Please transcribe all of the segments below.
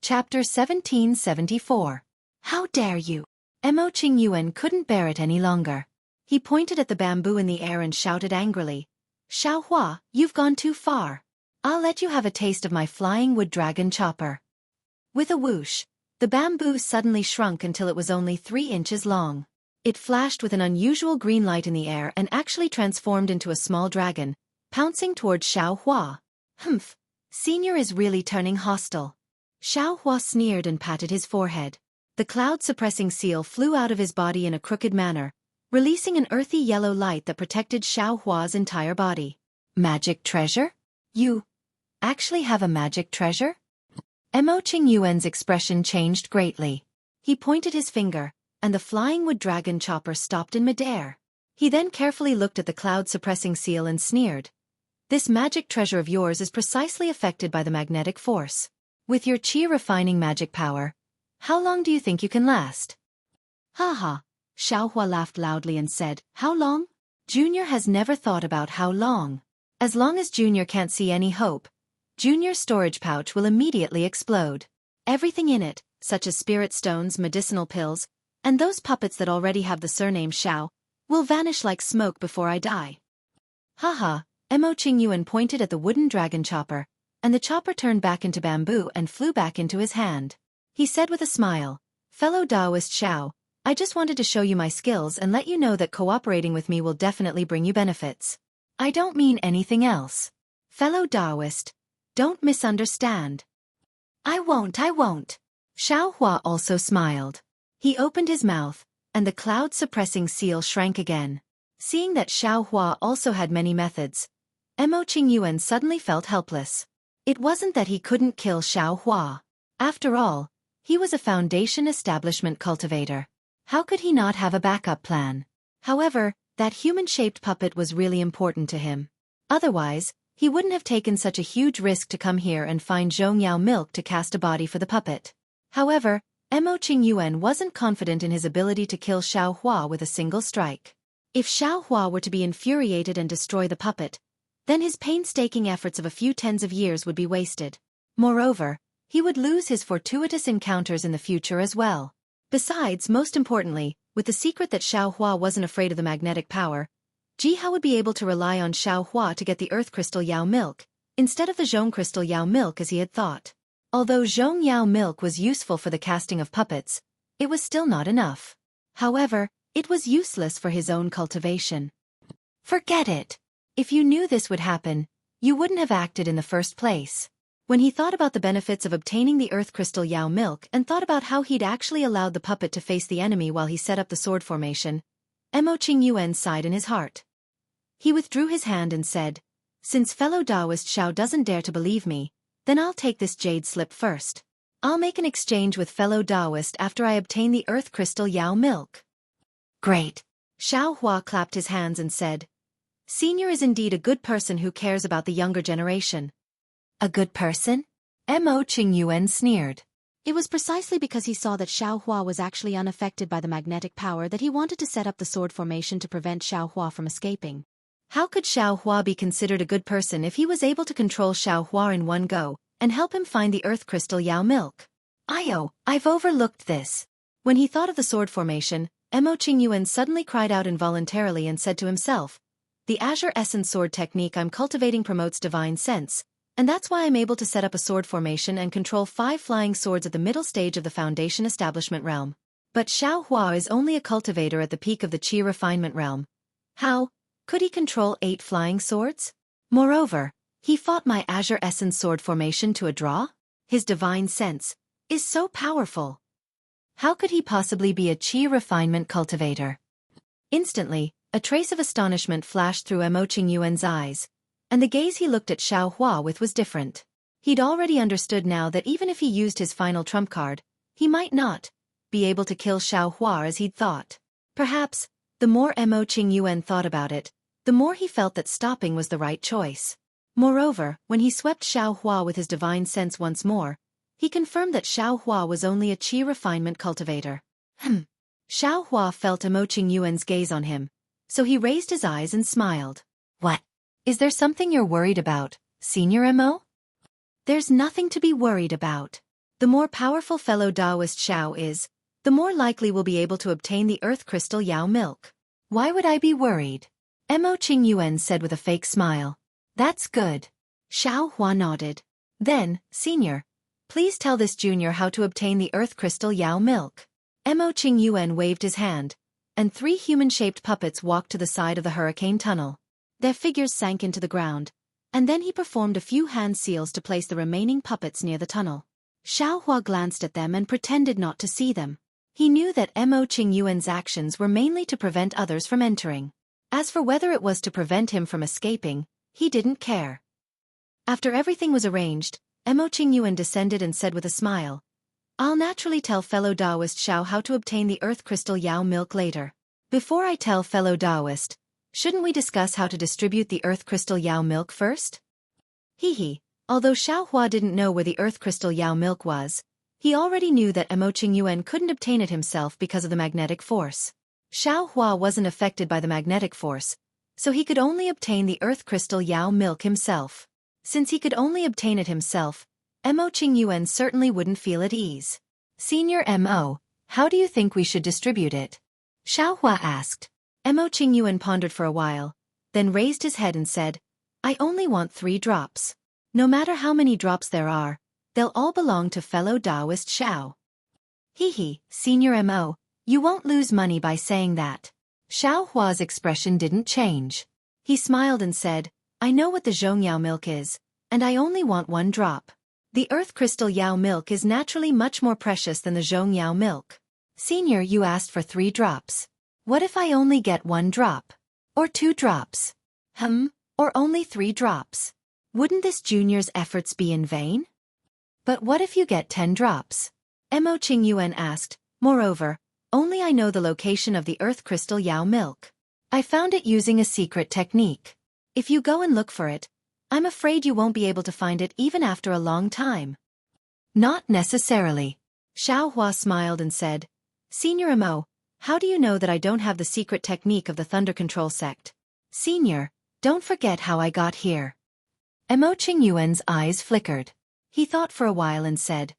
Chapter 1774. How dare you? Mo Qingyuan couldn't bear it any longer. He pointed at the bamboo in the air and shouted angrily, "Xiaohua, you've gone too far. I'll let you have a taste of my flying wood dragon chopper." With a whoosh, the bamboo suddenly shrunk until it was only 3 inches long. It flashed with an unusual green light in the air and actually transformed into a small dragon, pouncing towards Xiaohua. Humph, Senior is really turning hostile. Xiaohua sneered and patted his forehead. The cloud-suppressing seal flew out of his body in a crooked manner, releasing an earthy yellow light that protected Xiaohua's entire body. Magic treasure? You actually have a magic treasure? Mo Qingyuan's expression changed greatly. He pointed his finger, and the flying wood dragon chopper stopped in midair. He then carefully looked at the cloud-suppressing seal and sneered. "This magic treasure of yours is precisely affected by the magnetic force. With your chi-refining magic power, how long do you think you can last?" "Ha ha," Xiaohua laughed loudly and said, "How long? Junior has never thought about how long. As long as Junior can't see any hope, Junior's storage pouch will immediately explode. Everything in it, such as spirit stones, medicinal pills, and those puppets that already have the surname Xiao, will vanish like smoke before I die." "Ha ha," Mo Qingyuan pointed at the wooden dragon chopper, and the chopper turned back into bamboo and flew back into his hand. He said with a smile, "Fellow Taoist Xiao, I just wanted to show you my skills and let you know that cooperating with me will definitely bring you benefits. I don't mean anything else. Fellow Taoist, don't misunderstand." I won't. Xiaohua also smiled. He opened his mouth, and the cloud-suppressing seal shrank again. Seeing that Xiaohua also had many methods, Mo Qingyuan suddenly felt helpless. It wasn't that he couldn't kill Xiaohua. After all, he was a Foundation establishment cultivator. How could he not have a backup plan? However, that human-shaped puppet was really important to him. Otherwise, he wouldn't have taken such a huge risk to come here and find Zhongyao milk to cast a body for the puppet. However, Mo Qingyuan wasn't confident in his ability to kill Xiaohua with a single strike. If Xiaohua were to be infuriated and destroy the puppet, then his painstaking efforts of a few tens of years would be wasted. Moreover, he would lose his fortuitous encounters in the future as well. Besides, most importantly, with the secret that Xiaohua wasn't afraid of the magnetic power, Jihao would be able to rely on Xiaohua to get the Earth Crystal Yao milk, instead of the Zhong Crystal Yao milk as he had thought. Although Zhong Yao milk was useful for the casting of puppets, it was still not enough. However, it was useless for his own cultivation. Forget it. If you knew this would happen, you wouldn't have acted in the first place. When he thought about the benefits of obtaining the Earth Crystal Yao milk and thought about how he'd actually allowed the puppet to face the enemy while he set up the sword formation, Mo Qingyuan sighed in his heart. He withdrew his hand and said, "Since fellow Taoist Xiao doesn't dare to believe me, then I'll take this jade slip first. I'll make an exchange with fellow Taoist after I obtain the Earth Crystal Yao milk." "Great." Xiaohua clapped his hands and said, "Senior is indeed a good person who cares about the younger generation." "A good person?" Mo Qingyuan sneered. It was precisely because he saw that Xiaohua was actually unaffected by the magnetic power that he wanted to set up the sword formation to prevent Xiaohua from escaping. How could Xiaohua be considered a good person if he was able to control Xiaohua in one go and help him find the Earth Crystal Yao milk? I've overlooked this. When he thought of the sword formation, Mo Qingyuan suddenly cried out involuntarily and said to himself, "The Azure Essence sword technique I'm cultivating promotes divine sense, and that's why I'm able to set up a sword formation and control 5 flying swords at the middle stage of the Foundation establishment realm. But Xiaohua is only a cultivator at the peak of the Qi refinement realm. How could he control 8 flying swords? Moreover, he fought my Azure Essence sword formation to a draw? His divine sense is so powerful. How could he possibly be a Qi refinement cultivator?" Instantly, a trace of astonishment flashed through Mo Qingyuan's eyes, and the gaze he looked at Xiaohua with was different. He'd already understood now that even if he used his final trump card, he might not be able to kill Xiaohua as he'd thought. Perhaps, the more Mo Qingyuan thought about it, the more he felt that stopping was the right choice. Moreover, when he swept Xiaohua with his divine sense once more, he confirmed that Xiaohua was only a Qi refinement cultivator. Xiaohua felt Mo Qingyuan's gaze on him, so he raised his eyes and smiled. "What? Is there something you're worried about, Senior Mo?" "There's nothing to be worried about. The more powerful fellow Taoist Xiao is, the more likely we'll be able to obtain the earth crystal Yao milk. Why would I be worried? Mo Qingyuan said with a fake smile. That's good. Xiao Hua nodded. Then, Senior, please tell this junior how to obtain the earth crystal Yao milk. Mo Qingyuan waved his hand, and 3 human-shaped puppets walked to the side of the hurricane tunnel. Their figures sank into the ground, and then he performed a few hand seals to place the remaining puppets near the tunnel. Xiao Hua glanced at them and pretended not to see them. He knew that Mo Qingyuan's actions were mainly to prevent others from entering. As for whether it was to prevent him from escaping, he didn't care. After everything was arranged, Mo Qingyuan descended and said with a smile, I'll naturally tell fellow Taoist Xiao how to obtain the earth crystal Yao milk later. Before I tell fellow Taoist, shouldn't we discuss how to distribute the earth crystal Yao milk first? Hee. Although Xiao Hua didn't know where the earth crystal Yao milk was, he already knew that Mo Qingyuan couldn't obtain it himself because of the magnetic force. Xiao Hua wasn't affected by the magnetic force, so he could only obtain the earth crystal Yao milk himself. Since he could only obtain it himself, Mo Qingyuan certainly wouldn't feel at ease. Senior Mo, how do you think we should distribute it? Xiao Hua asked. Mo Qingyuan pondered for a while, then raised his head and said, I only want 3 drops. No matter how many drops there are, they'll all belong to fellow Taoist Xiao. Hee, Senior Mo, you won't lose money by saying that. Xiao Hua's expression didn't change. He smiled and said, I know what the Zhongyao milk is, and I only want 1 drop. The earth crystal Yao milk is naturally much more precious than the Zhongyao milk. Senior, you asked for 3 drops. What if I only get 1 drop? Or 2 drops? Or only 3 drops? Wouldn't this junior's efforts be in vain? But what if you get 10 drops? Mo Qingyuan asked. Moreover, only I know the location of the earth crystal Yao milk. I found it using a secret technique. If you go and look for it, I'm afraid you won't be able to find it even after a long time. Not necessarily. Xiao Hua smiled and said, Senior Mo, how do you know that I don't have the secret technique of the Thunder Control sect? Senior, don't forget how I got here. Mo Qingyuan's eyes flickered. He thought for a while and said,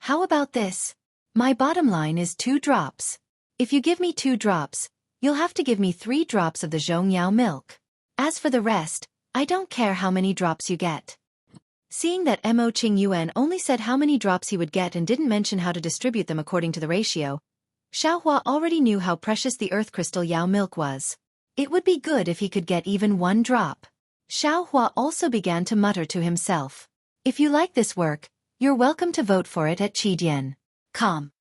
How about this? My bottom line is 2 drops. If you give me 2 drops, you'll have to give me 3 drops of the Zhongyao milk. As for the rest, I don't care how many drops you get. Seeing that Mo Qingyuan only said how many drops he would get and didn't mention how to distribute them according to the ratio, Xiao Hua already knew how precious the earth crystal Yao milk was. It would be good if he could get even 1 drop. Xiao Hua also began to mutter to himself. If you like this work, you're welcome to vote for it at Qidian.com.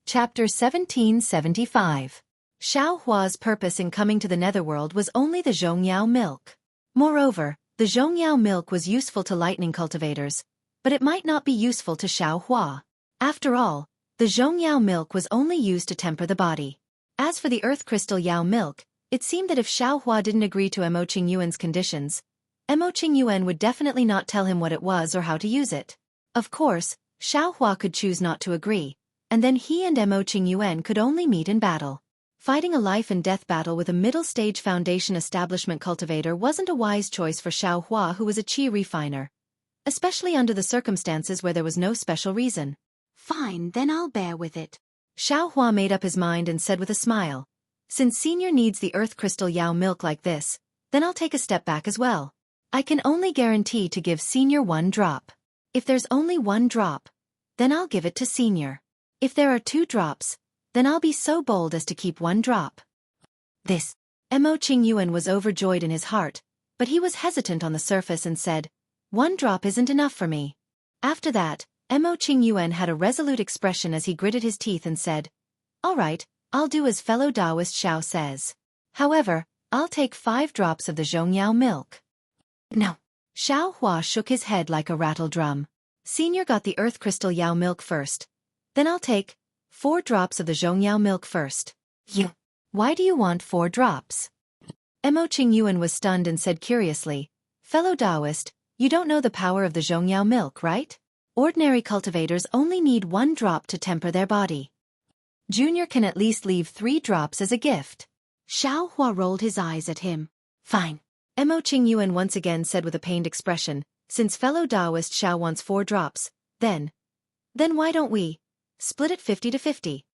Chapter 1775. Xiao Hua's purpose in coming to the netherworld was only the Zhongyao milk. Moreover, the Zhongyao milk was useful to lightning cultivators, but it might not be useful to Xiao Hua. After all, the Zhongyao milk was only used to temper the body. As for the earth crystal Yao milk, it seemed that if Xiao Hua didn't agree to Mo Qingyuan's conditions, Mo Qingyuan would definitely not tell him what it was or how to use it. Of course, Xiao Hua could choose not to agree, and then he and Mo Qingyuan could only meet in battle. Fighting a life-and-death battle with a middle-stage foundation establishment cultivator wasn't a wise choice for Xiao Hua, who was a qi refiner, especially under the circumstances where there was no special reason. Fine, then I'll bear with it. Xiao Hua made up his mind and said with a smile, Since Senior needs the earth crystal Yao milk like this, then I'll take a step back as well. I can only guarantee to give Senior 1 drop. If there's only 1 drop, then I'll give it to Senior. If there are 2 drops, then I'll be so bold as to keep 1 drop. This. Mo Qingyuan was overjoyed in his heart, but he was hesitant on the surface and said, 1 drop isn't enough for me. After that, Mo Qingyuan had a resolute expression as he gritted his teeth and said, All right, I'll do as fellow Taoist Xiao says. However, I'll take 5 drops of the Zhongyao milk. No. Xiao Hua shook his head like a rattle drum. Senior got the earth crystal Yao milk first. Then I'll take 4 drops of the Zhongyao milk first. Why do you want 4 drops? Mo Qingyuan was stunned and said curiously, Fellow Taoist, you don't know the power of the Zhongyao milk, right? Ordinary cultivators only need 1 drop to temper their body. Junior can at least leave 3 drops as a gift. Xiao Hua rolled his eyes at him. Fine. Mo Qingyuan once again said with a pained expression, Since fellow Taoist Xiao wants 4 drops, then why don't we split it 50 to 50?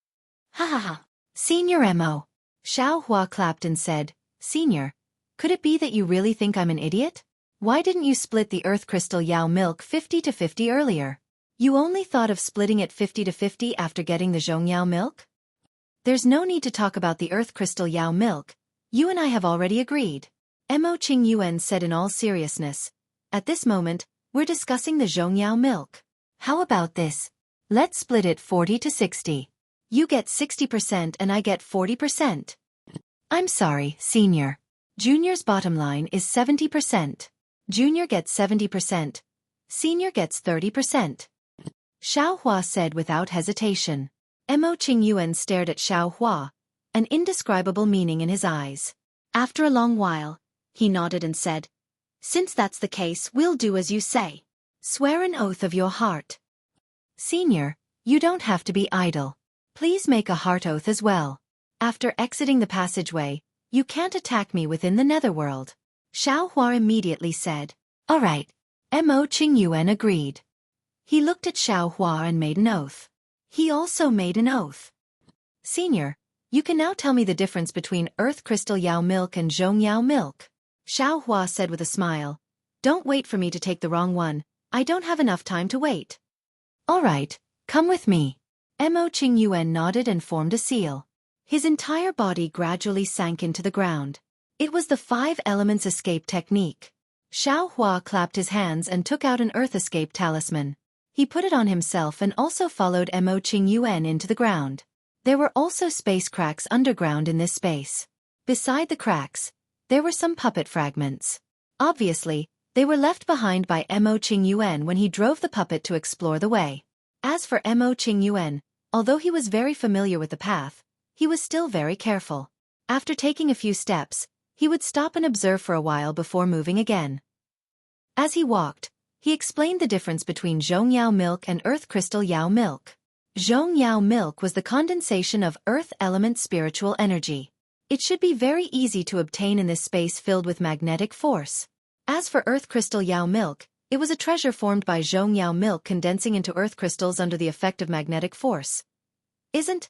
Ha ha ha. Senior Mo. Xiao Hua clapped and said, Senior, could it be that you really think I'm an idiot? Why didn't you split the earth crystal Yao milk 50 to 50 earlier? You only thought of splitting it 50 to 50 after getting the Zhongyao milk? There's no need to talk about the earth crystal Yao milk. You and I have already agreed. Mo Qingyuan said in all seriousness. At this moment, we're discussing the Zhongyao milk. How about this? Let's split it 40 to 60. You get 60% and I get 40%. I'm sorry, Senior. Junior's bottom line is 70%. Junior gets 70%. Senior gets 30%. Xiao Hua said without hesitation. Mo Qingyuan stared at Xiao Hua, an indescribable meaning in his eyes. After a long while, he nodded and said, Since that's the case, we'll do as you say. Swear an oath of your heart. Senior, you don't have to be idle. Please make a heart oath as well. After exiting the passageway, you can't attack me within the netherworld. Xiao Hua immediately said. All right. Mo Qingyuan agreed. He looked at Xiao Hua and made an oath. He also made an oath. Senior, you can now tell me the difference between earth crystal Yao milk and Zhongyao milk. Xiao Hua said with a smile. Don't wait for me to take the wrong one. I don't have enough time to wait. All right, come with me. Mo Qingyuan nodded and formed a seal. His entire body gradually sank into the ground. It was the 5 elements escape technique. Xiao Hua clapped his hands and took out an earth escape talisman. He put it on himself and also followed Mo Qingyuan into the ground. There were also space cracks underground in this space. Beside the cracks, there were some puppet fragments. Obviously, they were left behind by Mo Qingyuan when he drove the puppet to explore the way. As for Mo Qingyuan, although he was very familiar with the path, he was still very careful. After taking a few steps, he would stop and observe for a while before moving again. As he walked, he explained the difference between Zhongyao milk and earth crystal Yao milk. Zhongyao milk was the condensation of earth element spiritual energy. It should be very easy to obtain in this space filled with magnetic force. As for earth crystal Yao milk, it was a treasure formed by Zhongyao milk condensing into earth crystals under the effect of magnetic force. Isn't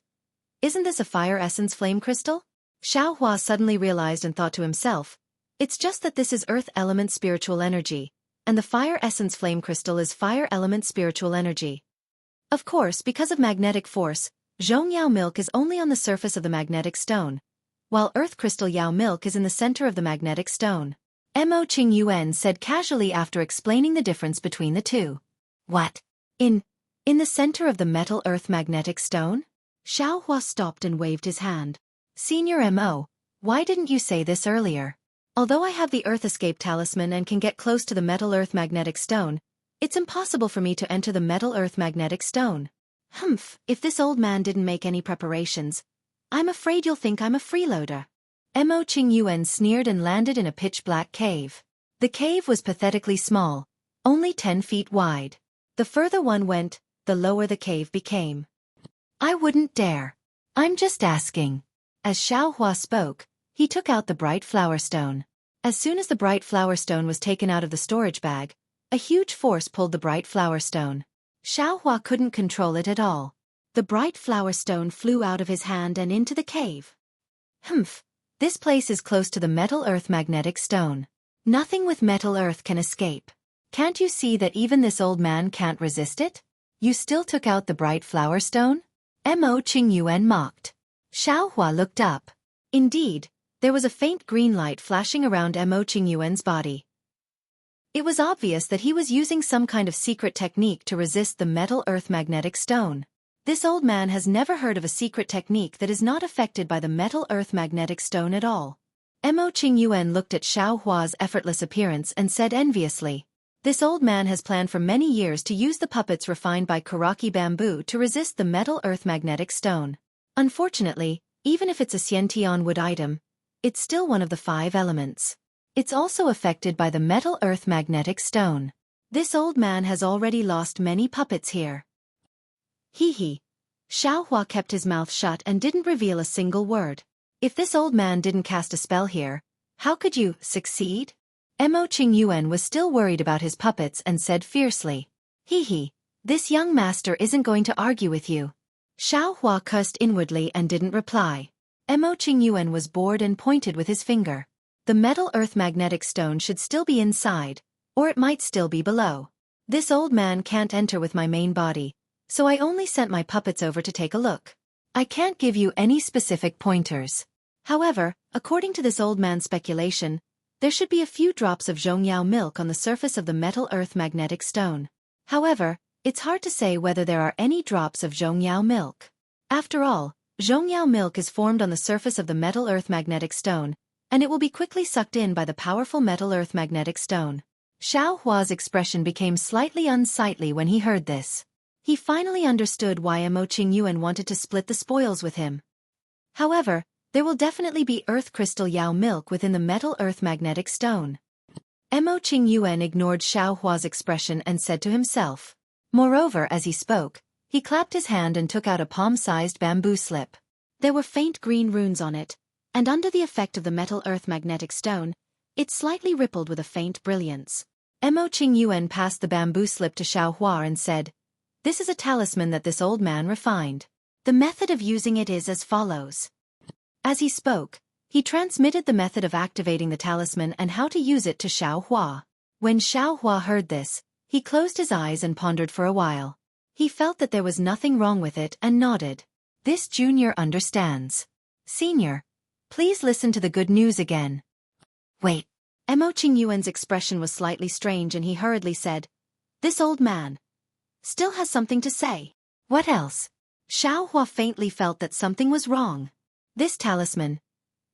this a fire essence flame crystal? Xiao Hua suddenly realized and thought to himself, it's just that this is earth element spiritual energy, and the fire essence flame crystal is fire element spiritual energy. Of course, because of magnetic force, Zhongyao milk is only on the surface of the magnetic stone, while earth crystal Yao milk is in the center of the magnetic stone. Mo Qingyuan said casually after explaining the difference between the two. What? In the center of the metal earth magnetic stone? Xiao Hua stopped and waved his hand. Senior Mo, why didn't you say this earlier? Although I have the earth escape talisman and can get close to the metal earth magnetic stone, it's impossible for me to enter the metal earth magnetic stone. Humph, if this old man didn't make any preparations, I'm afraid you'll think I'm a freeloader. Mo Qingyuan sneered and landed in a pitch-black cave. The cave was pathetically small, only 10 feet wide. The further one went, the lower the cave became. I wouldn't dare. I'm just asking. As Xiao Hua spoke, he took out the bright flower stone. As soon as the bright flower stone was taken out of the storage bag, a huge force pulled the bright flower stone. Xiao Hua couldn't control it at all. The bright flower stone flew out of his hand and into the cave. Humph. This place is close to the metal earth magnetic stone. Nothing with metal earth can escape. Can't you see that even this old man can't resist it? You still took out the bright flower stone? Mo Qingyuan mocked. Xiao Hua looked up. Indeed, there was a faint green light flashing around Mo Qingyuan's body. It was obvious that he was using some kind of secret technique to resist the metal earth magnetic stone. This old man has never heard of a secret technique that is not affected by the metal earth magnetic stone at all. Mo Qingyuan looked at Xiao Hua's effortless appearance and said enviously, this old man has planned for many years to use the puppets refined by Karaki bamboo to resist the metal earth magnetic stone. Unfortunately, even if it's a Xiantian wood item, it's still one of the 5 elements. It's also affected by the metal earth magnetic stone. This old man has already lost many puppets here. Hee. Xiao Hua kept his mouth shut and didn't reveal a single word. If this old man didn't cast a spell here, how could you succeed? Mo Qingyuan was still worried about his puppets and said fiercely, "Hee, this young master isn't going to argue with you." Xiao Hua cursed inwardly and didn't reply. Mo Qingyuan was bored and pointed with his finger. The metal earth magnetic stone should still be inside, or it might still be below. This old man can't enter with my main body, so I only sent my puppets over to take a look. I can't give you any specific pointers. However, according to this old man's speculation, there should be a few drops of Zhongyao milk on the surface of the metal earth magnetic stone. However, it's hard to say whether there are any drops of Zhongyao milk. After all, Zhongyao milk is formed on the surface of the metal earth magnetic stone, and it will be quickly sucked in by the powerful metal earth magnetic stone. Xiao Hua's expression became slightly unsightly when he heard this. He finally understood why Mo Qingyuan wanted to split the spoils with him. However, there will definitely be earth crystal Yao milk within the metal earth magnetic stone. Mo Qingyuan ignored Xiao Hua's expression and said to himself. Moreover, as he spoke, he clapped his hand and took out a palm-sized bamboo slip. There were faint green runes on it, and under the effect of the metal earth magnetic stone, it slightly rippled with a faint brilliance. Mo Qingyuan passed the bamboo slip to Xiao Hua and said, "This is a talisman that this old man refined. The method of using it is as follows." As he spoke, he transmitted the method of activating the talisman and how to use it to Xiao Hua. When Xiao Hua heard this, he closed his eyes and pondered for a while. He felt that there was nothing wrong with it and nodded. This junior understands. Senior, please listen to the good news again. Wait. Mo Qingyuan's expression was slightly strange and he hurriedly said, "This old man still has something to say." What else? Xiao Hua faintly felt that something was wrong. This talisman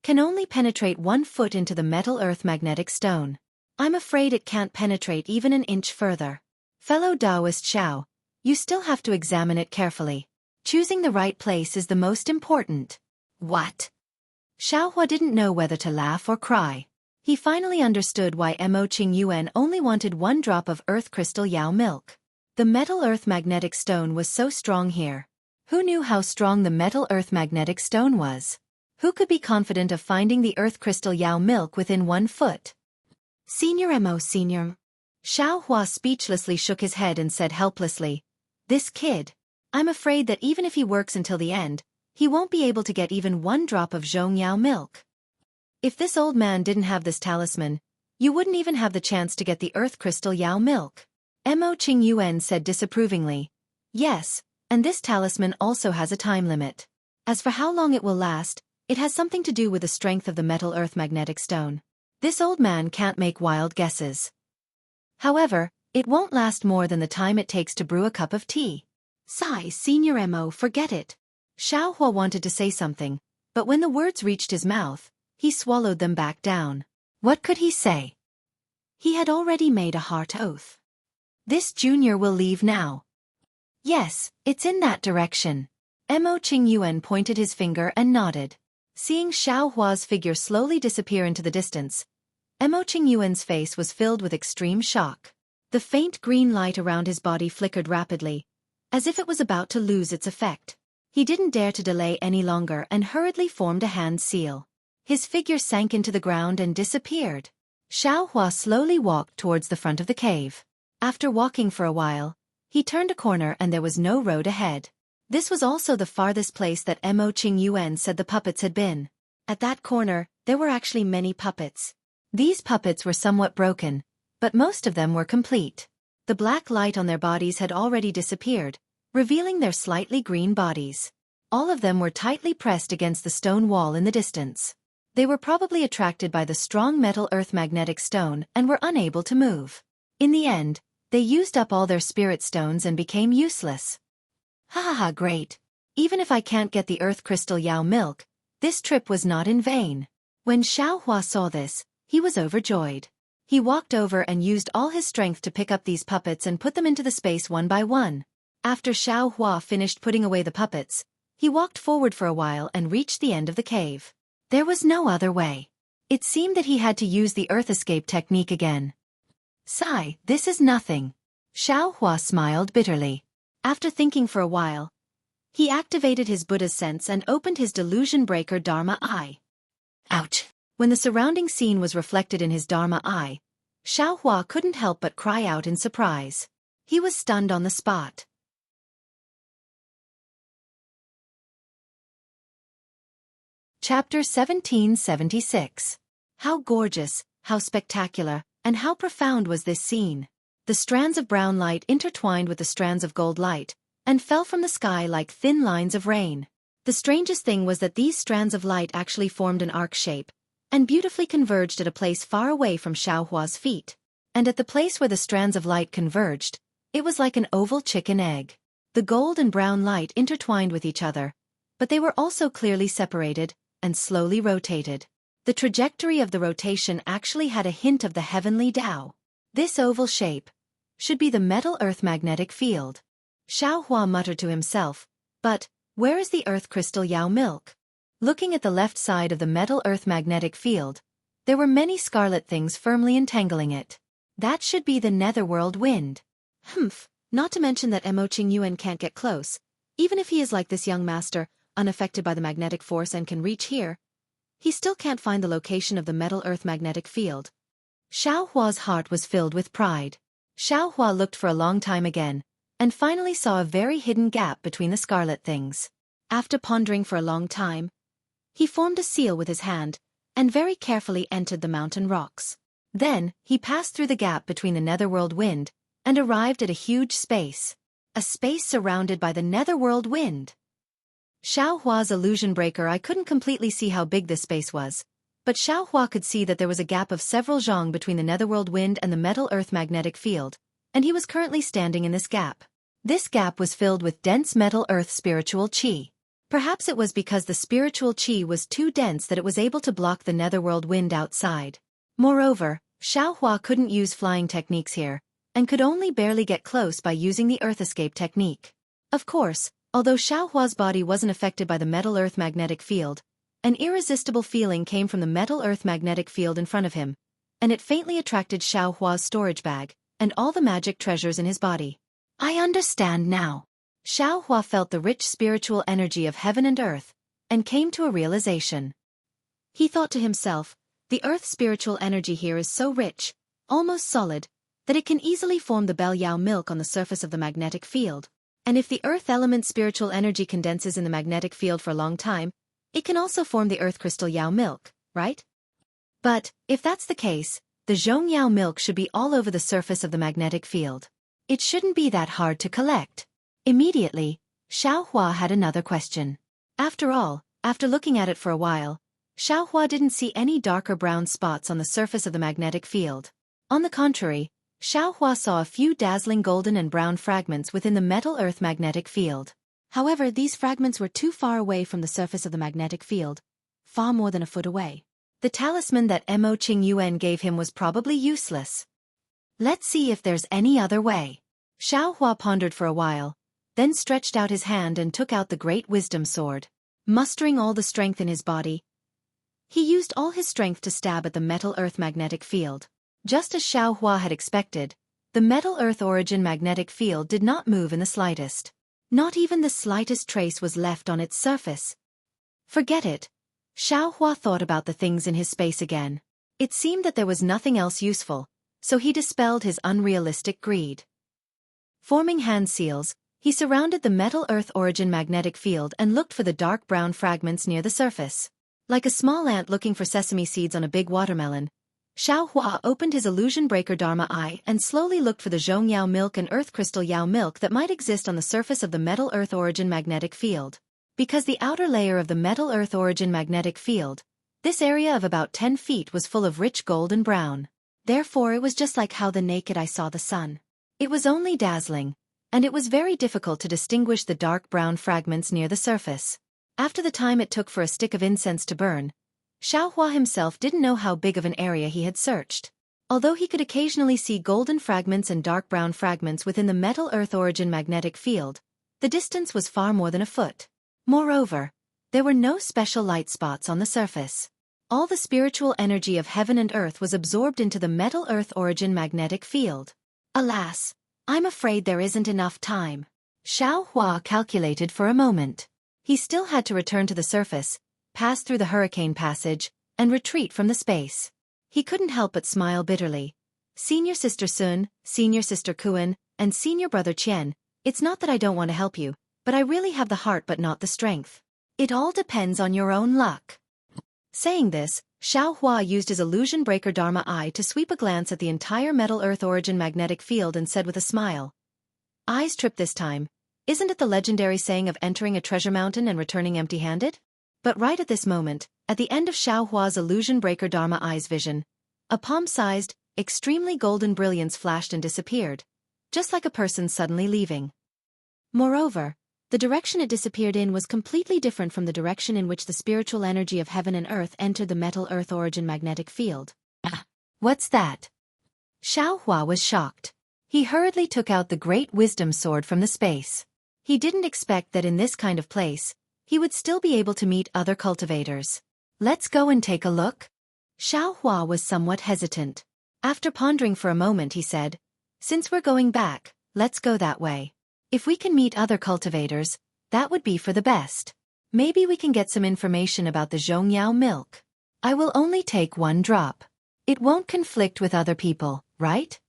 can only penetrate 1 foot into the metal earth magnetic stone. I'm afraid it can't penetrate even an inch further. Fellow Taoist Xiao, you still have to examine it carefully. Choosing the right place is the most important. What? Xiao Hua didn't know whether to laugh or cry. He finally understood why Mo Qingyuan only wanted 1 drop of earth crystal Yao milk. The metal earth magnetic stone was so strong here. Who knew how strong the metal earth magnetic stone was? Who could be confident of finding the earth crystal Yao milk within 1 foot? Senior Mo Senior. Xiao Hua speechlessly shook his head and said helplessly, "This kid. I'm afraid that even if he works until the end, he won't be able to get even 1 drop of Zhongyao milk. If this old man didn't have this talisman, you wouldn't even have the chance to get the earth crystal Yao milk." Mo Qingyuan said disapprovingly, "Yes, and this talisman also has a time limit. As for how long it will last, it has something to do with the strength of the metal earth magnetic stone. This old man can't make wild guesses. However, it won't last more than the time it takes to brew a cup of tea." Sigh, Senior Mo, forget it. Xiao Hua wanted to say something, but when the words reached his mouth, he swallowed them back down. What could he say? He had already made a heart oath. This junior will leave now. Yes, it's in that direction. Mo Qingyuan pointed his finger and nodded. Seeing Xiao Hua's figure slowly disappear into the distance, Mo Qingyuan's face was filled with extreme shock. The faint green light around his body flickered rapidly, as if it was about to lose its effect. He didn't dare to delay any longer and hurriedly formed a hand seal. His figure sank into the ground and disappeared. Xiao Hua slowly walked towards the front of the cave. After walking for a while, he turned a corner and there was no road ahead. This was also the farthest place that Mo Qingyuan said the puppets had been. At that corner, there were actually many puppets. These puppets were somewhat broken, but most of them were complete. The black light on their bodies had already disappeared, revealing their slightly green bodies. All of them were tightly pressed against the stone wall in the distance. They were probably attracted by the strong metal earth magnetic stone and were unable to move. In the end, they used up all their spirit stones and became useless. Ha, great. Even if I can't get the earth crystal Yao milk, this trip was not in vain. When Xiao Hua saw this, he was overjoyed. He walked over and used all his strength to pick up these puppets and put them into the space one by one. After Xiao Hua finished putting away the puppets, he walked forward for a while and reached the end of the cave. There was no other way. It seemed that he had to use the earth escape technique again. Sigh, this is nothing. Xiao Hua smiled bitterly. After thinking for a while, he activated his Buddha's sense and opened his delusion breaker Dharma eye. Ouch! When the surrounding scene was reflected in his Dharma eye, Xiaohua couldn't help but cry out in surprise. He was stunned on the spot. Chapter 1776. How gorgeous, how spectacular, and how profound was this scene. The strands of brown light intertwined with the strands of gold light, and fell from the sky like thin lines of rain. The strangest thing was that these strands of light actually formed an arc shape, and beautifully converged at a place far away from Xiaohua's feet. And at the place where the strands of light converged, it was like an oval chicken egg. The gold and brown light intertwined with each other, but they were also clearly separated, and slowly rotated. The trajectory of the rotation actually had a hint of the heavenly Tao. This oval shape should be the metal-earth magnetic field. Xiaohua muttered to himself, but where is the earth crystal Yao milk? Looking at the left side of the metal-earth magnetic field, there were many scarlet things firmly entangling it. That should be the netherworld wind. Not to mention that Mo Qingyuan can't get close. Even if he is like this young master, unaffected by the magnetic force and can reach here, he still can't find the location of the metal-earth magnetic field. Xiaohua's heart was filled with pride. Xiaohua looked for a long time again, and finally saw a very hidden gap between the scarlet things. After pondering for a long time, he formed a seal with his hand, and very carefully entered the mountain rocks. Then, he passed through the gap between the netherworld wind, and arrived at a huge space. A space surrounded by the netherworld wind. Xiaohua's illusion breaker. I couldn't completely see how big this space was, but Xiaohua could see that there was a gap of several zhang between the netherworld wind and the metal-earth magnetic field, and he was currently standing in this gap. This gap was filled with dense metal-earth spiritual qi. Perhaps it was because the spiritual qi was too dense that it was able to block the netherworld wind outside. Moreover, Xiaohua couldn't use flying techniques here, and could only barely get close by using the earth escape technique. Of course, although Xiaohua's body wasn't affected by the metal-earth magnetic field, an irresistible feeling came from the metal-earth magnetic field in front of him, and it faintly attracted Xiaohua's storage bag, and all the magic treasures in his body. I understand now. Xiaohua felt the rich spiritual energy of heaven and earth, and came to a realization. He thought to himself, the earth's spiritual energy here is so rich, almost solid, that it can easily form the Bell Yao milk on the surface of the magnetic field. And if the earth element spiritual energy condenses in the magnetic field for a long time, it can also form the earth crystal Yao milk, right? But, if that's the case, the Zhong Yao milk should be all over the surface of the magnetic field. It shouldn't be that hard to collect. Immediately, Xiaohua had another question. After all, after looking at it for a while, Xiaohua didn't see any darker brown spots on the surface of the magnetic field. On the contrary, Xiaohua saw a few dazzling golden and brown fragments within the metal-earth magnetic field. However, these fragments were too far away from the surface of the magnetic field, far more than a foot away. The talisman that Mo Qingyuan gave him was probably useless. Let's see if there's any other way. Xiaohua pondered for a while, then stretched out his hand and took out the great wisdom sword. Mustering all the strength in his body, he used all his strength to stab at the metal-earth magnetic field. Just as Xiaohua had expected, the metal-earth origin magnetic field did not move in the slightest. Not even the slightest trace was left on its surface. Forget it. Xiaohua thought about the things in his space again. It seemed that there was nothing else useful, so he dispelled his unrealistic greed. Forming hand seals, he surrounded the metal-earth origin magnetic field and looked for the dark brown fragments near the surface. Like a small ant looking for sesame seeds on a big watermelon, Xiaohua opened his illusion breaker Dharma eye and slowly looked for the Zhong Yao milk and earth crystal Yao milk that might exist on the surface of the metal-earth origin magnetic field. Because the outer layer of the metal-earth origin magnetic field, this area of about 10 feet was full of rich gold and brown. Therefore it was just like how the naked eye saw the sun. It was only dazzling, and it was very difficult to distinguish the dark brown fragments near the surface. After the time it took for a stick of incense to burn, Xiaohua himself didn't know how big of an area he had searched. Although he could occasionally see golden fragments and dark brown fragments within the metal-earth origin magnetic field, the distance was far more than a foot. Moreover, there were no special light spots on the surface. All the spiritual energy of heaven and earth was absorbed into the metal-earth origin magnetic field. Alas, I'm afraid there isn't enough time. Xiaohua calculated for a moment. He still had to return to the surface, pass through the hurricane passage, and retreat from the space. He couldn't help but smile bitterly. Senior Sister Sun, Senior Sister Kuan, and Senior Brother Qian, it's not that I don't want to help you, but I really have the heart but not the strength. It all depends on your own luck. Saying this, Xiao Hua used his illusion breaker Dharma Eye to sweep a glance at the entire Metal Earth Origin magnetic field and said with a smile, "Eyes trip this time. Isn't it the legendary saying of entering a treasure mountain and returning empty-handed?" But right at this moment, at the end of Xiao Hua's illusion breaker Dharma Eye's vision, a palm-sized, extremely golden brilliance flashed and disappeared, just like a person suddenly leaving. Moreover, the direction it disappeared in was completely different from the direction in which the spiritual energy of heaven and earth entered the Metal Earth Origin magnetic field. What's that? Xiao Hua was shocked. He hurriedly took out the great wisdom sword from the space. He didn't expect that in this kind of place, he would still be able to meet other cultivators. Let's go and take a look. Xiao Hua was somewhat hesitant. After pondering for a moment he said, "Since we're going back, let's go that way. If we can meet other cultivators, that would be for the best. Maybe we can get some information about the Zhongyao milk. I will only take 1 drop. It won't conflict with other people, right?"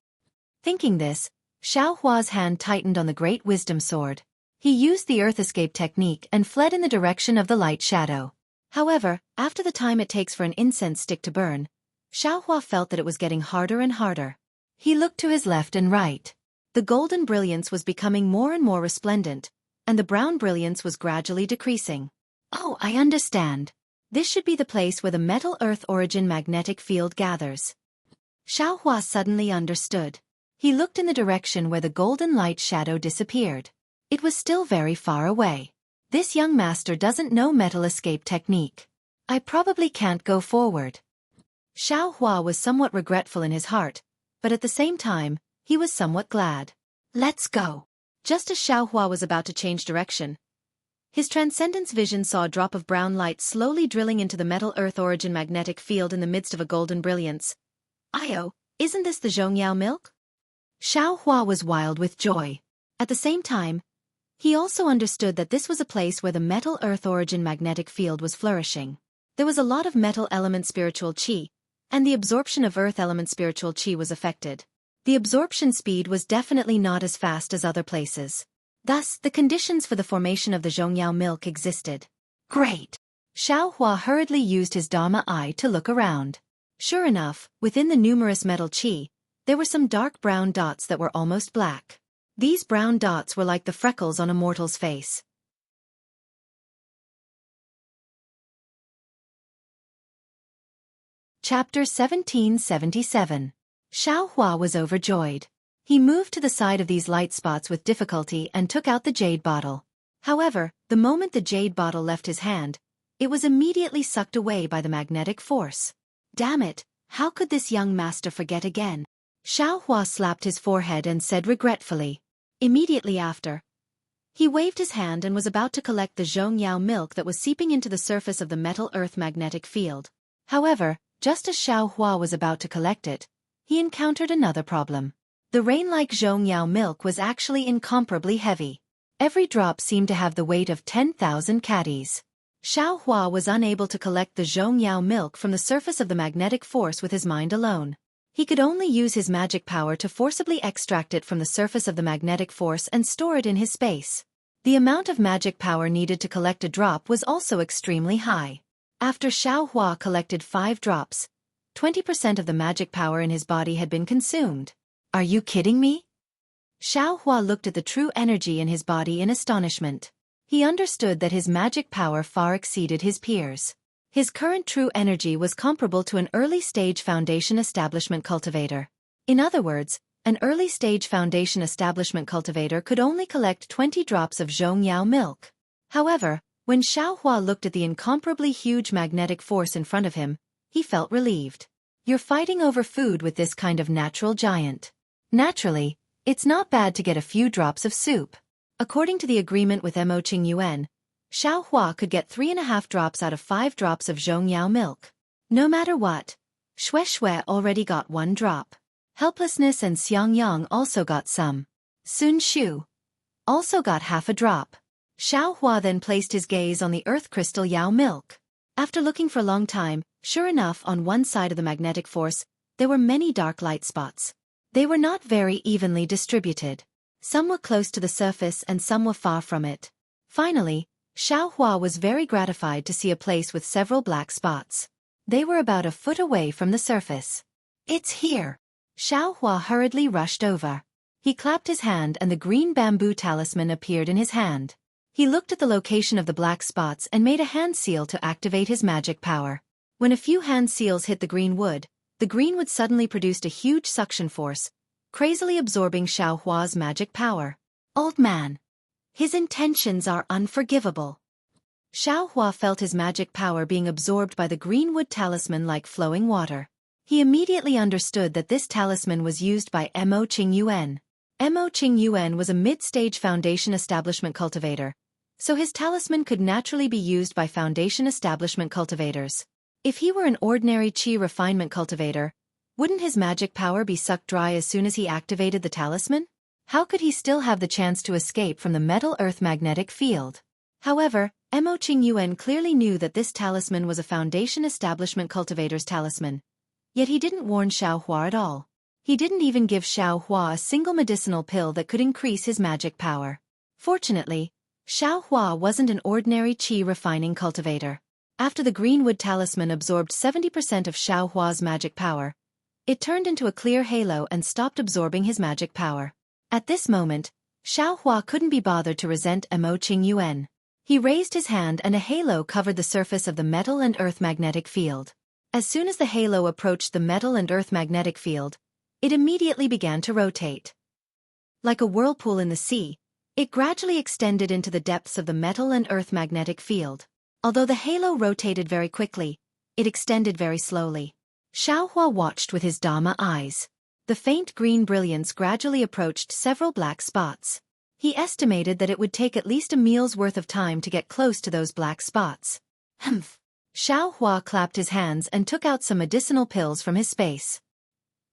Thinking this, Xiao Hua's hand tightened on the great wisdom sword. He used the earth escape technique and fled in the direction of the light shadow. However, after the time it takes for an incense stick to burn, Xiao Hua felt that it was getting harder and harder. He looked to his left and right. The golden brilliance was becoming more and more resplendent, and the brown brilliance was gradually decreasing. Oh, I understand. This should be the place where the Metal Earth Origin magnetic field gathers. Xiao Hua suddenly understood. He looked in the direction where the golden light shadow disappeared. It was still very far away. This young master doesn't know metal escape technique. I probably can't go forward. Xiao Hua was somewhat regretful in his heart, but at the same time, he was somewhat glad. Let's go. Just as Xiao Hua was about to change direction, his transcendence vision saw a drop of brown light slowly drilling into the Metal Earth Origin magnetic field in the midst of a golden brilliance. Io, isn't this the Zhongyao milk? Xiao Hua was wild with joy. At the same time, he also understood that this was a place where the Metal Earth Origin magnetic field was flourishing. There was a lot of metal element spiritual qi, and the absorption of earth element spiritual qi was affected. The absorption speed was definitely not as fast as other places. Thus, the conditions for the formation of the Zhongyao milk existed. Great! Xiao Hua hurriedly used his Dharma Eye to look around. Sure enough, within the numerous metal qi, there were some dark brown dots that were almost black. These brown dots were like the freckles on a mortal's face. Chapter 1777. Xiao Hua was overjoyed. He moved to the side of these light spots with difficulty and took out the jade bottle. However, the moment the jade bottle left his hand, it was immediately sucked away by the magnetic force. Damn it, how could this young master forget again? Xiao Hua slapped his forehead and said regretfully. Immediately after, he waved his hand and was about to collect the Zhongyao milk that was seeping into the surface of the Metal Earth magnetic field. However, just as Xiao Hua was about to collect it, he encountered another problem. The rain-like Zhongyao milk was actually incomparably heavy. Every drop seemed to have the weight of 10,000 caddies. Xiao Hua was unable to collect the Zhongyao milk from the surface of the magnetic force with his mind alone. He could only use his magic power to forcibly extract it from the surface of the magnetic force and store it in his space. The amount of magic power needed to collect a drop was also extremely high. After Xiao Hua collected 5 drops, 20% of the magic power in his body had been consumed. Are you kidding me? Xiao Hua looked at the true energy in his body in astonishment. He understood that his magic power far exceeded his peers. His current true energy was comparable to an early-stage foundation establishment cultivator. In other words, an early-stage foundation establishment cultivator could only collect 20 drops of Zhongyao milk. However, when Xiao Hua looked at the incomparably huge magnetic force in front of him, he felt relieved. You're fighting over food with this kind of natural giant. Naturally, it's not bad to get a few drops of soup. According to the agreement with Mo Qingyuan, Xiao Hua could get 3.5 drops out of 5 drops of Zhongyao milk. No matter what, Xueqi already got 1 drop. Helplessness and Xiangyang also got some. Sun Shu also got half a drop. Xiao Hua then placed his gaze on the earth crystal Yao milk. After looking for a long time, sure enough on one side of the magnetic force, there were many dark light spots. They were not very evenly distributed. Some were close to the surface and some were far from it. Finally, Xiaohua was very gratified to see a place with several black spots. They were about a foot away from the surface. "It's here." Xiaohua hurriedly rushed over. He clapped his hand and the green bamboo talisman appeared in his hand. He looked at the location of the black spots and made a hand seal to activate his magic power. When a few hand seals hit the green wood suddenly produced a huge suction force, crazily absorbing Xiaohua's magic power. "Old man. His intentions are unforgivable." Xiaohua felt his magic power being absorbed by the greenwood talisman like flowing water. He immediately understood that this talisman was used by Mo Qingyuan. Mo Qingyuan was a mid-stage foundation establishment cultivator, so his talisman could naturally be used by foundation establishment cultivators. If he were an ordinary qi refinement cultivator, wouldn't his magic power be sucked dry as soon as he activated the talisman? How could he still have the chance to escape from the metal-earth magnetic field? However, Mo Qingyuan clearly knew that this talisman was a foundation establishment cultivator's talisman. Yet he didn't warn Xiaohua at all. He didn't even give Xiaohua a single medicinal pill that could increase his magic power. Fortunately, Xiaohua wasn't an ordinary qi refining cultivator. After the greenwood talisman absorbed 70% of Xiaohua's magic power, it turned into a clear halo and stopped absorbing his magic power. At this moment, Xiaohua couldn't be bothered to resent Mo Qingyuan. He raised his hand and a halo covered the surface of the metal and earth magnetic field. As soon as the halo approached the metal and earth magnetic field, it immediately began to rotate. Like a whirlpool in the sea, it gradually extended into the depths of the metal and earth magnetic field. Although the halo rotated very quickly, it extended very slowly. Xiaohua watched with his Dharma eyes. The faint green brilliance gradually approached several black spots. He estimated that it would take at least a meal's worth of time to get close to those black spots. Humph! Xiaohua clapped his hands and took out some medicinal pills from his space.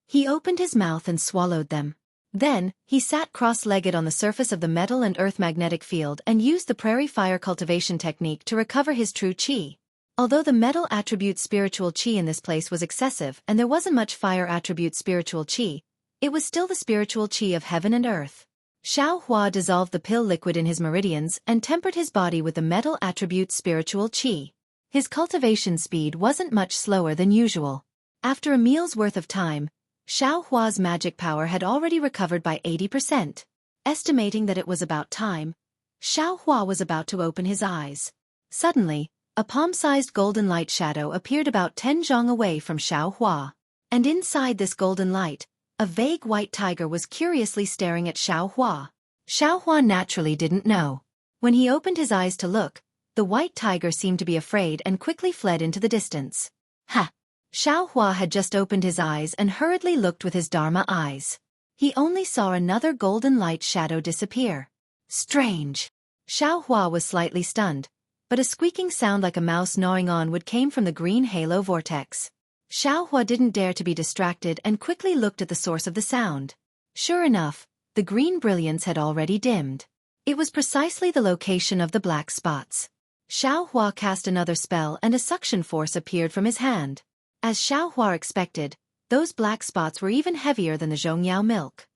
He opened his mouth and swallowed them. Then, he sat cross-legged on the surface of the metal and earth magnetic field and used the prairie fire cultivation technique to recover his true qi. Although the metal attribute spiritual qi in this place was excessive and there wasn't much fire attribute spiritual qi, it was still the spiritual qi of heaven and earth. Xiaohua dissolved the pill liquid in his meridians and tempered his body with the metal attribute spiritual qi. His cultivation speed wasn't much slower than usual. After a meal's worth of time, Xiaohua's magic power had already recovered by 80%. Estimating that it was about time, Xiaohua was about to open his eyes. Suddenly, a palm-sized golden light shadow appeared about 10 zhang away from Xiaohua. And inside this golden light, a vague white tiger was curiously staring at Xiaohua. Xiaohua naturally didn't know. When he opened his eyes to look, the white tiger seemed to be afraid and quickly fled into the distance. Ha! Xiaohua had just opened his eyes and hurriedly looked with his Dharma eyes. He only saw another golden light shadow disappear. Strange! Xiaohua was slightly stunned, but a squeaking sound like a mouse gnawing on wood came from the green halo vortex. Xiaohua didn't dare to be distracted and quickly looked at the source of the sound. Sure enough, the green brilliance had already dimmed. It was precisely the location of the black spots. Xiaohua cast another spell and a suction force appeared from his hand. As Xiaohua expected, those black spots were even heavier than the zhongyao milk.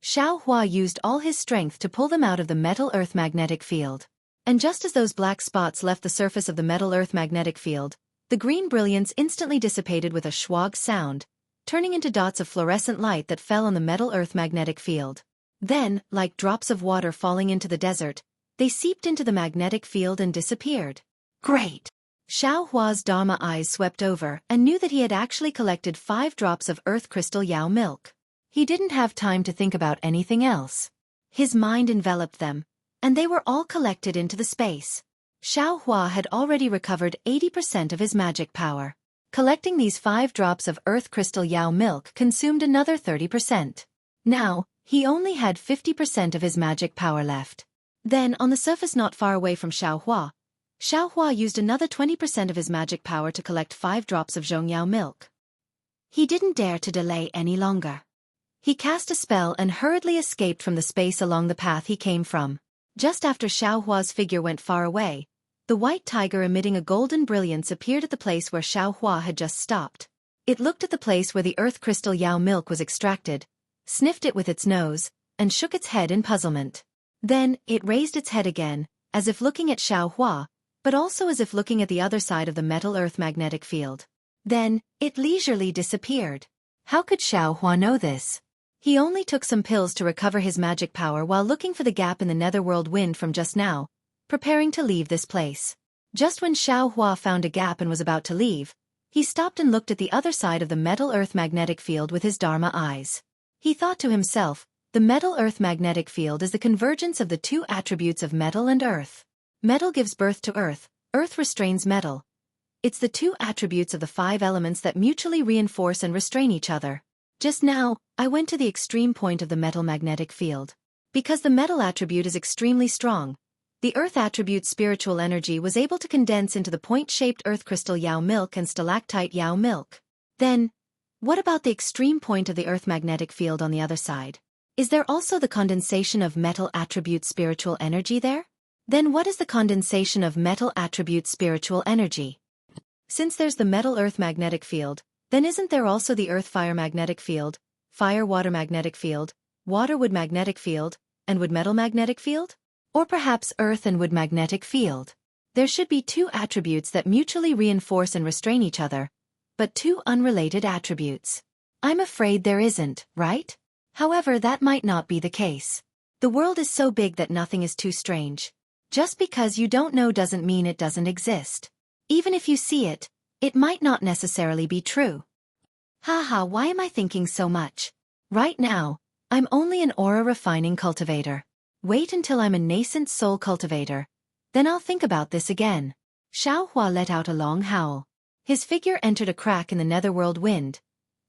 Xiaohua used all his strength to pull them out of the metal-earth magnetic field. And just as those black spots left the surface of the metal-earth magnetic field, the green brilliance instantly dissipated with a schwag sound, turning into dots of fluorescent light that fell on the metal-earth magnetic field. Then, like drops of water falling into the desert, they seeped into the magnetic field and disappeared. Great! Xiaohua's Dharma eyes swept over and knew that he had actually collected 5 drops of earth crystal yao milk. He didn't have time to think about anything else. His mind enveloped them, and they were all collected into the space. Xiaohua had already recovered 80% of his magic power. Collecting these 5 drops of earth crystal yao milk consumed another 30%. Now, he only had 50% of his magic power left. Then, on the surface not far away from Xiaohua used another 20% of his magic power to collect 5 drops of zhongyao milk. He didn't dare to delay any longer. He cast a spell and hurriedly escaped from the space along the path he came from. Just after Xiaohua's figure went far away, the white tiger emitting a golden brilliance appeared at the place where Xiaohua had just stopped. It looked at the place where the earth crystal Yao milk was extracted, sniffed it with its nose, and shook its head in puzzlement. Then, it raised its head again, as if looking at Xueqi, but also as if looking at the other side of the metal earth magnetic field. Then, it leisurely disappeared. How could Xueqi know this? He only took some pills to recover his magic power while looking for the gap in the netherworld wind from just now, preparing to leave this place. Just when Xueqi found a gap and was about to leave, he stopped and looked at the other side of the metal earth magnetic field with his Dharma eyes. He thought to himself, the metal earth magnetic field is the convergence of the two attributes of metal and earth. Metal gives birth to earth restrains metal. It's the two attributes of the 5 elements that mutually reinforce and restrain each other. Just now, I went to the extreme point of the metal magnetic field. Because the metal attribute is extremely strong, the earth attribute's spiritual energy was able to condense into the point-shaped earth crystal Yao milk and stalactite Yao milk. Then, what about the extreme point of the earth magnetic field on the other side? Is there also the condensation of metal attribute spiritual energy there? Then what is the condensation of metal attribute spiritual energy? Since there's the metal earth magnetic field, then isn't there also the earth fire magnetic field, fire water magnetic field, water wood magnetic field, and wood metal magnetic field? Or perhaps earth and wood magnetic field? There should be 2 attributes that mutually reinforce and restrain each other, but 2 unrelated attributes. I'm afraid there isn't, right? However, that might not be the case. The world is so big that nothing is too strange. Just because you don't know doesn't mean it doesn't exist. Even if you see it, it might not necessarily be true. Haha, why am I thinking so much? Right now, I'm only an aura refining cultivator. Wait until I'm a nascent soul cultivator. Then I'll think about this again. Xueqi let out a long howl. His figure entered a crack in the netherworld wind,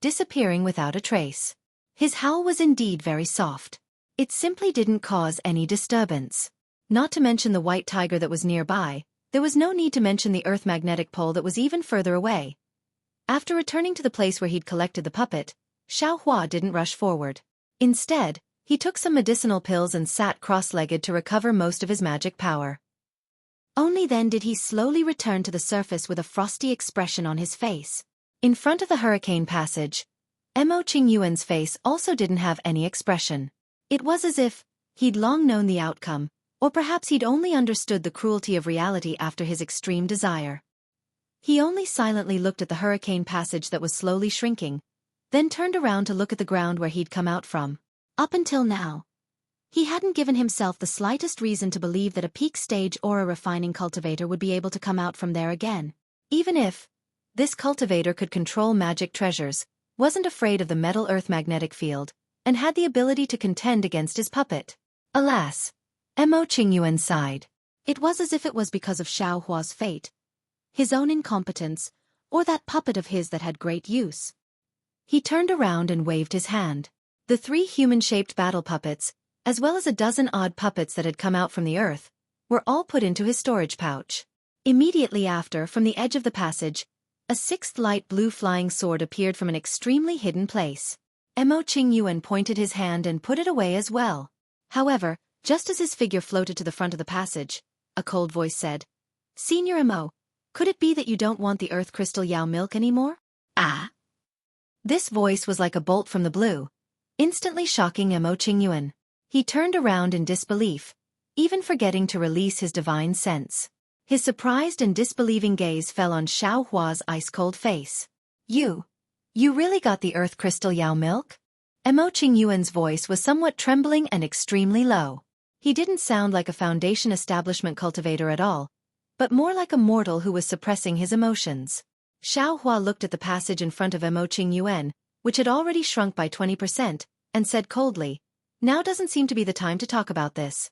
disappearing without a trace. His howl was indeed very soft. It simply didn't cause any disturbance. Not to mention the white tiger that was nearby, there was no need to mention the earth magnetic pole that was even further away. After returning to the place where he'd collected the puppet, Xueqi didn't rush forward. Instead, he took some medicinal pills and sat cross-legged to recover most of his magic power. Only then did he slowly return to the surface with a frosty expression on his face. In front of the hurricane passage, Mo Qingyuan's face also didn't have any expression. It was as if he'd long known the outcome, or perhaps he'd only understood the cruelty of reality after his extreme desire. He only silently looked at the hurricane passage that was slowly shrinking, then turned around to look at the ground where he'd come out from. Up until now, he hadn't given himself the slightest reason to believe that a peak-stage aura refining cultivator would be able to come out from there again. Even if this cultivator could control magic treasures, wasn't afraid of the metal earth magnetic field, and had the ability to contend against his puppet. Alas, Mo Qingyuan sighed. It was as if it was because of Xueqi's fate, his own incompetence, or that puppet of his that had great use. He turned around and waved his hand. The 3 human-shaped battle puppets, as well as a dozen odd puppets that had come out from the earth, were all put into his storage pouch. Immediately after, from the edge of the passage, a 6th light blue flying sword appeared from an extremely hidden place. Mo Qingyuan pointed his hand and put it away as well. However, just as his figure floated to the front of the passage, a cold voice said, "Senior Mo, could it be that you don't want the earth crystal Yao milk anymore?" Ah! This voice was like a bolt from the blue, instantly shocking Mo Qingyuan. He turned around in disbelief, even forgetting to release his divine sense. His surprised and disbelieving gaze fell on Xueqi's ice-cold face. You really got the earth crystal Yao milk?" Mo Qingyuan's voice was somewhat trembling and extremely low. He didn't sound like a Foundation establishment cultivator at all, but more like a mortal who was suppressing his emotions. Xueqi looked at the passage in front of Mo Qingyuan, which had already shrunk by 20%, and said coldly, "Now doesn't seem to be the time to talk about this."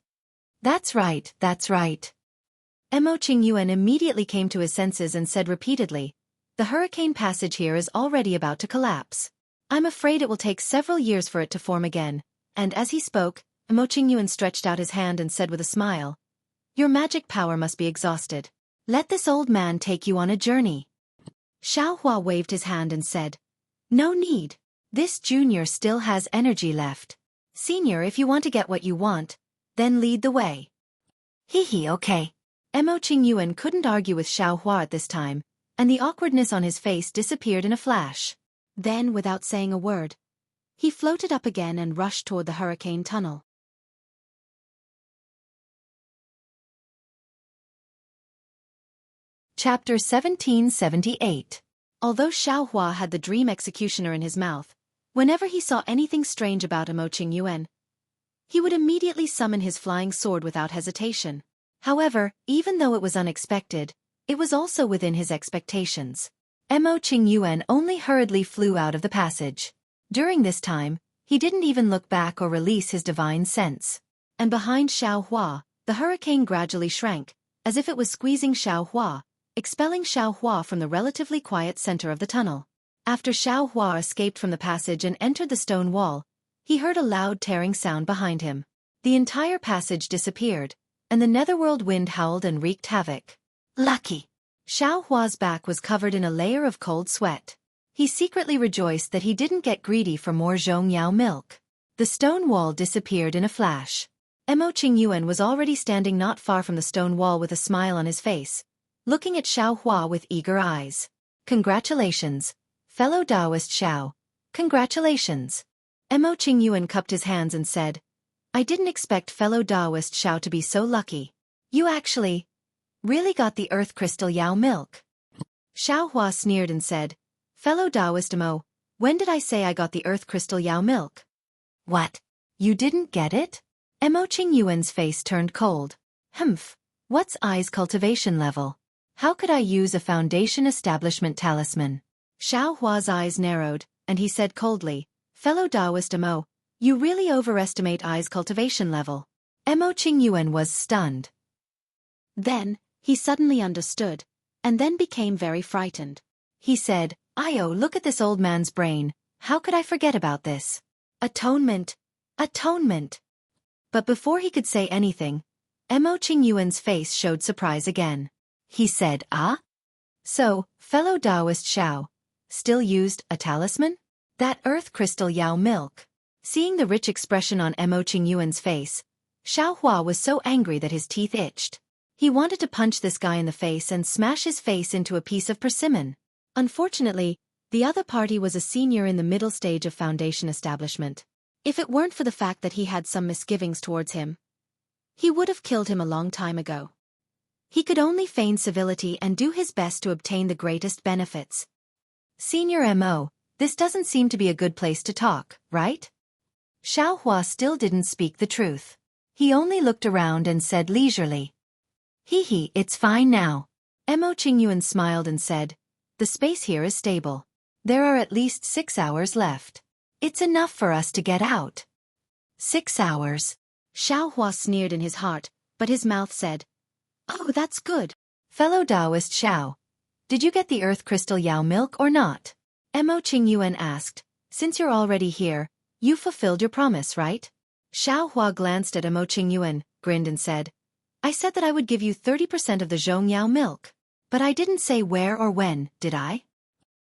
That's right, that's right." Mo Qingyuan immediately came to his senses and said repeatedly, "The hurricane passage here is already about to collapse. I'm afraid it will take several years for it to form again," and as he spoke, Mo Qingyuan stretched out his hand and said with a smile, "Your magic power must be exhausted. Let this old man take you on a journey." Xueqi waved his hand and said, "No need. This junior still has energy left. Senior, if you want to get what you want, then lead the way." Okay. Mo Qingyuan couldn't argue with Xueqi at this time, and the awkwardness on his face disappeared in a flash. Then, without saying a word, he floated up again and rushed toward the hurricane tunnel. Chapter 1778. Although Xiaohua had the dream executioner in his mouth, whenever he saw anything strange about Mo Qingyuan, he would immediately summon his flying sword without hesitation. However, even though it was unexpected, it was also within his expectations. Mo Qingyuan only hurriedly flew out of the passage. During this time, he didn't even look back or release his divine sense. And behind Xiaohua, the hurricane gradually shrank, as if it was squeezing Xiaohua, expelling Xiaohua from the relatively quiet center of the tunnel. After Xiaohua escaped from the passage and entered the stone wall, he heard a loud tearing sound behind him. The entire passage disappeared, and the netherworld wind howled and wreaked havoc. Lucky! Xiaohua's back was covered in a layer of cold sweat. He secretly rejoiced that he didn't get greedy for more Zhongyao milk. The stone wall disappeared in a flash. Mo Qingyuan was already standing not far from the stone wall with a smile on his face, looking at Xiaohua with eager eyes. Congratulations, fellow Taoist Xiao. Congratulations. Mo Qingyuan cupped his hands and said, I didn't expect fellow Taoist Xiao to be so lucky. You actually really got the earth crystal Yao milk. Xiaohua sneered and said, fellow Taoist Mo, when did I say I got the earth crystal Yao milk? What? You didn't get it? Mo Qingyuan's face turned cold. Humph. What's I's cultivation level? How could I use a foundation establishment talisman? Xiaohua's eyes narrowed, and he said coldly, fellow Taoist Mo, you really overestimate I's cultivation level. Mo Qingyuan was stunned. Then, he suddenly understood, and then became very frightened. He said, Io, look at this old man's brain, how could I forget about this? Atonement! Atonement! But before he could say anything, Mo Qingyuan's face showed surprise again. He said, ah? So, fellow Taoist Xiao, still used a talisman? That earth crystal Yao milk. Seeing the rich expression on Mo Qingyuan's face, Xiaohua was so angry that his teeth itched. He wanted to punch this guy in the face and smash his face into a piece of persimmon. Unfortunately, the other party was a senior in the middle stage of foundation establishment. If it weren't for the fact that he had some misgivings towards him, he would have killed him a long time ago. He could only feign civility and do his best to obtain the greatest benefits. Senior Mo, this doesn't seem to be a good place to talk, right? Xiaohua still didn't speak the truth. He only looked around and said leisurely, Hee, it's fine now. Mo Qingyuan smiled and said, the space here is stable. There are at least 6 hours left. It's enough for us to get out. 6 hours. Xiaohua sneered in his heart, but his mouth said, oh, that's good. Fellow Taoist Xiao, did you get the earth crystal Yao milk or not? Mo Qingyuan asked, since you're already here, you fulfilled your promise, right? Xiaohua glanced at Mo Qingyuan, grinned and said, I said that I would give you 30% of the Zhongyao milk. But I didn't say where or when, did I?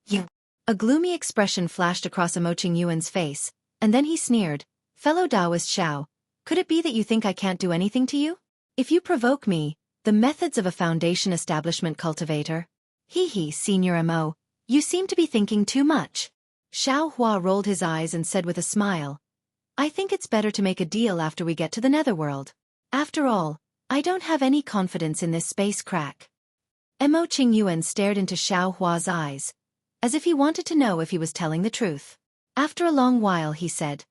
You. A gloomy expression flashed across Mo Qingyuan's face, and then he sneered, fellow Taoist Xiao, could it be that you think I can't do anything to you? If you provoke me, the methods of a foundation establishment cultivator. Hee, Senior Mo, you seem to be thinking too much. Xiaohua rolled his eyes and said with a smile, I think it's better to make a deal after we get to the netherworld. After all, I don't have any confidence in this space crack. Mo Qingyuan stared into Xiaohua's eyes, as if he wanted to know if he was telling the truth. After a long while he said,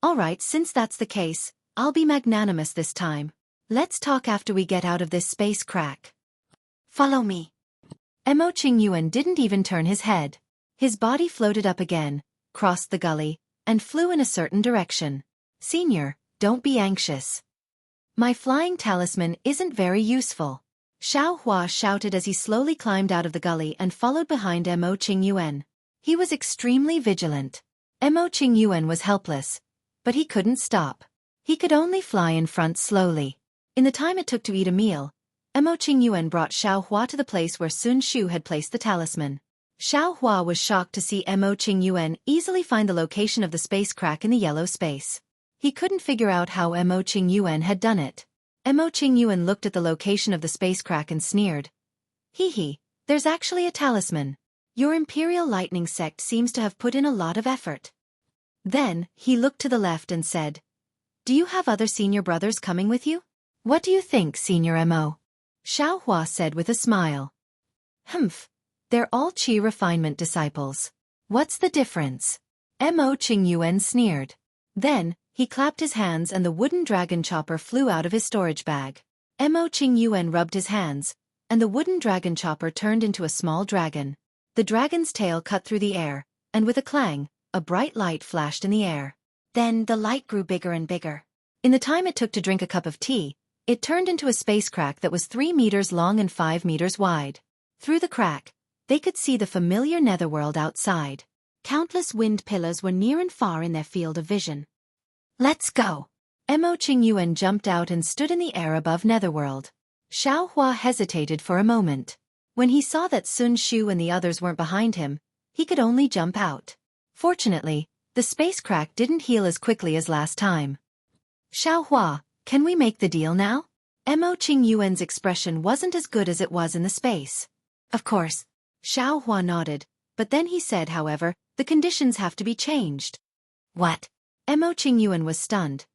all right, since that's the case, I'll be magnanimous this time. Let's talk after we get out of this space crack. Follow me. Mo Qingyuan didn't even turn his head. His body floated up again, crossed the gully, and flew in a certain direction. Senior, don't be anxious. My flying talisman isn't very useful. Xiaohua shouted as he slowly climbed out of the gully and followed behind Mo Qingyuan. He was extremely vigilant. Mo Qingyuan was helpless, but he couldn't stop. He could only fly in front slowly. In the time it took to eat a meal, Mo Qingyuan brought Xiaohua to the place where Sun Shu had placed the talisman. Xiaohua was shocked to see Mo Qingyuan easily find the location of the space crack in the yellow space. He couldn't figure out how Mo Qingyuan had done it. Mo Qingyuan looked at the location of the space crack and sneered. Hee, There's actually a talisman. Your Imperial Lightning sect seems to have put in a lot of effort. Then, he looked to the left and said, Do you have other senior brothers coming with you? What do you think, Senior Mo? Xiaohua said with a smile. Humph. They're all Qi refinement disciples. What's the difference? Mo Qingyuan sneered. Then, he clapped his hands and the wooden dragon chopper flew out of his storage bag. Mo Qingyuan rubbed his hands, and the wooden dragon chopper turned into a small dragon. The dragon's tail cut through the air, and with a clang, a bright light flashed in the air. Then the light grew bigger and bigger. In the time it took to drink a cup of tea, it turned into a space crack that was 3 meters long and 5 meters wide. Through the crack, they could see the familiar netherworld outside. Countless wind pillars were near and far in their field of vision. Let's go! Mo Qingyuan jumped out and stood in the air above netherworld. Xiaohua hesitated for a moment. When he saw that Sun Shu and the others weren't behind him, he could only jump out. Fortunately, the space crack didn't heal as quickly as last time. Xiaohua, can we make the deal now? Mo Qingyuan's expression wasn't as good as it was in the space. Of course. Xiaohua nodded, but then he said, however, the conditions have to be changed. What? Mo Qingyuan was stunned.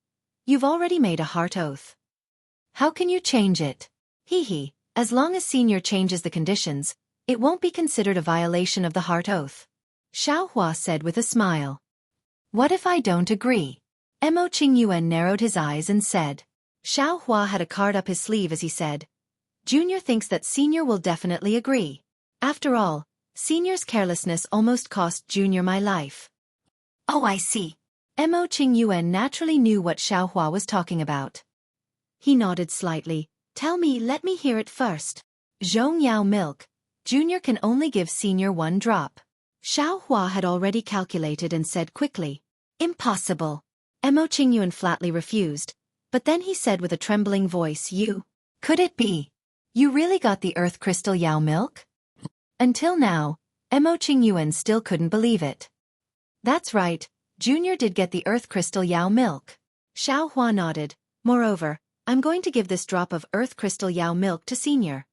You've already made a heart oath. How can you change it? Hee. As long as Senior changes the conditions, it won't be considered a violation of the heart oath. Xiaohua said with a smile. What if I don't agree? Mo Qingyuan narrowed his eyes and said. Xiaohua had a card up his sleeve as he said. Junior thinks that Senior will definitely agree. After all, Senior's carelessness almost cost Junior my life. Oh, I see. Mo Qingyuan naturally knew what Xiaohua was talking about. He nodded slightly. Let me hear it first. Zhongyao milk. Junior can only give Senior 1 drop. Xiaohua had already calculated and said quickly. Impossible. Mo Qingyuan flatly refused, but then he said with a trembling voice, Could it be? You really got the earth crystal Yao milk? Until now, Mo Qingyuan still couldn't believe it. That's right, Junior did get the earth crystal Yao milk. Xiaohua nodded. Moreover, I'm going to give this drop of earth crystal Yao milk to Senior.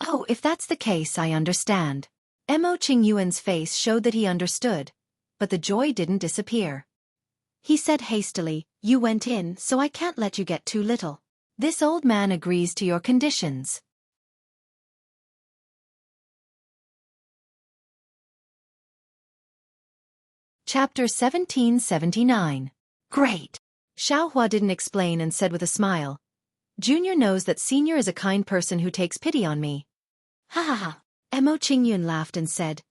Oh, if that's the case, I understand. Mo Qingyuan's face showed that he understood, but the joy didn't disappear. He said hastily, You went in, so I can't let you get too little. This old man agrees to your conditions. Chapter 1779. Great! Xiaohua didn't explain and said with a smile. Junior knows that Senior is a kind person who takes pity on me. Ha ha ha. Mo Qingyuan laughed and said.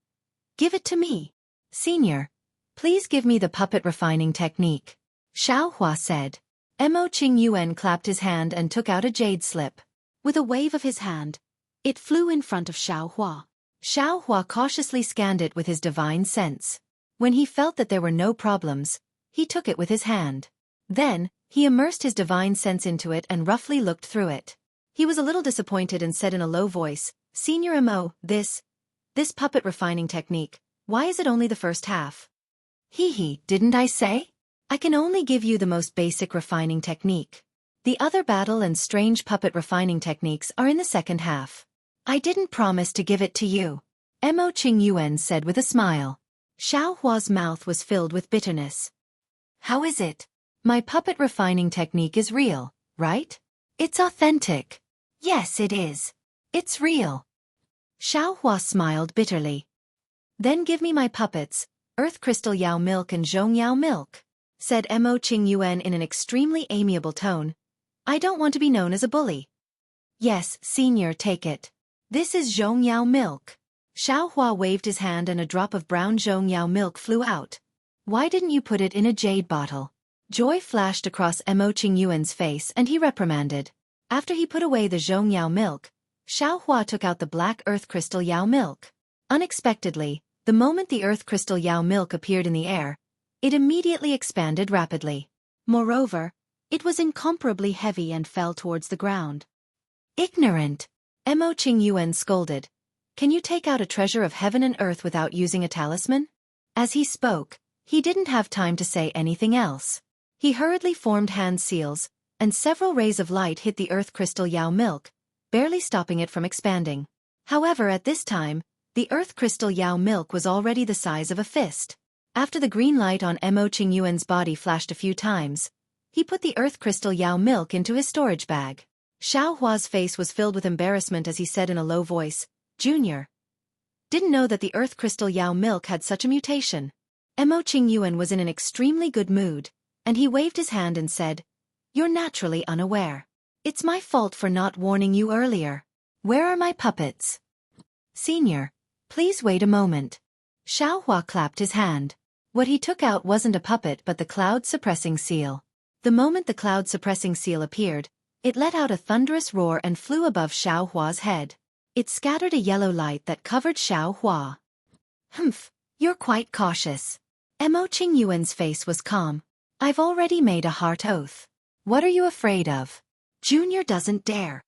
Give it to me. Senior, please give me the puppet refining technique. Xiaohua said. Mo Qingyuan clapped his hand and took out a jade slip. With a wave of his hand, it flew in front of Xiaohua. Xiaohua cautiously scanned it with his divine sense. When he felt that there were no problems, he took it with his hand. Then, he immersed his divine sense into it and roughly looked through it. He was a little disappointed and said in a low voice, Senior Mo, this puppet refining technique, why is it only the first half? Hee, didn't I say? I can only give you the most basic refining technique. The other battle and strange puppet refining techniques are in the second half. I didn't promise to give it to you. Mo Qingyuan said with a smile. Xiaohua's mouth was filled with bitterness. How is it? My puppet refining technique is real, right? It's authentic. Yes, it is. It's real. Xiaohua smiled bitterly. Then give me my puppets, Earth Crystal Yao Milk and Zhong Yao Milk, said Mo Qingyuan in an extremely amiable tone. I don't want to be known as a bully. Yes, Senior, take it. This is Zhong Yao Milk. Xiaohua waved his hand and a drop of brown Zhong Yao milk flew out. Why didn't you put it in a jade bottle? Joy flashed across Mo Qingyuan's face and he reprimanded. After he put away the Zhong Yao milk, Xiaohua took out the black earth crystal Yao milk. Unexpectedly, the moment the earth crystal Yao milk appeared in the air, it immediately expanded rapidly. Moreover, it was incomparably heavy and fell towards the ground. Ignorant! Mo Qingyuan scolded. Can you take out a treasure of heaven and earth without using a talisman? As he spoke, he didn't have time to say anything else. He hurriedly formed hand seals, and several rays of light hit the earth crystal Yao milk, barely stopping it from expanding. However, at this time, the earth crystal Yao milk was already the size of a fist. After the green light on Mo Qingyuan's body flashed a few times, he put the earth crystal Yao milk into his storage bag. Xiao Hua's face was filled with embarrassment as he said in a low voice, "Junior, didn't know that the earth crystal Yao milk had such a mutation." Mo Qingyuan was in an extremely good mood, and he waved his hand and said, "You're naturally unaware. It's my fault for not warning you earlier. Where are my puppets?" "Senior, please wait a moment." Xiao Hua clapped his hand. What he took out wasn't a puppet but the cloud-suppressing seal. The moment the cloud-suppressing seal appeared, it let out a thunderous roar and flew above Xiao Hua's head. It scattered a yellow light that covered Xiao Hua. "Humph, you're quite cautious." Mo Qingyuan's face was calm. "I've already made a heart oath. What are you afraid of? Junior doesn't dare."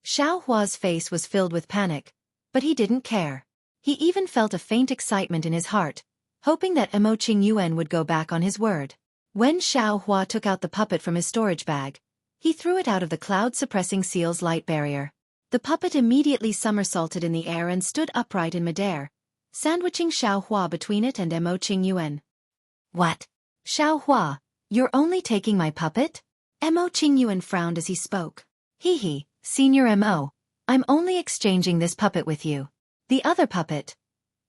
Xiao Hua's face was filled with panic, but he didn't care. He even felt a faint excitement in his heart, hoping that Mo Qingyuan would go back on his word. When Xiao Hua took out the puppet from his storage bag, he threw it out of the cloud-suppressing seal's light barrier. The puppet immediately somersaulted in the air and stood upright in midair, sandwiching Xiao Hua between it and Mo Qingyuan. "What? Xiao Hua, you're only taking my puppet?" Mo Qingyuan frowned as he spoke. "Hee, Senior Mo, I'm only exchanging this puppet with you. The other puppet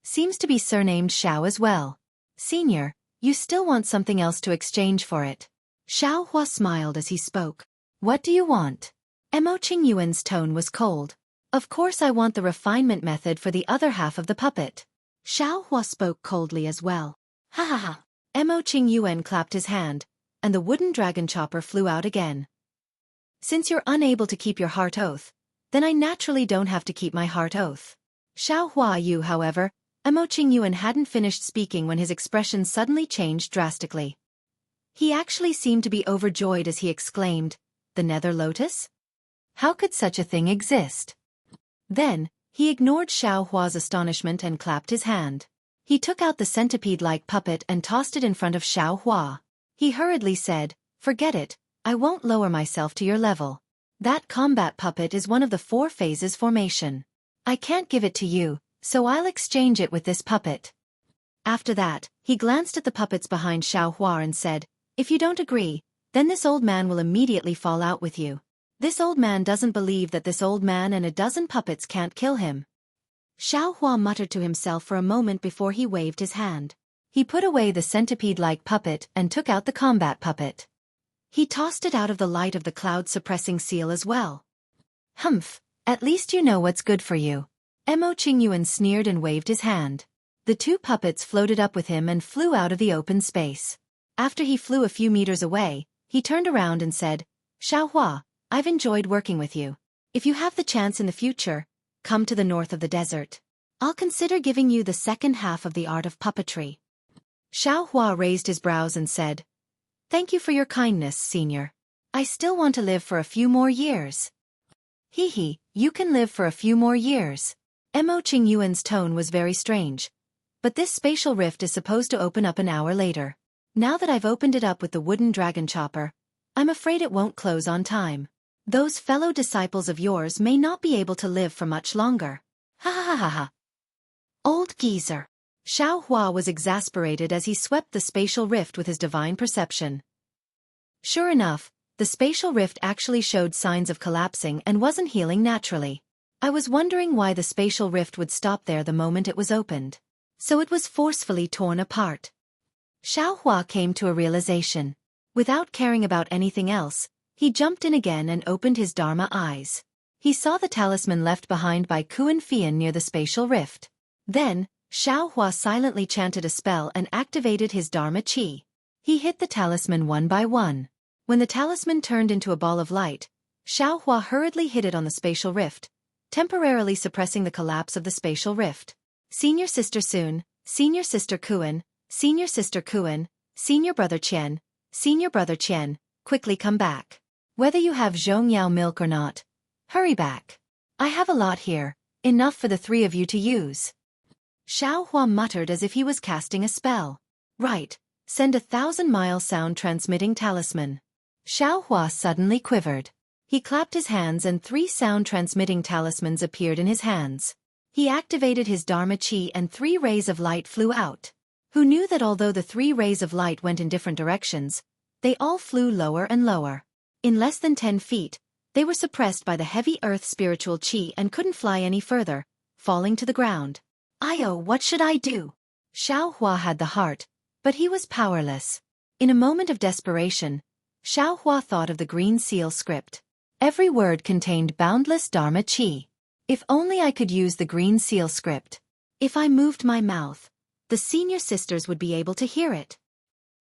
seems to be surnamed Xiao as well. Senior, you still want something else to exchange for it." Xiao Hua smiled as he spoke. "What do you want?" Mo Qingyuan's tone was cold. "Of course I want the refinement method for the other half of the puppet." Xiao Hua spoke coldly as well. "Ha ha ha." Mo Qingyuan clapped his hand, and the wooden dragon chopper flew out again. "Since you're unable to keep your heart oath, then I naturally don't have to keep my heart oath." Xiao Hua Yu, however, Mo Qingyuan hadn't finished speaking when his expression suddenly changed drastically. He actually seemed to be overjoyed as he exclaimed, "The Nether Lotus? How could such a thing exist?" Then, he ignored Xiao Hua's astonishment and clapped his hand. He took out the centipede-like puppet and tossed it in front of Xiao Hua. He hurriedly said, "Forget it, I won't lower myself to your level. That combat puppet is one of the 4 phases formation. I can't give it to you, so I'll exchange it with this puppet." After that, he glanced at the puppets behind Xiao Hua and said, "If you don't agree, then this old man will immediately fall out with you. This old man doesn't believe that this old man and a dozen puppets can't kill him." Xiao Hua muttered to himself for a moment before he waved his hand. He put away the centipede-like puppet and took out the combat puppet. He tossed it out of the light of the cloud-suppressing seal as well. "Humph, at least you know what's good for you." Mo Qingyuan sneered and waved his hand. The 2 puppets floated up with him and flew out of the open space. After he flew a few meters away, he turned around and said, "Xiao Hua, I've enjoyed working with you. If you have the chance in the future, come to the north of the desert. I'll consider giving you the second half of the art of puppetry." Xiao Hua raised his brows and said, "Thank you for your kindness, Senior. I still want to live for a few more years." "Hee, you can live for a few more years." Mo Qingyuan's tone was very strange. "But this spatial rift is supposed to open up an hour later. Now that I've opened it up with the wooden dragon chopper, I'm afraid it won't close on time. Those fellow disciples of yours may not be able to live for much longer." "Ha ha ha ha. Old geezer." Xiao Hua was exasperated as he swept the spatial rift with his divine perception. Sure enough, the spatial rift actually showed signs of collapsing and wasn't healing naturally. I was wondering why the spatial rift would stop there the moment it was opened. So it was forcefully torn apart. Xiao Hua came to a realization. Without caring about anything else, he jumped in again and opened his Dharma eyes. He saw the talisman left behind by Kuan Fian near the spatial rift. Then, Xiao Hua silently chanted a spell and activated his Dharma Qi. He hit the talisman one by one. When the talisman turned into a ball of light, Xiao Hua hurriedly hit it on the spatial rift, temporarily suppressing the collapse of the spatial rift. "Senior Sister Sun, Senior Sister Kuan, Senior Sister Kuan, Senior Brother Qian, Senior Brother Qian, quickly come back. Whether you have Zhongyao milk or not, hurry back. I have a lot here, enough for the 3 of you to use." Xiao Hua muttered as if he was casting a spell. "Right, send 1,000-mile sound-transmitting talisman." Xiao Hua suddenly quivered. He clapped his hands and 3 sound-transmitting talismans appeared in his hands. He activated his Dharma Chi and 3 rays of light flew out. Who knew that although the 3 rays of light went in different directions, they all flew lower and lower. In less than 10 feet, they were suppressed by the heavy earth spiritual Chi and couldn't fly any further, falling to the ground. What should I do? Xiaohua had the heart, but he was powerless. In a moment of desperation, Xiaohua thought of the green seal script. Every word contained boundless Dharma Chi. If only I could use the green seal script. If I moved my mouth, the senior sisters would be able to hear it.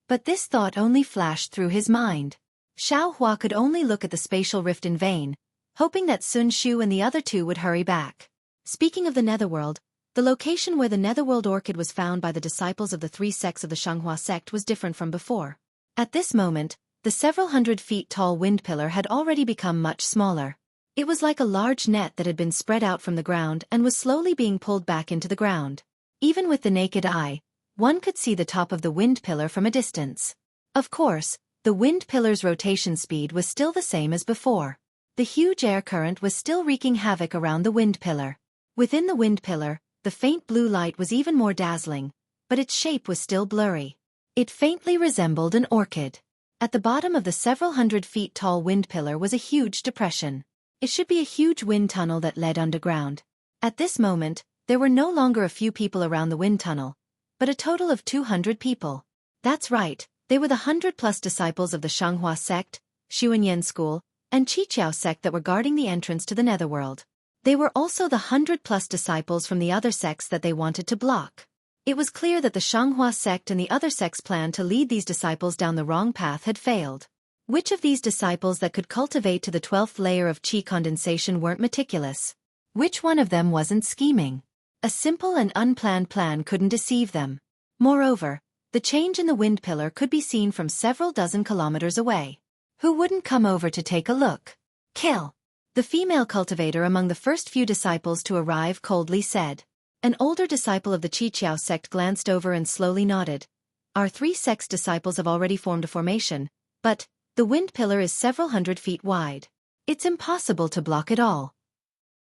But this thought only flashed through his mind. Xiaohua could only look at the spatial rift in vain, hoping that Sun Shu and the other 2 would hurry back. Speaking of the Netherworld, the location where the Netherworld orchid was found by the disciples of the 3 sects of the Xianghua sect was different from before. At this moment, the several hundred feet tall wind pillar had already become much smaller. It was like a large net that had been spread out from the ground and was slowly being pulled back into the ground. Even with the naked eye, one could see the top of the wind pillar from a distance. Of course, the wind pillar's rotation speed was still the same as before. The huge air current was still wreaking havoc around the wind pillar. Within the wind pillar, the faint blue light was even more dazzling, but its shape was still blurry. It faintly resembled an orchid. At the bottom of the several hundred feet tall wind pillar was a huge depression. It should be a huge wind tunnel that led underground. At this moment, there were no longer a few people around the wind tunnel, but a total of 200 people. That's right, they were the 100+ disciples of the Xianghua sect, Xuanyan school, and Qiqiao sect that were guarding the entrance to the Netherworld. They were also the 100+ disciples from the other sects that they wanted to block. It was clear that the Xianghua sect and the other sects' plan to lead these disciples down the wrong path had failed. Which of these disciples that could cultivate to the 12th layer of Qi condensation weren't meticulous? Which one of them wasn't scheming? A simple and unplanned plan couldn't deceive them. Moreover, the change in the wind pillar could be seen from several dozen kilometers away. Who wouldn't come over to take a look? Kill! The female cultivator among the first few disciples to arrive coldly said. An older disciple of the Qiqiao sect glanced over and slowly nodded. Our 3 sects disciples have already formed a formation, but the wind pillar is several hundred feet wide. It's impossible to block it all.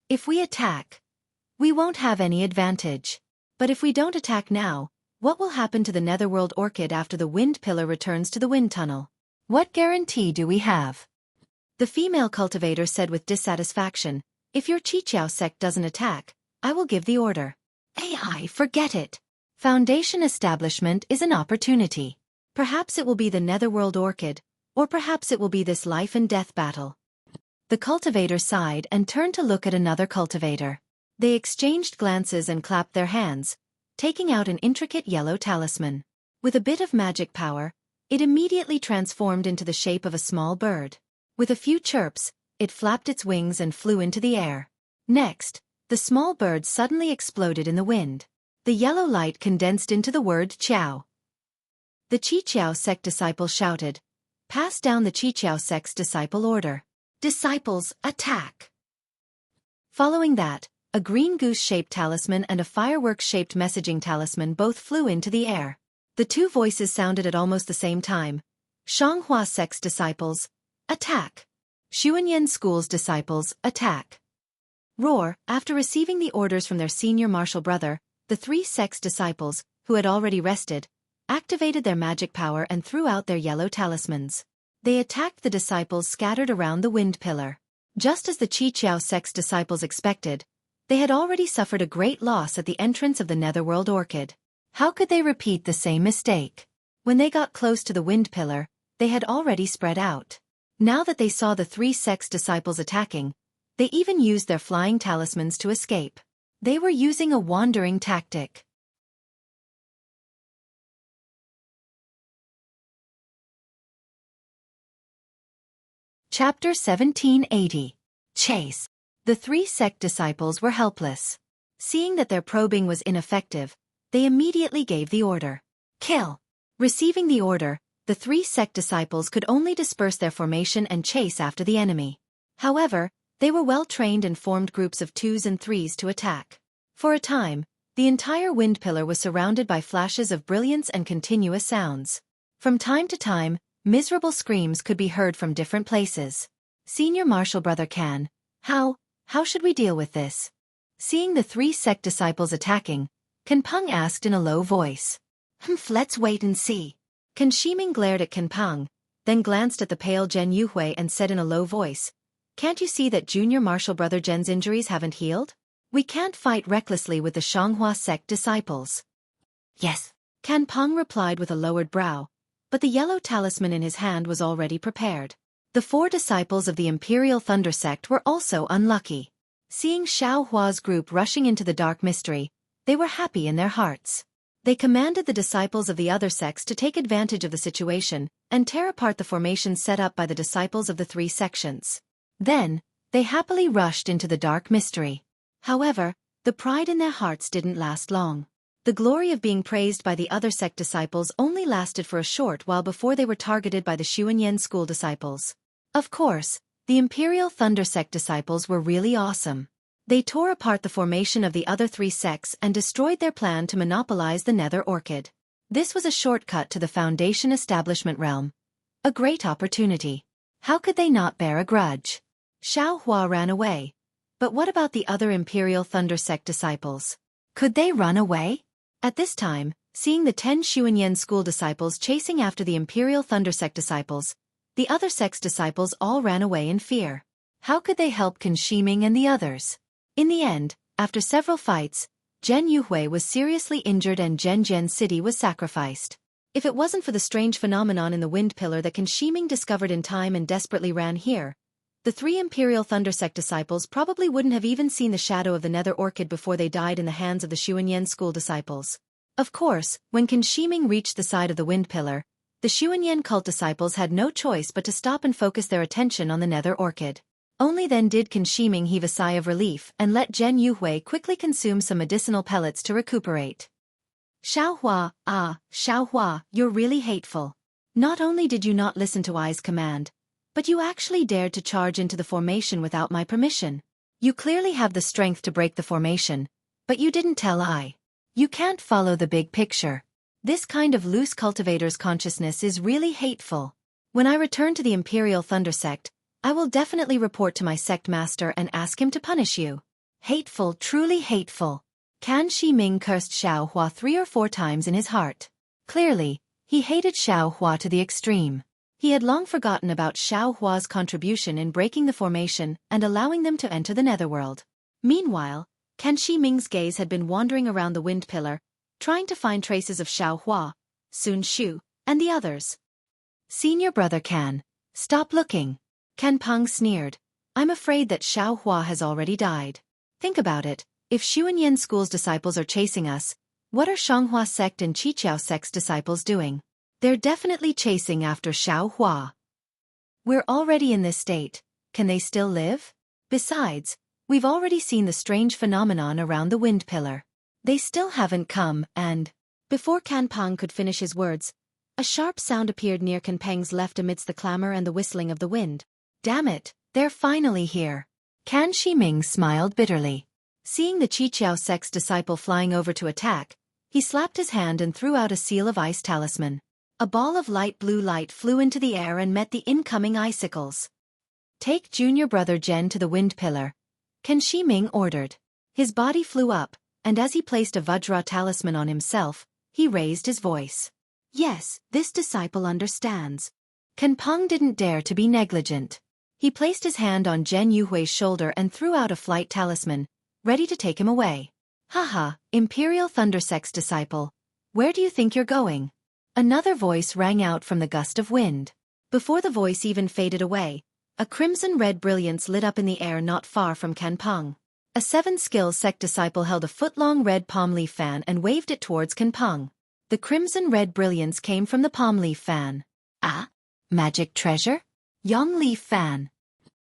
If we attack, we won't have any advantage. But if we don't attack now, what will happen to the Netherworld orchid after the wind pillar returns to the wind tunnel? What guarantee do we have? The female cultivator said with dissatisfaction, if your Qiqiao sect doesn't attack, I will give the order. Forget it. Foundation establishment is an opportunity. Perhaps it will be the Netherworld orchid, or perhaps it will be this life and death battle. The cultivator sighed and turned to look at another cultivator. They exchanged glances and clapped their hands, taking out an intricate yellow talisman. With a bit of magic power, it immediately transformed into the shape of a small bird. With a few chirps, it flapped its wings and flew into the air. Next, the small bird suddenly exploded in the wind. The yellow light condensed into the word Qiao. The Qiqiao sect disciple shouted, "Pass down the Qiqiao sect's disciple order. Disciples, attack!" Following that, a green goose-shaped talisman and a fireworks-shaped messaging talisman both flew into the air. The 2 voices sounded at almost the same time. Xianghua sect's disciples, attack! Xuanyan school's disciples, attack! Roar! After receiving the orders from their senior martial brother, the 3 sects disciples, who had already rested, activated their magic power and threw out their yellow talismans. They attacked the disciples scattered around the wind pillar. Just as the Qiqiao sect's disciples expected, they had already suffered a great loss at the entrance of the Netherworld orchid. How could they repeat the same mistake? When they got close to the wind pillar, they had already spread out. Now that they saw the 3 sects disciples attacking, they even used their flying talismans to escape. They were using a wandering tactic. Chapter 1780. Chase. The 3 sect disciples were helpless. Seeing that their probing was ineffective, they immediately gave the order. Kill! Receiving the order, the 3 sect disciples could only disperse their formation and chase after the enemy. However, they were well trained and formed groups of 2s and 3s to attack. For a time, the entire wind pillar was surrounded by flashes of brilliance and continuous sounds. From time to time, miserable screams could be heard from different places. Senior Marshal Brother Can, how should we deal with this? Seeing the 3 sect disciples attacking, Kanpeng asked in a low voice. Let's wait and see. Kan Shiming glared at Kanpeng, then glanced at the pale Zhen Yuhui and said in a low voice, "Can't you see that junior martial brother Zhen's injuries haven't healed? We can't fight recklessly with the Xianghua sect disciples." "Yes," Kanpeng replied with a lowered brow, but the yellow talisman in his hand was already prepared. The 4 disciples of the Imperial Thunder sect were also unlucky. Seeing Xiao Hua's group rushing into the dark mystery, they were happy in their hearts. They commanded the disciples of the other sects to take advantage of the situation and tear apart the formations set up by the disciples of the 3 sections. Then, they happily rushed into the dark mystery. However, the pride in their hearts didn't last long. The glory of being praised by the other sect disciples only lasted for a short while before they were targeted by the Xuanyan school disciples. Of course, the Imperial Thunder sect disciples were really awesome. They tore apart the formation of the other 3 sects and destroyed their plan to monopolize the Nether Orchid. This was a shortcut to the Foundation establishment realm. A great opportunity. How could they not bear a grudge? Xiao Hua ran away. But what about the other Imperial Thunder sect disciples? Could they run away? At this time, seeing the 10 Xuanyan school disciples chasing after the Imperial Thunder sect disciples, the other sect's disciples all ran away in fear. How could they help Kan Shiming and the others? In the end, after several fights, Zhen Yuhui was seriously injured and Zhen City was sacrificed. If it wasn't for the strange phenomenon in the wind pillar that Kan Shiming discovered in time and desperately ran here, the 3 Imperial Thunder sect disciples probably wouldn't have even seen the shadow of the Nether Orchid before they died in the hands of the Xuanyan school disciples. Of course, when Kan Shiming reached the side of the wind pillar, the Xuanyan cult disciples had no choice but to stop and focus their attention on the Nether Orchid. Only then did Kan Shiming heave a sigh of relief and let Zhen Yuhui quickly consume some medicinal pellets to recuperate. Xiao Hua, you're really hateful. Not only did you not listen to Ai's command, but you actually dared to charge into the formation without my permission. You clearly have the strength to break the formation, but you didn't tell Ai. You can't follow the big picture. This kind of loose cultivator's consciousness is really hateful. When I return to the Imperial Thunder sect, I will definitely report to my sect master and ask him to punish you. Hateful, truly hateful. Kan Shiming cursed Xiao Hua 3 or 4 times in his heart. Clearly, he hated Xiao Hua to the extreme. He had long forgotten about Xiao Hua's contribution in breaking the formation and allowing them to enter the netherworld. Meanwhile, Kan Shiming's gaze had been wandering around the wind pillar, trying to find traces of Xiao Hua, Sun Shu, and the others. Senior brother Kan, stop looking. Kanpeng sneered. I'm afraid that Xiao Hua has already died. Think about it, if Xuanyan school's disciples are chasing us, what are Xianghua sect and Qiqiao sect's disciples doing? They're definitely chasing after Xiao Hua. We're already in this state, can they still live? Besides, we've already seen the strange phenomenon around the wind pillar. They still haven't come, and... Before Kanpeng could finish his words, a sharp sound appeared near Kanpeng's left amidst the clamor and the whistling of the wind. Damn it, they're finally here. Kan Shiming smiled bitterly. Seeing the Qiqiao sect's disciple flying over to attack, he slapped his hand and threw out a seal of ice talisman. A ball of light blue light flew into the air and met the incoming icicles. Take junior brother Zhen to the wind pillar, Kan Shiming ordered. His body flew up, and as he placed a Vajra talisman on himself, he raised his voice. Yes, this disciple understands. Kanpeng didn't dare to be negligent. He placed his hand on Zhen Yuhui's shoulder and threw out a flight talisman, ready to take him away. Haha, Imperial Thunder sect's disciple. Where do you think you're going? Another voice rang out from the gust of wind. Before the voice even faded away, a crimson-red brilliance lit up in the air not far from Kanpeng. A 7-skill sect disciple held a foot-long red palm leaf fan and waved it towards Kanpeng. The crimson-red brilliance came from the palm leaf fan. Ah? Magic treasure? Young leaf fan.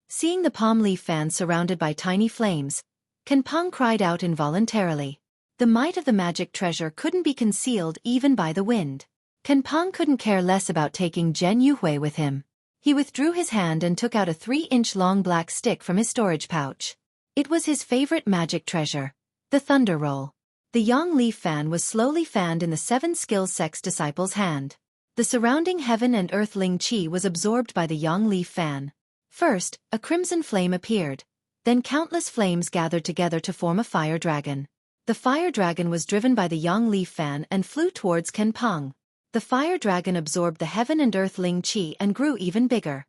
Seeing the palm leaf fan surrounded by tiny flames, Kanpeng cried out involuntarily. The might of the magic treasure couldn't be concealed even by the wind. Kanpeng couldn't care less about taking Zhen Yuhui with him. He withdrew his hand and took out a 3-inch long black stick from his storage pouch. It was his favorite magic treasure, the Thunder Roll. The yang leaf fan was slowly fanned in the 7-skill sect's disciple's hand. The surrounding heaven and earth Ling Qi was absorbed by the yang leaf fan. First, a crimson flame appeared, Then countless flames gathered together to form a fire dragon. The fire dragon was driven by the young leaf fan and flew towards Kenpang. The fire dragon absorbed the heaven and earth Ling Qi and grew even bigger.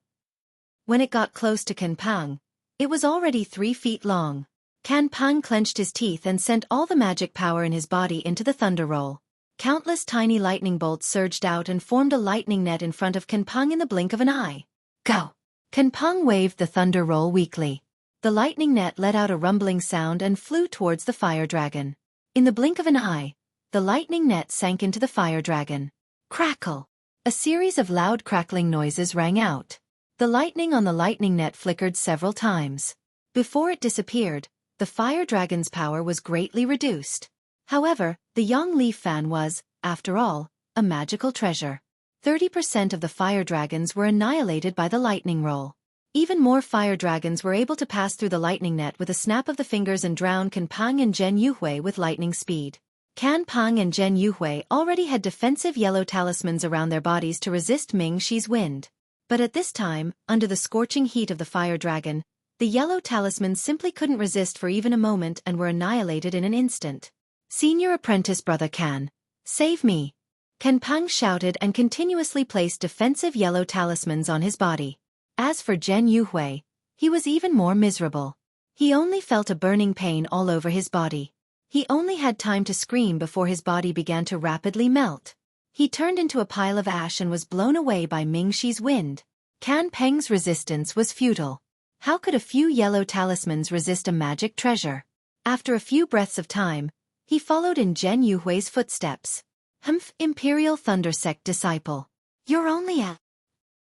When it got close to Kenpang, it was already 3 feet long. Kenpang clenched his teeth and sent all the magic power in his body into the thunder roll. Countless tiny lightning bolts surged out and formed a lightning net in front of Kenpang in the blink of an eye. Go! Kenpang waved the thunder roll weakly. The lightning net let out a rumbling sound and flew towards the fire dragon. In the blink of an eye, the lightning net sank into the fire dragon. Crackle! A series of loud crackling noises rang out. The lightning on the lightning net flickered several times. Before it disappeared, the fire dragon's power was greatly reduced. However, the young leaf fan was, after all, a magical treasure. 30% of the fire dragons were annihilated by the lightning roll. Even more fire dragons were able to pass through the lightning net with a snap of the fingers and drown Kenpang and Zhen Yuhui with lightning speed. Kenpang and Zhen Yuhui already had defensive yellow talismans around their bodies to resist Ming Xi's wind. But at this time, under the scorching heat of the fire dragon, the yellow talismans simply couldn't resist for even a moment and were annihilated in an instant. Senior apprentice brother Kan, save me! Kenpang shouted and continuously placed defensive yellow talismans on his body. As for Zhen Yuhui, he was even more miserable. He only felt a burning pain all over his body. He only had time to scream before his body began to rapidly melt. He turned into a pile of ash and was blown away by Ming Xi's wind. Kan Peng's resistance was futile. How could a few yellow talismans resist a magic treasure? After a few breaths of time, he followed in Zhen Yuhui's footsteps. Humph, Imperial Thunder Sect disciple. You're only a...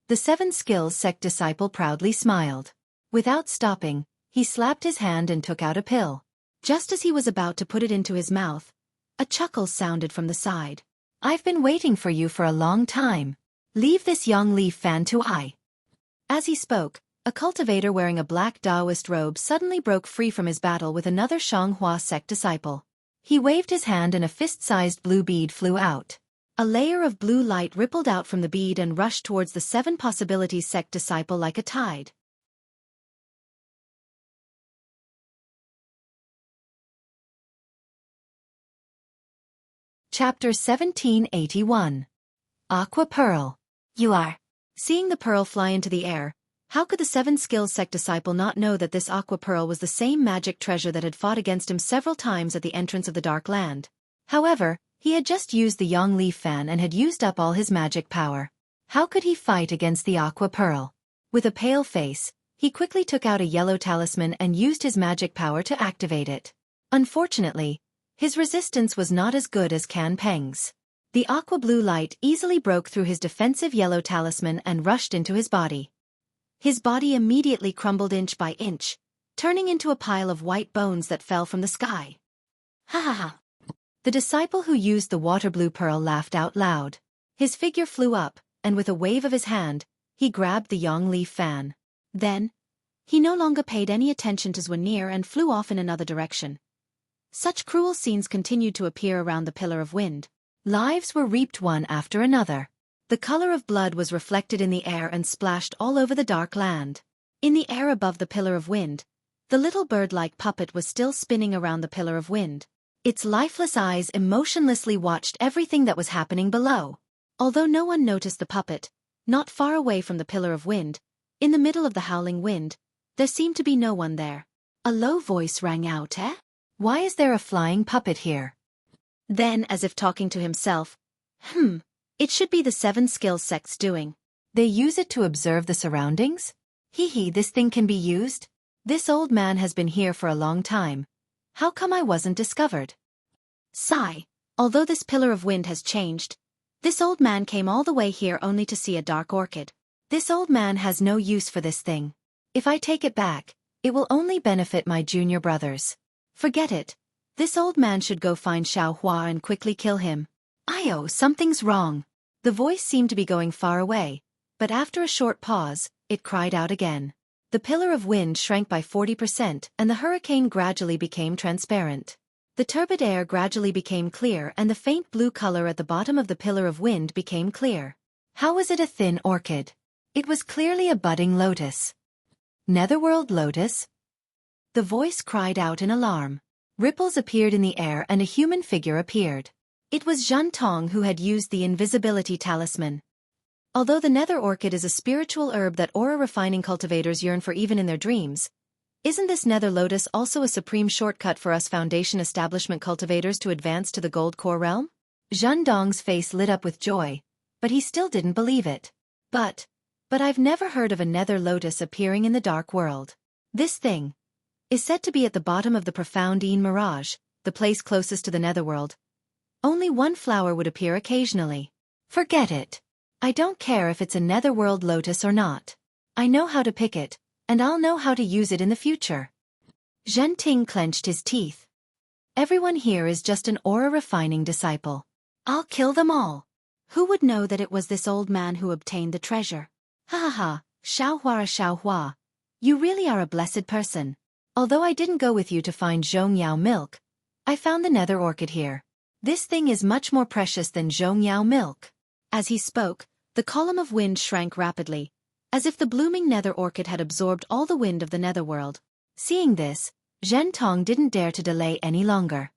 The 7 Skills Sect disciple proudly smiled. Without stopping, he slapped his hand and took out a pill. Just as he was about to put it into his mouth, a chuckle sounded from the side. I've been waiting for you for a long time. Leave this young leaf fan to I. As he spoke, a cultivator wearing a black Taoist robe suddenly broke free from his battle with another Xianghua sect disciple. He waved his hand and a fist-sized blue bead flew out. A layer of blue light rippled out from the bead and rushed towards the 7 Possibilities sect disciple like a tide. Chapter 1781. Aqua Pearl. You are. Seeing the pearl fly into the air, how could the 7 Skills Sect disciple not know that this aqua pearl was the same magic treasure that had fought against him several times at the entrance of the Dark Land? However, he had just used the Yang Leaf Fan and had used up all his magic power. How could he fight against the aqua pearl? With a pale face, he quickly took out a yellow talisman and used his magic power to activate it. Unfortunately, his resistance was not as good as Kan Peng's. The aqua blue light easily broke through his defensive yellow talisman and rushed into his body. His body immediately crumbled inch by inch, turning into a pile of white bones that fell from the sky. Ha ha ha! The disciple who used the water blue pearl laughed out loud. His figure flew up, and with a wave of his hand, he grabbed the Yang Leaf Fan. Then, he no longer paid any attention to Xueqi and flew off in another direction. Such cruel scenes continued to appear around the Pillar of Wind. Lives were reaped one after another. The color of blood was reflected in the air and splashed all over the Dark Land. In the air above the Pillar of Wind, the little bird-like puppet was still spinning around the Pillar of Wind. Its lifeless eyes emotionlessly watched everything that was happening below. Although no one noticed the puppet, not far away from the Pillar of Wind, in the middle of the howling wind, there seemed to be no one there. A low voice rang out, "Eh? Why is there a flying puppet here?" Then, as if talking to himself, it should be the 7 Skills Sect's doing. They use it to observe the surroundings? Hee, this thing can be used? This old man has been here for a long time. How come I wasn't discovered? Sigh. Although this Pillar of Wind has changed, this old man came all the way here only to see a dark orchid. This old man has no use for this thing. If I take it back, it will only benefit my junior brothers. Forget it. This old man should go find Xiaohua and quickly kill him. Something's wrong. The voice seemed to be going far away, but after a short pause, it cried out again. The Pillar of Wind shrank by 40% and the hurricane gradually became transparent. The turbid air gradually became clear and the faint blue color at the bottom of the Pillar of Wind became clear. How was it a thin orchid? It was clearly a budding lotus. Netherworld lotus? The voice cried out in alarm. Ripples appeared in the air and a human figure appeared. It was Zhen Tong who had used the invisibility talisman. Although the nether orchid is a spiritual herb that aura-refining cultivators yearn for even in their dreams, isn't this nether lotus also a supreme shortcut for us foundation establishment cultivators to advance to the gold core realm? Zhen Dong's face lit up with joy, but he still didn't believe it. But I've never heard of a nether lotus appearing in the dark world. This thing is said to be at the bottom of the profound mirage, the place closest to the netherworld. Only one flower would appear occasionally. Forget it. I don't care if it's a netherworld lotus or not. I know how to pick it, and I'll know how to use it in the future. Zhen Ting clenched his teeth. Everyone here is just an aura-refining disciple. I'll kill them all. Who would know that it was this old man who obtained the treasure? Ha ha ha, Xiaohua, you really are a blessed person. Although I didn't go with you to find Zhongyao milk, I found the nether orchid here. This thing is much more precious than Zhongyao milk. As he spoke, the column of wind shrank rapidly, as if the blooming nether orchid had absorbed all the wind of the netherworld. Seeing this, Zhen Tong didn't dare to delay any longer.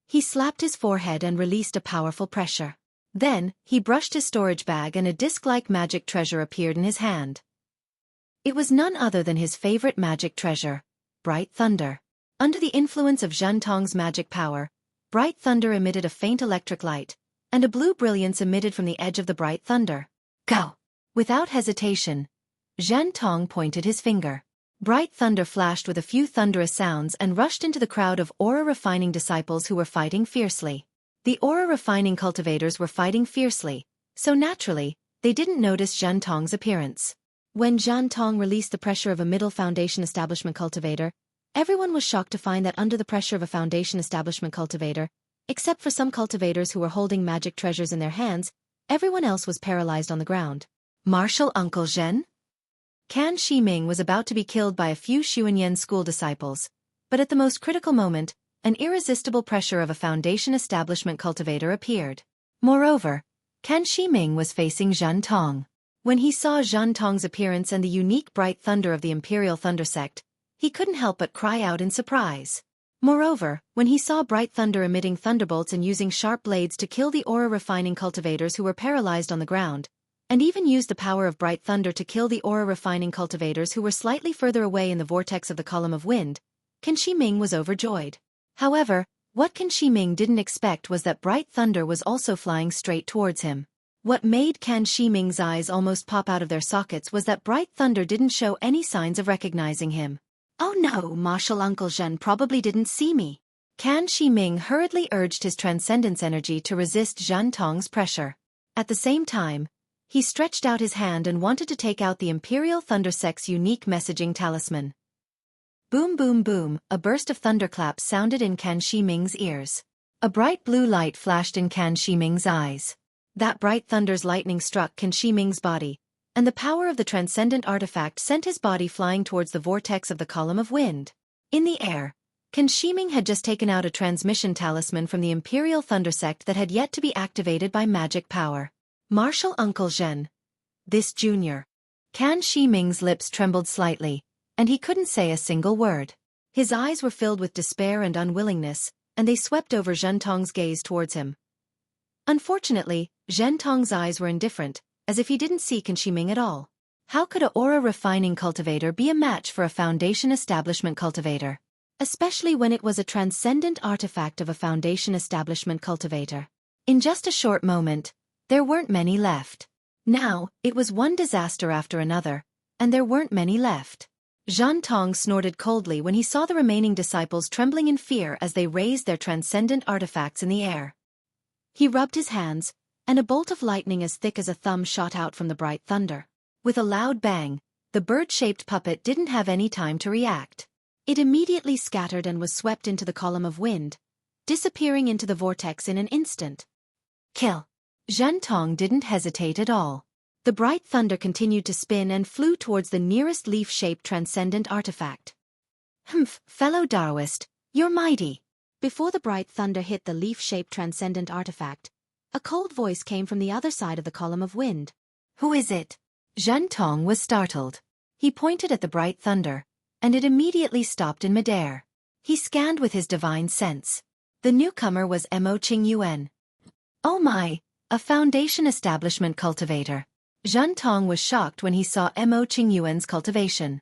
He slapped his forehead and released a powerful pressure. Then, he brushed his storage bag and a disc-like magic treasure appeared in his hand. It was none other than his favorite magic treasure, bright thunder. Under the influence of Zhen Tong's magic power, bright thunder emitted a faint electric light, and a blue brilliance emitted from the edge of the bright thunder. Go! Without hesitation, Zhen Tong pointed his finger. Bright thunder flashed with a few thunderous sounds and rushed into the crowd of aura-refining disciples who were fighting fiercely. The aura-refining cultivators were fighting fiercely, so naturally, they didn't notice Zhen Tong's appearance. When Zhen Tong released the pressure of a middle foundation establishment cultivator, everyone was shocked to find that under the pressure of a foundation establishment cultivator, except for some cultivators who were holding magic treasures in their hands, everyone else was paralyzed on the ground. Martial Uncle Zhen? Can Shiming was about to be killed by a few Xuanyan school disciples, but at the most critical moment, an irresistible pressure of a foundation establishment cultivator appeared. Moreover, Can Shiming was facing Zhen Tong. When he saw Zhen Tong's appearance and the unique bright thunder of the Imperial Thunder Sect, he couldn't help but cry out in surprise. Moreover, when he saw bright thunder emitting thunderbolts and using sharp blades to kill the aura-refining cultivators who were paralyzed on the ground, and even used the power of bright thunder to kill the aura-refining cultivators who were slightly further away in the vortex of the column of wind, Can Shiming was overjoyed. However, what Can Shiming didn't expect was that bright thunder was also flying straight towards him. What made Can Shiming's eyes almost pop out of their sockets was that bright thunder didn't show any signs of recognizing him. Oh no, Martial Uncle Zhen probably didn't see me. Can Shiming hurriedly urged his transcendence energy to resist Zhen Tong's pressure. At the same time, he stretched out his hand and wanted to take out the Imperial Thunder Sect's unique messaging talisman. Boom boom boom, a burst of thunderclaps sounded in Can Shiming's ears. A bright blue light flashed in Can Shiming's eyes. That bright thunder's lightning struck Can Shiming's body, and the power of the transcendent artifact sent his body flying towards the vortex of the column of wind. In the air, Can Shiming had just taken out a transmission talisman from the Imperial Thunder Sect that had yet to be activated by magic power. Martial Uncle Zhen. This junior. Can Shiming's lips trembled slightly, and he couldn't say a single word. His eyes were filled with despair and unwillingness, and they swept over Zhen Tong's gaze towards him. Unfortunately, Zhen Tong's eyes were indifferent, as if he didn't see Can Shiming at all. How could a aura-refining cultivator be a match for a foundation establishment cultivator? Especially when it was a transcendent artifact of a foundation establishment cultivator. In just a short moment, there weren't many left. Now, it was one disaster after another, and there weren't many left. Zhen Tong snorted coldly when he saw the remaining disciples trembling in fear as they raised their transcendent artifacts in the air. He rubbed his hands, and a bolt of lightning as thick as a thumb shot out from the bright thunder. With a loud bang, the bird-shaped puppet didn't have any time to react. It immediately scattered and was swept into the column of wind, disappearing into the vortex in an instant. Kill. Zhen Tong didn't hesitate at all. The bright thunder continued to spin and flew towards the nearest leaf-shaped transcendent artifact. Humph, fellow Taoist, you're mighty. Before the bright thunder hit the leaf-shaped transcendent artifact, a cold voice came from the other side of the column of wind. Who is it? Zhen Tong was startled. He pointed at the bright thunder, and it immediately stopped in midair. He scanned with his divine sense. The newcomer was Mo Qingyuan. Oh my, a foundation establishment cultivator. Zhen Tong was shocked when he saw Mo Qingyuan's cultivation.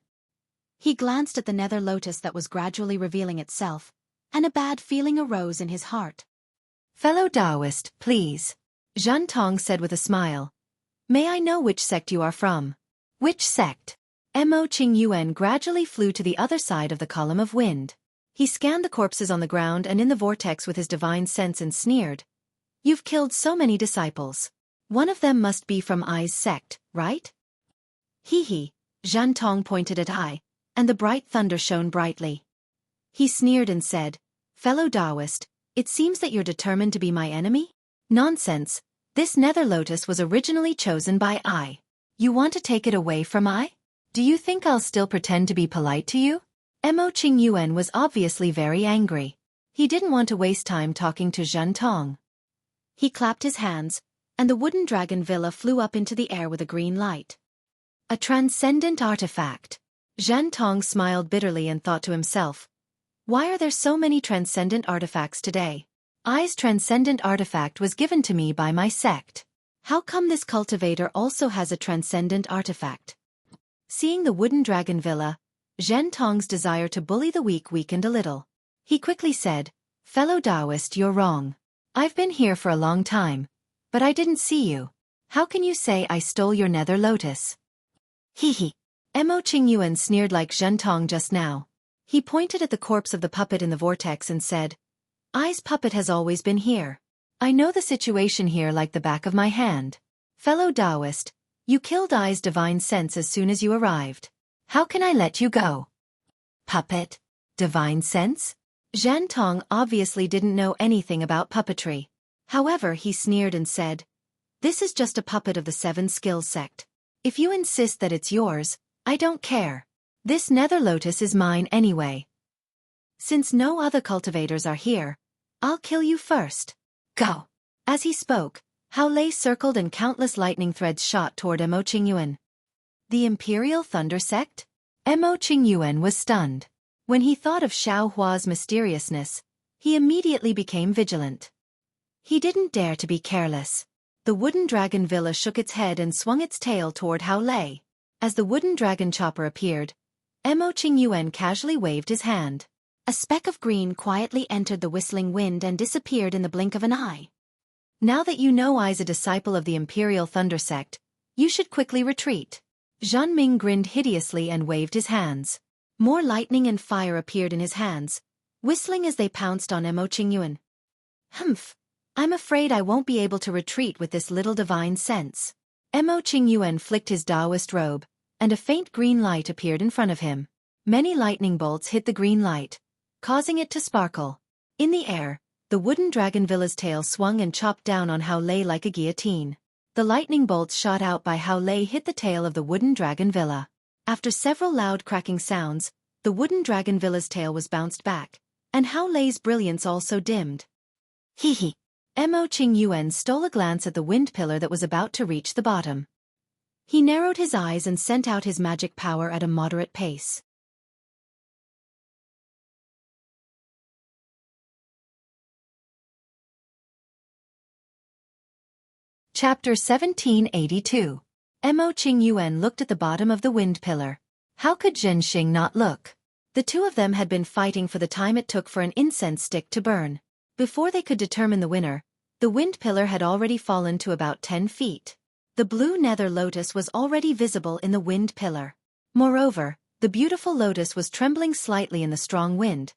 He glanced at the nether lotus that was gradually revealing itself, and a bad feeling arose in his heart. Fellow Taoist, please. Zhen Tong said with a smile. May I know which sect you are from? Which sect? Mo Qingyuan gradually flew to the other side of the column of wind. He scanned the corpses on the ground and in the vortex with his divine sense and sneered. You've killed so many disciples. One of them must be from Ai's sect, right? Hee. Zhen Tong pointed at Ai, and the bright thunder shone brightly. He sneered and said, Fellow Taoist, it seems that you're determined to be my enemy? Nonsense, this nether lotus was originally chosen by Ai. You want to take it away from Ai? Do you think I'll still pretend to be polite to you? Mo Qingyuan was obviously very angry. He didn't want to waste time talking to Zhen Tong. He clapped his hands, and the wooden dragon villa flew up into the air with a green light. A transcendent artifact. Zhen Tong smiled bitterly and thought to himself, why are there so many transcendent artifacts today? Ai's transcendent artifact was given to me by my sect. How come this cultivator also has a transcendent artifact? Seeing the wooden dragon villa, Zhen Tong's desire to bully the weak weakened a little. He quickly said, Fellow Taoist, you're wrong. I've been here for a long time, but I didn't see you. How can you say I stole your nether lotus? Hee. Mo Qingyuan sneered like Zhen Tong just now. He pointed at the corpse of the puppet in the vortex and said, Ai's puppet has always been here. I know the situation here like the back of my hand. Fellow Taoist, you killed Ai's divine sense as soon as you arrived. How can I let you go? Puppet? Divine sense? Zhen Tong obviously didn't know anything about puppetry. However, he sneered and said, This is just a puppet of the 7 skills sect. If you insist that it's yours, I don't care. This nether lotus is mine anyway. Since no other cultivators are here, I'll kill you first. Go. As he spoke, Hao Lei circled and countless lightning threads shot toward Mo Qingyuan. The Imperial Thunder Sect? Mo Qingyuan was stunned. When he thought of Xiao Hua's mysteriousness, he immediately became vigilant. He didn't dare to be careless. The wooden dragon villa shook its head and swung its tail toward Hao Lei. As the wooden dragon chopper appeared, Mo Qingyuan casually waved his hand. A speck of green quietly entered the whistling wind and disappeared in the blink of an eye. Now that you know Ai's a disciple of the Imperial Thunder Sect, you should quickly retreat. Zhan Ming grinned hideously and waved his hands. More lightning and fire appeared in his hands, whistling as they pounced on Mo Qingyuan. Humph! I'm afraid I won't be able to retreat with this little divine sense. Mo Qingyuan flicked his Taoist robe, and a faint green light appeared in front of him. Many lightning bolts hit the green light, causing it to sparkle. In the air, the wooden dragon villa's tail swung and chopped down on Hao Lei like a guillotine. The lightning bolts shot out by Hao Lei hit the tail of the wooden dragon villa. After several loud cracking sounds, the wooden dragon villa's tail was bounced back, and Hao Lei's brilliance also dimmed. Hee. Mo Qingyuan stole a glance at the wind pillar that was about to reach the bottom. He narrowed his eyes and sent out his magic power at a moderate pace. Chapter 1782. Mo Qingyuan looked at the bottom of the wind pillar. How could Zhenxing not look? The two of them had been fighting for the time it took for an incense stick to burn. Before they could determine the winner, the wind pillar had already fallen to about 10 feet. The blue nether lotus was already visible in the wind pillar. Moreover, the beautiful lotus was trembling slightly in the strong wind,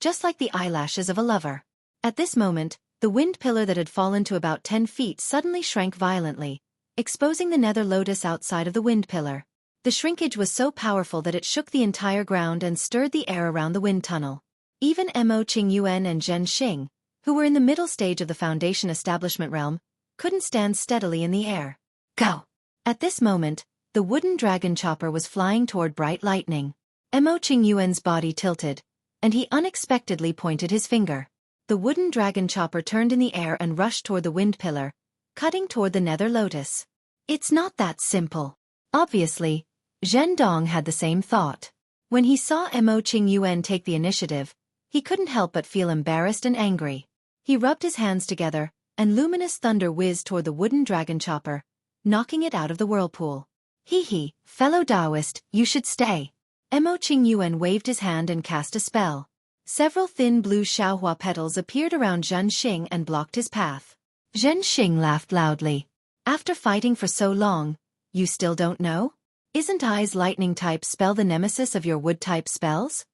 just like the eyelashes of a lover. At this moment, the wind pillar that had fallen to about 10 feet suddenly shrank violently, exposing the nether lotus outside of the wind pillar. The shrinkage was so powerful that it shook the entire ground and stirred the air around the wind tunnel. Even Mo Qingyuan and Zhenxing, who were in the middle stage of the foundation establishment realm, couldn't stand steadily in the air. Go! At this moment, the wooden dragon chopper was flying toward bright lightning. Mo Qingyuan's body tilted, and he unexpectedly pointed his finger. The wooden dragon chopper turned in the air and rushed toward the wind pillar, cutting toward the nether lotus. It's not that simple. Obviously, Zhen Dong had the same thought. When he saw Mo Qingyuan take the initiative, he couldn't help but feel embarrassed and angry. He rubbed his hands together, and luminous thunder whizzed toward the wooden dragon chopper, knocking it out of the whirlpool. Hee, fellow Taoist, you should stay. Mo Qingyuan waved his hand and cast a spell. Several thin blue Xiaohua petals appeared around Zhen Xing and blocked his path. Zhen Xing laughed loudly. After fighting for so long, you still don't know? Isn't I's lightning-type spell the nemesis of your wood-type spells?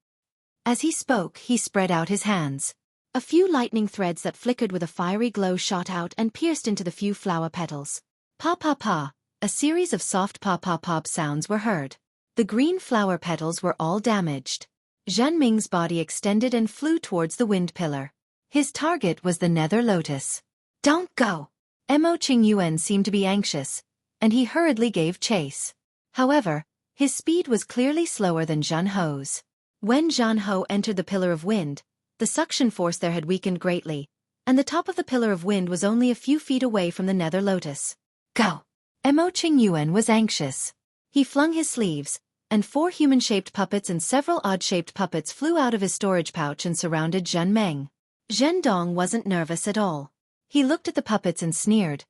As he spoke, he spread out his hands. A few lightning threads that flickered with a fiery glow shot out and pierced into the few flower petals. Pa, a series of soft pa sounds were heard. The green flower petals were all damaged. Zhen Ming's body extended and flew towards the wind pillar. His target was the nether lotus. Don't go! Mo Qingyuan seemed to be anxious, and he hurriedly gave chase. However, his speed was clearly slower than Zhen Ho's. When Zhen Ho entered the pillar of wind, the suction force there had weakened greatly, and the top of the pillar of wind was only a few feet away from the nether lotus. Go! Mo Qingyuan was anxious. He flung his sleeves, and 4 human-shaped puppets and several odd-shaped puppets flew out of his storage pouch and surrounded Zhen Meng. Zhen Dong wasn't nervous at all. He looked at the puppets and sneered.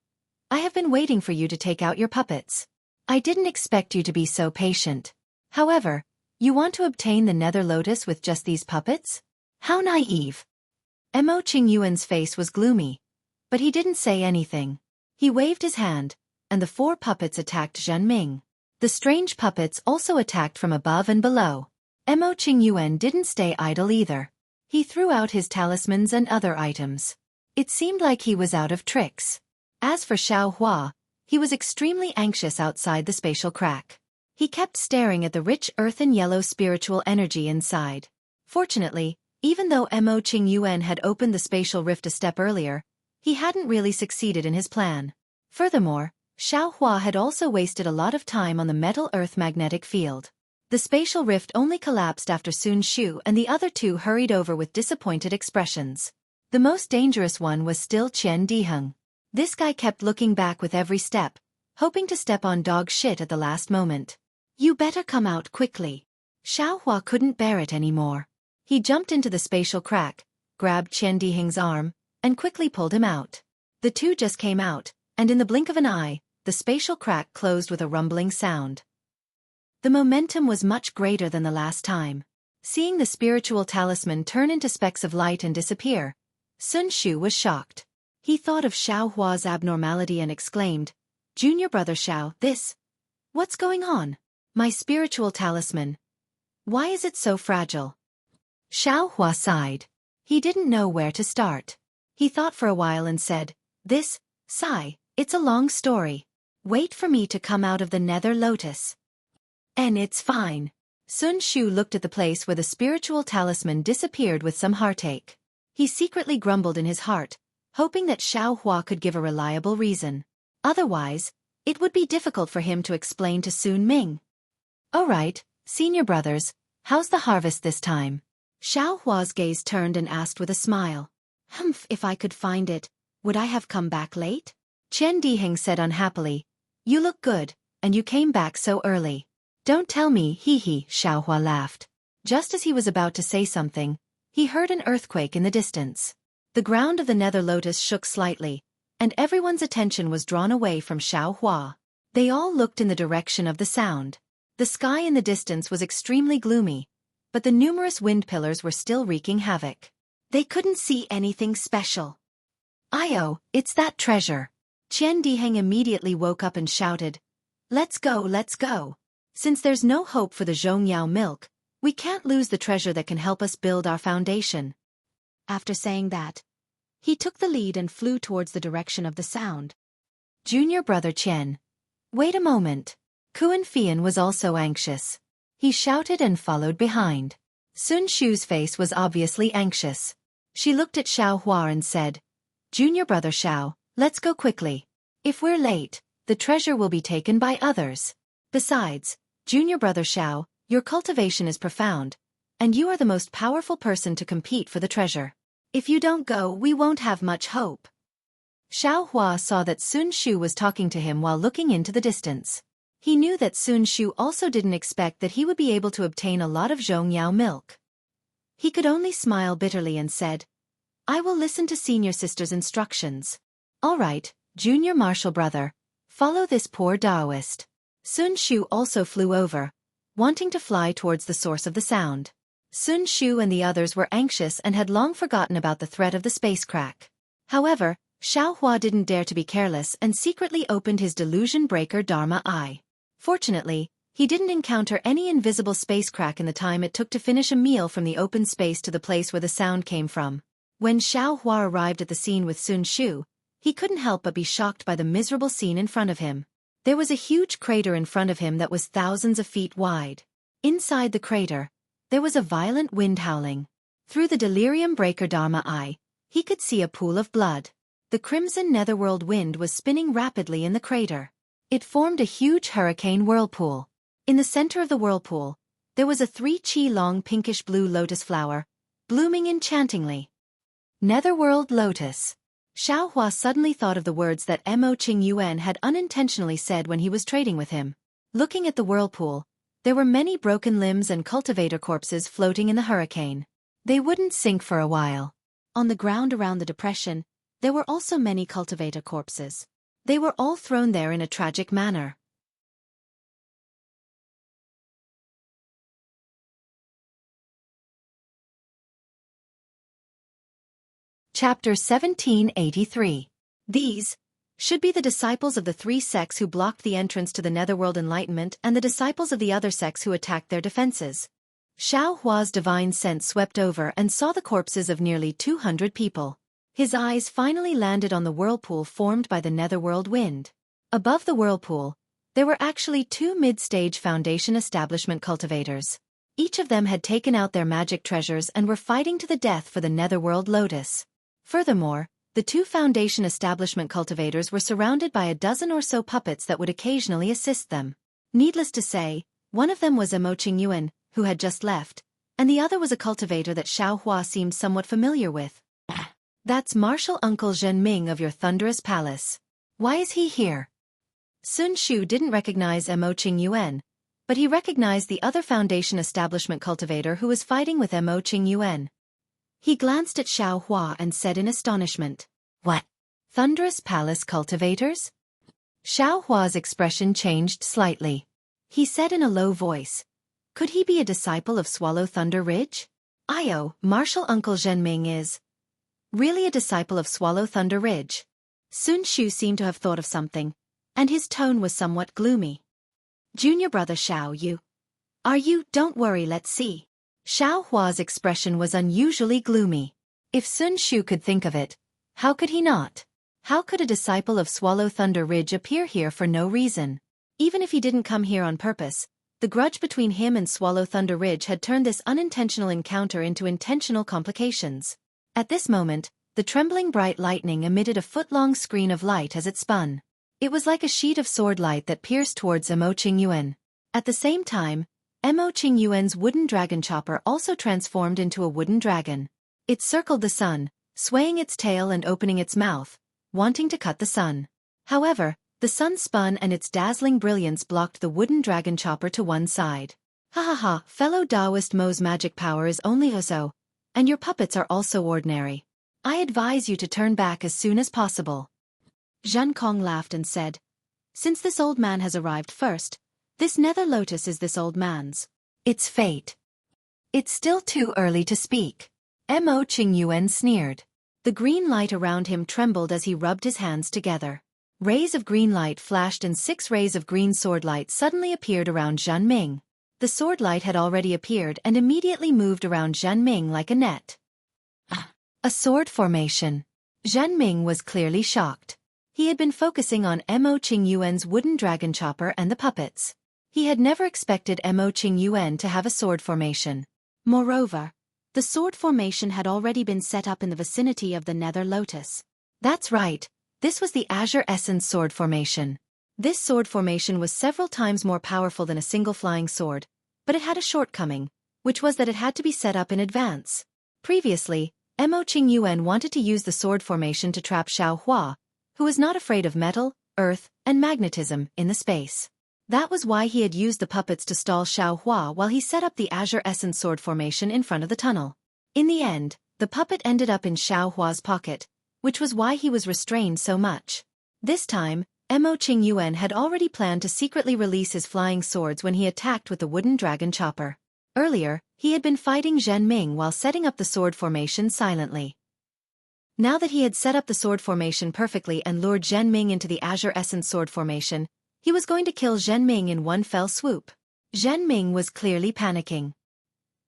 I have been waiting for you to take out your puppets. I didn't expect you to be so patient. However, you want to obtain the nether lotus with just these puppets? How naive. Mo Qingyuan's face was gloomy, but he didn't say anything. He waved his hand, and the 4 puppets attacked Zhen Ming. The strange puppets also attacked from above and below. Mo Qingyuan didn't stay idle either. He threw out his talismans and other items. It seemed like he was out of tricks. As for Xiaohua, he was extremely anxious outside the spatial crack. He kept staring at the rich earthen yellow spiritual energy inside. Fortunately, even though Mo Qingyuan had opened the spatial rift a step earlier, he hadn't really succeeded in his plan. Furthermore, Xiaohua had also wasted a lot of time on the metal-earth magnetic field. The spatial rift only collapsed after Sun Shu and the other 2 hurried over with disappointed expressions. The most dangerous one was still Qian Diheng. This guy kept looking back with every step, hoping to step on dog shit at the last moment. You better come out quickly. Xiaohua couldn't bear it anymore. He jumped into the spatial crack, grabbed Qian Diheng's arm, and quickly pulled him out. The 2 just came out, and in the blink of an eye, the spatial crack closed with a rumbling sound. The momentum was much greater than the last time. Seeing the spiritual talisman turn into specks of light and disappear, Sun Shu was shocked. He thought of Xiaohua's abnormality and exclaimed, Junior brother Xiao, what's going on? My spiritual talisman. Why is it so fragile? Xiaohua sighed. He didn't know where to start. He thought for a while and said, it's a long story. Wait for me to come out of the nether lotus. And it's fine. Sun Shu looked at the place where the spiritual talisman disappeared with some heartache. He secretly grumbled in his heart, hoping that Xiaohua could give a reliable reason. Otherwise, it would be difficult for him to explain to Sun Ming. All right, senior brothers, how's the harvest this time? Xiaohua's gaze turned and asked with a smile. If I could find it, would I have come back late? Qian Diheng said unhappily. You look good, and you came back so early. Don't tell me, Xiaohua laughed. Just as he was about to say something, he heard an earthquake in the distance. The ground of the nether lotus shook slightly, and everyone's attention was drawn away from Xiaohua. They all looked in the direction of the sound. The sky in the distance was extremely gloomy, but the numerous wind pillars were still wreaking havoc. They couldn't see anything special. It's that treasure. Qian Diheng immediately woke up and shouted, Let's go. Since there's no hope for the Zhongyao milk, we can't lose the treasure that can help us build our foundation. After saying that, he took the lead and flew towards the direction of the sound. Junior brother Qian. Wait a moment. Kuan Fian was also anxious. He shouted and followed behind. Sun Shu's face was obviously anxious. She looked at Xiaohua and said, Junior brother Xiao, let's go quickly. If we're late, the treasure will be taken by others. Besides, Junior brother Xiao, your cultivation is profound, and you are the most powerful person to compete for the treasure. If you don't go, we won't have much hope. Xiaohua saw that Sun Shu was talking to him while looking into the distance. He knew that Sun Shu also didn't expect that he would be able to obtain a lot of Zhongyao milk. He could only smile bitterly and said, "I will listen to senior sister's instructions." "All right, junior martial brother, follow this poor Taoist." Sun Shu also flew over, wanting to fly towards the source of the sound. Sun Shu and the others were anxious and had long forgotten about the threat of the space crack. However, Xiaohua didn't dare to be careless and secretly opened his delusion breaker Dharma Eye. Fortunately, he didn't encounter any invisible space crack in the time it took to finish a meal from the open space to the place where the sound came from. When Xiaohua arrived at the scene with Sun Shu, he couldn't help but be shocked by the miserable scene in front of him. There was a huge crater in front of him that was thousands of feet wide. Inside the crater, there was a violent wind howling. Through the delirium breaker Dharma Eye, he could see a pool of blood. The crimson netherworld wind was spinning rapidly in the crater. It formed a huge hurricane whirlpool. In the center of the whirlpool, there was a 3-chi-long pinkish-blue lotus flower, blooming enchantingly. Netherworld lotus. Xiaohua suddenly thought of the words that Mo Qingyuan had unintentionally said when he was trading with him. Looking at the whirlpool, there were many broken limbs and cultivator corpses floating in the hurricane. They wouldn't sink for a while. On the ground around the depression, there were also many cultivator corpses. They were all thrown there in a tragic manner. Chapter 1783. These should be the disciples of the 3 sects who blocked the entrance to the netherworld enlightenment and the disciples of the other sects who attacked their defenses. Xiaohua's divine sense swept over and saw the corpses of nearly 200 people. His eyes finally landed on the whirlpool formed by the netherworld wind. Above the whirlpool, there were actually 2 mid-stage Foundation establishment cultivators. Each of them had taken out their magic treasures and were fighting to the death for the netherworld lotus. Furthermore, the 2 Foundation establishment cultivators were surrounded by a dozen or so puppets that would occasionally assist them. Needless to say, one of them was Mo Qingyuan, who had just left, and the other was a cultivator that Xiaohua seemed somewhat familiar with. "That's Martial Uncle Zhenming of your thunderous palace. Why is he here?" Sun Shu didn't recognize Mo Qingyuan, but he recognized the other Foundation establishment cultivator who was fighting with Mo Qingyuan. He glanced at Xiaohua and said in astonishment, "What? Thunderous Palace cultivators?" Xiaohua's expression changed slightly. He said in a low voice, "Could he be a disciple of Swallow Thunder Ridge?" "Io, Martial Uncle Zhenming is really a disciple of Swallow Thunder Ridge." Sun Shu seemed to have thought of something, and his tone was somewhat gloomy. "Junior brother Xiao, you? Don't worry, let's see." Xiaohua's expression was unusually gloomy. If Sun Shu could think of it, how could he not? How could a disciple of Swallow Thunder Ridge appear here for no reason? Even if he didn't come here on purpose, the grudge between him and Swallow Thunder Ridge had turned this unintentional encounter into intentional complications. At this moment, the trembling bright lightning emitted a foot-long screen of light as it spun. It was like a sheet of sword light that pierced towards Mo Qingyuan. At the same time, Mo Qingyuan's wooden dragon chopper also transformed into a wooden dragon. It circled the sun, swaying its tail and opening its mouth, wanting to cut the sun. However, the sun spun and its dazzling brilliance blocked the wooden dragon chopper to one side. "Ha ha ha, fellow Taoist Mo's magic power is only Ozo, and your puppets are also ordinary. I advise you to turn back as soon as possible." Zhen Kong laughed and said, "Since this old man has arrived first, this nether lotus is this old man's. It's fate." "It's still too early to speak." Mo Qingyuan sneered. The green light around him trembled as he rubbed his hands together. Rays of green light flashed and 6 rays of green sword light suddenly appeared around Zhenming. The sword light had already appeared and immediately moved around Zhenming like a net. A sword formation. Zhenming was clearly shocked. He had been focusing on Mo Qingyuan's wooden dragon chopper and the puppets. He had never expected Mo Qingyuan to have a sword formation. Moreover, the sword formation had already been set up in the vicinity of the nether lotus. That's right, this was the Azure Essence sword formation. This sword formation was several times more powerful than a single flying sword, but it had a shortcoming, which was that it had to be set up in advance. Previously, Mo Qingyuan wanted to use the sword formation to trap Xiaohua, who was not afraid of metal, earth, and magnetism in the space. That was why he had used the puppets to stall Xiaohua while he set up the Azure Essence sword formation in front of the tunnel. In the end, the puppet ended up in Xiaohua's pocket, which was why he was restrained so much. This time, Mo Qingyuan had already planned to secretly release his flying swords when he attacked with the wooden dragon chopper. Earlier, he had been fighting Zhen Ming while setting up the sword formation silently. Now that he had set up the sword formation perfectly and lured Zhen Ming into the Azure Essence sword formation, he was going to kill Zhen Ming in one fell swoop. Zhen Ming was clearly panicking.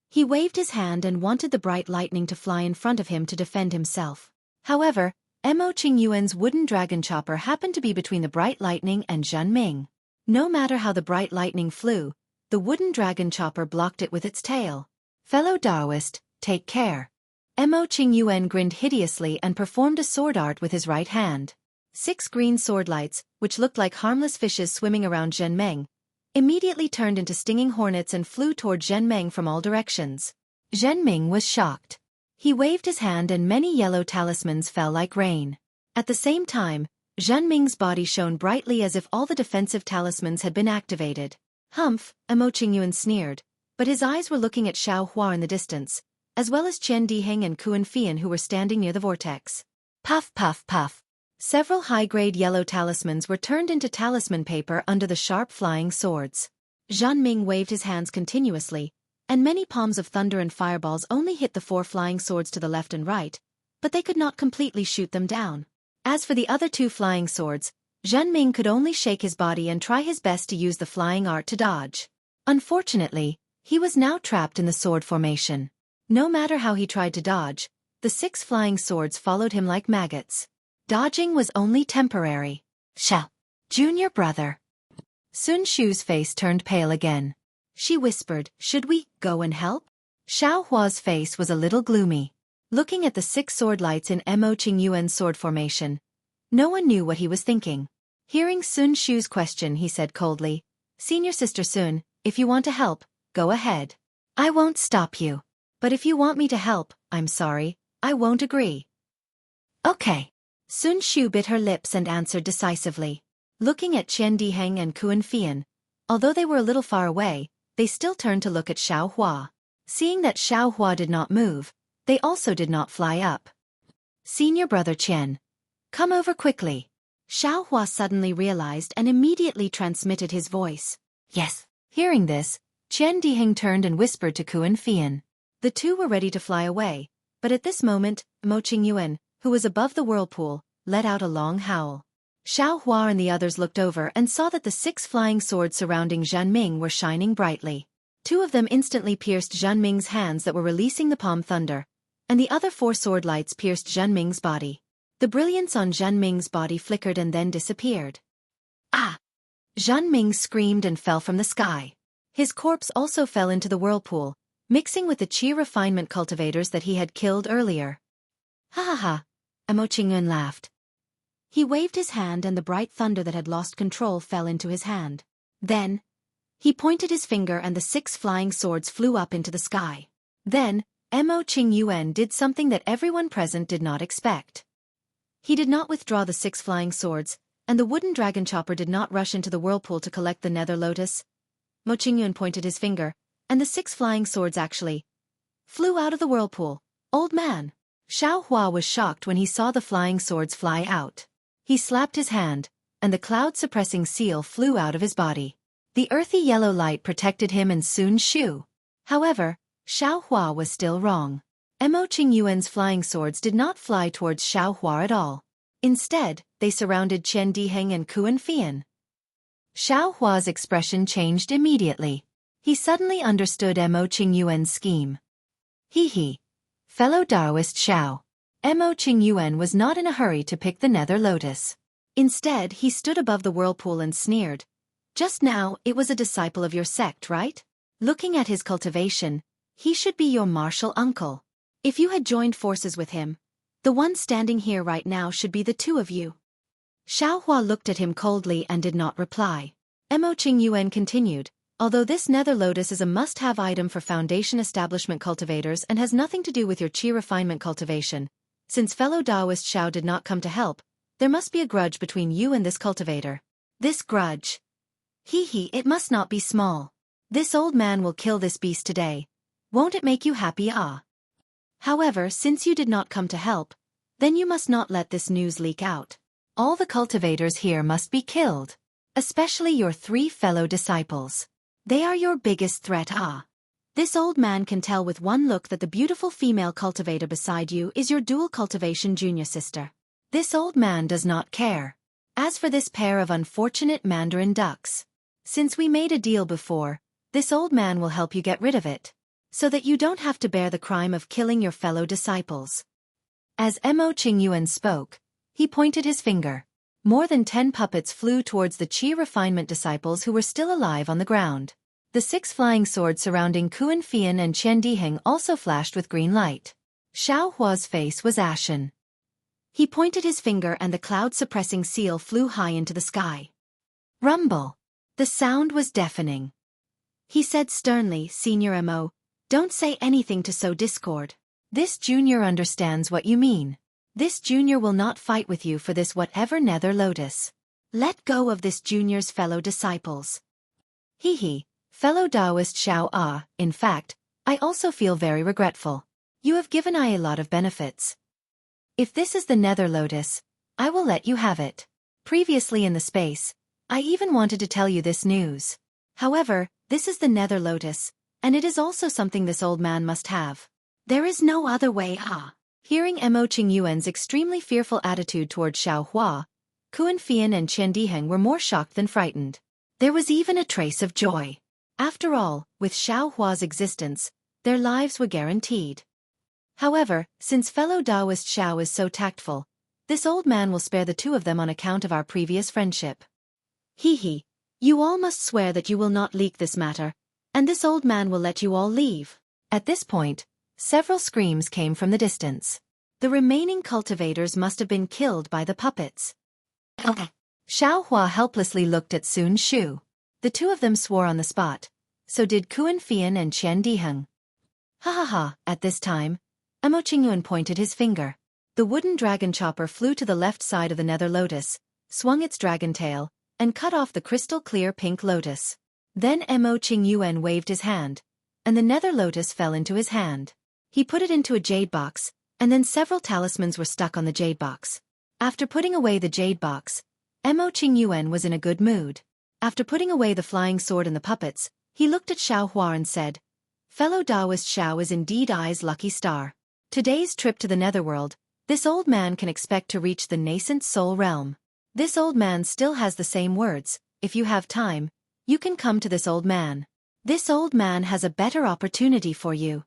He waved his hand and wanted the bright lightning to fly in front of him to defend himself. However, Mo Qingyuan's wooden dragon chopper happened to be between the bright lightning and Zhen Ming. No matter how the bright lightning flew, the wooden dragon chopper blocked it with its tail. Fellow Taoist, take care. Mo Qingyuan grinned hideously and performed a sword art with his right hand. 6 green sword lights, which looked like harmless fishes swimming around Zhen Ming, immediately turned into stinging hornets and flew toward Zhen Ming from all directions. Zhen Ming was shocked. He waved his hand and many yellow talismans fell like rain. At the same time, Zhen Ming's body shone brightly as if all the defensive talismans had been activated. Humph, Mo Qingyuan sneered, but his eyes were looking at Xiaohua in the distance, as well as Qian Diheng and Kuan Fian who were standing near the vortex. Puff puff puff. Several high-grade yellow talismans were turned into talisman paper under the sharp flying swords. Zhen Ming waved his hands continuously, and many palms of thunder and fireballs only hit the 4 flying swords to the left and right, but they could not completely shoot them down. As for the other 2 flying swords, Zhen Ming could only shake his body and try his best to use the flying art to dodge. Unfortunately, he was now trapped in the sword formation. No matter how he tried to dodge, the 6 flying swords followed him like maggots. Dodging was only temporary. Xiao, junior brother. Sun Shu's face turned pale again. She whispered, should we go and help? Xiaohua's face was a little gloomy. Looking at the 6 sword lights in Mo Qingyuan's sword formation, no one knew what he was thinking. Hearing Sun Shu's question, he said coldly, Senior Sister Sun, if you want to help, go ahead. I won't stop you. But if you want me to help, I'm sorry, I won't agree. Okay. Sun Shu bit her lips and answered decisively. Looking at Qian Diheng and Kuan Fian, although they were a little far away, they still turned to look at Xiaohua. Seeing that Xiaohua did not move, they also did not fly up. Senior brother Qian, come over quickly. Xiaohua suddenly realized and immediately transmitted his voice. Yes. Hearing this, Qian Diheng turned and whispered to Kuan Fian. The 2 were ready to fly away, but at this moment, Mo Qingyuan, who was above the whirlpool, let out a long howl. Xiaohua and the others looked over and saw that the 6 flying swords surrounding Zhen Ming were shining brightly. 2 of them instantly pierced Zhen Ming's hands that were releasing the palm thunder, and the other 4 sword lights pierced Zhen Ming's body. The brilliance on Zhen Ming's body flickered and then disappeared. Ah! Zhen Ming screamed and fell from the sky. His corpse also fell into the whirlpool, mixing with the qi refinement cultivators that he had killed earlier. Ha ha ha! Mo Qingyuan laughed. He waved his hand and the bright thunder that had lost control fell into his hand. Then, he pointed his finger and the 6 flying swords flew up into the sky. Then, Mo Qingyuan did something that everyone present did not expect. He did not withdraw the 6 flying swords, and the wooden dragon chopper did not rush into the whirlpool to collect the nether lotus. Mo Qingyuan pointed his finger, and the 6 flying swords actually flew out of the whirlpool. Old man! Xiaohua was shocked when he saw the flying swords fly out. He slapped his hand, and the cloud-suppressing seal flew out of his body. The earthy yellow light protected him and Sun Shu. However, Xiaohua was still wrong. Mo Qingyuan's flying swords did not fly towards Xiaohua at all. Instead, they surrounded Qian Diheng and Kuan Fian. Xiaohua's expression changed immediately. He suddenly understood Mo Qingyuan's scheme. Hee. Fellow Taoist Xiao. Mo Qingyuan was not in a hurry to pick the nether lotus. Instead, he stood above the whirlpool and sneered. Just now, it was a disciple of your sect, right? Looking at his cultivation, he should be your martial uncle. If you had joined forces with him, the one standing here right now should be the 2 of you. Xiaohua looked at him coldly and did not reply. Mo Qingyuan continued. Although this nether lotus is a must-have item for foundation establishment cultivators and has nothing to do with your qi refinement cultivation, since fellow Taoist Xiao did not come to help, there must be a grudge between you and this cultivator. This grudge. Hee, it must not be small. This old man will kill this beast today. Won't it make you happy? However, since you did not come to help, then you must not let this news leak out. All the cultivators here must be killed. Especially your 3 fellow disciples. They are your biggest threat. This old man can tell with one look that the beautiful female cultivator beside you is your dual cultivation junior sister. This old man does not care. As for this pair of unfortunate mandarin ducks, since we made a deal before, this old man will help you get rid of it, so that you don't have to bear the crime of killing your fellow disciples. As Mo Qingyuan spoke, he pointed his finger. More than 10 puppets flew towards the Qi refinement disciples who were still alive on the ground. The 6 flying swords surrounding Kuan Fian and Qian Diheng also flashed with green light. Xiao Hua's face was ashen. He pointed his finger and the cloud-suppressing seal flew high into the sky. Rumble. The sound was deafening. He said sternly, Senior Mo, don't say anything to sow discord. This junior understands what you mean. This junior will not fight with you for this whatever nether lotus. Let go of this junior's fellow disciples. Hee. Fellow Taoist Xiao. In fact, I also feel very regretful. You have given I a lot of benefits. If this is the nether lotus, I will let you have it. Previously in the space, I even wanted to tell you this news. However, this is the nether lotus, and it is also something this old man must have. There is no other way. Hearing Mo Qingyuan's extremely fearful attitude toward Xiao Hua, Kuan Fian and Qian Diheng were more shocked than frightened. There was even a trace of joy. After all, with Xiao Hua's existence, their lives were guaranteed. However, since fellow Taoist Xiao is so tactful, this old man will spare the 2 of them on account of our previous friendship. Hee. You all must swear that you will not leak this matter, and this old man will let you all leave. At this point, several screams came from the distance. The remaining cultivators must have been killed by the puppets. Xiao Hua helplessly looked at Sun Shu. The 2 of them swore on the spot. So did Kuan Fian and Qian Diheng. At this time, Mo Qingyuan pointed his finger. The wooden dragon chopper flew to the left side of the nether lotus, swung its dragon tail, and cut off the crystal-clear pink lotus. Then Mo Qingyuan waved his hand, and the nether lotus fell into his hand. He put it into a jade box, and then several talismans were stuck on the jade box. After putting away the jade box, Mo Qingyuan was in a good mood. After putting away the flying sword and the puppets, he looked at Xiao Hua and said, Fellow Taoist Xiao is indeed I's lucky star. Today's trip to the netherworld, this old man can expect to reach the nascent soul realm. This old man still has the same words. If you have time, you can come to this old man. This old man has a better opportunity for you.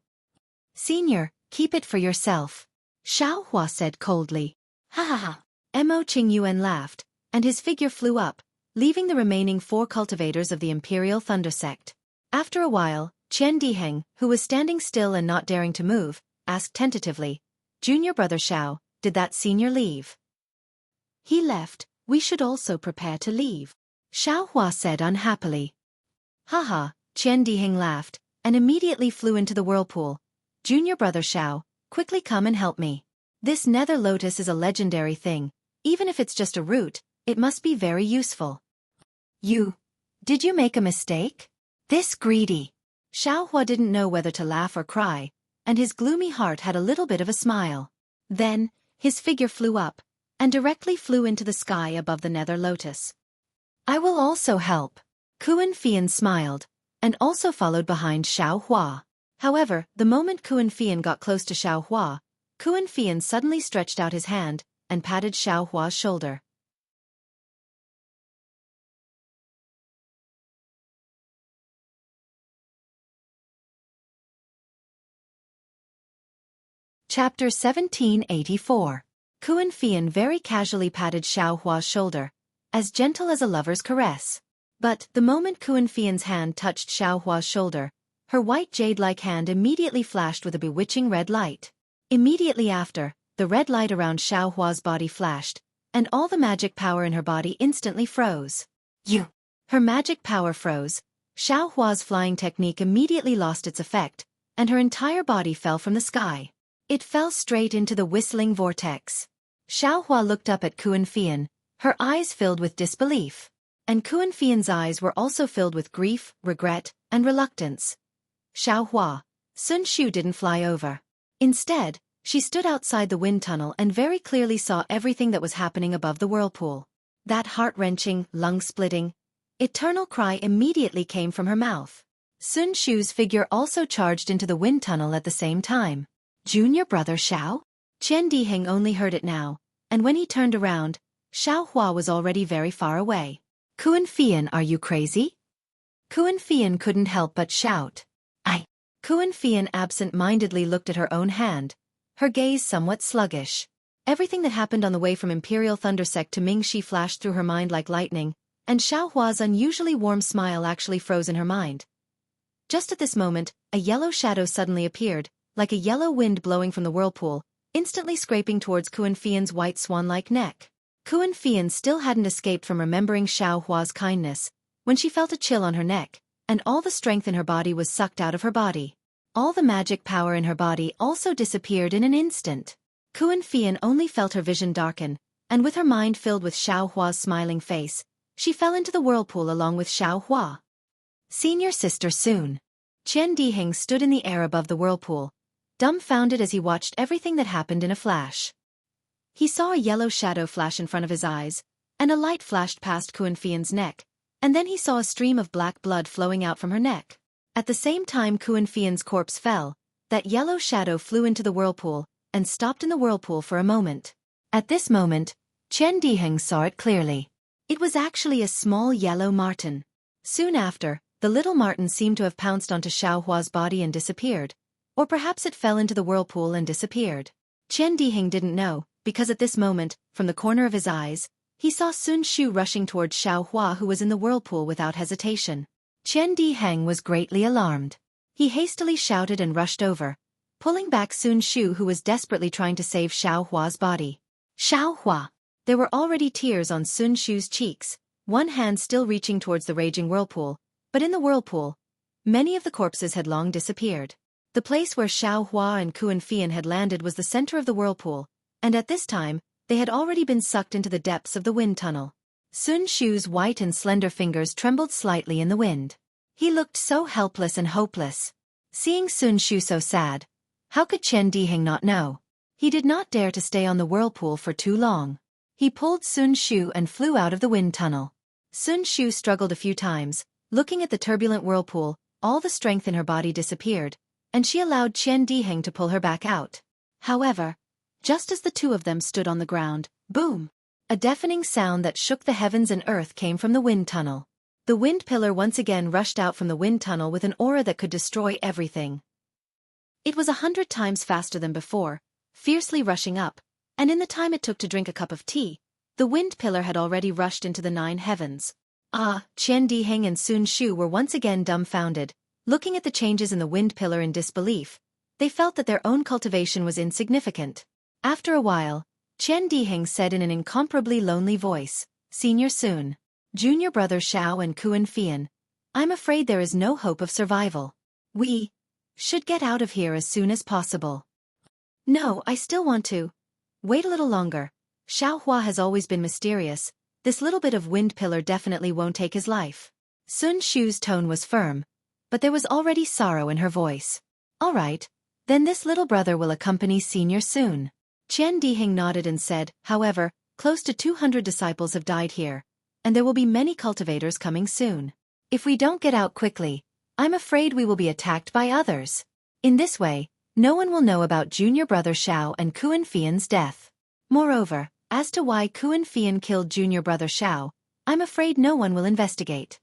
Senior, keep it for yourself. Xiao Hua said coldly. Mo Qingyuan laughed, and his figure flew up, leaving the remaining 4 cultivators of the Imperial Thunder Sect. After a while, Qian Diheng, who was standing still and not daring to move, asked tentatively, Junior brother Xiao, did that senior leave? He left. We should also prepare to leave. Xiao Hua said unhappily. Qian Diheng laughed, and immediately flew into the whirlpool. Junior brother Xiao, quickly come and help me. This nether lotus is a legendary thing. Even if it's just a root, it must be very useful. Did you make a mistake? This greedy. Xiao Hua didn't know whether to laugh or cry, and his gloomy heart had a little bit of a smile. Then, his figure flew up, and directly flew into the sky above the nether lotus. I will also help. Kuan Fian smiled, and also followed behind Xiao Hua. However, the moment Kuan Fian got close to Xiao Hua, Kuan Fian suddenly stretched out his hand, and patted Xiao Hua's shoulder. Chapter 1784. Kuan Fian very casually patted Xiao Hua's shoulder, as gentle as a lover's caress. But, the moment Kuan Fian's hand touched Xiao Hua's shoulder, her white jade-like hand immediately flashed with a bewitching red light. Immediately after, the red light around Xiao Hua's body flashed, and all the magic power in her body instantly froze. Her magic power froze, Xiao Hua's flying technique immediately lost its effect, and her entire body fell from the sky. It fell straight into the whistling vortex. Xiao Hua looked up at Kuan Fian, her eyes filled with disbelief. and Kuan Fian's eyes were also filled with grief, regret, and reluctance. Xiaohua, Sun Shu didn't fly over. Instead, she stood outside the wind tunnel and very clearly saw everything that was happening above the whirlpool. That heart-wrenching, lung-splitting, eternal cry immediately came from her mouth. Sun Shu's figure also charged into the wind tunnel at the same time. Junior brother Xiao? Qian Diheng only heard it now, and when he turned around, Xiaohua was already very far away. Kuan Fian, are you crazy? Kuan Fian couldn't help but shout. Kuan Fian absent-mindedly looked at her own hand, her gaze somewhat sluggish. Everything that happened on the way from Imperial Thundersect to Mingxi flashed through her mind like lightning, and Xiaohua's unusually warm smile actually froze in her mind. Just at this moment, a yellow shadow suddenly appeared, like a yellow wind blowing from the whirlpool, instantly scraping towards Kuan Fian's white swan-like neck. Kuan Fian still hadn't escaped from remembering Xiaohua's kindness, when she felt a chill on her neck, and all the strength in her body was sucked out of her body. All the magic power in her body also disappeared in an instant. Kuan Fian only felt her vision darken, and with her mind filled with Xiaohua's smiling face, she fell into the whirlpool along with Xiaohua. Senior sister soon. Qian Diheng stood in the air above the whirlpool, dumbfounded as he watched everything that happened in a flash. He saw a yellow shadow flash in front of his eyes, and a light flashed past Kuan Fian's neck, and then he saw a stream of black blood flowing out from her neck. At the same time Kuan Fian's corpse fell, that yellow shadow flew into the whirlpool, and stopped in the whirlpool for a moment. At this moment, Qian Diheng saw it clearly. It was actually a small yellow marten. Soon after, the little marten seemed to have pounced onto Xiaohua's body and disappeared, or perhaps it fell into the whirlpool and disappeared. Qian Diheng didn't know, because at this moment, from the corner of his eyes, he saw Sun Shu rushing towards Xiaohua who was in the whirlpool without hesitation. Qian Diheng was greatly alarmed. He hastily shouted and rushed over, pulling back Sun Shu who was desperately trying to save Xiaohua's body. Xiaohua! There were already tears on Sun Shu's cheeks, one hand still reaching towards the raging whirlpool, but in the whirlpool, many of the corpses had long disappeared. The place where Xiaohua and Kuan Fian had landed was the center of the whirlpool, and at this time, they had already been sucked into the depths of the wind tunnel. Sun Shu's white and slender fingers trembled slightly in the wind. He looked so helpless and hopeless. Seeing Sun Shu so sad, how could Qian Diheng not know? He did not dare to stay on the whirlpool for too long. He pulled Sun Shu and flew out of the wind tunnel. Sun Shu struggled a few times, looking at the turbulent whirlpool, all the strength in her body disappeared, and she allowed Qian Diheng to pull her back out. However, just as the two of them stood on the ground, boom! A deafening sound that shook the heavens and earth came from the wind tunnel. The wind pillar once again rushed out from the wind tunnel with an aura that could destroy everything. It was 100 times faster than before, fiercely rushing up, and in the time it took to drink a cup of tea, the wind pillar had already rushed into the 9 heavens. Qian Diheng and Sun Shu were once again dumbfounded, looking at the changes in the wind pillar in disbelief. They felt that their own cultivation was insignificant. After a while, Qian Diheng said in an incomparably lonely voice, Senior Sun, Junior brother Xiao and Kuan Fian, I'm afraid there is no hope of survival. We should get out of here as soon as possible. No, I still want to. Wait a little longer. Xiaohua has always been mysterious. This little bit of wind pillar definitely won't take his life. Sun Shu's tone was firm, but there was already sorrow in her voice. All right, then this little brother will accompany Senior Sun. Qian Diheng nodded and said, however, close to 200 disciples have died here, and there will be many cultivators coming soon. If we don't get out quickly, I'm afraid we will be attacked by others. In this way, no one will know about junior brother Xiao and Kuan Fian's death. Moreover, as to why Kuan Fian killed junior brother Xiao, I'm afraid no one will investigate.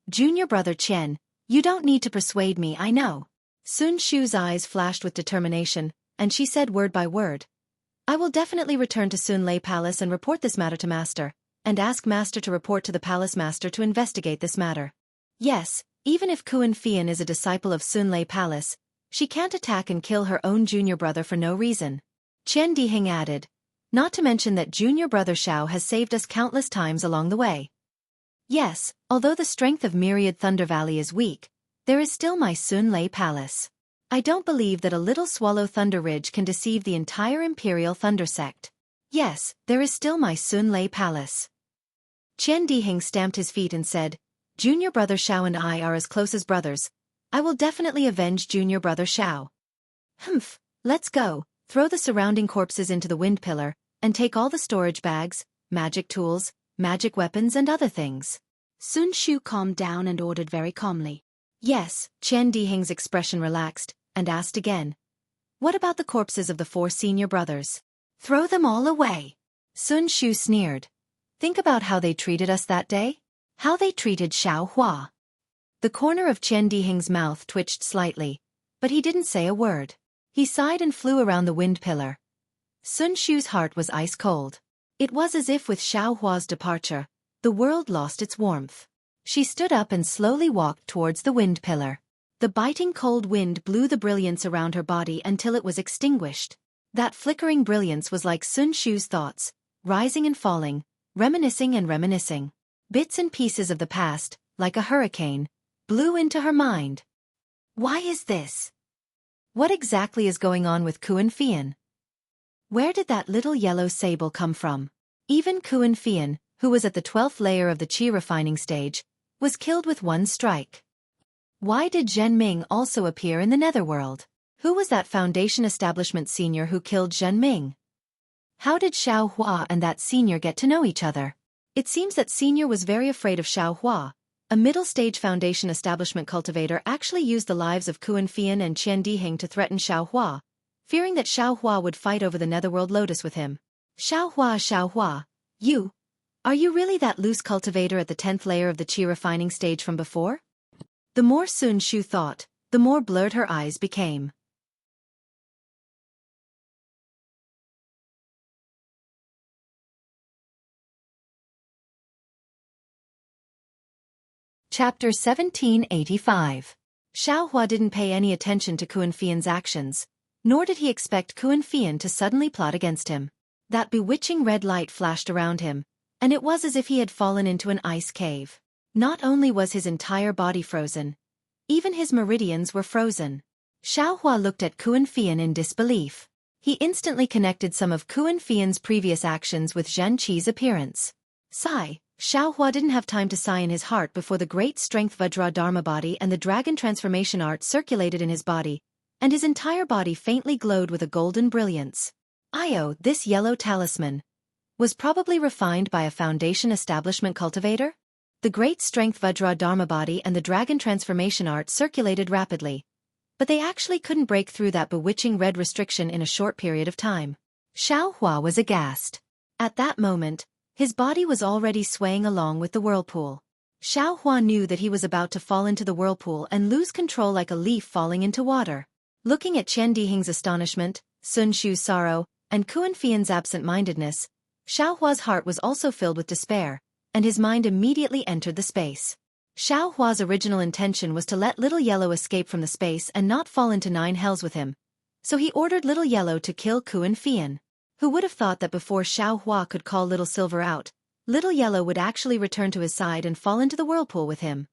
Junior brother Qian, you don't need to persuade me, I know. Sun Shu's eyes flashed with determination, and she said word by word. I will definitely return to Sun Lei Palace and report this matter to Master, and ask Master to report to the Palace Master to investigate this matter. Yes, even if Kuan Fian is a disciple of Sun Lei Palace, she can't attack and kill her own junior brother for no reason. Qian Diheng added, not to mention that junior brother Xiao has saved us countless times along the way. Yes, although the strength of Myriad Thunder Valley is weak, there is still my Sun Lei Palace. I don't believe that a little Swallow Thunder Ridge can deceive the entire Imperial Thunder Sect. Yes, there is still my Sun Lei Palace. Qian Dihing stamped his feet and said, Junior brother Xiao and I are as close as brothers. I will definitely avenge junior brother Xiao. Humph, let's go, throw the surrounding corpses into the wind pillar, and take all the storage bags, magic tools, magic weapons and other things. Sun Shu calmed down and ordered very calmly. Yes, Qian Dihing's expression relaxed, and asked again. What about the corpses of the 4 senior brothers? Throw them all away. Sun Shu sneered. Think about how they treated us that day? How they treated Xiao Hua. The corner of Qian Dihing's mouth twitched slightly, but he didn't say a word. He sighed and flew around the wind pillar. Sun Shu's heart was ice cold. It was as if with Xiao Hua's departure, the world lost its warmth. She stood up and slowly walked towards the wind pillar. The biting cold wind blew the brilliance around her body until it was extinguished. That flickering brilliance was like Sun Shu's thoughts, rising and falling, reminiscing and reminiscing. Bits and pieces of the past, like a hurricane, blew into her mind. Why is this? What exactly is going on with Kuan Fian? Where did that little yellow sable come from? Even Kuan Fian, who was at the 12th layer of the qi refining stage, was killed with one strike. Why did Zhen Ming also appear in the netherworld? Who was that Foundation Establishment senior who killed Zhen Ming? How did Xiao Hua and that senior get to know each other? It seems that senior was very afraid of Xiao Hua. A middle-stage Foundation Establishment cultivator actually used the lives of Kuan Fian and Qian Dihing to threaten Xiao Hua, fearing that Xiao Hua would fight over the netherworld lotus with him. Xiao Hua, are you really that loose cultivator at the 10th layer of the qi refining stage from before? The more Sun Shu thought, the more blurred her eyes became. Chapter 1785. Xiao Hua didn't pay any attention to Kuan Fian's actions, nor did he expect Kuan Fian to suddenly plot against him. That bewitching red light flashed around him, and it was as if he had fallen into an ice cave. Not only was his entire body frozen, even his meridians were frozen. Xiao Hua looked at Kuan Fian in disbelief. He instantly connected some of Kuan Fian's previous actions with Zhen Qi's appearance. Sigh. Xiao Hua didn't have time to sigh in his heart before the great strength Vajra Dharma body and the dragon transformation art circulated in his body, and his entire body faintly glowed with a golden brilliance. This yellow talisman was probably refined by a Foundation Establishment cultivator? The great strength Vajra Dharma body and the dragon transformation art circulated rapidly, but they actually couldn't break through that bewitching red restriction in a short period of time. Xiao Hua was aghast. At that moment, his body was already swaying along with the whirlpool. Xiao Hua knew that he was about to fall into the whirlpool and lose control like a leaf falling into water. Looking at Qian Dihing's astonishment, Sun Shu's sorrow, and Kuan Fian's absent-mindedness, Xiao Hua's heart was also filled with despair, and his mind immediately entered the space. Xiao Hua's original intention was to let Little Yellow escape from the space and not fall into 9 hells with him, so he ordered Little Yellow to kill Kuan Fian. Who would have thought that before Xiao Hua could call Little Silver out, Little Yellow would actually return to his side and fall into the whirlpool with him.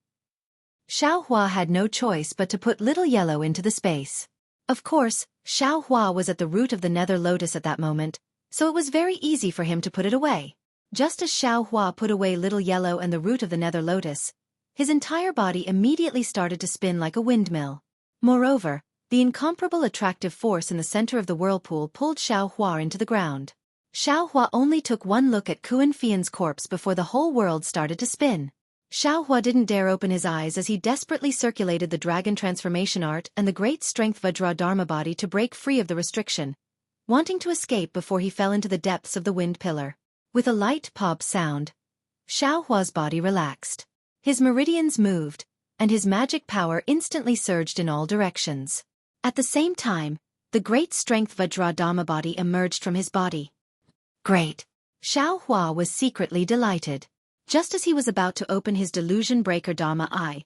Xiao Hua had no choice but to put Little Yellow into the space. Of course, Xiao Hua was at the root of the nether lotus at that moment, so it was very easy for him to put it away. Just as Xiao Hua put away Little Yellow and the root of the nether lotus, his entire body immediately started to spin like a windmill. Moreover, the incomparable attractive force in the center of the whirlpool pulled Xiao Hua into the ground. Xiao Hua only took one look at Kuan Fian's corpse before the whole world started to spin. Xiao Hua didn't dare open his eyes as he desperately circulated the dragon transformation art and the great strength Vajra Dharma body to break free of the restriction, wanting to escape before he fell into the depths of the wind pillar. With a light pop sound, Xiao Hua's body relaxed. His meridians moved, and his magic power instantly surged in all directions. At the same time, the great strength Vajra Dharma body emerged from his body. Great! Xiao Hua was secretly delighted. Just as he was about to open his delusion breaker Dharma eye,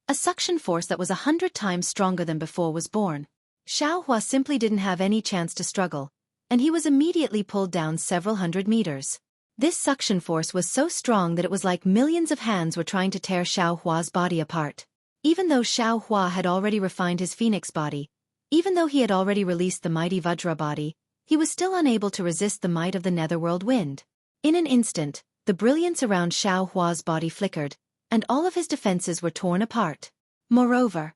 a suction force that was 100 times stronger than before was born. Xiao Hua simply didn't have any chance to struggle, and he was immediately pulled down several hundred meters. This suction force was so strong that it was like millions of hands were trying to tear Xiao Hua's body apart. Even though Xiao Hua had already refined his phoenix body, even though he had already released the mighty Vajra body, he was still unable to resist the might of the netherworld wind. In an instant, the brilliance around Xiao Hua's body flickered, and all of his defenses were torn apart. Moreover,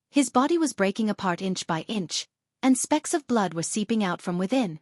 his body was breaking apart inch by inch, and specks of blood were seeping out from within.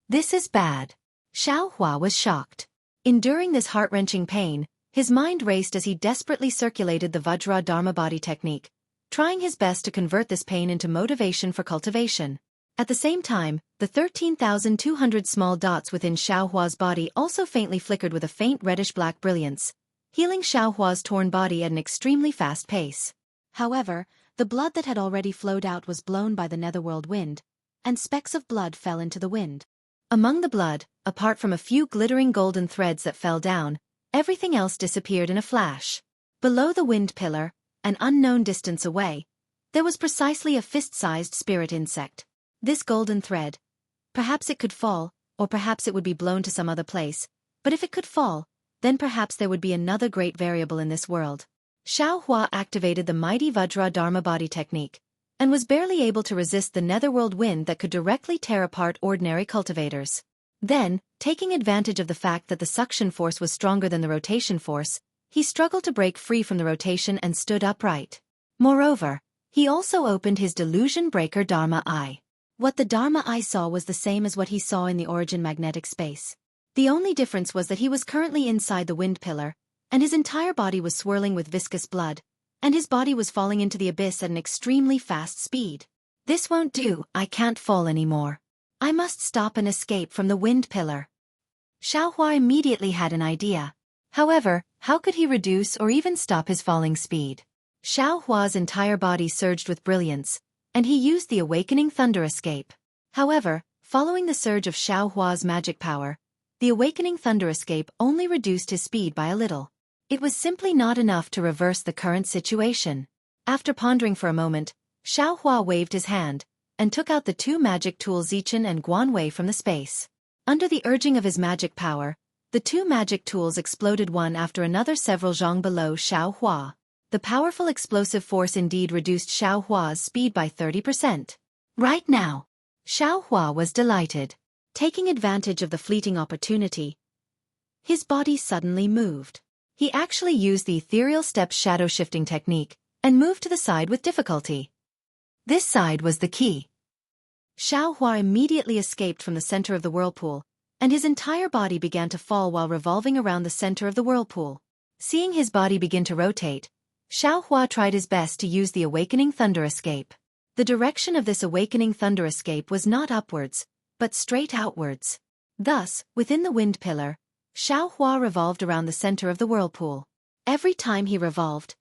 This is bad. Xiao Hua was shocked. Enduring this heart-wrenching pain, his mind raced as he desperately circulated the Vajra Dharma body technique, trying his best to convert this pain into motivation for cultivation. At the same time, the 13,200 small dots within Xiao Hua's body also faintly flickered with a faint reddish-black brilliance, healing Xiao Hua's torn body at an extremely fast pace. However, the blood that had already flowed out was blown by the netherworld wind, and specks of blood fell into the wind. Among the blood, apart from a few glittering golden threads that fell down, everything else disappeared in a flash. Below the wind pillar, an unknown distance away, there was precisely a fist-sized spirit insect. This golden thread. Perhaps it could fall, or perhaps it would be blown to some other place, but if it could fall, then perhaps there would be another great variable in this world. Xiao Hua activated the mighty Vajra Dharma body technique, and was barely able to resist the netherworld wind that could directly tear apart ordinary cultivators. Then, taking advantage of the fact that the suction force was stronger than the rotation force, he struggled to break free from the rotation and stood upright. Moreover, he also opened his delusion breaker Dharma Eye. What the Dharma Eye saw was the same as what he saw in the origin magnetic space. The only difference was that he was currently inside the wind pillar, and his entire body was swirling with viscous blood, and his body was falling into the abyss at an extremely fast speed. This won't do, I can't fall anymore. I must stop and escape from the wind pillar. Xiao Hua immediately had an idea. However, how could he reduce or even stop his falling speed? Xiao Hua's entire body surged with brilliance, and he used the awakening thunder escape. However, following the surge of Xiao Hua's magic power, the awakening thunder escape only reduced his speed by a little. It was simply not enough to reverse the current situation. After pondering for a moment, Xiao Hua waved his hand, and took out the two magic tools Zichen and Guanwei from the space. Under the urging of his magic power, the two magic tools exploded one after another several zhang below Xiao Hua. The powerful explosive force indeed reduced Xiao Hua's speed by 30%. Right now, Xiao Hua was delighted. Taking advantage of the fleeting opportunity, his body suddenly moved. He actually used the ethereal step shadow shifting technique, and moved to the side with difficulty. This side was the key. Xiao Hua immediately escaped from the center of the whirlpool, and his entire body began to fall while revolving around the center of the whirlpool. Seeing his body begin to rotate, Xiao Hua tried his best to use the awakening thunder escape. The direction of this awakening thunder escape was not upwards, but straight outwards. Thus, within the wind pillar, Xiao Hua revolved around the center of the whirlpool. Every time he revolved,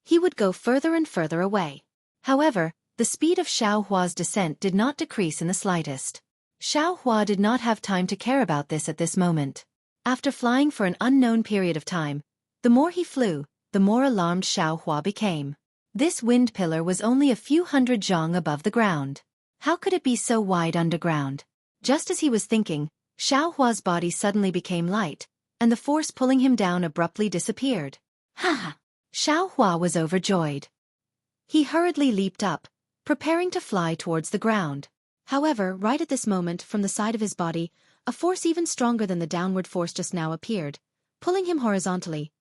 he would go further and further away. However, the speed of Xiao Hua's descent did not decrease in the slightest. Xiao Hua did not have time to care about this at this moment. After flying for an unknown period of time, the more he flew, the more alarmed Xiao Hua became. This wind pillar was only a few hundred zhang above the ground. How could it be so wide underground? Just as he was thinking, Xiao Hua's body suddenly became light, and the force pulling him down abruptly disappeared. Ha! Xiao Hua was overjoyed. He hurriedly leaped up, preparing to fly towards the ground. However, right at this moment, from the side of his body, a force even stronger than the downward force just now appeared, pulling him horizontally.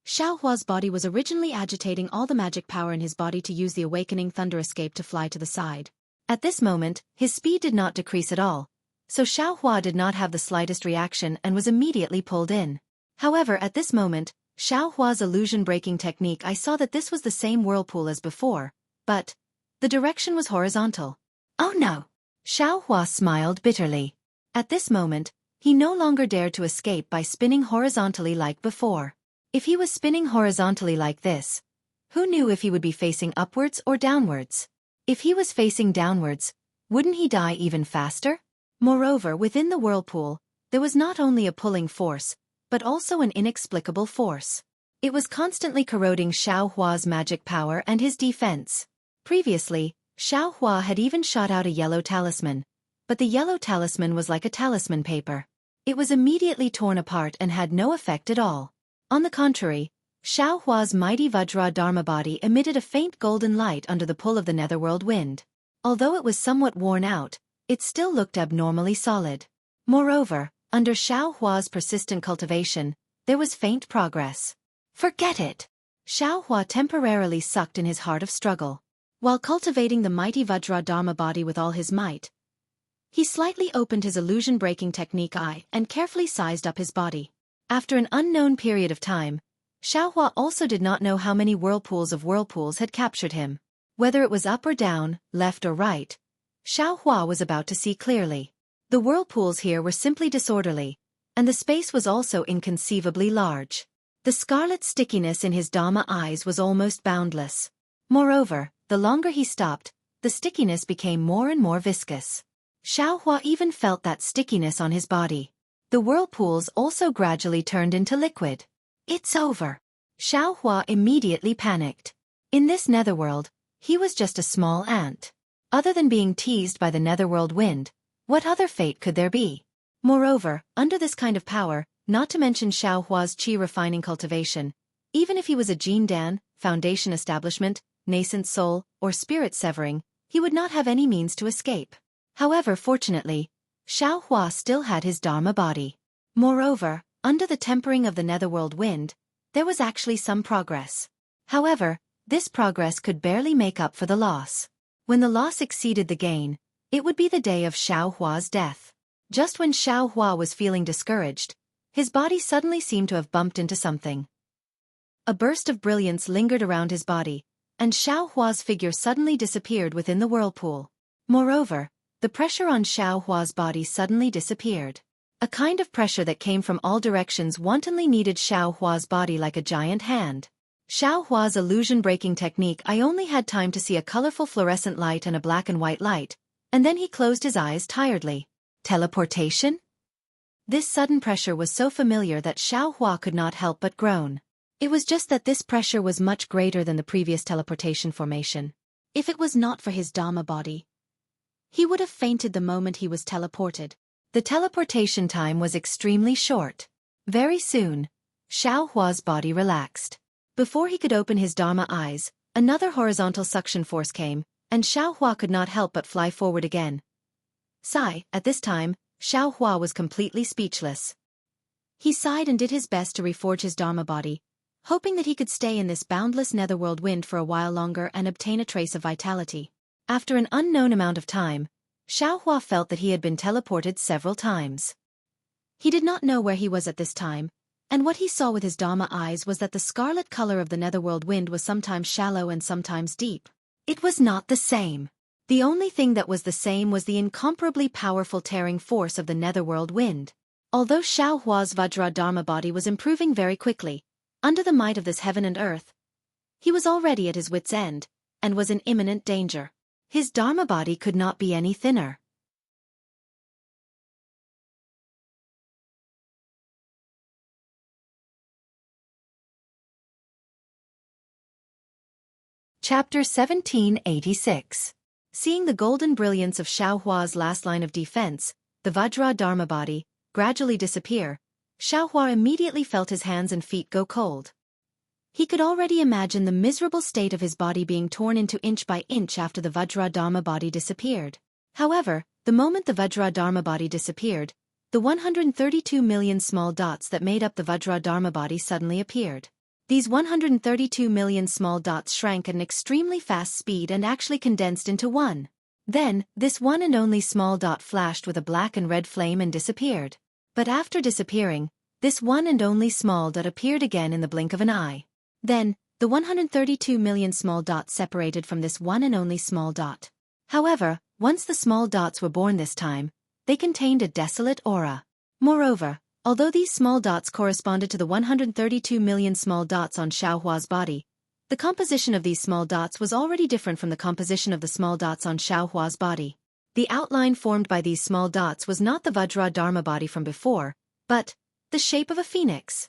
Xiao Hua's body was originally agitating all the magic power in his body to use the awakening thunder escape to fly to the side. At this moment, his speed did not decrease at all, so Xiao Hua did not have the slightest reaction and was immediately pulled in. However, at this moment, Xiao Hua's illusion-breaking technique, I saw that this was the same whirlpool as before, but the direction was horizontal. Oh no! Xiao Hua smiled bitterly. At this moment, he no longer dared to escape by spinning horizontally like before. If he was spinning horizontally like this, who knew if he would be facing upwards or downwards? If he was facing downwards, wouldn't he die even faster? Moreover, within the whirlpool, there was not only a pulling force, but also an inexplicable force. It was constantly corroding Xiao Hua's magic power and his defense. Previously, Xiao Hua had even shot out a yellow talisman, but the yellow talisman was like a talisman paper. It was immediately torn apart and had no effect at all. On the contrary, Xiao Hua's mighty Vajra Dharma body emitted a faint golden light under the pull of the netherworld wind. Although it was somewhat worn out, it still looked abnormally solid. Moreover, Under Xiao Hua's persistent cultivation, there was faint progress. Forget it! Xiao Hua temporarily sucked in his heart of struggle. While cultivating the mighty Vajra Dharma body with all his might, he slightly opened his illusion-breaking technique eye and carefully sized up his body. After an unknown period of time, Xiao Hua also did not know how many whirlpools had captured him. Whether it was up or down, left or right, Xiao Hua was about to see clearly. The whirlpools here were simply disorderly, and the space was also inconceivably large. The scarlet stickiness in his Dharma eyes was almost boundless. Moreover, the longer he stopped, the stickiness became more and more viscous. Xiao Hua even felt that stickiness on his body. The whirlpools also gradually turned into liquid. It's over. Xiao Hua immediately panicked. In this netherworld, he was just a small ant. Other than being teased by the netherworld wind, what other fate could there be? Moreover, under this kind of power, not to mention Xiao Hua's qi refining cultivation, even if he was a Jin Dan, foundation establishment, nascent soul, or spirit severing, he would not have any means to escape. However, fortunately, Xiao Hua still had his Dharma body. Moreover, under the tempering of the netherworld wind, there was actually some progress. However, this progress could barely make up for the loss. When the loss exceeded the gain, it would be the day of Xiao Hua's death. Just when Xiao Hua was feeling discouraged, his body suddenly seemed to have bumped into something. A burst of brilliance lingered around his body, and Xiao Hua's figure suddenly disappeared within the whirlpool. Moreover, the pressure on Xiao Hua's body suddenly disappeared. A kind of pressure that came from all directions wantonly kneaded Xiao Hua's body like a giant hand. Xiao Hua's illusion-breaking technique. I only had time to see a colorful fluorescent light and a black and white light, and then he closed his eyes tiredly. Teleportation? This sudden pressure was so familiar that Xiao Hua could not help but groan. It was just that this pressure was much greater than the previous teleportation formation. If it was not for his Dharma body, he would have fainted the moment he was teleported. The teleportation time was extremely short. Very soon, Xiao Hua's body relaxed. Before he could open his Dharma eyes, another horizontal suction force came, and Xiao Hua could not help but fly forward again. Sigh, at this time, Xiao Hua was completely speechless. He sighed and did his best to reforge his Dharma body, hoping that he could stay in this boundless netherworld wind for a while longer and obtain a trace of vitality. After an unknown amount of time, Xiao Hua felt that he had been teleported several times. He did not know where he was at this time, and what he saw with his Dharma eyes was that the scarlet color of the netherworld wind was sometimes shallow and sometimes deep. It was not the same. The only thing that was the same was the incomparably powerful tearing force of the netherworld wind. Although Xiao Hua's Vajra Dharma body was improving very quickly, under the might of this heaven and earth, he was already at his wit's end, and was in imminent danger. His Dharma body could not be any thinner. Chapter 1786. Seeing the golden brilliance of Xiao Hua's last line of defense, the Vajra Dharma body, gradually disappear, Xiao Hua immediately felt his hands and feet go cold. He could already imagine the miserable state of his body being torn into inch by inch after the Vajra Dharma body disappeared. However, the moment the Vajra Dharma body disappeared, the 132 million small dots that made up the Vajra Dharma body suddenly appeared. These 132 million small dots shrank at an extremely fast speed and actually condensed into one. Then, this one and only small dot flashed with a black and red flame and disappeared. But after disappearing, this one and only small dot appeared again in the blink of an eye. Then, the 132 million small dots separated from this one and only small dot. However, once the small dots were born this time, they contained a desolate aura. Moreover, although these small dots corresponded to the 132 million small dots on Xiao Hua's body, the composition of these small dots was already different from the composition of the small dots on Xiao Hua's body. The outline formed by these small dots was not the Vajra Dharma body from before, but the shape of a phoenix.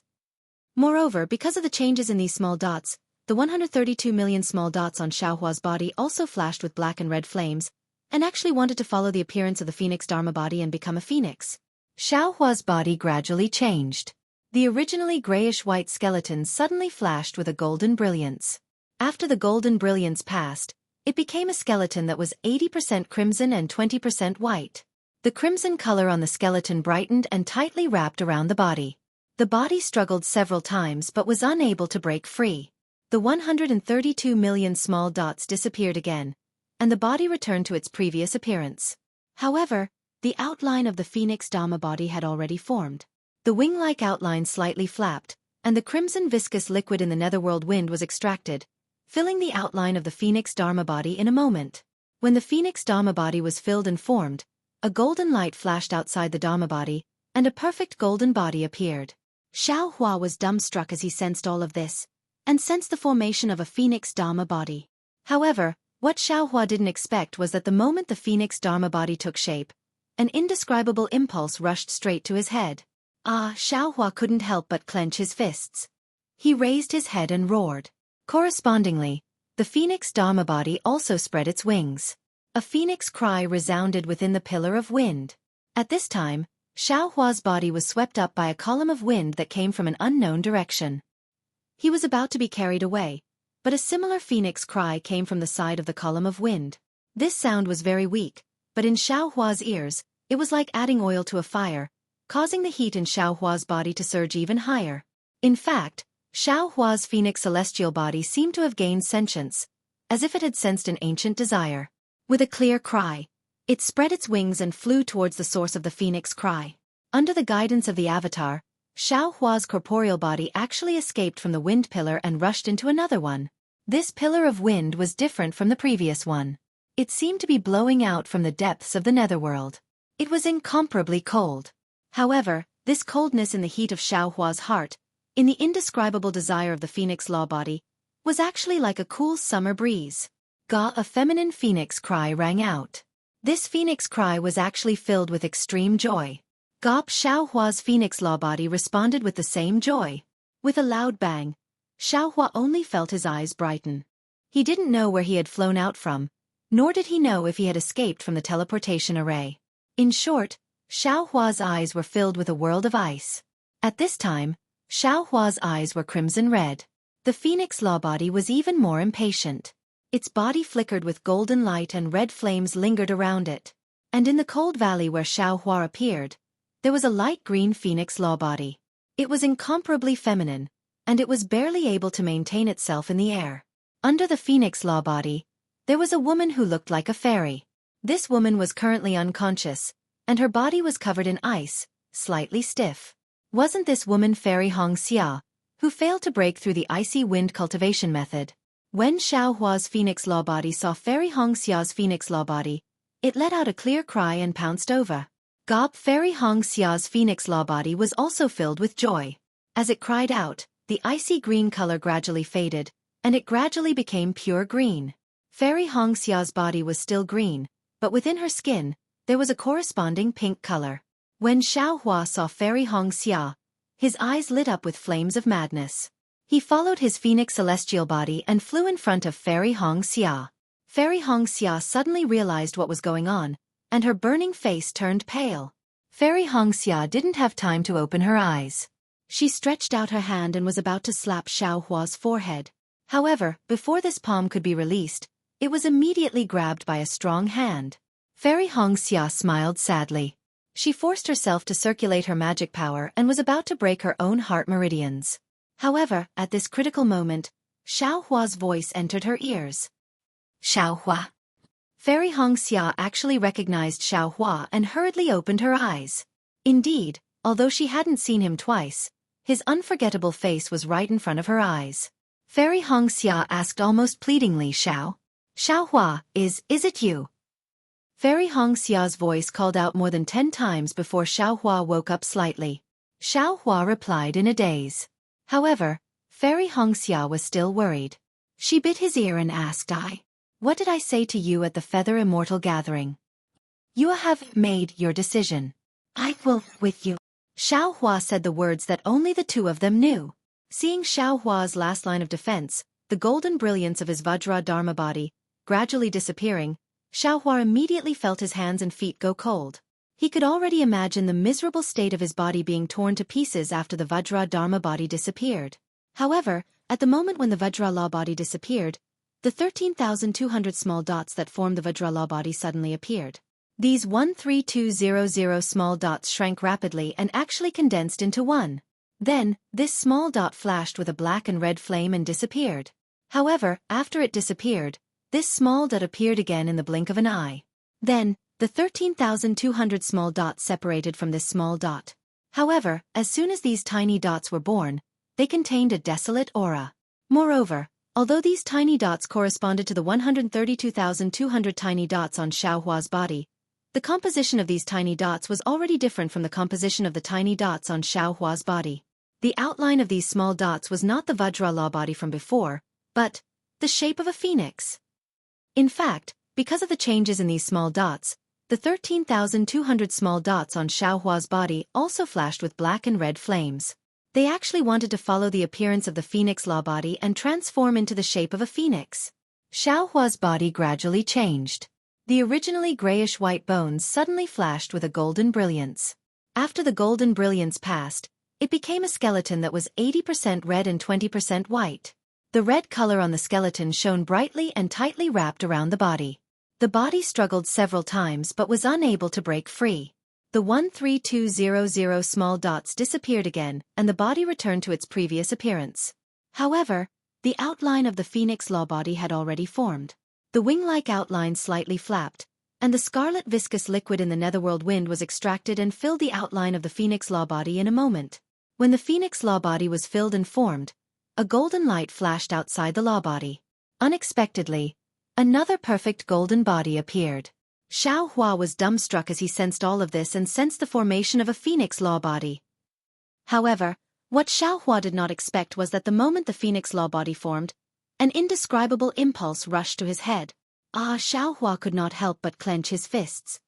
Moreover, because of the changes in these small dots, the 132 million small dots on Xiao Hua's body also flashed with black and red flames, and actually wanted to follow the appearance of the phoenix Dharma body and become a phoenix. Xiao Hua's body gradually changed. The originally grayish-white skeleton suddenly flashed with a golden brilliance. After the golden brilliance passed, it became a skeleton that was 80% crimson and 20% white. The crimson color on the skeleton brightened and tightly wrapped around the body. The body struggled several times but was unable to break free. The 132 million small dots disappeared again, and the body returned to its previous appearance. However, the outline of the Phoenix Dharma body had already formed. The wing-like outline slightly flapped, and the crimson viscous liquid in the netherworld wind was extracted, filling the outline of the Phoenix Dharma body in a moment. When the Phoenix Dharma body was filled and formed, a golden light flashed outside the Dharma body, and a perfect golden body appeared. Xueqi was dumbstruck as he sensed all of this, and sensed the formation of a Phoenix Dharma body. However, what Xueqi didn't expect was that the moment the Phoenix Dharma body took shape, an indescribable impulse rushed straight to his head. Xueqi couldn't help but clench his fists. He raised his head and roared. Correspondingly, the Phoenix Dharma body also spread its wings. A phoenix cry resounded within the pillar of wind. At this time, Xueqi's body was swept up by a column of wind that came from an unknown direction. He was about to be carried away, but a similar phoenix cry came from the side of the column of wind. This sound was very weak, but in Xueqi's ears, it was like adding oil to a fire, causing the heat in Xueqi's body to surge even higher. In fact, Xueqi's phoenix celestial body seemed to have gained sentience, as if it had sensed an ancient desire. With a clear cry, it spread its wings and flew towards the source of the phoenix cry. Under the guidance of the avatar, Xueqi's corporeal body actually escaped from the wind pillar and rushed into another one. This pillar of wind was different from the previous one. It seemed to be blowing out from the depths of the netherworld. It was incomparably cold. However, this coldness in the heat of Xueqi's heart, in the indescribable desire of the phoenix law body, was actually like a cool summer breeze. A feminine phoenix cry rang out. This phoenix cry was actually filled with extreme joy. Xueqi's phoenix law body responded with the same joy. With a loud bang, Xueqi only felt his eyes brighten. He didn't know where he had flown out from, nor did he know if he had escaped from the teleportation array. In short, Xueqi's eyes were filled with a world of ice. At this time, Xueqi's eyes were crimson red. The phoenix law body was even more impatient. Its body flickered with golden light and red flames lingered around it. And in the cold valley where Xueqi appeared, there was a light green phoenix law body. It was incomparably feminine, and it was barely able to maintain itself in the air. Under the phoenix law body, there was a woman who looked like a fairy. This woman was currently unconscious, and her body was covered in ice, slightly stiff. Wasn't this woman Fairy Hongxia, who failed to break through the icy wind cultivation method? When Xueqi's phoenix law body saw Fairy Hongxia's phoenix law body, it let out a clear cry and pounced over. Fairy Hongxia's phoenix law body was also filled with joy. As it cried out, the icy green color gradually faded, and it gradually became pure green. Fairy Hongxia's body was still green, but within her skin, there was a corresponding pink color. When Xueqi saw Fairy Hongxia, his eyes lit up with flames of madness. He followed his phoenix celestial body and flew in front of Fairy Hongxia. Fairy Hongxia suddenly realized what was going on, and her burning face turned pale. Fairy Hongxia didn't have time to open her eyes. She stretched out her hand and was about to slap Xueqi's forehead. However, before this palm could be released, it was immediately grabbed by a strong hand. Fairy Hongxia smiled sadly. She forced herself to circulate her magic power and was about to break her own heart meridians. However, at this critical moment, Xueqi's voice entered her ears. Xueqi. Fairy Hongxia actually recognized Xueqi and hurriedly opened her eyes. Indeed, although she hadn't seen him twice, his unforgettable face was right in front of her eyes. Fairy Hongxia asked almost pleadingly, Xueqi, is it you? Fairy Hongxia's voice called out more than 10 times before Xueqi woke up slightly. Xueqi replied in a daze. However, Fairy Hongxia was still worried. She bit his ear and asked, What did I say to you at the Feather Immortal Gathering? You have made your decision. I will with you. Xueqi said the words that only the two of them knew. Seeing Xueqi's last line of defense, the golden brilliance of his Vajra Dharma body, gradually disappearing, Xueqi immediately felt his hands and feet go cold. He could already imagine the miserable state of his body being torn to pieces after the Vajra Dharma body disappeared. However, at the moment when the Vajra Law body disappeared, the 13,200 small dots that formed the Vajra Law body suddenly appeared. These 13200 small dots shrank rapidly and actually condensed into one. Then, this small dot flashed with a black and red flame and disappeared. However, after it disappeared, this small dot appeared again in the blink of an eye. Then, the 13,200 small dots separated from this small dot. However, as soon as these tiny dots were born, they contained a desolate aura. Moreover, although these tiny dots corresponded to the 132,200 tiny dots on Xiaohua's body, the composition of these tiny dots was already different from the composition of the tiny dots on Xiaohua's body. The outline of these small dots was not the Vajra law body from before, but the shape of a phoenix. In fact, because of the changes in these small dots, the 13,200 small dots on Xiaohua's body also flashed with black and red flames. They actually wanted to follow the appearance of the phoenix law body and transform into the shape of a phoenix. Xiaohua's body gradually changed. The originally grayish-white bones suddenly flashed with a golden brilliance. After the golden brilliance passed, it became a skeleton that was 80% red and 20% white. The red color on the skeleton shone brightly and tightly wrapped around the body. The body struggled several times but was unable to break free. The 13200 small dots disappeared again and the body returned to its previous appearance. However, the outline of the phoenix law body had already formed. The wing-like outline slightly flapped, and the scarlet viscous liquid in the netherworld wind was extracted and filled the outline of the phoenix law body in a moment. When the phoenix law body was filled and formed, a golden light flashed outside the law body. Unexpectedly, another perfect golden body appeared. Xiaohua was dumbstruck as he sensed all of this and sensed the formation of a phoenix law body. However, what Xiaohua did not expect was that the moment the phoenix law body formed, an indescribable impulse rushed to his head. Xiaohua could not help but clench his fists.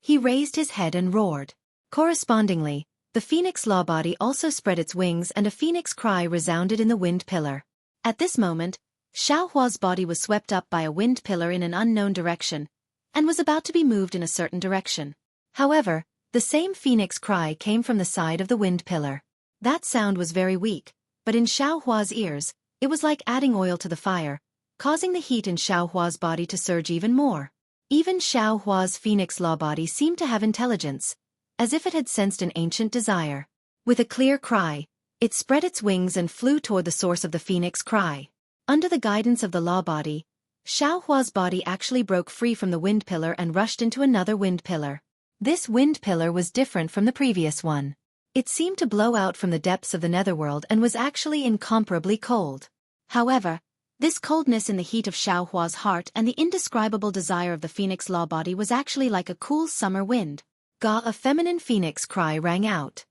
He raised his head and roared. Correspondingly, the phoenix law body also spread its wings and a phoenix cry resounded in the wind pillar. At this moment, Xiaohua's body was swept up by a wind pillar in an unknown direction, and was about to be moved in a certain direction. However, the same phoenix cry came from the side of the wind pillar. That sound was very weak, but in Xiaohua's ears, it was like adding oil to the fire, causing the heat in Xiaohua's body to surge even more. Even Xiaohua's phoenix law body seemed to have intelligence, as if it had sensed an ancient desire. With a clear cry, it spread its wings and flew toward the source of the phoenix cry. Under the guidance of the law body, Xiaohua's body actually broke free from the wind pillar and rushed into another wind pillar. This wind pillar was different from the previous one. It seemed to blow out from the depths of the netherworld and was actually incomparably cold. However, this coldness in the heat of Xiaohua's heart and the indescribable desire of the phoenix law body was actually like a cool summer wind. A feminine phoenix cry rang out.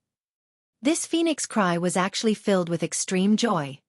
This phoenix cry was actually filled with extreme joy.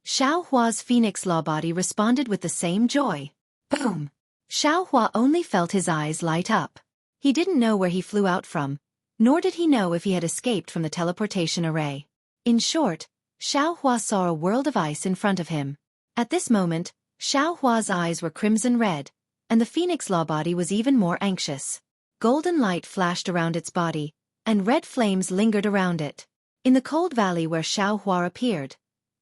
Xiaohua's phoenix law body responded with the same joy. Boom! Xiaohua only felt his eyes light up. He didn't know where he flew out from, nor did he know if he had escaped from the teleportation array. In short, Xiaohua saw a world of ice in front of him. At this moment, Xiaohua's eyes were crimson red, and the phoenix law body was even more anxious. Golden light flashed around its body, and red flames lingered around it. In the cold valley where Xiaohua appeared,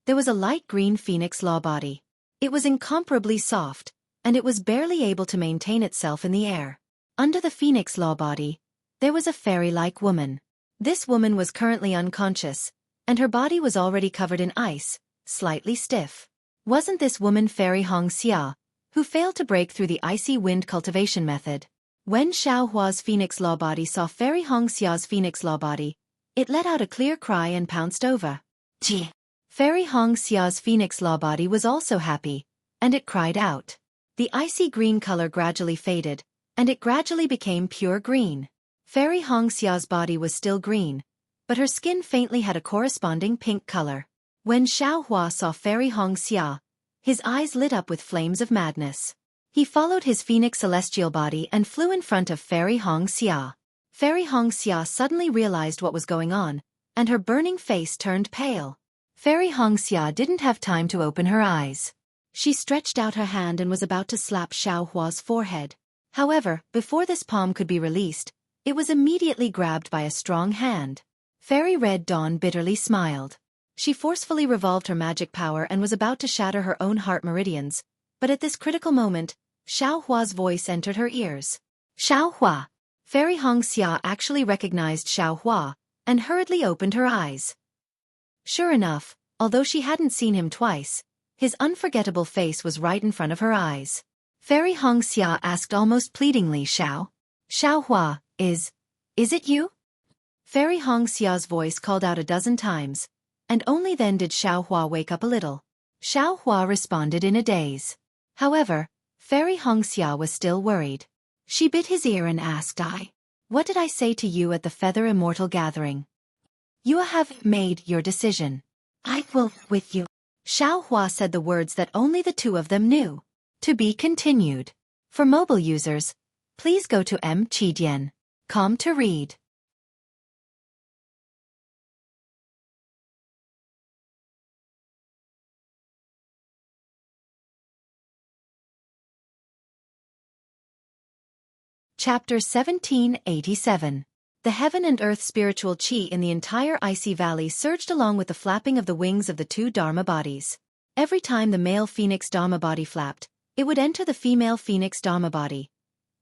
there was a light green phoenix law body. It was incomparably soft, and it was barely able to maintain itself in the air. Under the phoenix law body, there was a fairy-like woman. This woman was currently unconscious, and her body was already covered in ice, slightly stiff. Wasn't this woman Fairy Hongxia, who failed to break through the icy wind cultivation method? When Xiaohua's phoenix law body saw Fairy Hongxia's phoenix law body, it let out a clear cry and pounced over. Fairy Hongxia's phoenix law body was also happy, and it cried out. The icy green color gradually faded, and it gradually became pure green. Fairy Hongxia's body was still green, but her skin faintly had a corresponding pink color. When Xiaohua saw Fairy Hongxia, his eyes lit up with flames of madness. He followed his phoenix celestial body and flew in front of Fairy Hongxia. Fairy Hongxia suddenly realized what was going on, and her burning face turned pale. Fairy Hongxia didn't have time to open her eyes. She stretched out her hand and was about to slap Xiaohua's forehead. However, before this palm could be released, it was immediately grabbed by a strong hand. Fairy Red Dawn bitterly smiled. She forcefully revolved her magic power and was about to shatter her own heart meridians, but at this critical moment, Xiaohua's voice entered her ears. Xiao Hua. Fairy Hongxia actually recognized Xiao Hua and hurriedly opened her eyes. Sure enough, although she hadn't seen him twice, his unforgettable face was right in front of her eyes. Fairy Hongxia asked almost pleadingly, Xiao Hua, is it you? Fairy Hongxia's voice called out a dozen times, and only then did Xiao Hua wake up a little. Xiao Hua responded in a daze. However, Fairy Hongxia was still worried. She bit his ear and asked, What did I say to you at the Feather Immortal Gathering? You have made your decision. I will with you. Xiao Hua said the words that only the two of them knew. To be continued. For mobile users, please go to mchidian.com to read. Chapter 1787. The heaven and earth spiritual qi in the entire icy valley surged along with the flapping of the wings of the two Dharma bodies. Every time the male phoenix Dharma body flapped, it would enter the female phoenix Dharma body,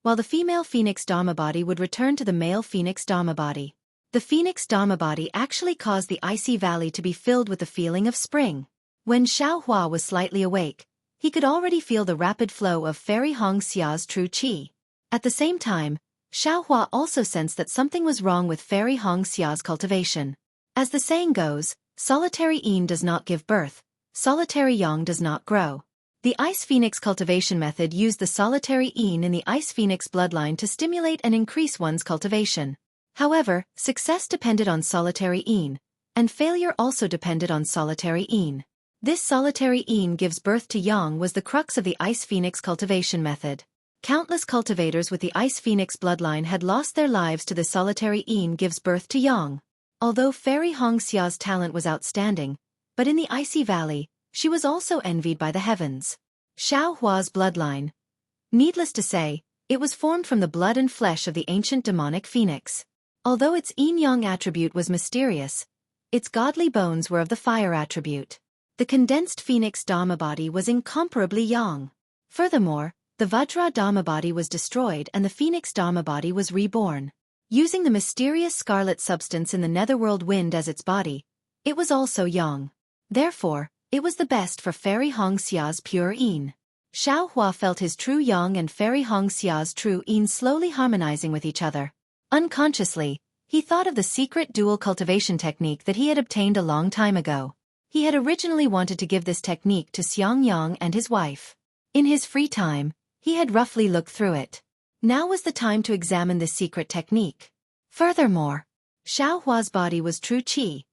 while the female phoenix Dharma body would return to the male phoenix Dharma body. The phoenix Dharma body actually caused the icy valley to be filled with the feeling of spring. When Xiao Hua was slightly awake, he could already feel the rapid flow of Fairy Hongxia's true qi. At the same time, Xiao Hua also sensed that something was wrong with Fairy Hongxia's cultivation. As the saying goes, solitary yin does not give birth, solitary yang does not grow. The Ice Phoenix cultivation method used the solitary yin in the Ice Phoenix bloodline to stimulate and increase one's cultivation. However, success depended on solitary yin, and failure also depended on solitary yin. This solitary yin gives birth to yang was the crux of the Ice Phoenix cultivation method. Countless cultivators with the Ice Phoenix bloodline had lost their lives to the solitary yin gives birth to yang. Although Fairy Hongxia's talent was outstanding, but in the icy valley, she was also envied by the heavens. Xiao Hua's bloodline. Needless to say, it was formed from the blood and flesh of the ancient demonic phoenix. Although its yin-yang attribute was mysterious, its godly bones were of the fire attribute. The condensed phoenix Dharma body was incomparably yang. Furthermore, the Vajra Dharma body was destroyed and the Phoenix Dharma body was reborn. Using the mysterious scarlet substance in the netherworld wind as its body, it was also yang. Therefore, it was the best for Fairy Hongxia's pure yin. Xiao Hua felt his true yang and Fairy Hongxia's true yin slowly harmonizing with each other. Unconsciously, he thought of the secret dual cultivation technique that he had obtained a long time ago. He had originally wanted to give this technique to Xiang Yang and his wife. In his free time, he had roughly looked through it. Now was the time to examine this secret technique. Furthermore, Xiao Hua's body was true qi,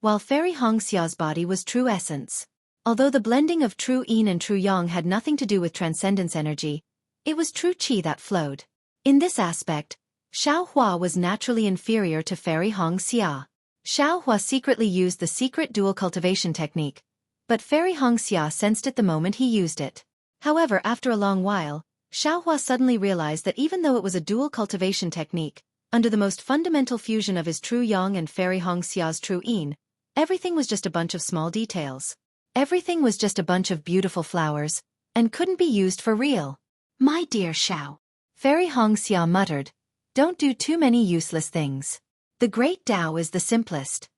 while Fairy Hongxia's body was true essence. Although the blending of true yin and true yang had nothing to do with transcendence energy, it was true qi that flowed. In this aspect, Xiao Hua was naturally inferior to Fairy Hongxia. Xiao Hua secretly used the secret dual cultivation technique, but Fairy Hongxia sensed it the moment he used it. However, after a long while, Xiao Hua suddenly realized that even though it was a dual cultivation technique, under the most fundamental fusion of his true yang and Fairy Hongxia's true yin, everything was just a bunch of small details. Everything was just a bunch of beautiful flowers, and couldn't be used for real. My dear Xiao, Fairy Hongxia muttered, don't do too many useless things. The great Tao is the simplest.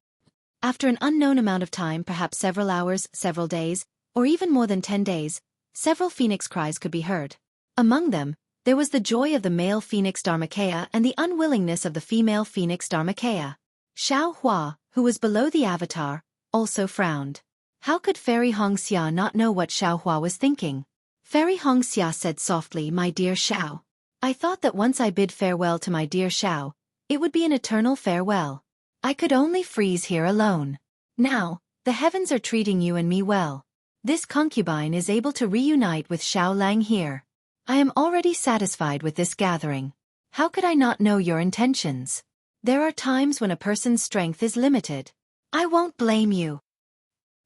After an unknown amount of time, perhaps several hours, several days, or even more than 10 days, several phoenix cries could be heard. Among them, there was the joy of the male phoenix Dharmakaya and the unwillingness of the female phoenix Dharmakaya. Xiao Hua, who was below the avatar, also frowned. How could Fairy Hongxia not know what Xiao Hua was thinking? Fairy Hongxia said softly, my dear Xiao. I thought that once I bid farewell to my dear Xiao, it would be an eternal farewell. I could only freeze here alone. Now, the heavens are treating you and me well. This concubine is able to reunite with Xiao Lang here. I am already satisfied with this gathering. How could I not know your intentions? There are times when a person's strength is limited. I won't blame you.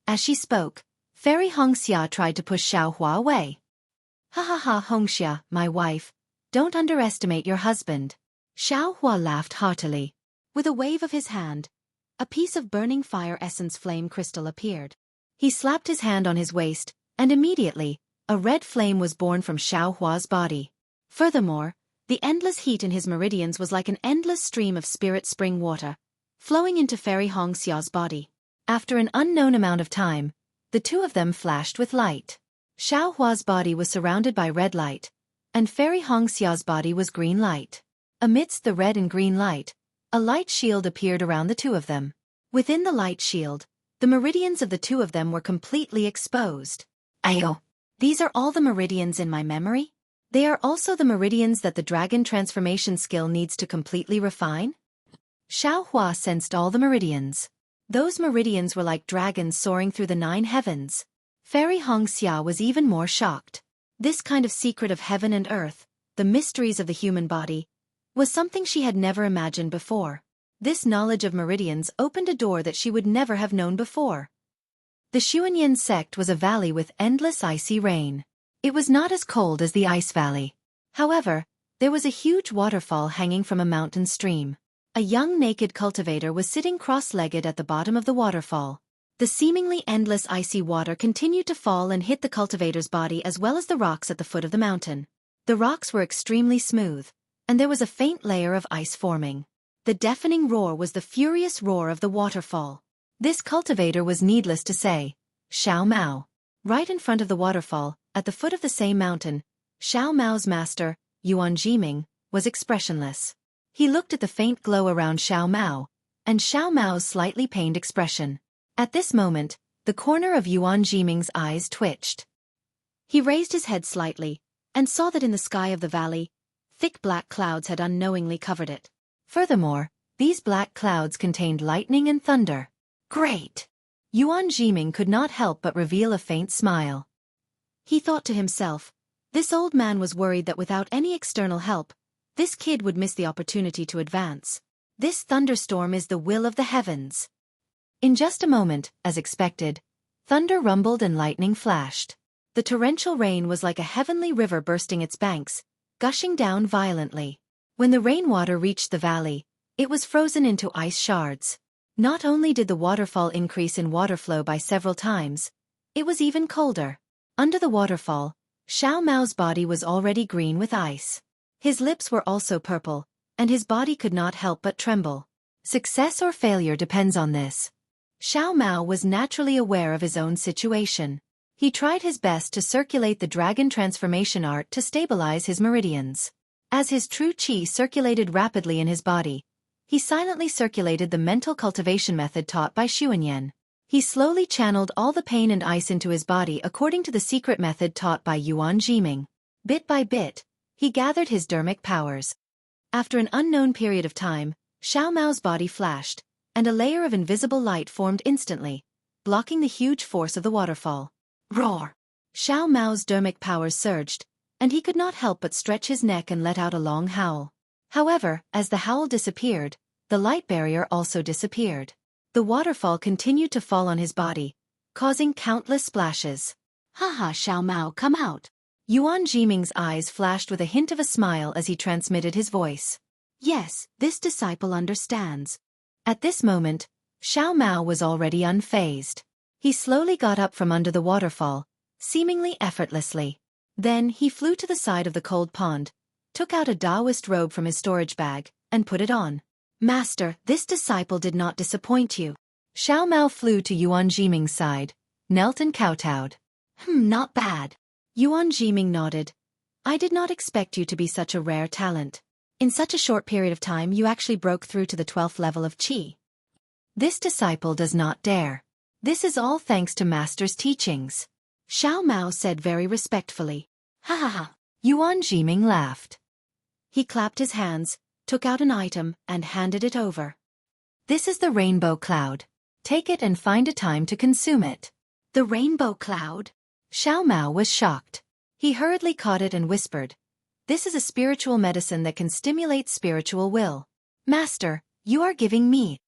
As she spoke, Fairy Hongxia tried to push Xiao Hua away. Ha ha ha, Hongxia, my wife, don't underestimate your husband. Xiao Hua laughed heartily. With a wave of his hand, a piece of burning fire essence flame crystal appeared. He slapped his hand on his waist, and immediately, a red flame was born from Xiao Hua's body. Furthermore, The endless heat in his meridians was like an endless stream of spirit spring water, flowing into Fairy Hongxia's body. After an unknown amount of time, the two of them flashed with light. Xiao Hua's body was surrounded by red light, and Fairy Hongxia's body was green light. Amidst the red and green light, a light shield appeared around the two of them. Within the light shield, the meridians of the two of them were completely exposed. Ayo! These are all the meridians in my memory? They are also the meridians that the dragon transformation skill needs to completely refine? Xiao Hua sensed all the meridians. Those meridians were like dragons soaring through the 9 heavens. Fairy Hongxia was even more shocked. This kind of secret of heaven and earth, the mysteries of the human body, was something she had never imagined before. This knowledge of meridians opened a door that she would never have known before. The Xuanyan sect was a valley with endless icy rain. It was not as cold as the Ice Valley. However, there was a huge waterfall hanging from a mountain stream. A young naked cultivator was sitting cross-legged at the bottom of the waterfall. The seemingly endless icy water continued to fall and hit the cultivator's body as well as the rocks at the foot of the mountain. The rocks were extremely smooth, and there was a faint layer of ice forming. The deafening roar was the furious roar of the waterfall. This cultivator was, needless to say, Xiao Mao. Right in front of the waterfall, at the foot of the same mountain, Xiao Mao's master, Yuan Jiming, was expressionless. He looked at the faint glow around Xiao Mao, and Xiao Mao's slightly pained expression. At this moment, the corner of Yuan Jiming's eyes twitched. He raised his head slightly, and saw that in the sky of the valley, thick black clouds had unknowingly covered it. Furthermore, these black clouds contained lightning and thunder. Great! Yuan Jiming could not help but reveal a faint smile. He thought to himself, this old man was worried that without any external help, this kid would miss the opportunity to advance. This thunderstorm is the will of the heavens. In just a moment, as expected, thunder rumbled and lightning flashed. The torrential rain was like a heavenly river bursting its banks, gushing down violently. When the rainwater reached the valley, it was frozen into ice shards. Not only did the waterfall increase in water flow by several times, it was even colder. Under the waterfall, Xiao Mao's body was already green with ice. His lips were also purple, and his body could not help but tremble. Success or failure depends on this. Xiao Mao was naturally aware of his own situation. He tried his best to circulate the dragon transformation art to stabilize his meridians. As his true qi circulated rapidly in his body, he silently circulated the mental cultivation method taught by Xuanyan. He slowly channeled all the pain and ice into his body according to the secret method taught by Yuan Jiming. Bit by bit, he gathered his dermic powers. After an unknown period of time, Xiao Mao's body flashed, and a layer of invisible light formed instantly, blocking the huge force of the waterfall. Roar! Xiao Mao's dermic powers surged, and he could not help but stretch his neck and let out a long howl. However, as the howl disappeared, the light barrier also disappeared. The waterfall continued to fall on his body, causing countless splashes. Haha, Xiao Mao, come out! Yuan Jiming's eyes flashed with a hint of a smile as he transmitted his voice. Yes, this disciple understands. At this moment, Xiao Mao was already unfazed. He slowly got up from under the waterfall, seemingly effortlessly. Then he flew to the side of the cold pond, took out a Taoist robe from his storage bag, and put it on. Master, this disciple did not disappoint you. Xiao Mao flew to Yuan Jiming's side, knelt and kowtowed. Not bad. Yuan Jiming nodded. I did not expect you to be such a rare talent. In such a short period of time you actually broke through to the 12th level of qi. This disciple does not dare. This is all thanks to Master's teachings. Xiao Mao said very respectfully. Ha ha ha. Yuan Jiming laughed. He clapped his hands, took out an item, and handed it over. This is the rainbow cloud. Take it and find a time to consume it. The rainbow cloud? Xiao Mao was shocked. He hurriedly caught it and whispered, this is a spiritual medicine that can stimulate spiritual will. Master, you are giving me.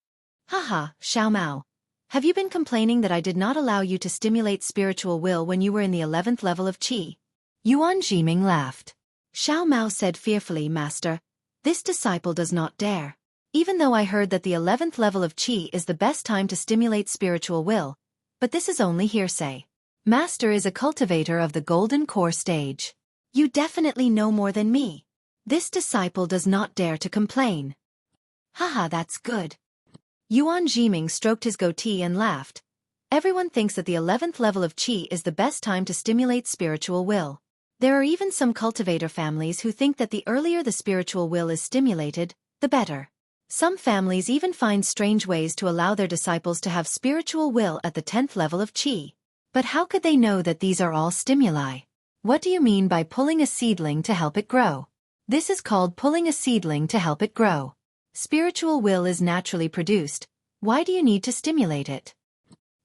Haha, Xiao Mao. Have you been complaining that I did not allow you to stimulate spiritual will when you were in the 11th level of qi? Yuan Jiming laughed. Xiao Mao said fearfully, Master, this disciple does not dare. Even though I heard that the 11th level of qi is the best time to stimulate spiritual will, but this is only hearsay. Master is a cultivator of the golden core stage. You definitely know more than me. This disciple does not dare to complain. Haha, that's good. Yuan Jiming stroked his goatee and laughed. Everyone thinks that the 11th level of qi is the best time to stimulate spiritual will. There are even some cultivator families who think that the earlier the spiritual will is stimulated, the better. Some families even find strange ways to allow their disciples to have spiritual will at the 10th level of qi. But how could they know that these are all stimuli? What do you mean by pulling a seedling to help it grow? This is called pulling a seedling to help it grow. Spiritual will is naturally produced. Why do you need to stimulate it?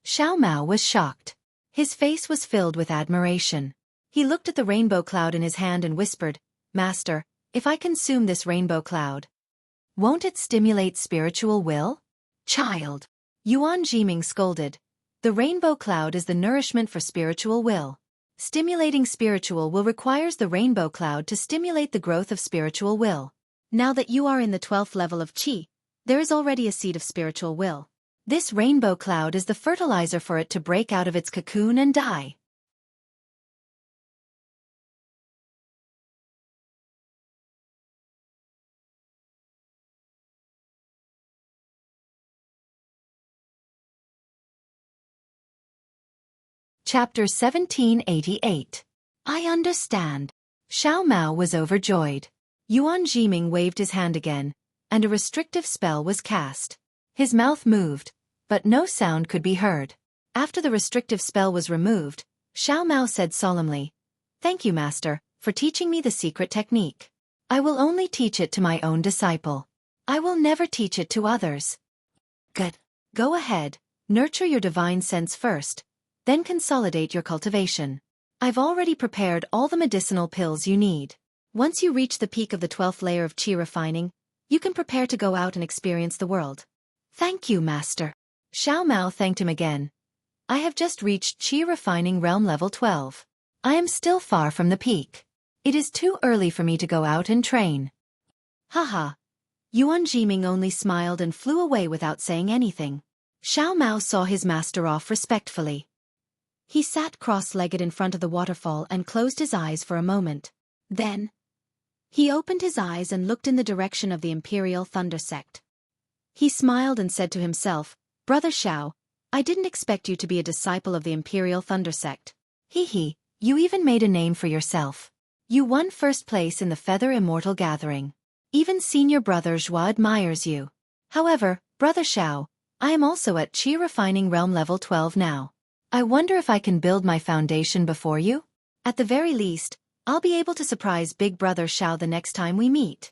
Xiao Mao was shocked. His face was filled with admiration. He looked at the rainbow cloud in his hand and whispered, "Master, if I consume this rainbow cloud, won't it stimulate spiritual will?" "Child," Yuan Jiming scolded. "The rainbow cloud is the nourishment for spiritual will. Stimulating spiritual will requires the rainbow cloud to stimulate the growth of spiritual will. Now that you are in the 12th level of qi, there is already a seed of spiritual will. This rainbow cloud is the fertilizer for it to break out of its cocoon and die." Chapter 1788. I understand. Xiao Mao was overjoyed. Yuan Jiming waved his hand again, and a restrictive spell was cast. His mouth moved, but no sound could be heard. After the restrictive spell was removed, Xiao Mao said solemnly, "Thank you, Master, for teaching me the secret technique. I will only teach it to my own disciple. I will never teach it to others." "Good. Go ahead, nurture your divine sense first, then consolidate your cultivation. I've already prepared all the medicinal pills you need. Once you reach the peak of the 12th layer of qi refining, you can prepare to go out and experience the world." "Thank you, Master." Xiao Mao thanked him again. "I have just reached qi refining realm level 12. I am still far from the peak. It is too early for me to go out and train." Haha. Yuan Jiming only smiled and flew away without saying anything. Xiao Mao saw his master off respectfully. He sat cross-legged in front of the waterfall and closed his eyes for a moment. Then, he opened his eyes and looked in the direction of the Imperial Thunder Sect. He smiled and said to himself, "Brother Xiao, I didn't expect you to be a disciple of the Imperial Thunder Sect. Hee, you even made a name for yourself. You won first place in the Feather Immortal Gathering. Even senior brother Zhua admires you. However, Brother Xiao, I am also at qi refining realm level 12 now. I wonder if I can build my foundation before you? At the very least, I'll be able to surprise Big Brother Xiao the next time we meet."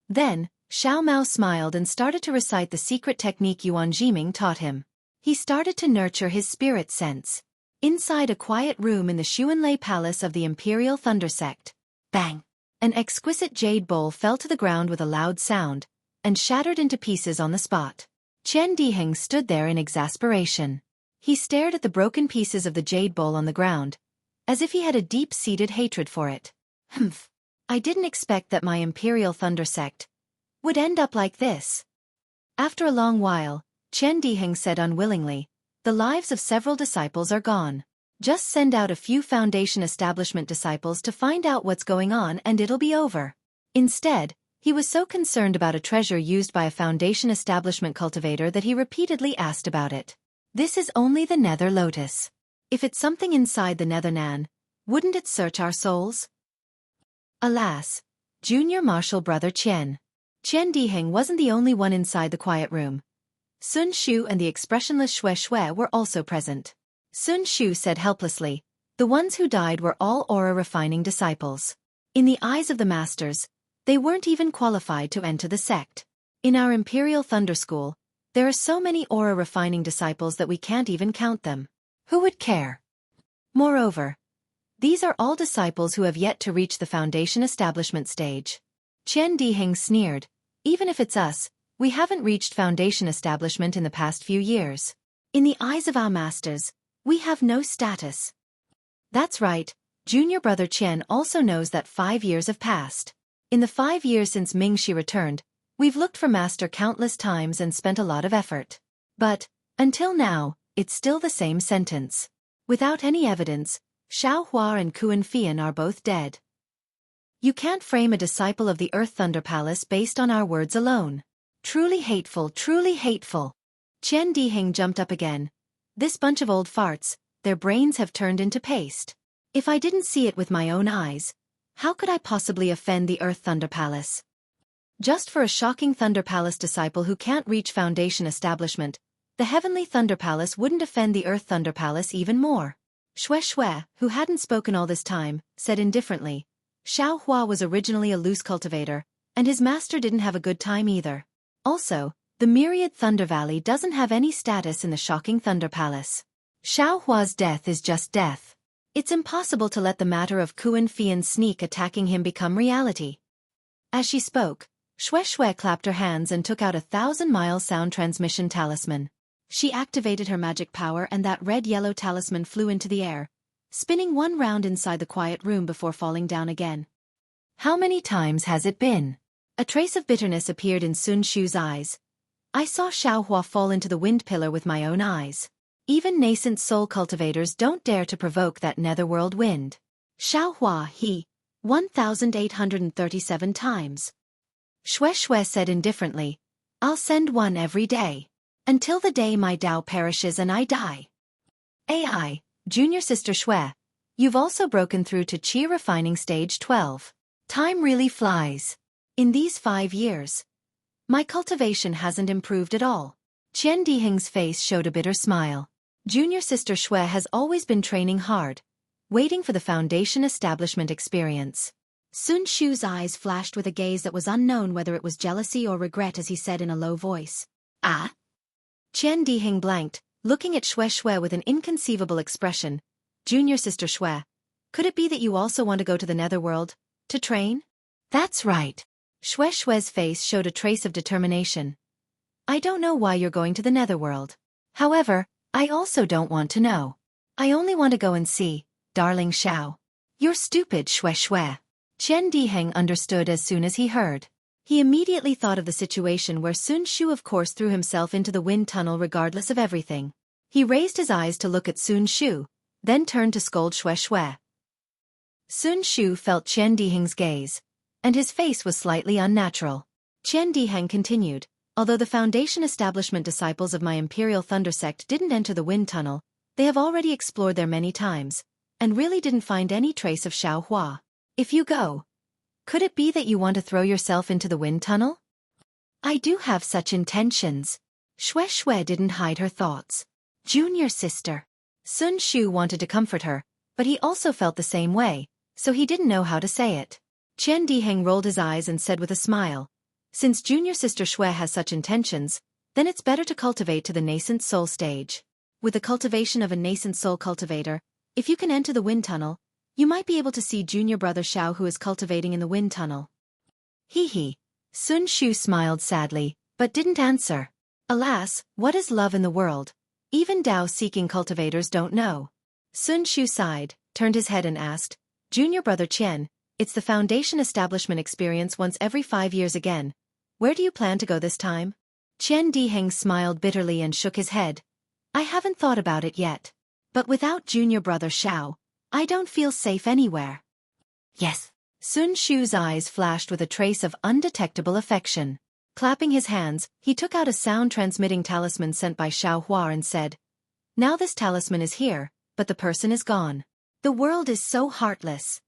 Then, Xiao Mao smiled and started to recite the secret technique Yuan Jiming taught him. He started to nurture his spirit sense. Inside a quiet room in the Xuanlei Palace of the Imperial Thunder Sect. Bang! An exquisite jade bowl fell to the ground with a loud sound, and shattered into pieces on the spot. Qian Diheng stood there in exasperation. He stared at the broken pieces of the jade bowl on the ground, as if he had a deep-seated hatred for it. Humph! I didn't expect that my Imperial Thunder Sect would end up like this. After a long while, Qian Diheng said unwillingly, "The lives of several disciples are gone. Just send out a few Foundation Establishment disciples to find out what's going on and it'll be over." Instead, he was so concerned about a treasure used by a Foundation Establishment cultivator that he repeatedly asked about it. "This is only the Nether Lotus. If it's something inside the Nether Nan, wouldn't it search our souls?" Alas, Junior Marshal Brother Qian Diheng wasn't the only one inside the quiet room. Sun Shu and the expressionless Xueqi were also present. Sun Shu said helplessly, "The ones who died were all aura-refining disciples. In the eyes of the masters, they weren't even qualified to enter the sect. In our Imperial Thunder School, there are so many aura-refining disciples that we can't even count them. Who would care? Moreover, these are all disciples who have yet to reach the Foundation Establishment stage." Qian Diheng sneered, "Even if it's us, we haven't reached Foundation Establishment in the past few years. In the eyes of our masters, we have no status." That's right, Junior Brother Qian also knows that 5 years have passed. In the 5 years since Ming Shi returned, we've looked for Master countless times and spent a lot of effort. But, until now, it's still the same sentence. Without any evidence, Xiao Hua and Kuan Fian are both dead. You can't frame a disciple of the Earth Thunder Palace based on our words alone. Truly hateful, truly hateful. Qian Diheng jumped up again. This bunch of old farts, their brains have turned into paste. If I didn't see it with my own eyes, how could I possibly offend the Earth Thunder Palace? Just for a shocking Thunder Palace disciple who can't reach Foundation establishment, the Heavenly Thunder Palace wouldn't offend the Earth Thunder Palace even more. Xueqi, who hadn't spoken all this time, said indifferently, Xiaohua was originally a loose cultivator, and his master didn't have a good time either. Also, the myriad Thunder Valley doesn't have any status in the shocking Thunder Palace. Xiaohua's death is just death. It's impossible to let the matter of Kuan Fian's sneak attacking him become reality. As she spoke, Xueqi clapped her hands and took out a 1,000-mile sound transmission talisman. She activated her magic power and that red-yellow talisman flew into the air, spinning one round inside the quiet room before falling down again. How many times has it been? A trace of bitterness appeared in Sun Xu's eyes. I saw Xiaohua fall into the wind pillar with my own eyes. Even nascent soul cultivators don't dare to provoke that netherworld wind. Xiaohua, 1,837 times. Xueqi said indifferently, I'll send one every day. Until the day my Tao perishes and I die. AI, Junior Sister Xue, you've also broken through to Qi Refining Stage 12. Time really flies. In these 5 years, my cultivation hasn't improved at all. Qian Diheng's face showed a bitter smile. Junior Sister Xue has always been training hard, waiting for the Foundation establishment experience. Sun Xu's eyes flashed with a gaze that was unknown whether it was jealousy or regret as he said in a low voice. Ah? Qian Diheng blanked, looking at Xueqi with an inconceivable expression. Junior Sister Xue, could it be that you also want to go to the netherworld, to train? That's right. Xueqi's face showed a trace of determination. I don't know why you're going to the netherworld. However, I also don't want to know. I only want to go and see, darling Xiao. You're stupid, Xueqi. Qian Diheng understood as soon as he heard. He immediately thought of the situation where Sun Xu of course threw himself into the wind tunnel regardless of everything. He raised his eyes to look at Sun Xu, then turned to scold Xueqi. Sun Xu felt Qian Diheng's gaze, and his face was slightly unnatural. Qian Diheng continued, although the Foundation establishment disciples of my Imperial Thunder Sect didn't enter the wind tunnel, they have already explored there many times, and really didn't find any trace of Xiaohua. If you go, could it be that you want to throw yourself into the wind tunnel? I do have such intentions. Xueqi didn't hide her thoughts. Junior sister. Sun Xu wanted to comfort her, but he also felt the same way, so he didn't know how to say it. Qian Diheng rolled his eyes and said with a smile, since Junior Sister Xue has such intentions, then it's better to cultivate to the nascent soul stage. With the cultivation of a nascent soul cultivator, if you can enter the wind tunnel, you might be able to see Junior Brother Xiao who is cultivating in the wind tunnel. Hee. Sun Xu smiled sadly, but didn't answer. Alas, what is love in the world? Even Tao-seeking cultivators don't know. Sun Xu sighed, turned his head and asked, Junior Brother Qian, it's the Foundation establishment experience once every 5 years again. Where do you plan to go this time? Qian Diheng smiled bitterly and shook his head. I haven't thought about it yet. But without Junior Brother Xiao, I don't feel safe anywhere. Yes. Sun Xu's eyes flashed with a trace of undetectable affection. Clapping his hands, he took out a sound-transmitting talisman sent by Xiaohua and said, Now this talisman is here, but the person is gone. The world is so heartless.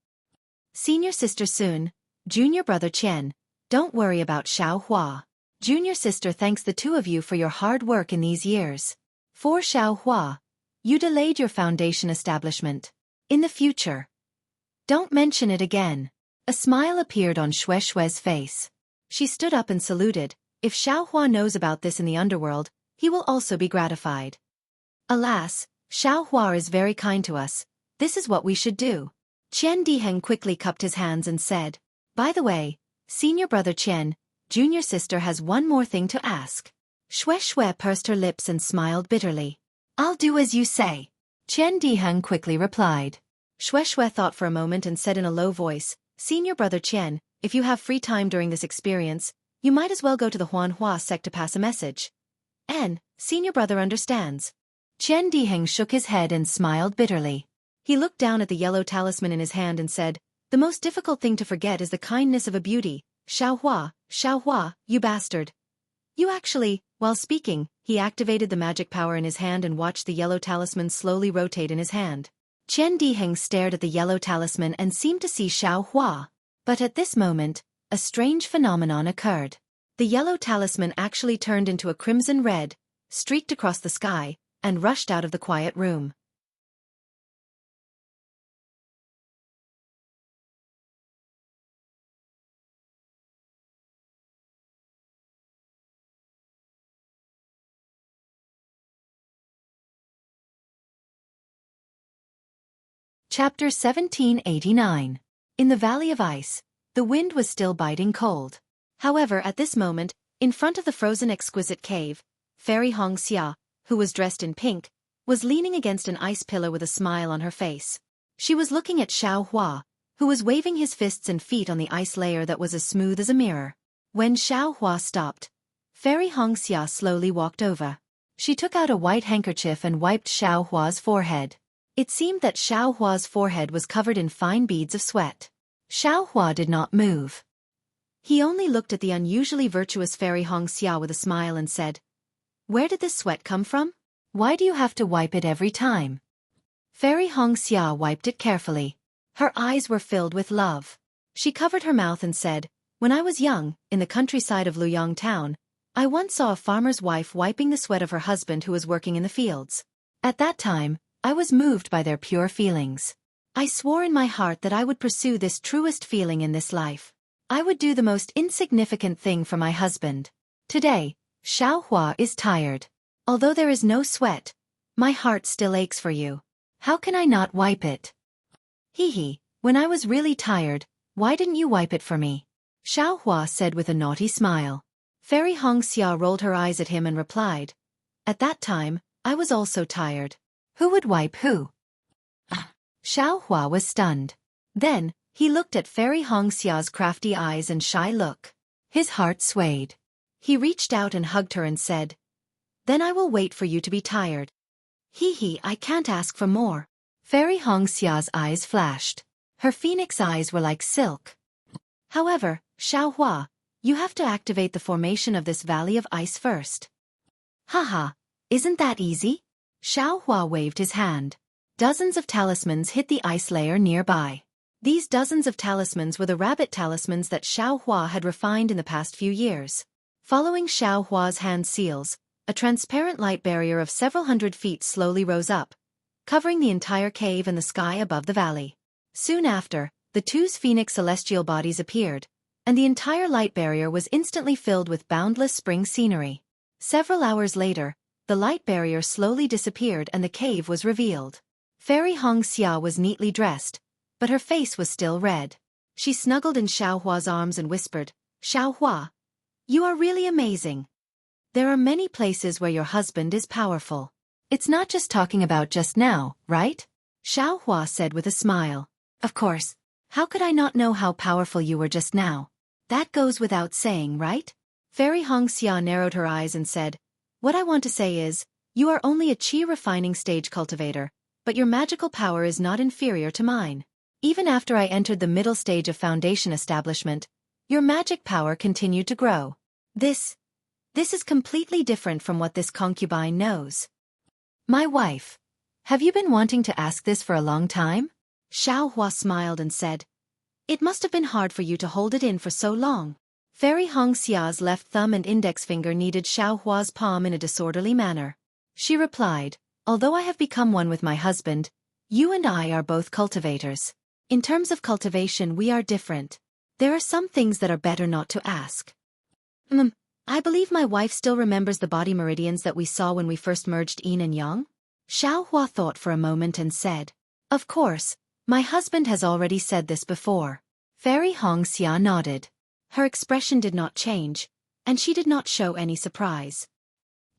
Senior Sister Sun, Junior Brother Qian, don't worry about Xiaohua. Junior Sister thanks the two of you for your hard work in these years. For Xiaohua, you delayed your Foundation establishment. In the future, don't mention it again. A smile appeared on Xueqi's face. She stood up and saluted. If Xiaohua knows about this in the underworld, he will also be gratified. Alas, Xiaohua is very kind to us. This is what we should do. Qian Diheng quickly cupped his hands and said, By the way, Senior Brother Qian, Junior Sister has one more thing to ask. Xueqi pursed her lips and smiled bitterly. I'll do as you say. Qian Diheng quickly replied. Xueqi thought for a moment and said in a low voice, Senior Brother Qian, if you have free time during this experience, you might as well go to the Huanhua sect to pass a message. Senior Brother understands. Qian Diheng shook his head and smiled bitterly. He looked down at the yellow talisman in his hand and said, The most difficult thing to forget is the kindness of a beauty. Xiao Hua, you bastard. You actually, while speaking, he activated the magic power in his hand and watched the yellow talisman slowly rotate in his hand. Qian Diheng stared at the yellow talisman and seemed to see Xiao Hua. But at this moment, a strange phenomenon occurred. The yellow talisman actually turned into a crimson red, streaked across the sky, and rushed out of the quiet room. Chapter 1789. In the Valley of Ice, the wind was still biting cold. However, at this moment, in front of the frozen exquisite cave, Fairy Hong Xia, who was dressed in pink, was leaning against an ice pillar with a smile on her face. She was looking at Xiao Hua, who was waving his fists and feet on the ice layer that was as smooth as a mirror. When Xiao Hua stopped, Fairy Hong Xia slowly walked over. She took out a white handkerchief and wiped Xiao Hua's forehead. It seemed that Xiao Hua's forehead was covered in fine beads of sweat. Xiao Hua did not move. He only looked at the unusually virtuous Fairy Hong Xia with a smile and said, "Where did this sweat come from? Why do you have to wipe it every time?" Fairy Hong Xia wiped it carefully. Her eyes were filled with love. She covered her mouth and said, "When I was young, in the countryside of Luyang town, I once saw a farmer's wife wiping the sweat of her husband who was working in the fields. At that time, I was moved by their pure feelings. I swore in my heart that I would pursue this truest feeling in this life. I would do the most insignificant thing for my husband. Today, Xiao Hua is tired. Although there is no sweat, my heart still aches for you. How can I not wipe it?" "Hee, when I was really tired, why didn't you wipe it for me?" Xiao Hua said with a naughty smile. Fairy Hong Xia rolled her eyes at him and replied, "At that time, I was also tired. Who would wipe who?" Xiao Hua was stunned. Then, he looked at Fairy Hong Xia's crafty eyes and shy look. His heart swayed. He reached out and hugged her and said, "Then I will wait for you to be tired." "Hee, I can't ask for more." Fairy Hong Xia's eyes flashed. Her phoenix eyes were like silk. "However, Xiao Hua, you have to activate the formation of this valley of ice first." "Haha, isn't that easy?" Xiao Hua waved his hand. Dozens of talismans hit the ice layer nearby. These dozens of talismans were the rabbit talismans that Xiao Hua had refined in the past few years. Following Xiao Hua's hand seals, a transparent light barrier of several hundred feet slowly rose up, covering the entire cave and the sky above the valley. Soon after, the two phoenix celestial bodies appeared, and the entire light barrier was instantly filled with boundless spring scenery. Several hours later, the light barrier slowly disappeared and the cave was revealed. Fairy Hong Xia was neatly dressed, but her face was still red. She snuggled in Xiao Hua's arms and whispered, "Xiao Hua, you are really amazing. There are many places where your husband is powerful. It's not just talking about just now, right?" Xiao Hua said with a smile. "Of course. How could I not know how powerful you were just now? That goes without saying, right?" Fairy Hong Xia narrowed her eyes and said, "What I want to say is, you are only a chi refining stage cultivator, but your magical power is not inferior to mine. Even after I entered the middle stage of foundation establishment, your magic power continued to grow. This is completely different from what this concubine knows." "My wife. Have you been wanting to ask this for a long time?" Xiao Hua smiled and said, "It must have been hard for you to hold it in for so long." Fairy Hong Xia's left thumb and index finger kneaded Xiao Hua's palm in a disorderly manner. She replied, "Although I have become one with my husband, you and I are both cultivators. In terms of cultivation we are different. There are some things that are better not to ask." I believe my wife still remembers the body meridians that we saw when we first merged yin and yang?" Xiao Hua thought for a moment and said, "Of course, my husband has already said this before." Fairy Hong Xia nodded. Her expression did not change, and she did not show any surprise.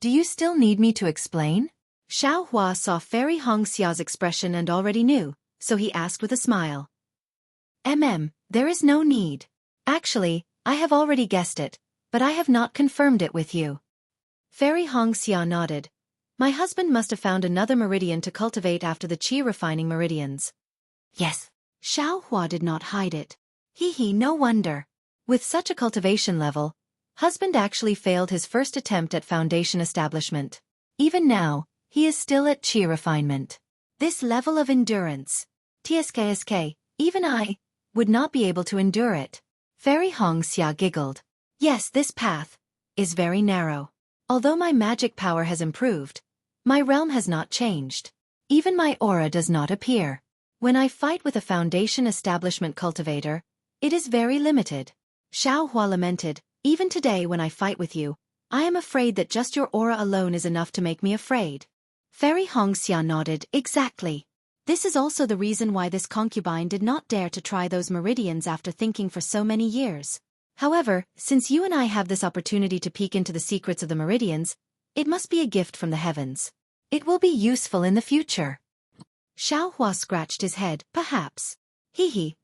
"Do you still need me to explain?" Xiao Hua saw Fairy Hong Xia's expression and already knew, so he asked with a smile. There is no need. Actually, I have already guessed it, but I have not confirmed it with you." Fairy Hong Xia nodded. "My husband must have found another meridian to cultivate after the chi refining meridians." "Yes. Xiaohua did not hide it. No wonder. With such a cultivation level, husband actually failed his first attempt at foundation establishment. Even now, he is still at chi refinement. This level of endurance. TSKSK, even I, would not be able to endure it. Fairy Hongxia giggled. Yes, this path is very narrow. Although my magic power has improved, my realm has not changed. Even my aura does not appear. When I fight with a foundation establishment cultivator, it is very limited. Xiaohua lamented, even today when I fight with you, I am afraid that just your aura alone is enough to make me afraid. Fairy Hongxia nodded, exactly. This is also the reason why this concubine did not dare to try those meridians after thinking for so many years. However, since you and I have this opportunity to peek into the secrets of the meridians, it must be a gift from the heavens. It will be useful in the future. Xiaohua scratched his head, perhaps.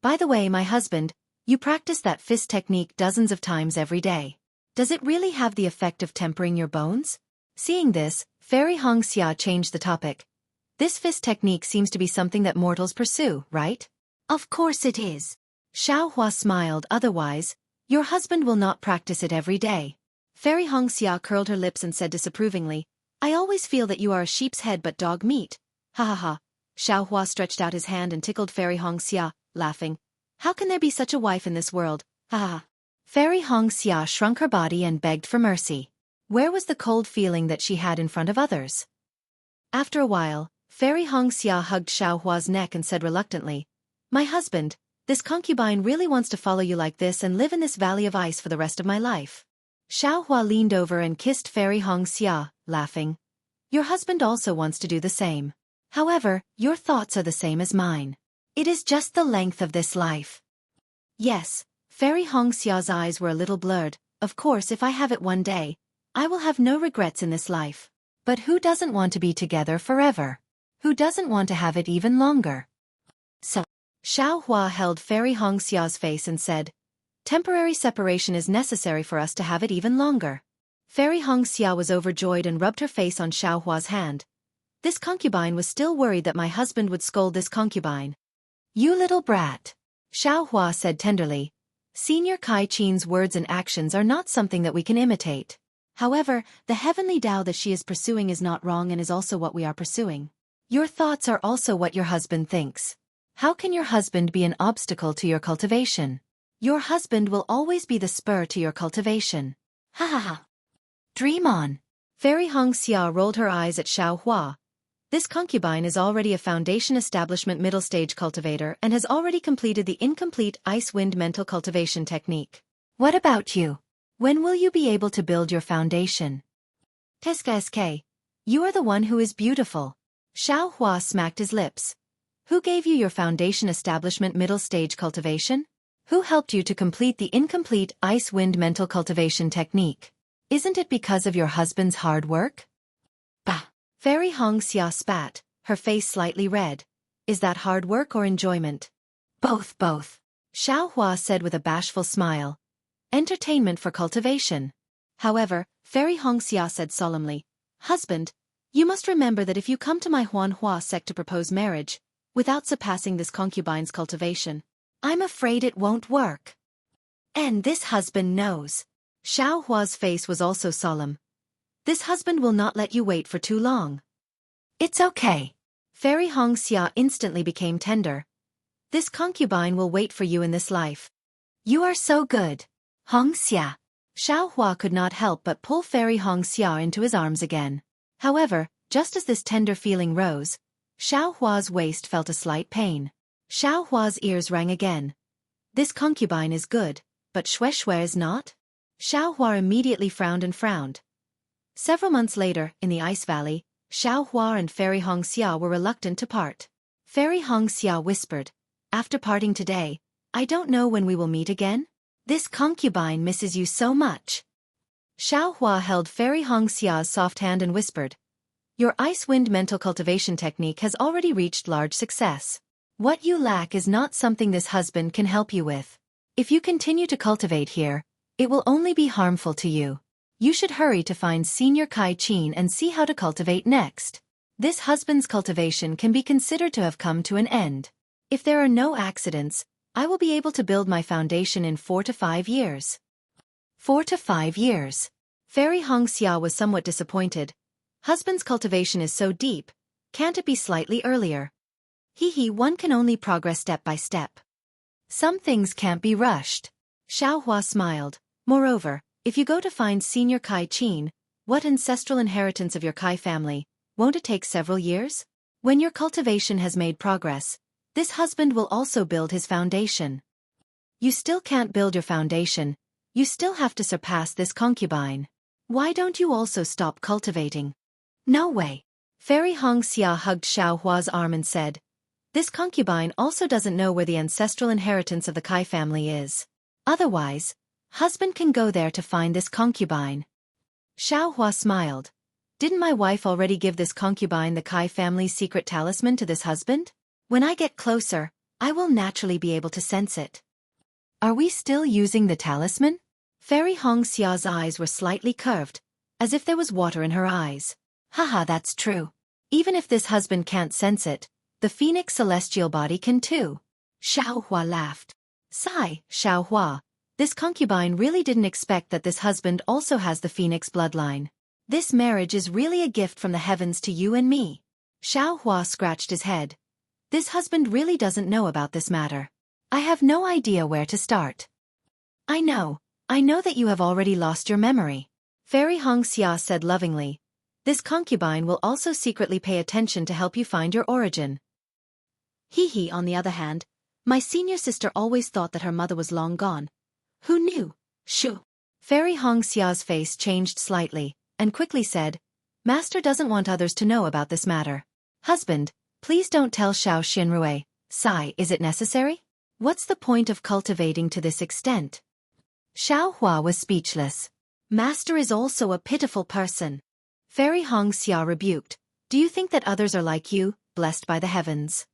By the way, my husband, you practice that fist technique dozens of times every day. Does it really have the effect of tempering your bones? Seeing this, Fairy Hongxia changed the topic. This fist technique seems to be something that mortals pursue, right? Of course it is. Xiaohua smiled, otherwise, your husband will not practice it every day. Fairy Hongxia curled her lips and said disapprovingly, I always feel that you are a sheep's head but dog meat. Ha ha ha. Xiaohua stretched out his hand and tickled Fairy Hongxia, laughing. How can there be such a wife in this world? Ha ha ha. Fairy Hongxia shrunk her body and begged for mercy. Where was the cold feeling that she had in front of others? After a while, Fairy Hongxia hugged Xiaohua's neck and said reluctantly, my husband, this concubine really wants to follow you like this and live in this valley of ice for the rest of my life. Xiaohua leaned over and kissed Fairy Hongxia, laughing. Your husband also wants to do the same. However, your thoughts are the same as mine. It is just the length of this life. Yes, Fairy Hongxia's eyes were a little blurred. Of course, if I have it one day, I will have no regrets in this life. But who doesn't want to be together forever? Who doesn't want to have it even longer? So, Xiaohua held Fairy Hongxia's face and said, temporary separation is necessary for us to have it even longer. Fairy Hongxia was overjoyed and rubbed her face on Xiaohua's hand. This concubine was still worried that my husband would scold this concubine. You little brat. Xiaohua said tenderly. Senior Kai Qin's words and actions are not something that we can imitate. However, the heavenly Tao that she is pursuing is not wrong and is also what we are pursuing. Your thoughts are also what your husband thinks. How can your husband be an obstacle to your cultivation? Your husband will always be the spur to your cultivation. Ha ha ha. Dream on. Fairy Hongxia rolled her eyes at Xiaohua. This concubine is already a foundation establishment middle stage cultivator and has already completed the incomplete ice-wind mental cultivation technique. What about you? When will you be able to build your foundation? SK, you are the one who is beautiful. Xiaohua smacked his lips. Who gave you your foundation establishment middle stage cultivation? Who helped you to complete the incomplete ice-wind mental cultivation technique? Isn't it because of your husband's hard work? Bah! Fairy Hongxia spat, her face slightly red. Is that hard work or enjoyment? Both. Xiaohua said with a bashful smile. Entertainment for cultivation. However, Fairy Hongxia said solemnly, husband, you must remember that if you come to my Huanhua sect to propose marriage, without surpassing this concubine's cultivation, I'm afraid it won't work. And this husband knows. Xiaohua's face was also solemn. This husband will not let you wait for too long. It's okay. Fairy Hongxia instantly became tender. This concubine will wait for you in this life. You are so good. Hongxia. Xiaohua could not help but pull Fairy Hongxia into his arms again. However, just as this tender feeling rose, Xiaohua's waist felt a slight pain. Xiaohua's ears rang again. This concubine is good, but Xueqi is not? Xiaohua immediately frowned and frowned. Several months later, in the Ice Valley, Xiaohua and Fairy Hongxia were reluctant to part. Fairy Hongxia whispered, after parting today, I don't know when we will meet again. This concubine misses you so much. Xiaohua held Fairy Hongxia's soft hand and whispered, your ice-wind mental cultivation technique has already reached large success. What you lack is not something this husband can help you with. If you continue to cultivate here, it will only be harmful to you. You should hurry to find Senior Kai Qin and see how to cultivate next. This husband's cultivation can be considered to have come to an end. If there are no accidents, I will be able to build my foundation in 4 to 5 years. 4 to 5 years. Fairy Hongxia was somewhat disappointed. Husband's cultivation is so deep, can't it be slightly earlier? One can only progress step by step. Some things can't be rushed. Xiaohua smiled. Moreover, if you go to find Senior Kai Qin, what ancestral inheritance of your Kai family, won't it take several years? When your cultivation has made progress, this husband will also build his foundation. You still can't build your foundation, you still have to surpass this concubine. Why don't you also stop cultivating? No way. Fairy Hongxia hugged Xiaohua's arm and said, this concubine also doesn't know where the ancestral inheritance of the Kai family is. Otherwise, husband can go there to find this concubine. Xiaohua smiled. Didn't my wife already give this concubine the Kai family's secret talisman to this husband? When I get closer, I will naturally be able to sense it. Are we still using the talisman? Fairy Hongxia's eyes were slightly curved, as if there was water in her eyes. Haha, that's true. Even if this husband can't sense it, the phoenix celestial body can too. Xiaohua laughed. Sigh, Xiaohua. This concubine really didn't expect that this husband also has the phoenix bloodline. This marriage is really a gift from the heavens to you and me. Xiaohua scratched his head. This husband really doesn't know about this matter. I have no idea where to start. I know that you have already lost your memory. Fairy Hongxia said lovingly. This concubine will also secretly pay attention to help you find your origin. On the other hand, my senior sister always thought that her mother was long gone. Who knew? Shoo. Fairy Hongxia's face changed slightly, and quickly said, Master doesn't want others to know about this matter. Husband, please don't tell Xiao Xinrui. Sigh, is it necessary? What's the point of cultivating to this extent? Xiaohua was speechless. Master is also a pitiful person. Fairy Hongxia rebuked. Do you think that others are like you, blessed by the heavens?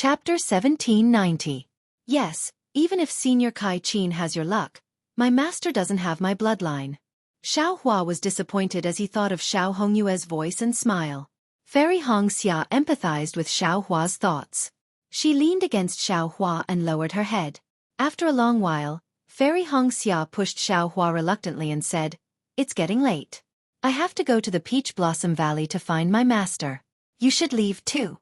Chapter 1790. Yes, even if Senior Kai Qin has your luck, my master doesn't have my bloodline. Xiaohua was disappointed as he thought of Xiao Hongyue's voice and smile. Fairy Hongxia empathized with Xiaohua's thoughts. She leaned against Xiaohua and lowered her head. After a long while, Fairy Hongxia pushed Xiaohua reluctantly and said, It's getting late. I have to go to the Peach Blossom Valley to find my master. You should leave too.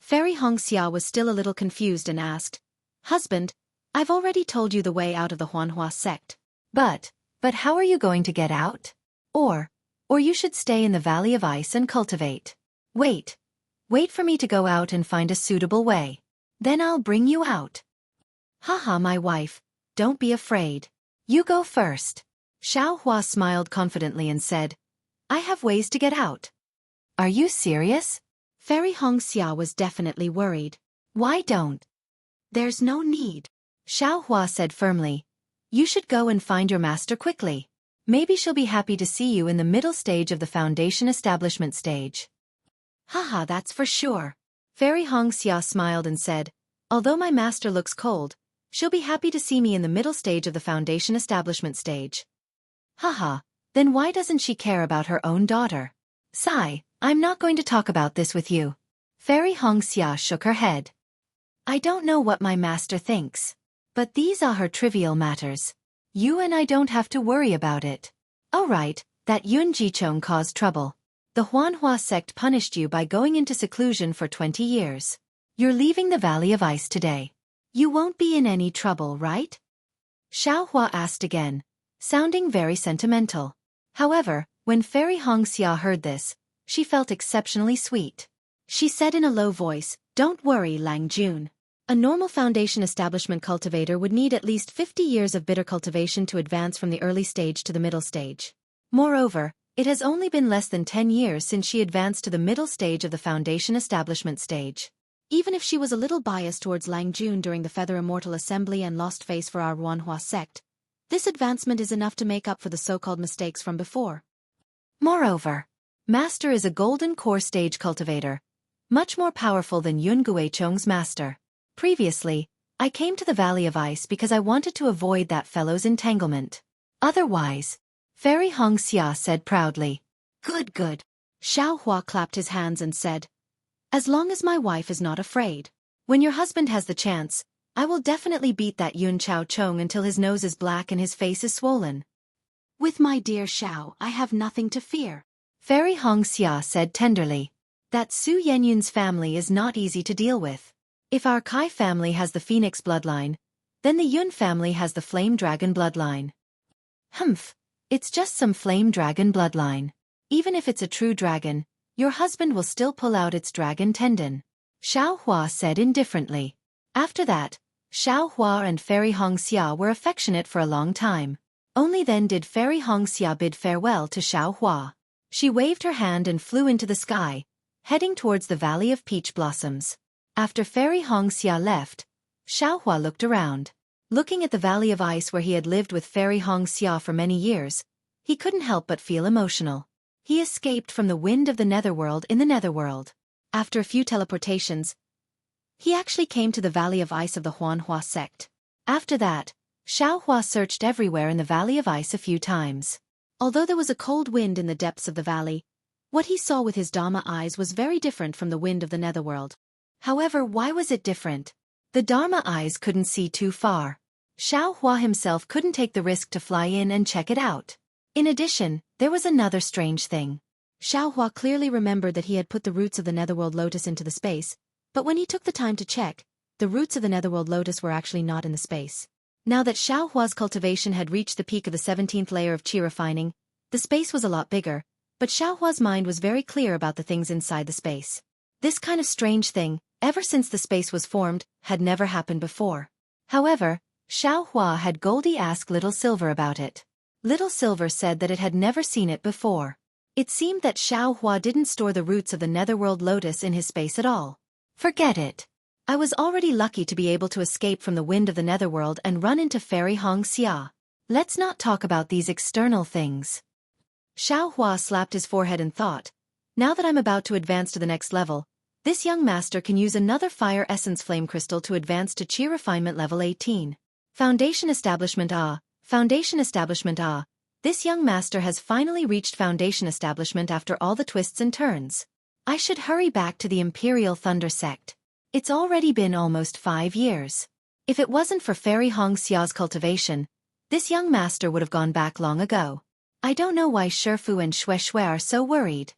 Fairy Hongxia was still a little confused and asked, Husband, I've already told you the way out of the Huanhua sect. But how are you going to get out? Or you should stay in the Valley of Ice and cultivate. Wait for me to go out and find a suitable way. Then I'll bring you out. Haha, my wife, don't be afraid. You go first. Xiaohua smiled confidently and said, I have ways to get out. Are you serious? Fairy Hongxia was definitely worried. Why don't? There's no need. Xiaohua said firmly. You should go and find your master quickly. Maybe she'll be happy to see you in the middle stage of the foundation establishment stage. Haha, that's for sure. Fairy Hongxia smiled and said, Although my master looks cold, she'll be happy to see me in the middle stage of the foundation establishment stage. Haha, then why doesn't she care about her own daughter? Sigh, I'm not going to talk about this with you. Fairy Hongxia shook her head. I don't know what my master thinks. But these are her trivial matters. You and I don't have to worry about it. Oh right, that Yun Jichong caused trouble. The Huanhua sect punished you by going into seclusion for 20 years. You're leaving the Valley of Ice today. You won't be in any trouble, right? Xiaohua asked again, sounding very sentimental. However, when Fairy Hongxia heard this, she felt exceptionally sweet. She said in a low voice, Don't worry, Lang Jun. A normal foundation establishment cultivator would need at least 50 years of bitter cultivation to advance from the early stage to the middle stage. Moreover, it has only been less than 10 years since she advanced to the middle stage of the foundation establishment stage. Even if she was a little biased towards Lang Jun during the Feather Immortal Assembly and lost face for our Huanhua sect, this advancement is enough to make up for the so-called mistakes from before. Moreover, Master is a golden core stage cultivator, much more powerful than Yun Guichong's master. Previously, I came to the Valley of Ice because I wanted to avoid that fellow's entanglement. Otherwise, Fairy Hongxia said proudly. Good, good. Xiao Hua clapped his hands and said, as long as my wife is not afraid. When your husband has the chance, I will definitely beat that Yun Chao Chong until his nose is black and his face is swollen. With my dear Xiao, I have nothing to fear. Fairy Hongxia said tenderly. That Su Yenyun's family is not easy to deal with. If our Kai family has the Phoenix bloodline, then the Yun family has the Flame Dragon bloodline. Humph, it's just some Flame Dragon bloodline. Even if it's a true dragon, your husband will still pull out its dragon tendon. Xiao Hua said indifferently. After that, Xiao Hua and Fairy Hongxia were affectionate for a long time. Only then did Fairy Hongxia bid farewell to Xiao Hua. She waved her hand and flew into the sky, heading towards the Valley of Peach Blossoms. After Fairy Hongxia left, Xiao Hua looked around. Looking at the Valley of Ice where he had lived with Fairy Hongxia for many years, he couldn't help but feel emotional. He escaped from the wind of the Netherworld in the Netherworld. After a few teleportations, he actually came to the Valley of Ice of the Huanhua sect. After that, Xiao Hua searched everywhere in the Valley of Ice a few times. Although there was a cold wind in the depths of the valley, what he saw with his Dharma eyes was very different from the wind of the Netherworld. However, why was it different? The Dharma eyes couldn't see too far. Xiao Hua himself couldn't take the risk to fly in and check it out. In addition, there was another strange thing. Xiao Hua clearly remembered that he had put the roots of the Netherworld Lotus into the space, but when he took the time to check, the roots of the Netherworld Lotus were actually not in the space. Now that Xiao Hua's cultivation had reached the peak of the 17th layer of qi refining, the space was a lot bigger, but Xiao Hua's mind was very clear about the things inside the space. This kind of strange thing, ever since the space was formed, had never happened before. However, Xiao Hua had Goldie ask Little Silver about it. Little Silver said that it had never seen it before. It seemed that Xiao Hua didn't store the roots of the Netherworld Lotus in his space at all. Forget it. I was already lucky to be able to escape from the wind of the Netherworld and run into Fairy Hongxia. Let's not talk about these external things. Xiao Hua slapped his forehead and thought, now that I'm about to advance to the next level, this young master can use another Fire Essence Flame Crystal to advance to Qi Refinement Level 18. Foundation Establishment Foundation Establishment This young master has finally reached Foundation Establishment after all the twists and turns. I should hurry back to the Imperial Thunder Sect. It's already been almost 5 years. If it wasn't for Fairy Hongxia's cultivation, this young master would have gone back long ago. I don't know why Shifu and Xueqi are so worried.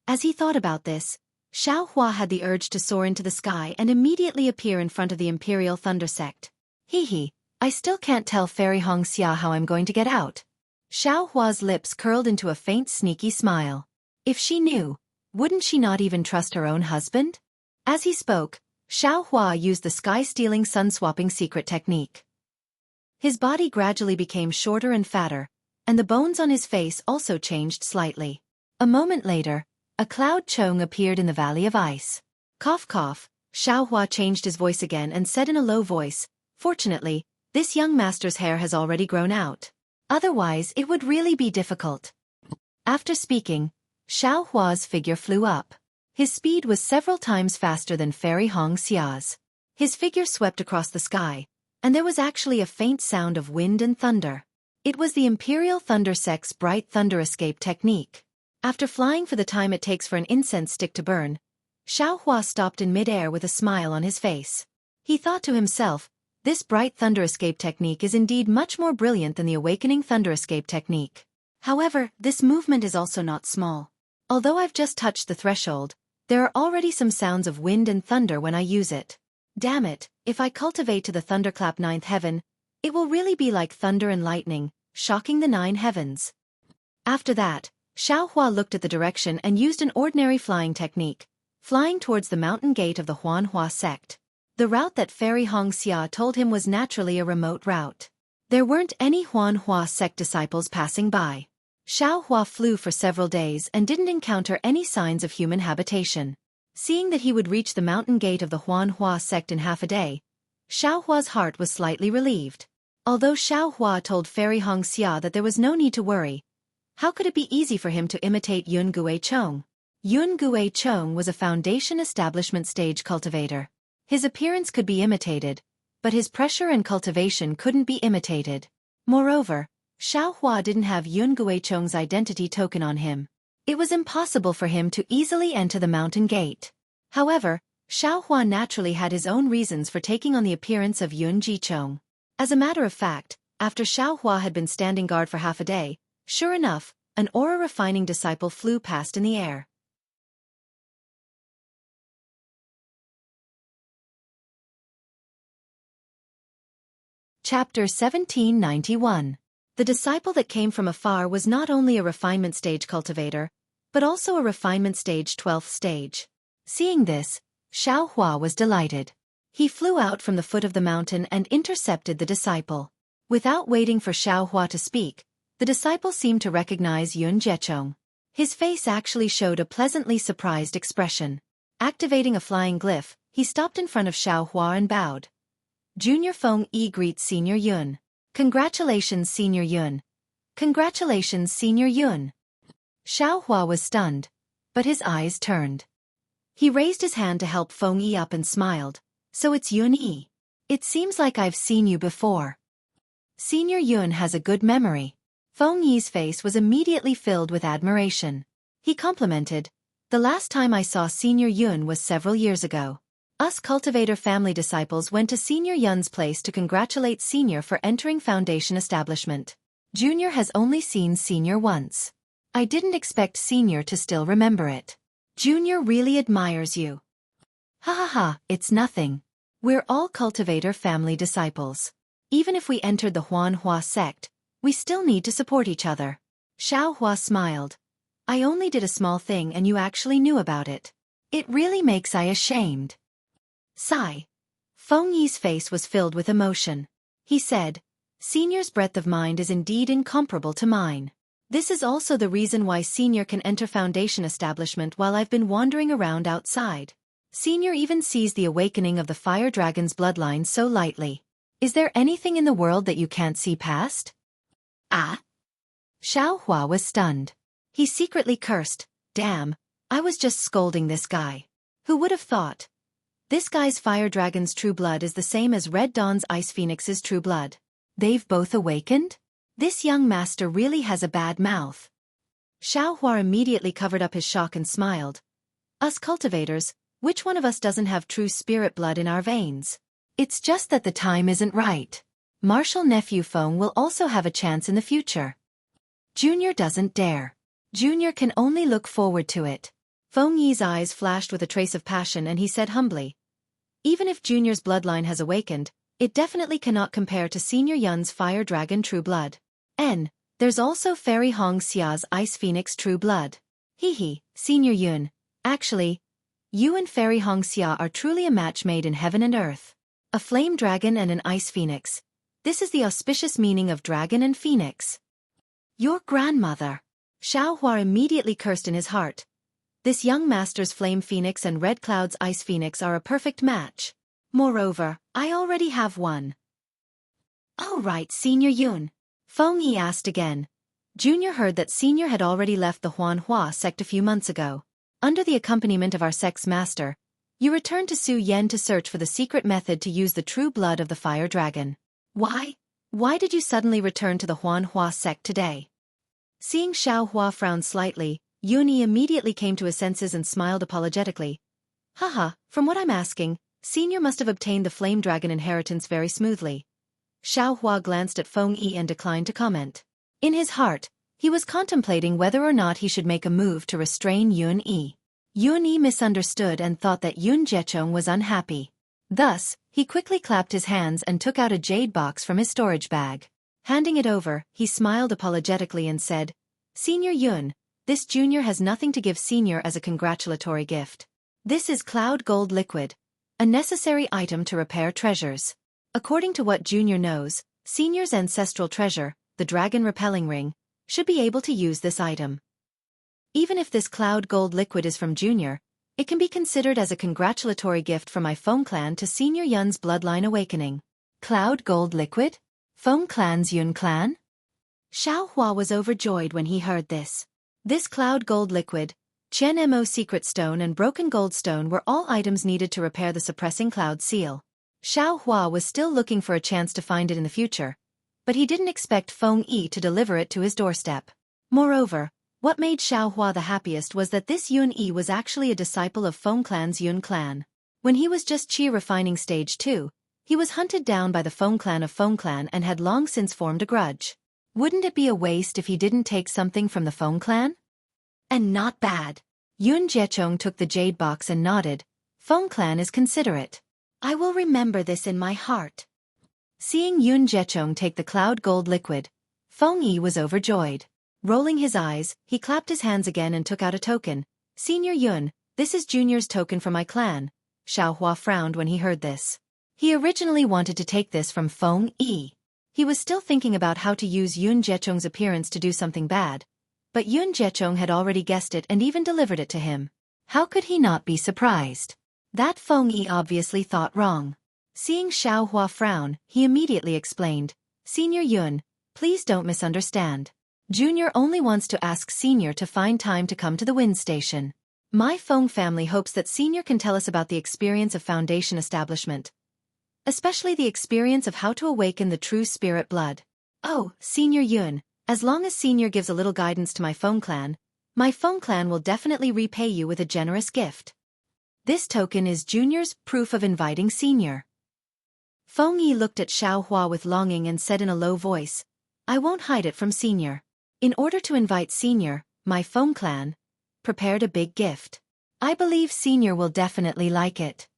As he thought about this, Xiao Hua had the urge to soar into the sky and immediately appear in front of the Imperial Thunder Sect. Hee, I still can't tell Fairy Hongxia how I'm going to get out. Xiao Hua's lips curled into a faint sneaky smile. If she knew, wouldn't she not even trust her own husband? As he spoke, Xiao Hua used the sky-stealing sun-swapping secret technique. His body gradually became shorter and fatter, and the bones on his face also changed slightly. A moment later, a cloud chong appeared in the Valley of Ice. Cough cough, Xiao Hua changed his voice again and said in a low voice, fortunately, this young master's hair has already grown out. Otherwise it would really be difficult. After speaking, Xiao Hua's figure flew up. His speed was several times faster than Fairy Hongxia's. His figure swept across the sky, and there was actually a faint sound of wind and thunder. It was the Imperial Thunder Sect's bright thunder escape technique. After flying for the time it takes for an incense stick to burn, Xiao Hua stopped in mid-air with a smile on his face. He thought to himself, this bright thunder escape technique is indeed much more brilliant than the awakening thunder escape technique. However, this movement is also not small. Although I've just touched the threshold, there are already some sounds of wind and thunder when I use it. Damn it, if I cultivate to the thunderclap 9th heaven, it will really be like thunder and lightning, shocking the 9 heavens. After that, Xiao Hua looked at the direction and used an ordinary flying technique, flying towards the mountain gate of the Huanhua sect. The route that Fairy Hongxia told him was naturally a remote route. There weren't any Huanhua sect disciples passing by. Xiao Hua flew for several days and didn't encounter any signs of human habitation. Seeing that he would reach the mountain gate of the Huanhua sect in half a day, Xiao Hua's heart was slightly relieved. Although Xiao Hua told Fairy Hongxia that there was no need to worry, how could it be easy for him to imitate Yun Gui Chong? Yun Gui Chong was a Foundation Establishment stage cultivator. His appearance could be imitated, but his pressure and cultivation couldn't be imitated. Moreover, Xiaohua didn't have Yun Guichong's identity token on him. It was impossible for him to easily enter the mountain gate. However, Xiaohua naturally had his own reasons for taking on the appearance of Yun Guichong. As a matter of fact, after Xiaohua had been standing guard for half a day, sure enough, an aura-refining disciple flew past in the air. Chapter 1791. The disciple that came from afar was not only a refinement stage cultivator, but also a refinement stage 12th stage. Seeing this, Xiaohua was delighted. He flew out from the foot of the mountain and intercepted the disciple. Without waiting for Xiaohua to speak, the disciple seemed to recognize Yun Guichong. His face actually showed a pleasantly surprised expression. Activating a flying glyph, he stopped in front of Xiaohua and bowed. Junior Feng Yi greets Senior Yun. Congratulations, Senior Yun. Congratulations, Senior Yun. Xiaohua was stunned, but his eyes turned. He raised his hand to help Feng Yi up and smiled. So it's Yun Yi. It seems like I've seen you before. Senior Yun has a good memory. Feng Yi's face was immediately filled with admiration. He complimented. The last time I saw Senior Yun was several years ago. Us cultivator family disciples went to Senior Yun's place to congratulate Senior for entering Foundation establishment. Junior has only seen Senior once. I didn't expect Senior to still remember it. Junior really admires you. Ha ha ha, it's nothing. We're all cultivator family disciples. Even if we entered the Huanhua sect, we still need to support each other. Xiaohua smiled. I only did a small thing and you actually knew about it. It really makes I ashamed. Sigh. Feng Yi's face was filled with emotion. He said, Senior's breadth of mind is indeed incomparable to mine. This is also the reason why Senior can enter Foundation establishment while I've been wandering around outside. Senior even sees the awakening of the Fire Dragon's bloodline so lightly. Is there anything in the world that you can't see past? Ah? Xiaohua was stunned. He secretly cursed, damn, I was just scolding this guy. Who would have thought? This guy's Fire Dragon's true blood is the same as Red Dawn's Ice Phoenix's true blood. They've both awakened? This young master really has a bad mouth. Xiaohua immediately covered up his shock and smiled. Us cultivators, which one of us doesn't have true spirit blood in our veins? It's just that the time isn't right. Martial nephew Feng will also have a chance in the future. Junior doesn't dare. Junior can only look forward to it. Feng Yi's eyes flashed with a trace of passion and he said humbly. Even if Junior's bloodline has awakened, it definitely cannot compare to Senior Yun's Fire Dragon true blood. There's also Fairy Hong Xia's Ice Phoenix true blood. Hee, Senior Yun. Actually, you and Fairy Hong Xia are truly a match made in heaven and earth. A flame dragon and an ice phoenix. This is the auspicious meaning of dragon and phoenix. Your grandmother. Xiaohua immediately cursed in his heart. This young master's flame phoenix and Red Cloud's ice phoenix are a perfect match. Moreover, I already have one. All right, Senior Yun. Feng Yi asked again. Junior heard that Senior had already left the Huanhua sect a few months ago. Under the accompaniment of our sect's master, you returned to Su Yen to search for the secret method to use the true blood of the Fire Dragon. Why? Why did you suddenly return to the Huanhua sect today? Seeing Xiaohua frown slightly, Yun Yi immediately came to his senses and smiled apologetically. Haha, from what I'm asking, Senior must have obtained the Flame Dragon inheritance very smoothly. Xiaohua glanced at Feng Yi and declined to comment. In his heart, he was contemplating whether or not he should make a move to restrain Yun Yi. Yun Yi misunderstood and thought that Yun Guichong was unhappy. Thus, he quickly clapped his hands and took out a jade box from his storage bag. Handing it over, he smiled apologetically and said, Senior Yun, this junior has nothing to give Senior as a congratulatory gift. This is Cloud Gold Liquid, a necessary item to repair treasures. According to what Junior knows, Senior's ancestral treasure, the Dragon Repelling Ring, should be able to use this item. Even if this Cloud Gold Liquid is from Junior, it can be considered as a congratulatory gift from my Feng clan to Senior Yun's bloodline awakening. Cloud Gold Liquid? Feng clan's Yun clan? Xiaohua was overjoyed when he heard this. This Cloud Gold Liquid, Qian Mo secret stone and broken gold stone were all items needed to repair the suppressing cloud seal. Xiao Hua was still looking for a chance to find it in the future, but he didn't expect Feng Yi to deliver it to his doorstep. Moreover, what made Xiao Hua the happiest was that this Yun Yi was actually a disciple of Feng Clan's Yun Clan. When he was just Qi refining stage 2, he was hunted down by the Feng Clan of Feng Clan and had long since formed a grudge. Wouldn't it be a waste if he didn't take something from the Feng Clan? And not bad. Yun Jiechong took the jade box and nodded. Feng Clan is considerate. I will remember this in my heart. Seeing Yun Jiechong take the cloud gold liquid, Feng Yi was overjoyed. Rolling his eyes, he clapped his hands again and took out a token. Senior Yun, this is Junior's token for my clan. Xiao Hua frowned when he heard this. He originally wanted to take this from Feng Yi. He was still thinking about how to use Yun Jiechong's appearance to do something bad, but Yun Jiechong had already guessed it and even delivered it to him. How could he not be surprised? That Feng Yi obviously thought wrong. Seeing Xiao Hua frown, he immediately explained, Senior Yun, please don't misunderstand. Junior only wants to ask Senior to find time to come to the wind station. My Feng family hopes that Senior can tell us about the experience of Foundation establishment, especially the experience of how to awaken the true spirit blood. Oh, Senior Yun, as long as Senior gives a little guidance to my Feng clan will definitely repay you with a generous gift. This token is Junior's proof of inviting Senior. Feng Yi looked at Xiao Hua with longing and said in a low voice, I won't hide it from Senior. In order to invite Senior, my Feng clan prepared a big gift. I believe Senior will definitely like it.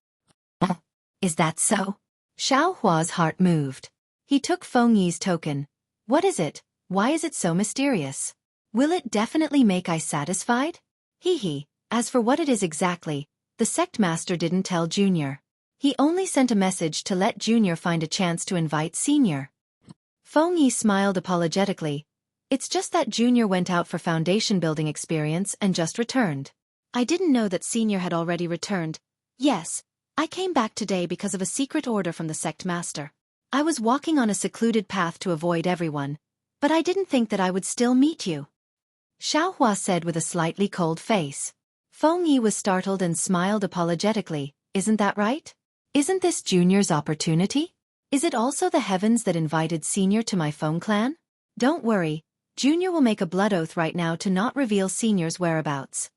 Is that so? Xiao Hua's heart moved. He took Feng Yi's token. What is it? Why is it so mysterious? Will it definitely make I satisfied? Hee. As for what it is exactly, the sect master didn't tell Junior. He only sent a message to let Junior find a chance to invite Senior. Feng Yi smiled apologetically. It's just that Junior went out for foundation building experience and just returned. I didn't know that Senior had already returned. Yes, I came back today because of a secret order from the sect master. I was walking on a secluded path to avoid everyone, but I didn't think that I would still meet you. Xiao Hua said with a slightly cold face. Feng Yi was startled and smiled apologetically. Isn't that right? Isn't this Junior's opportunity? Is it also the heavens that invited Senior to my Feng clan? Don't worry. Junior will make a blood oath right now to not reveal Senior's whereabouts.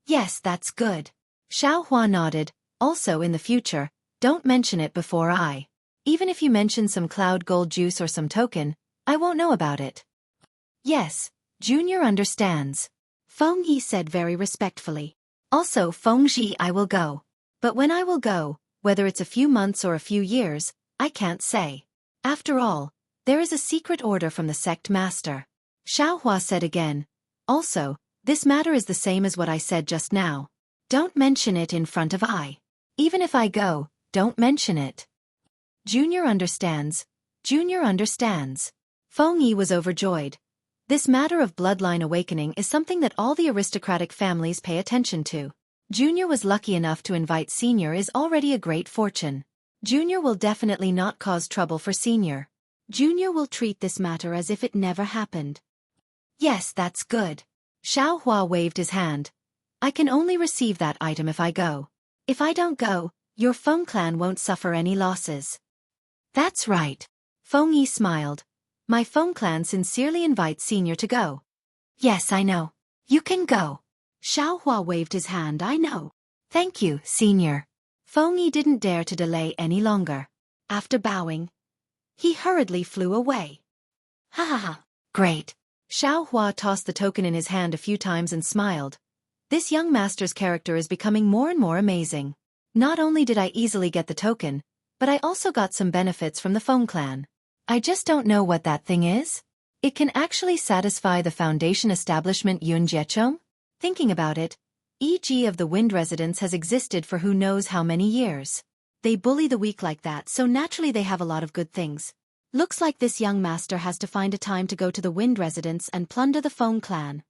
Yes, that's good. Xiao Hua nodded. Also in the future, don't mention it before I. Even if you mention some cloud gold juice or some token, I won't know about it. Yes, Junior understands. Feng Yi said very respectfully. Also Feng Ji, I will go. But when I will go, whether it's a few months or a few years, I can't say. After all, there is a secret order from the sect master. Xiao Hua said again. Also, this matter is the same as what I said just now. Don't mention it in front of I. Even if I go, don't mention it. Junior understands. Junior understands. Feng Yi was overjoyed. This matter of bloodline awakening is something that all the aristocratic families pay attention to. Junior was lucky enough to invite Senior is already a great fortune. Junior will definitely not cause trouble for Senior. Junior will treat this matter as if it never happened. Yes, that's good. Xiao Hua waved his hand. I can only receive that item if I go. If I don't go, your Feng clan won't suffer any losses. That's right. Feng Yi smiled. My Feng clan sincerely invites Senior to go. Yes, I know. You can go. Xiao Hua waved his hand. I know. Thank you, Senior. Feng Yi didn't dare to delay any longer. After bowing, he hurriedly flew away. Ha ha ha. Great. Xiao Hua tossed the token in his hand a few times and smiled. This young master's character is becoming more and more amazing. Not only did I easily get the token, but I also got some benefits from the Feng clan. I just don't know what that thing is. It can actually satisfy the foundation establishment Yun Jiechong? Thinking about it, e.g. of the Wind residence has existed for who knows how many years. They bully the weak like that, so naturally they have a lot of good things. Looks like this young master has to find a time to go to the Wind residence and plunder the Feng clan.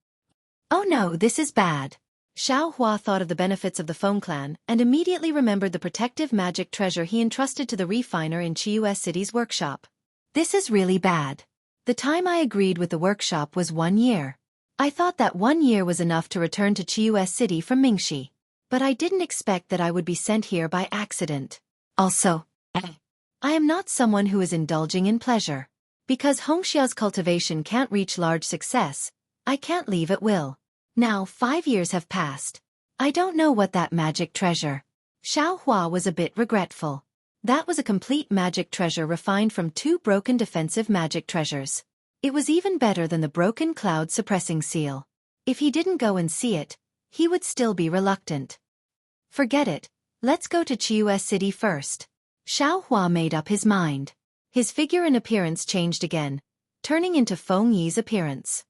Oh no, this is bad. Xiao Hua thought of the benefits of the Feng clan and immediately remembered the protective magic treasure he entrusted to the refiner in Chiu's city's workshop. This is really bad. The time I agreed with the workshop was 1 year. I thought that 1 year was enough to return to Chiu's city from Mingxi. But I didn't expect that I would be sent here by accident. Also, I am not someone who is indulging in pleasure. Because Hongxia's cultivation can't reach large success, I can't leave at will. Now 5 years have passed. I don't know what that magic treasure. Xiaohua was a bit regretful. That was a complete magic treasure refined from 2 broken defensive magic treasures. It was even better than the broken cloud suppressing seal. If he didn't go and see it, he would still be reluctant. Forget it, let's go to Chiu's city first. Xiaohua made up his mind. His figure and appearance changed again, turning into Feng Yi's appearance.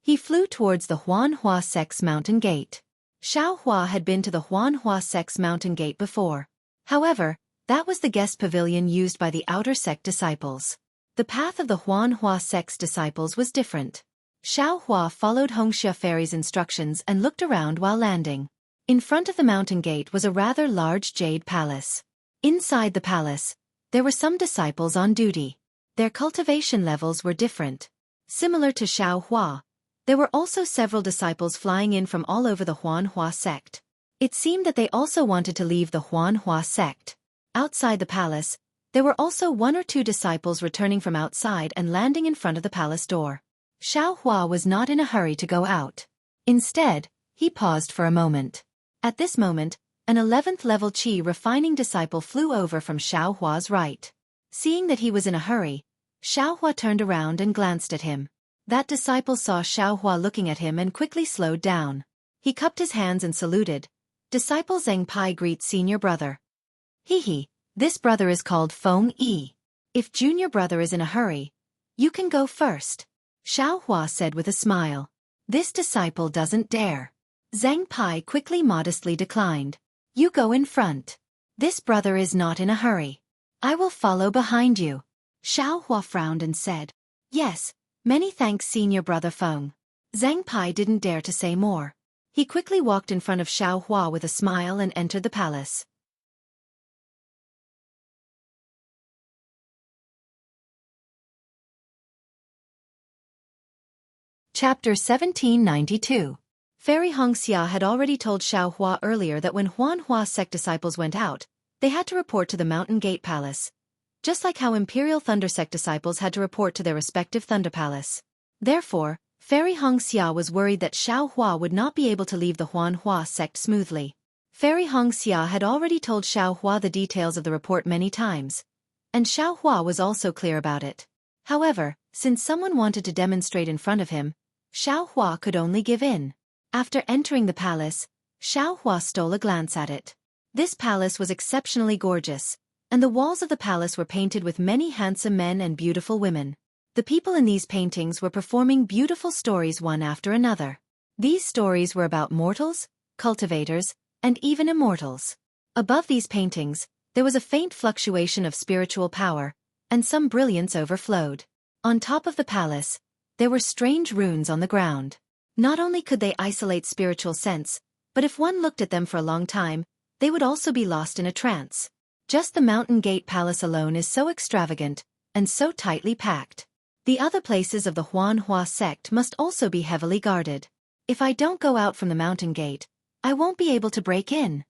He flew towards the Huanhua Sect's mountain gate. Xiaohua had been to the Huanhua Sect's mountain gate before. However, that was the guest pavilion used by the outer sect disciples. The path of the Huanhua Sect's disciples was different. Xiaohua followed Hongxia Fairy's instructions and looked around while landing. In front of the mountain gate was a rather large jade palace. Inside the palace, there were some disciples on duty. Their cultivation levels were different. Similar to Xiaohua, there were also several disciples flying in from all over the Huanhua sect. It seemed that they also wanted to leave the Huanhua sect. Outside the palace, there were also 1 or 2 disciples returning from outside and landing in front of the palace door. Xiaohua was not in a hurry to go out. Instead, he paused for a moment. At this moment, an 11th level Qi refining disciple flew over from Xiaohua's right. Seeing that he was in a hurry, Xiaohua turned around and glanced at him. That disciple saw Xiaohua looking at him and quickly slowed down. He cupped his hands and saluted. Disciple Zheng Pai greets senior brother. Hee, this brother is called Feng Yi. If junior brother is in a hurry, you can go first. Xiaohua said with a smile. This disciple doesn't dare. Zheng Pai quickly modestly declined. You go in front. This brother is not in a hurry. I will follow behind you. Xiaohua frowned and said. Yes, many thanks senior brother Feng. Zheng Pai didn't dare to say more. He quickly walked in front of Xiaohua with a smile and entered the palace. Chapter 1792. Fairy Hongxia had already told Xiaohua earlier that when Huanhua sect disciples went out, they had to report to the Mountain Gate Palace, just like how Imperial Thunder sect disciples had to report to their respective Thunder Palace. Therefore, Fairy Hongxia was worried that Xiaohua would not be able to leave the Huanhua sect smoothly. Fairy Hongxia had already told Xiaohua the details of the report many times, and Xiaohua was also clear about it. However, since someone wanted to demonstrate in front of him, Xiaohua could only give in. After entering the palace, Xiaohua stole a glance at it. This palace was exceptionally gorgeous, and the walls of the palace were painted with many handsome men and beautiful women. The people in these paintings were performing beautiful stories one after another. These stories were about mortals, cultivators, and even immortals. Above these paintings, there was a faint fluctuation of spiritual power, and some brilliance overflowed. On top of the palace, there were strange runes on the ground. Not only could they isolate spiritual sense, but if one looked at them for a long time, they would also be lost in a trance. Just the Mountain Gate Palace alone is so extravagant, and so tightly packed. The other places of the Huanhua sect must also be heavily guarded. If I don't go out from the Mountain Gate, I won't be able to break in.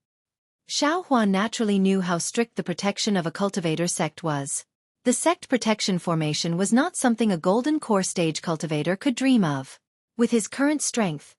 Xiaohua naturally knew how strict the protection of a cultivator sect was. The sect protection formation was not something a golden core stage cultivator could dream of. With his current strength,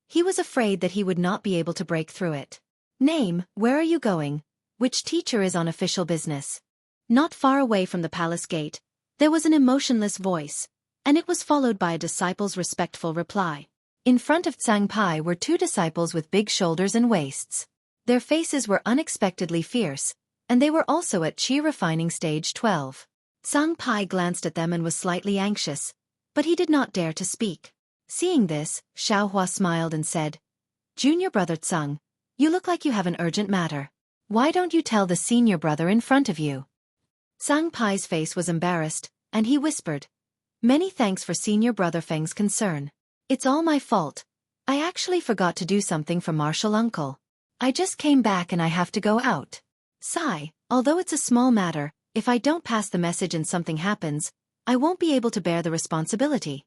he was afraid that he would not be able to break through it. Name, where are you going? Which teacher is on official business? Not far away from the palace gate, there was an emotionless voice, and it was followed by a disciple's respectful reply. In front of Zheng Pai were 2 disciples with big shoulders and waists. Their faces were unexpectedly fierce, and they were also at Qi refining stage 12. Zheng Pai glanced at them and was slightly anxious, but he did not dare to speak. Seeing this, Xiaohua smiled and said, Junior brother Zheng, you look like you have an urgent matter. Why don't you tell the senior brother in front of you? Zheng Pai's face was embarrassed, and he whispered, Many thanks for senior brother Feng's concern. It's all my fault. I actually forgot to do something for Martial Uncle. I just came back and I have to go out. Sigh, although it's a small matter, if I don't pass the message and something happens, I won't be able to bear the responsibility.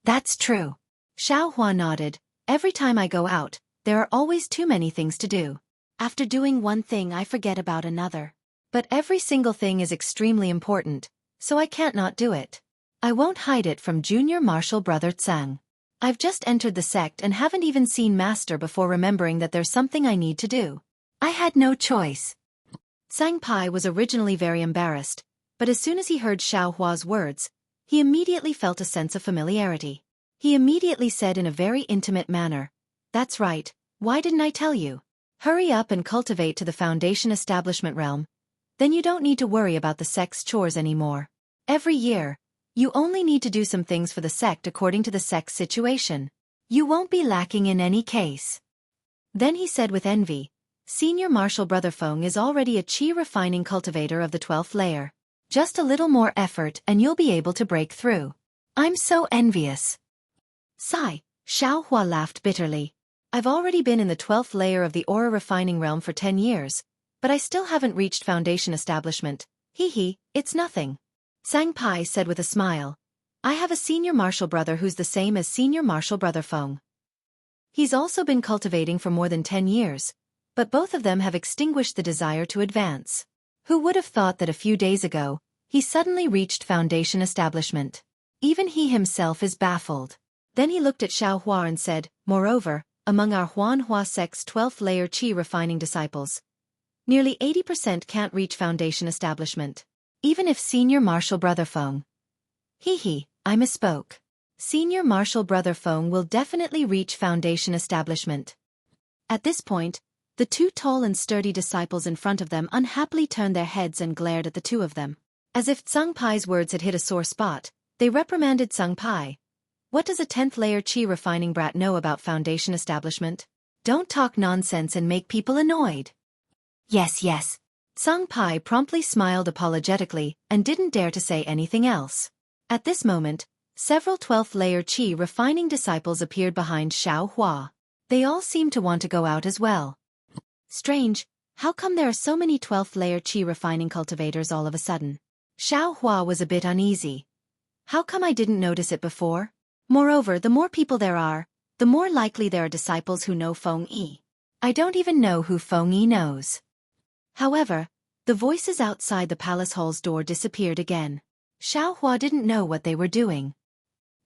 That's true. Xiao Hua nodded. Every time I go out, there are always too many things to do. After doing one thing I forget about another. But every single thing is extremely important, so I can't not do it. I won't hide it from junior martial brother Tsang. I've just entered the sect and haven't even seen Master before remembering that there's something I need to do. I had no choice. Tsang Pai was originally very embarrassed, but as soon as he heard Xiao Hua's words, he immediately felt a sense of familiarity. He immediately said in a very intimate manner, "That's right, why didn't I tell you? Hurry up and cultivate to the Foundation Establishment realm. Then you don't need to worry about the sect's chores anymore. Every year, you only need to do some things for the sect according to the sect's situation. You won't be lacking in any case." Then he said with envy, "Senior Martial Brother Feng is already a chi refining cultivator of the 12th layer. Just a little more effort and you'll be able to break through. I'm so envious." Sigh, Xiao Hua laughed bitterly. "I've already been in the 12th layer of the aura refining realm for 10 years, but I still haven't reached Foundation Establishment. Hee, it's nothing." Tsang Pai said with a smile, "I have a senior martial brother who's the same as senior martial brother Feng. He's also been cultivating for more than 10 years, but both of them have extinguished the desire to advance. Who would have thought that a few days ago, he suddenly reached Foundation Establishment? Even he himself is baffled." Then he looked at Xiao Hua and said, "Moreover, among our Huanhua sect's 12th layer chi refining disciples, nearly 80% can't reach Foundation Establishment. Even if Senior Martial Brother Feng." I misspoke. Senior Martial Brother Feng will definitely reach Foundation Establishment. At this point, the two tall and sturdy disciples in front of them unhappily turned their heads and glared at the two of them. As if Tsang Pai's words had hit a sore spot, they reprimanded Tsang Pai. "What does a 10th layer chi refining brat know about Foundation Establishment? Don't talk nonsense and make people annoyed." Yes. Tsang Pai promptly smiled apologetically and didn't dare to say anything else. At this moment, several 12th layer chi refining disciples appeared behind Xiao Hua. They all seemed to want to go out as well. Strange, how come there are so many 12th layer chi refining cultivators all of a sudden? Xiao Hua was a bit uneasy. How come I didn't notice it before? Moreover, the more people there are, the more likely there are disciples who know Feng Yi. I don't even know who Feng Yi knows. However, the voices outside the palace hall's door disappeared again. Xiao Hua didn't know what they were doing.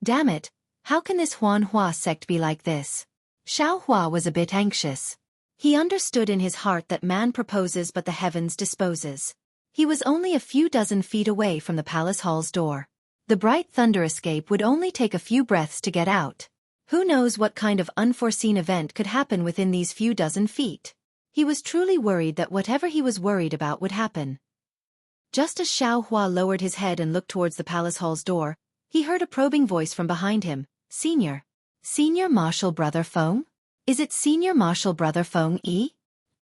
Damn it, how can this Huanhua sect be like this? Xiao Hua was a bit anxious. He understood in his heart that man proposes but the heavens disposes. He was only a few dozen feet away from the palace hall's door. The bright thunder escape would only take a few breaths to get out. Who knows what kind of unforeseen event could happen within these few dozen feet? He was truly worried that whatever he was worried about would happen. Just as Xiao Hua lowered his head and looked towards the palace hall's door, he heard a probing voice from behind him. Senior Martial Brother Feng? Is it Senior Martial Brother Feng Yi?"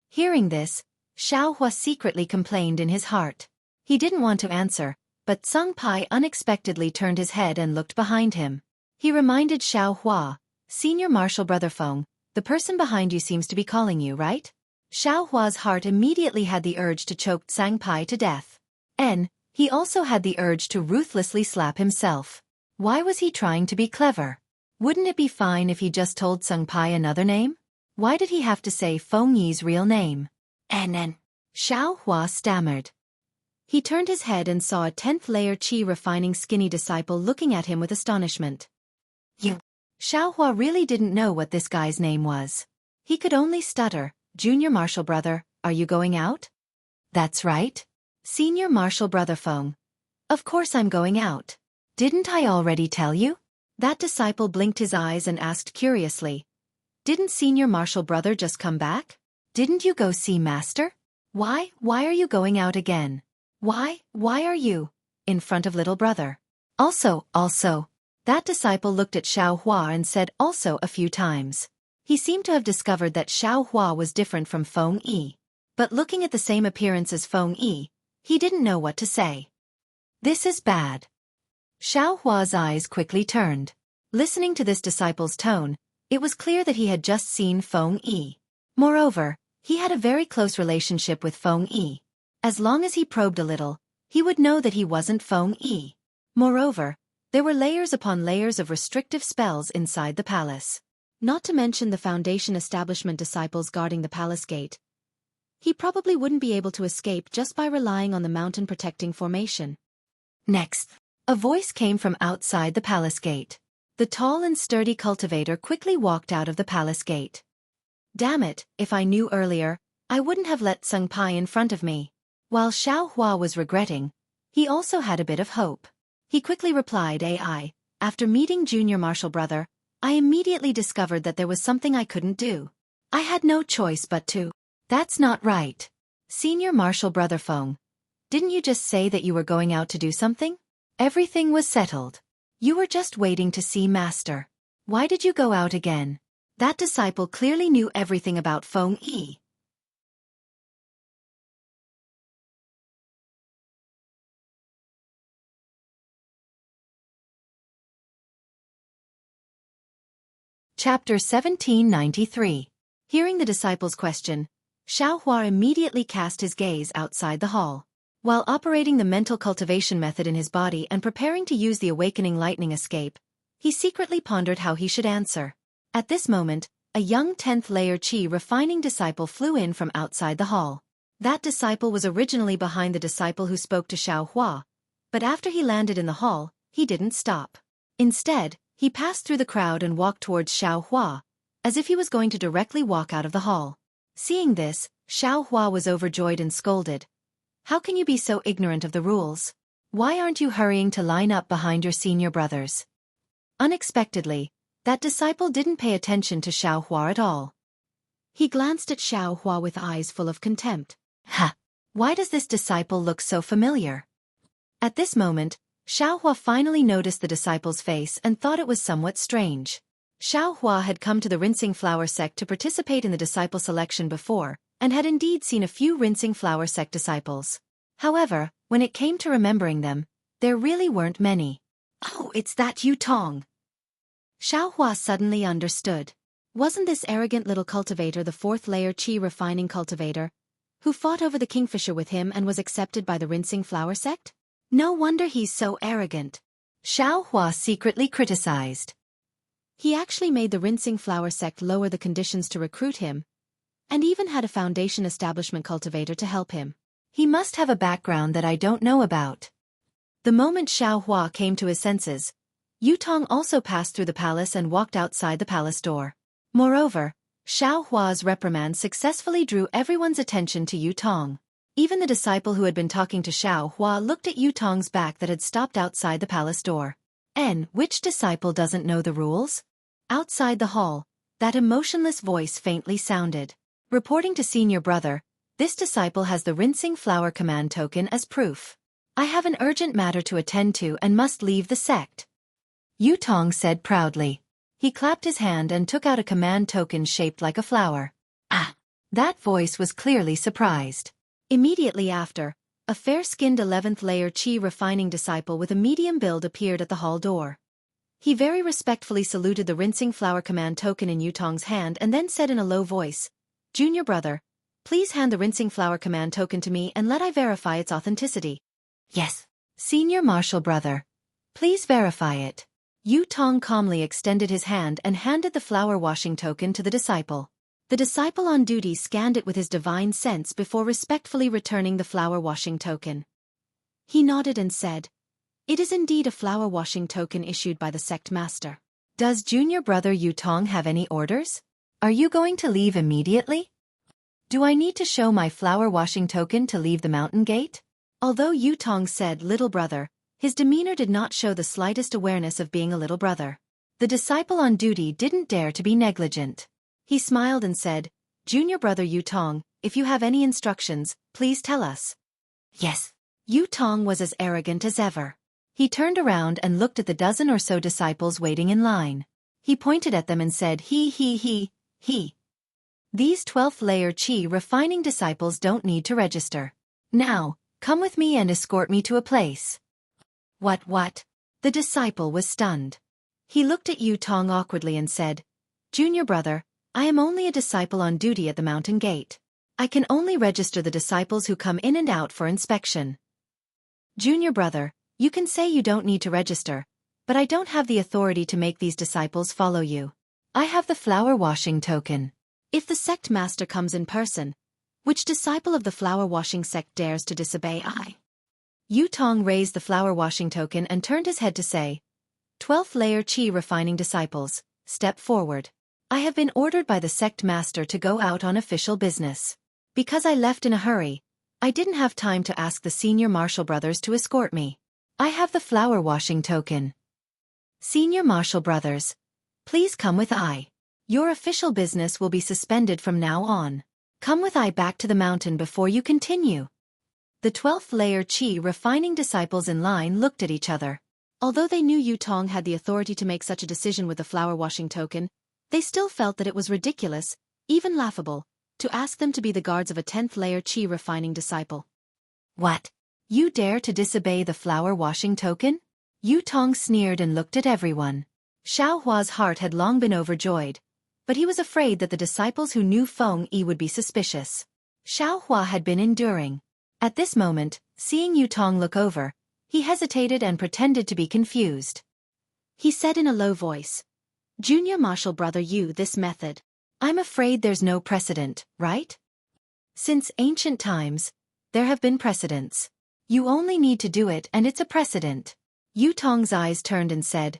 Hearing this, Xiao Hua secretly complained in his heart. He didn't want to answer, but Tsang Pai unexpectedly turned his head and looked behind him. He reminded Xiao Hua, "Senior Martial Brother Feng, the person behind you seems to be calling you, right?" Xiao Hua's heart immediately had the urge to choke Tsang Pai to death. He also had the urge to ruthlessly slap himself. Why was he trying to be clever? Wouldn't it be fine if he just told Tsang Pai another name? Why did he have to say Feng Yi's real name? Xiao Hua stammered. He turned his head and saw a 10th layer chi refining skinny disciple looking at him with astonishment. Xiao Hua really didn't know what this guy's name was. He could only stutter, "Junior Martial Brother, are you going out?" "That's right. Senior Martial Brother Feng. Of course I'm going out. Didn't I already tell you?" That disciple blinked his eyes and asked curiously, "Didn't Senior Martial Brother just come back? Didn't you go see Master? Why are you going out again? Why are you in front of little brother?" Also. That disciple looked at Xiao Hua and said also a few times. He seemed to have discovered that Xiao Hua was different from Feng Yi. But looking at the same appearance as Feng Yi, he didn't know what to say. This is bad. Xiao Hua's eyes quickly turned. Listening to this disciple's tone, it was clear that he had just seen Feng Yi. Moreover, he had a very close relationship with Feng Yi. As long as he probed a little, he would know that he wasn't Feng Yi. Moreover, There were layers upon layers of restrictive spells inside the palace. Not to mention the Foundation establishment disciples guarding the palace gate. He probably wouldn't be able to escape just by relying on the mountain protecting formation. Next, a voice came from outside the palace gate. The tall and sturdy cultivator quickly walked out of the palace gate. Damn it, if I knew earlier, I wouldn't have let Sung Pai in front of me. While Xiao Hua was regretting, he also had a bit of hope. He quickly replied, after meeting Junior Martial Brother, I immediately discovered that there was something I couldn't do. I had no choice but to. That's not right. Senior Martial Brother Feng. Didn't you just say that you were going out to do something? Everything was settled. You were just waiting to see Master. Why did you go out again? That disciple clearly knew everything about Feng Yi. Chapter 1793. Hearing the disciple's question, Xiao Hua immediately cast his gaze outside the hall. While operating the mental cultivation method in his body and preparing to use the awakening lightning escape, he secretly pondered how he should answer. At this moment, a young 10th layer Qi refining disciple flew in from outside the hall. That disciple was originally behind the disciple who spoke to Xiao Hua, but after he landed in the hall, he didn't stop. Instead, he passed through the crowd and walked towards Xiao Hua, as if he was going to directly walk out of the hall. Seeing this, Xiao Hua was overjoyed and scolded. How can you be so ignorant of the rules? Why aren't you hurrying to line up behind your senior brothers? Unexpectedly, that disciple didn't pay attention to Xiao Hua at all. He glanced at Xiao Hua with eyes full of contempt. Ha! Why does this disciple look so familiar? At this moment, Xiao Hua finally noticed the disciple's face and thought it was somewhat strange. Xiao Hua had come to the Rinsing Flower sect to participate in the disciple selection before, and had indeed seen a few Rinsing Flower sect disciples. However, when it came to remembering them, there really weren't many. Oh, it's that Yu Tong! Xiao Hua suddenly understood. Wasn't this arrogant little cultivator the 4th layer Qi refining cultivator, who fought over the Kingfisher with him and was accepted by the Rinsing Flower sect? No wonder he's so arrogant. Xiao Hua secretly criticized. He actually made the Rinsing Flower sect lower the conditions to recruit him, and even had a Foundation establishment cultivator to help him. He must have a background that I don't know about. The moment Xiao Hua came to his senses, Yu Tong also passed through the palace and walked outside the palace door. Moreover, Xiao Hua's reprimand successfully drew everyone's attention to Yu Tong. Even the disciple who had been talking to Xiao Hua looked at Yu Tong's back that had stopped outside the palace door. Which disciple doesn't know the rules? Outside the hall, that emotionless voice faintly sounded. Reporting to senior brother, this disciple has the Rinsing Flower command token as proof. I have an urgent matter to attend to and must leave the sect. Yu Tong said proudly. He clapped his hand and took out a command token shaped like a flower. Ah! That voice was clearly surprised. Immediately after, a fair-skinned 11th layer Qi refining disciple with a medium build appeared at the hall door. He very respectfully saluted the Rinsing Flower command token in Yu Tong's hand and then said in a low voice, Junior brother, please hand the Rinsing Flower command token to me and let I verify its authenticity. Yes. Senior Martial Brother. Please verify it. Yu Tong calmly extended his hand and handed the flower washing token to the disciple. The disciple on duty scanned it with his divine sense before respectfully returning the flower washing token. He nodded and said, It is indeed a flower washing token issued by the sect master. Does Junior Brother Yu Tong have any orders? Are you going to leave immediately? Do I need to show my flower washing token to leave the mountain gate? Although Yu Tong said little brother, his demeanor did not show the slightest awareness of being a little brother. The disciple on duty didn't dare to be negligent. He smiled and said, Junior Brother Yu Tong, if you have any instructions, please tell us. Yes. Yu Tong was as arrogant as ever. He turned around and looked at the dozen or so disciples waiting in line. He pointed at them and said, He. These 12th layer Qi refining disciples don't need to register. Now, come with me and escort me to a place. What? The disciple was stunned. He looked at Yu Tong awkwardly and said, Junior brother, I am only a disciple on duty at the mountain gate. I can only register the disciples who come in and out for inspection. Junior brother, you can say you don't need to register, but I don't have the authority to make these disciples follow you. I have the flower washing token. If the sect master comes in person, which disciple of the flower washing sect dares to disobey I? Yutong raised the flower washing token and turned his head to say, 12th layer Qi refining disciples, step forward. I have been ordered by the sect master to go out on official business. Because I left in a hurry, I didn't have time to ask the senior marshal brothers to escort me. I have the flower washing token. Senior marshal brothers, please come with I. Your official business will be suspended from now on. Come with I back to the mountain before you continue. The 12th layer Qi refining disciples in line looked at each other. Although they knew Yutong had the authority to make such a decision with the flower washing token, they still felt that it was ridiculous, even laughable, to ask them to be the guards of a 10th layer Qi refining disciple. What? You dare to disobey the flower washing token? Yutong sneered and looked at everyone. Xiaohua's heart had long been overjoyed, but he was afraid that the disciples who knew Feng Yi would be suspicious. Xiaohua had been enduring. At this moment, seeing Yutong look over, he hesitated and pretended to be confused. He said in a low voice, Junior Marshal Brother Yu, this method. I'm afraid there's no precedent, right? Since ancient times, there have been precedents. You only need to do it and it's a precedent. Yutong's eyes turned and said,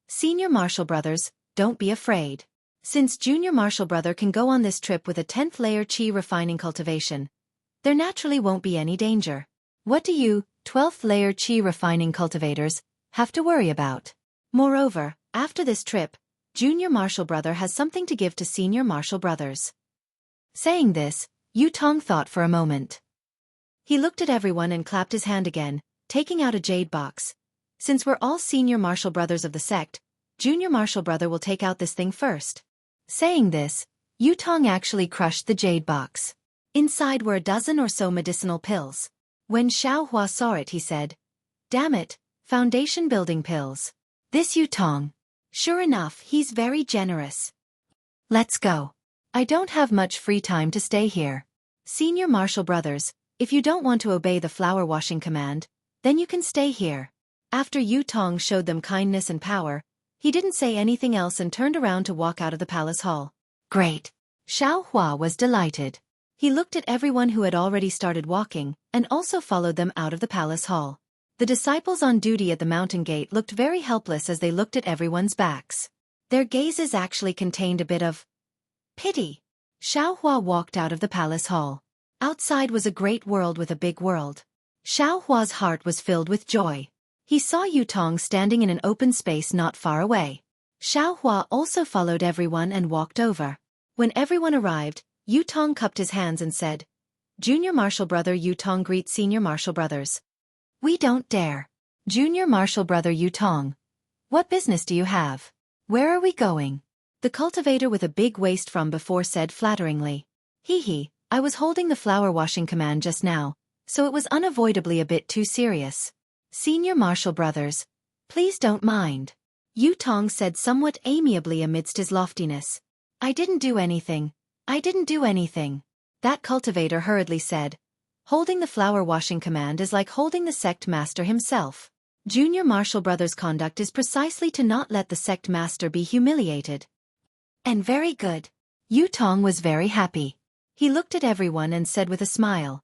Senior Marshal Brothers, don't be afraid. Since Junior Marshal Brother can go on this trip with a 10th layer Qi refining cultivation, there naturally won't be any danger. What do you, 12th layer Qi refining cultivators, have to worry about? Moreover, after this trip, Junior Marshal Brother has something to give to Senior Marshal Brothers. Saying this, Yutong thought for a moment. He looked at everyone and clapped his hand again, taking out a jade box. Since we're all Senior Marshal Brothers of the sect, Junior Marshal Brother will take out this thing first. Saying this, Yutong actually crushed the jade box. Inside were a dozen or so medicinal pills. When Xiaohua saw it, he said, Damn it, foundation building pills. This Yutong. Sure enough, he's very generous. Let's go. I don't have much free time to stay here. Senior Marshal Brothers, if you don't want to obey the flower washing command, then you can stay here. After Yutong showed them kindness and power, he didn't say anything else and turned around to walk out of the palace hall. Great. Xiaohua was delighted. He looked at everyone who had already started walking, and also followed them out of the palace hall. The disciples on duty at the mountain gate looked very helpless as they looked at everyone's backs. Their gazes actually contained a bit of pity. Xiaohua walked out of the palace hall. Outside was a great world with a big world. Xiaohua's heart was filled with joy. He saw Yutong standing in an open space not far away. Xiaohua also followed everyone and walked over. When everyone arrived, Yutong cupped his hands and said, Junior Marshal Brother Yutong greets Senior Marshal Brothers. We don't dare. Junior Marshal Brother Yutong. What business do you have? Where are we going? The cultivator with a big waist from before said flatteringly. Hee, I was holding the flower washing command just now, so it was unavoidably a bit too serious. Senior Marshal Brothers, please don't mind. Yutong said somewhat amiably amidst his loftiness. I didn't do anything. That cultivator hurriedly said. Holding the flower washing command is like holding the sect master himself. Junior Marshal Brothers' conduct is precisely to not let the sect master be humiliated. And very good. Yutong was very happy. He looked at everyone and said with a smile.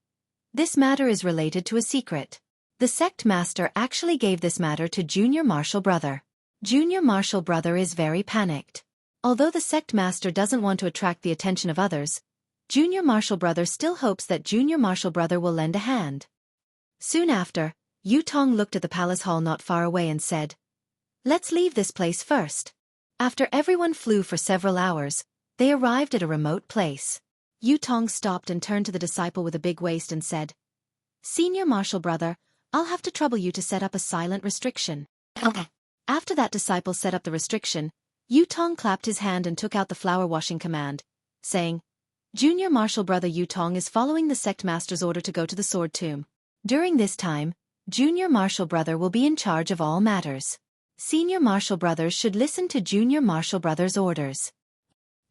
This matter is related to a secret. The sect master actually gave this matter to Junior Marshal Brother. Junior Marshal Brother is very panicked. Although the sect master doesn't want to attract the attention of others, Junior Marshal Brother still hopes that Junior Marshal Brother will lend a hand. Soon after, Yutong looked at the palace hall not far away and said, Let's leave this place first. After everyone flew for several hours, they arrived at a remote place. Yutong stopped and turned to the disciple with a big waist and said, Senior Marshal Brother, I'll have to trouble you to set up a silent restriction. After that disciple set up the restriction, Yutong clapped his hand and took out the flower washing command, saying, Junior Marshal Brother Yutong is following the sect master's order to go to the sword tomb. During this time, Junior Marshal Brother will be in charge of all matters. Senior Marshal Brothers should listen to Junior Marshal Brothers' orders.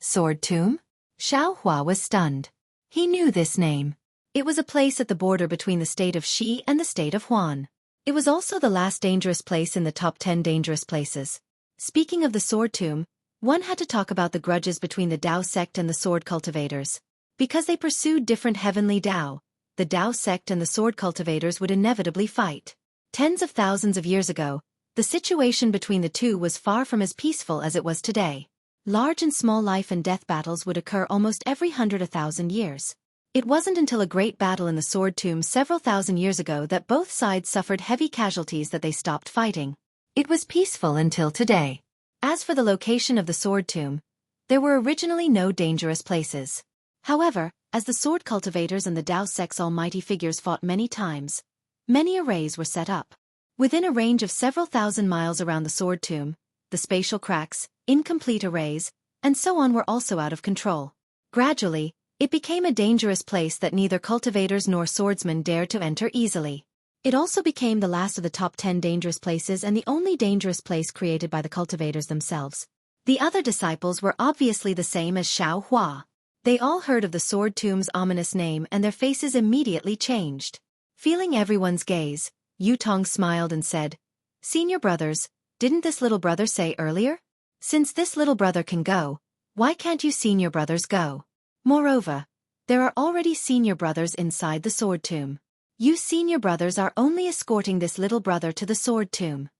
Sword tomb? Xiaohua was stunned. He knew this name. It was a place at the border between the state of Shi and the state of Huan. It was also the last dangerous place in the top 10 dangerous places. Speaking of the Sword Tomb, one had to talk about the grudges between the Dao sect and the sword cultivators. Because they pursued different heavenly Dao, the Dao sect and the sword cultivators would inevitably fight. Tens of thousands of years ago, the situation between the two was far from as peaceful as it was today. Large and small life and death battles would occur almost every 100,000 years. It wasn't until a great battle in the Sword Tomb several thousand years ago that both sides suffered heavy casualties that they stopped fighting. It was peaceful until today. As for the location of the Sword Tomb, there were originally no dangerous places. However, as the sword cultivators and the Dao sect's almighty figures fought many times, many arrays were set up. Within a range of several thousand miles around the Sword Tomb, the spatial cracks, incomplete arrays, and so on were also out of control. Gradually, it became a dangerous place that neither cultivators nor swordsmen dared to enter easily. It also became the last of the top 10 dangerous places and the only dangerous place created by the cultivators themselves. The other disciples were obviously the same as Xueqi. They all heard of the Sword Tomb's ominous name and their faces immediately changed. Feeling everyone's gaze, Yutong smiled and said, "Senior brothers, didn't this little brother say earlier? Since this little brother can go, why can't you senior brothers go? Moreover, there are already senior brothers inside the Sword Tomb. You senior brothers are only escorting this little brother to the Sword Tomb."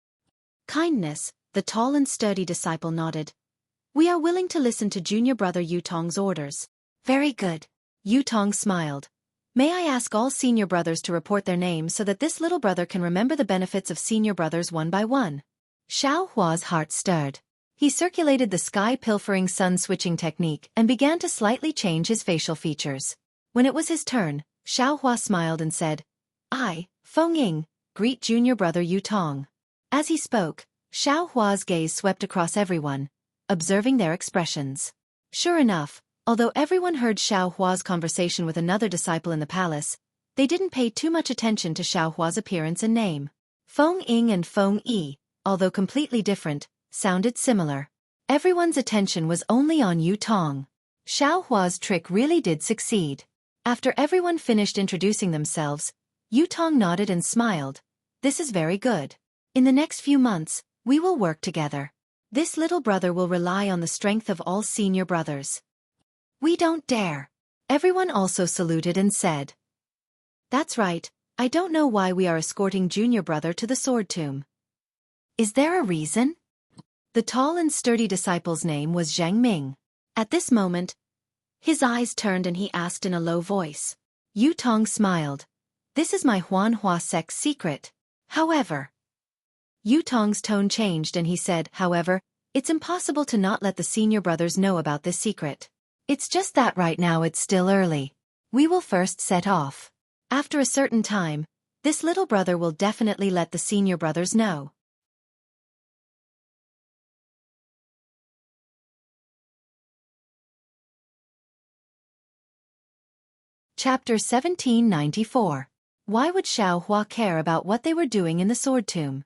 Kindness, the tall and sturdy disciple nodded. "We are willing to listen to junior brother Yutong's orders." "Very good." Yutong smiled. "May I ask all senior brothers to report their names so that this little brother can remember the benefits of senior brothers one by one?" Xueqi's heart stirred. He circulated the sky-pilfering sun-switching technique and began to slightly change his facial features. When it was his turn, Xueqi smiled and said, "I, Feng Ying, greet junior brother Yutong." As he spoke, Xueqi's gaze swept across everyone, observing their expressions. Sure enough, although everyone heard Xueqi's conversation with another disciple in the palace, they didn't pay too much attention to Xueqi's appearance and name. Feng Ying and Feng Yi, although completely different, sounded similar. Everyone's attention was only on Yutong. Xueqi's trick really did succeed. After everyone finished introducing themselves, Yutong nodded and smiled. "This is very good. In the next few months, we will work together. This little brother will rely on the strength of all senior brothers." "We don't dare." Everyone also saluted and said, "That's right, I don't know why we are escorting junior brother to the Sword Tomb." "Is there a reason?" The tall and sturdy disciple's name was Zheng Ming. At this moment, his eyes turned and he asked in a low voice. Yutong smiled. "This is my Huanhua sect's secret. However..." Yutong's tone changed and he said, "However, it's impossible to not let the senior brothers know about this secret. It's just that right now it's still early. We will first set off. After a certain time, this little brother will definitely let the senior brothers know." Chapter 1794. Why would Xueqi care about what they were doing in the Sword Tomb?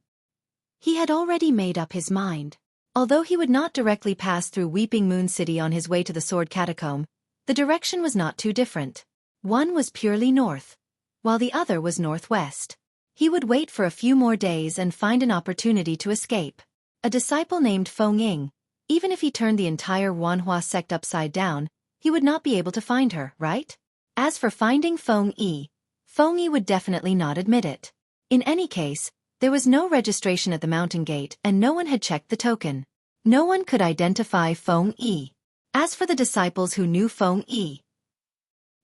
He had already made up his mind. Although he would not directly pass through Weeping Moon City on his way to the Sword Catacomb, the direction was not too different. One was purely north, while the other was northwest. He would wait for a few more days and find an opportunity to escape. A disciple named Feng Ying, even if he turned the entire Huanhua sect upside down, he would not be able to find her, right? As for finding Feng Yi would definitely not admit it. In any case, there was no registration at the mountain gate and no one had checked the token. No one could identify Feng Yi. As for the disciples who knew Feng Yi,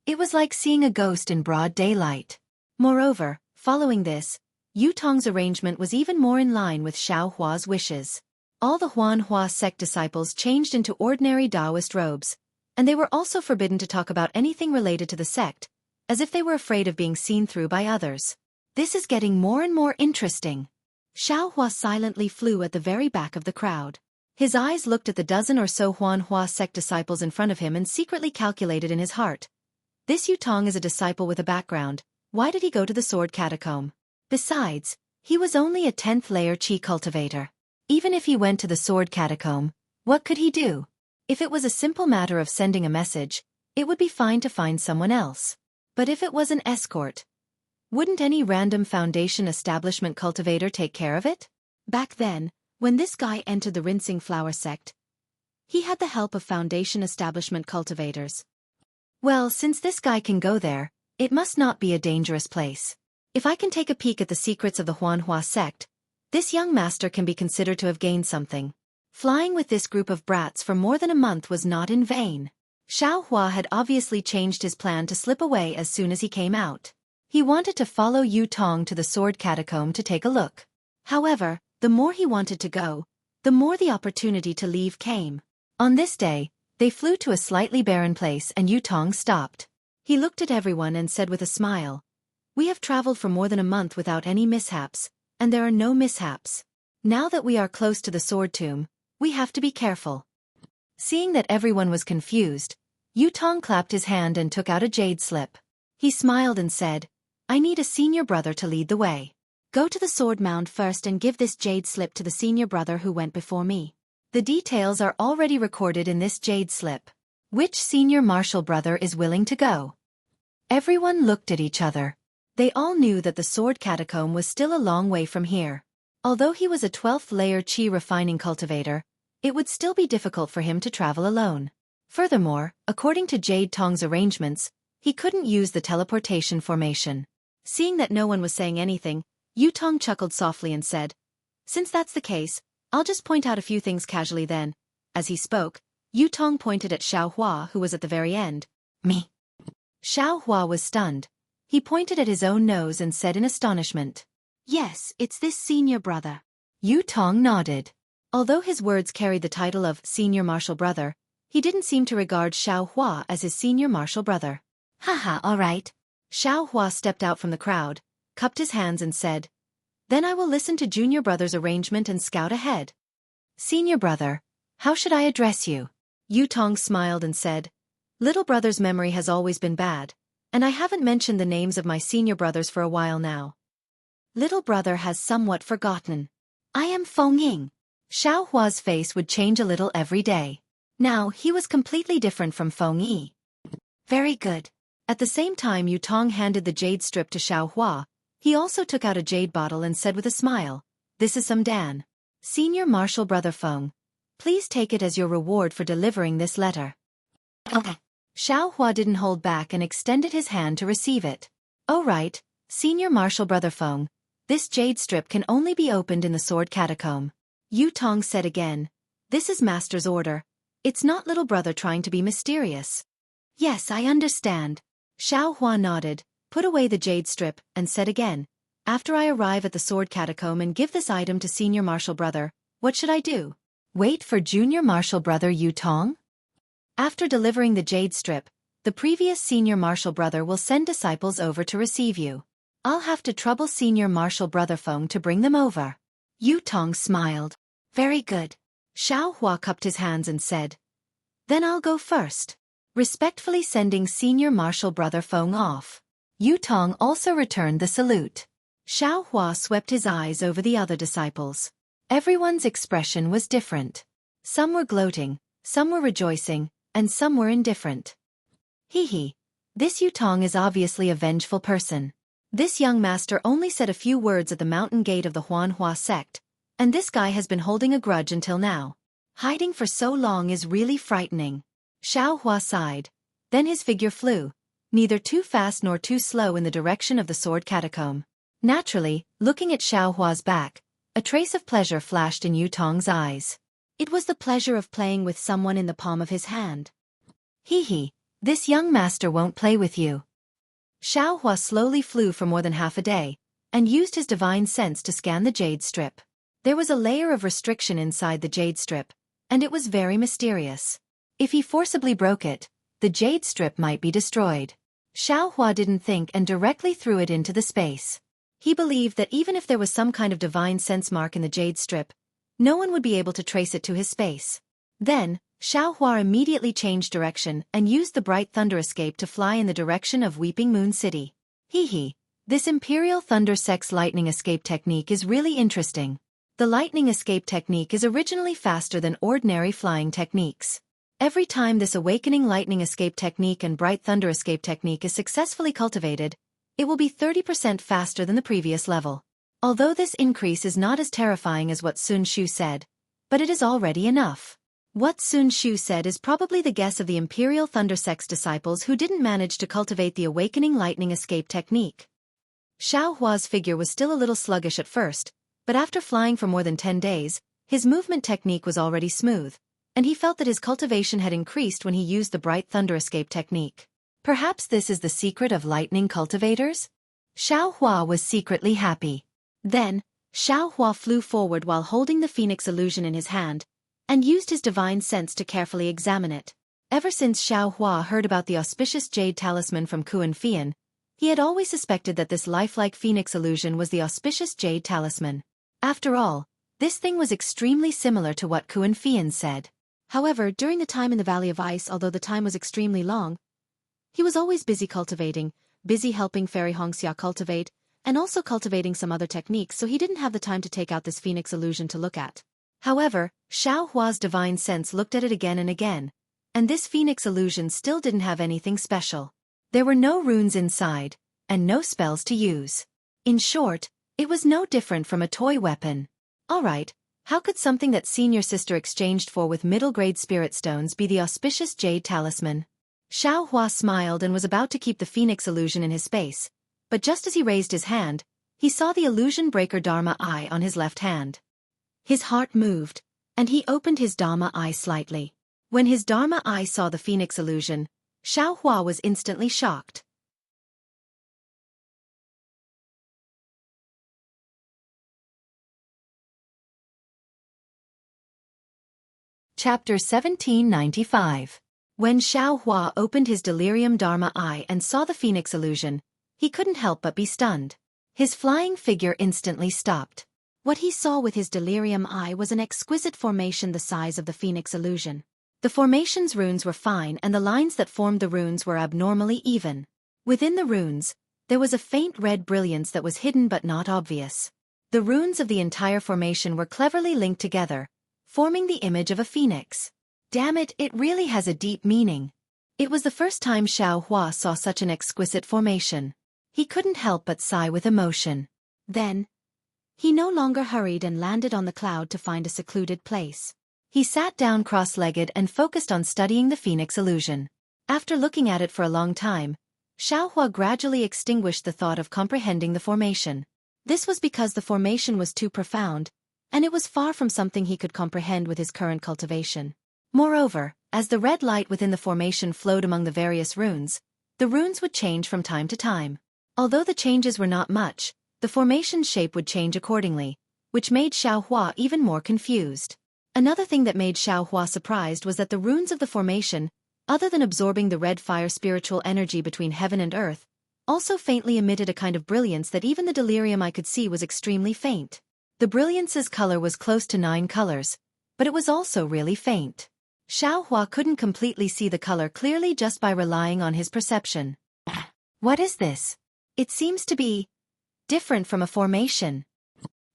it was like seeing a ghost in broad daylight. Moreover, following this, Yutong's arrangement was even more in line with Xueqi's wishes. All the Huanhua sect disciples changed into ordinary Taoist robes, and they were also forbidden to talk about anything related to the sect, as if they were afraid of being seen through by others. This is getting more and more interesting. Xueqi silently flew at the very back of the crowd. His eyes looked at the dozen or so Huanhua sect disciples in front of him and secretly calculated in his heart. This Yutong is a disciple with a background. Why did he go to the Sword Catacomb? Besides, he was only a 10th layer Qi cultivator. Even if he went to the Sword Catacomb, what could he do? If it was a simple matter of sending a message, it would be fine to find someone else. But if it was an escort, Wouldn't any random Foundation establishment cultivator take care of it? Back then, when this guy entered the rinsing flower sect, he had the help of Foundation establishment cultivators. Well, since this guy can go there, it must not be a dangerous place. If I can take a peek at the secrets of the Huanhua sect, this young master can be considered to have gained something. Flying with this group of brats for more than a month was not in vain. Xiaohua had obviously changed his plan to slip away as soon as he came out. He wanted to follow Yu Tong to the sword catacomb to take a look. However, the more he wanted to go, the more the opportunity to leave came. On this day, they flew to a slightly barren place and Yu Tong stopped. He looked at everyone and said with a smile, "We have traveled for more than a month without any mishaps, and there are no mishaps. Now that we are close to the sword tomb, we have to be careful." Seeing that everyone was confused, Yu Tong clapped his hand and took out a jade slip. He smiled and said, "I need a senior brother to lead the way. Go to the sword mound first and give this jade slip to the senior brother who went before me. The details are already recorded in this jade slip. Which senior martial brother is willing to go?" Everyone looked at each other. They all knew that the sword catacomb was still a long way from here. Although he was a 12th layer qi refining cultivator, it would still be difficult for him to travel alone. Furthermore, according to Jade Tong's arrangements, he couldn't use the teleportation formation. Seeing that no one was saying anything, Yu Tong chuckled softly and said, "Since that's the case, I'll just point out a few things casually then." As he spoke, Yu Tong pointed at Xiaohua who was at the very end. "Me." Xiaohua was stunned. He pointed at his own nose and said in astonishment, "Yes, it's this senior brother." Yu Tong nodded. Although his words carried the title of senior martial brother, he didn't seem to regard Xiaohua as his senior martial brother. "Haha, all right." Xiaohua stepped out from the crowd, cupped his hands and said, "Then I will listen to junior brother's arrangement and scout ahead." "Senior brother, how should I address you?" Yu Tong smiled and said, "Little brother's memory has always been bad, and I haven't mentioned the names of my senior brothers for a while now. Little brother has somewhat forgotten. I am Feng Ying." Xiaohua's face would change a little every day. Now, he was completely different from Feng Yi. "Very good." At the same time Yu Tong handed the jade strip to Xiaohua, he also took out a jade bottle and said with a smile, "This is some Dan. Senior martial brother Feng. Please take it as your reward for delivering this letter." Okay. Xiaohua didn't hold back and extended his hand to receive it. "Oh right, senior martial brother Feng, this jade strip can only be opened in the sword catacomb." Yu Tong said again, "This is master's order. It's not little brother trying to be mysterious." "Yes, I understand." Xiaohua nodded, put away the jade strip, and said again, "After I arrive at the sword catacomb and give this item to senior martial brother, what should I do? Wait for junior martial brother Yu Tong? After delivering the jade strip, the previous senior martial brother will send disciples over to receive you. I'll have to trouble senior martial brother Feng to bring them over." Yu Tong smiled. "Very good." Xiaohua cupped his hands and said, "Then I'll go first." Respectfully sending senior martial brother Feng off, Yu Tong also returned the salute. Xiaohua swept his eyes over the other disciples. Everyone's expression was different. Some were gloating, some were rejoicing, and some were indifferent. Hee, this Yu Tong is obviously a vengeful person. This young master only said a few words at the mountain gate of the Huanhua sect, and this guy has been holding a grudge until now. Hiding for so long is really frightening. Xiaohua sighed. Then his figure flew, neither too fast nor too slow in the direction of the sword catacomb. Naturally, looking at Xiaohua's back, a trace of pleasure flashed in Yu Tong's eyes. It was the pleasure of playing with someone in the palm of his hand. Hee, this young master won't play with you. Xiaohua slowly flew for more than half a day, and used his divine sense to scan the jade strip. There was a layer of restriction inside the jade strip, and it was very mysterious. If he forcibly broke it, the jade strip might be destroyed. Xiaohua didn't think and directly threw it into the space. He believed that even if there was some kind of divine sense mark in the jade strip, no one would be able to trace it to his space. Then, Xiaohua immediately changed direction and used the bright thunder escape to fly in the direction of Weeping Moon City. Hee, this Imperial Thunder Sect's lightning escape technique is really interesting. The lightning escape technique is originally faster than ordinary flying techniques. Every time this awakening lightning escape technique and bright thunder escape technique is successfully cultivated, It will be 30% faster than the previous level. Although this increase is not as terrifying as what Sun Shu said, but it is already enough. What Sun Shu said is probably the guess of the Imperial Thunder Sect's disciples who didn't manage to cultivate the Awakening Lightning Escape technique. Xiao Hua's figure was still a little sluggish at first, but after flying for more than 10 days, his movement technique was already smooth, and he felt that his cultivation had increased when he used the Bright Thunder Escape technique. Perhaps this is the secret of lightning cultivators? Xiao Hua was secretly happy. Then, Xiao Hua flew forward while holding the Phoenix illusion in his hand, and used his divine sense to carefully examine it. Ever since Xiao Hua heard about the auspicious jade talisman from Kuan Fian, he had always suspected that this lifelike Phoenix illusion was the auspicious jade talisman. After all, this thing was extremely similar to what Kuan Fian said. However, during the time in the Valley of Ice, although the time was extremely long, he was always busy cultivating, busy helping Fairy Hongxia cultivate, and also cultivating some other techniques, so he didn't have the time to take out this Phoenix illusion to look at. However, Xiao Hua's divine sense looked at it again and again, and this Phoenix illusion still didn't have anything special. There were no runes inside, and no spells to use. In short, it was no different from a toy weapon. Alright, how could something that senior sister exchanged for with middle-grade spirit stones be the auspicious jade talisman? Xiao Hua smiled and was about to keep the Phoenix illusion in his space, but just as he raised his hand, he saw the illusion breaker Dharma Eye on his left hand. His heart moved, and he opened his Dharma Eye slightly. When his Dharma Eye saw the Phoenix illusion, Xiao Hua was instantly shocked. Chapter 1795. When Xiao Hua opened his delirium Dharma Eye and saw the Phoenix illusion, he couldn't help but be stunned. His flying figure instantly stopped. What he saw with his delirium eye was an exquisite formation the size of the Phoenix illusion. The formation's runes were fine and the lines that formed the runes were abnormally even. Within the runes, there was a faint red brilliance that was hidden but not obvious. The runes of the entire formation were cleverly linked together, forming the image of a phoenix. Damn it, it really has a deep meaning. It was the first time Xiao Hua saw such an exquisite formation. He couldn't help but sigh with emotion. Then, he no longer hurried and landed on the cloud to find a secluded place. He sat down cross-legged and focused on studying the Phoenix illusion. After looking at it for a long time, Xiao Hua gradually extinguished the thought of comprehending the formation. This was because the formation was too profound, and it was far from something he could comprehend with his current cultivation. Moreover, as the red light within the formation flowed among the various runes, the runes would change from time to time. Although the changes were not much, the formation's shape would change accordingly, which made Xiao Hua even more confused. Another thing that made Xiao Hua surprised was that the runes of the formation, other than absorbing the red fire spiritual energy between heaven and earth, also faintly emitted a kind of brilliance that even the delirium I could see was extremely faint. The brilliance's color was close to 9 colors, but it was also really faint. Xiao Hua couldn't completely see the color clearly just by relying on his perception. What is this? It seems to be different from a formation.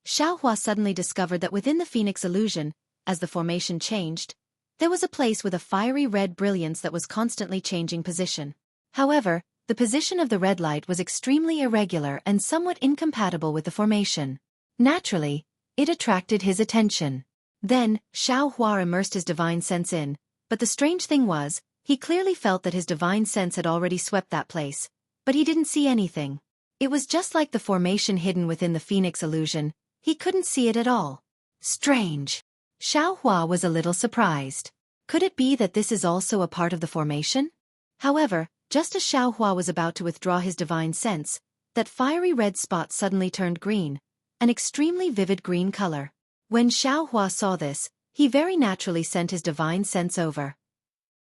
Xiao Hua suddenly discovered that within the Phoenix illusion, as the formation changed, there was a place with a fiery red brilliance that was constantly changing position. However, the position of the red light was extremely irregular and somewhat incompatible with the formation. Naturally, it attracted his attention. Then, Xiao Hua immersed his divine sense in, but the strange thing was, he clearly felt that his divine sense had already swept that place, but he didn't see anything. It was just like the formation hidden within the Phoenix illusion, he couldn't see it at all. Strange. Xiao Hua was a little surprised. Could it be that this is also a part of the formation? However, just as Xiao Hua was about to withdraw his divine sense, that fiery red spot suddenly turned green, an extremely vivid green color. When Xiao Hua saw this, he very naturally sent his divine sense over.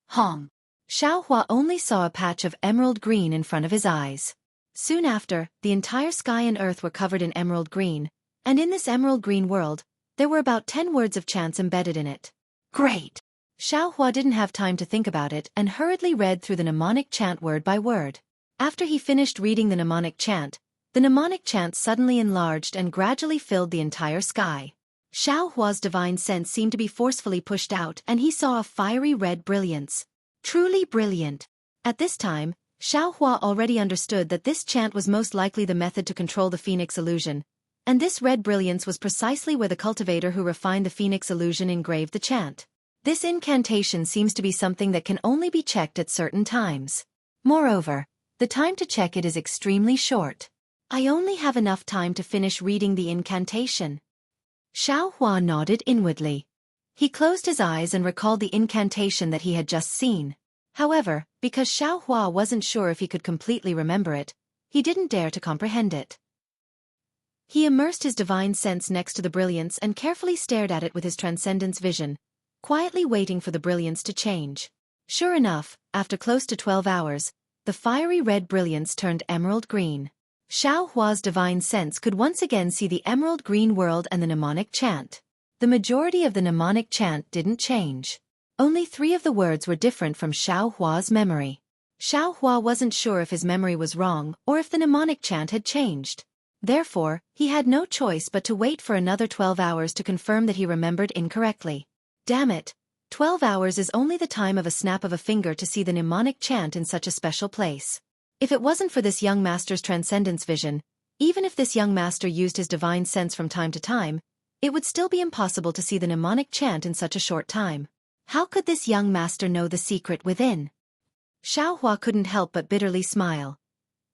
Hong. Xiao Hua only saw a patch of emerald green in front of his eyes. Soon after, the entire sky and earth were covered in emerald green, and in this emerald green world, there were about 10 words of chants embedded in it. Great! Xiao Hua didn't have time to think about it and hurriedly read through the mnemonic chant word by word. After he finished reading the mnemonic chant suddenly enlarged and gradually filled the entire sky. Xiao Hua's divine sense seemed to be forcefully pushed out and he saw a fiery red brilliance. Truly brilliant. At this time, Xiaohua already understood that this chant was most likely the method to control the phoenix illusion, and this red brilliance was precisely where the cultivator who refined the phoenix illusion engraved the chant. This incantation seems to be something that can only be checked at certain times. Moreover, the time to check it is extremely short. I only have enough time to finish reading the incantation. Xiaohua nodded inwardly. He closed his eyes and recalled the incantation that he had just seen. However, because Xiaohua wasn't sure if he could completely remember it, he didn't dare to comprehend it. He immersed his divine sense next to the brilliance and carefully stared at it with his transcendence vision, quietly waiting for the brilliance to change. Sure enough, after close to 12 hours, the fiery red brilliance turned emerald green. Xiaohua's divine sense could once again see the emerald green world and the mnemonic chant. The majority of the mnemonic chant didn't change. Only 3 of the words were different from Xiaohua's memory. Xiaohua wasn't sure if his memory was wrong or if the mnemonic chant had changed. Therefore, he had no choice but to wait for another 12 hours to confirm that he remembered incorrectly. Damn it, 12 hours is only the time of a snap of a finger to see the mnemonic chant in such a special place. If it wasn't for this young master's transcendence vision, even if this young master used his divine sense from time to time, it would still be impossible to see the mnemonic chant in such a short time. How could this young master know the secret within? Xiaohua couldn't help but bitterly smile.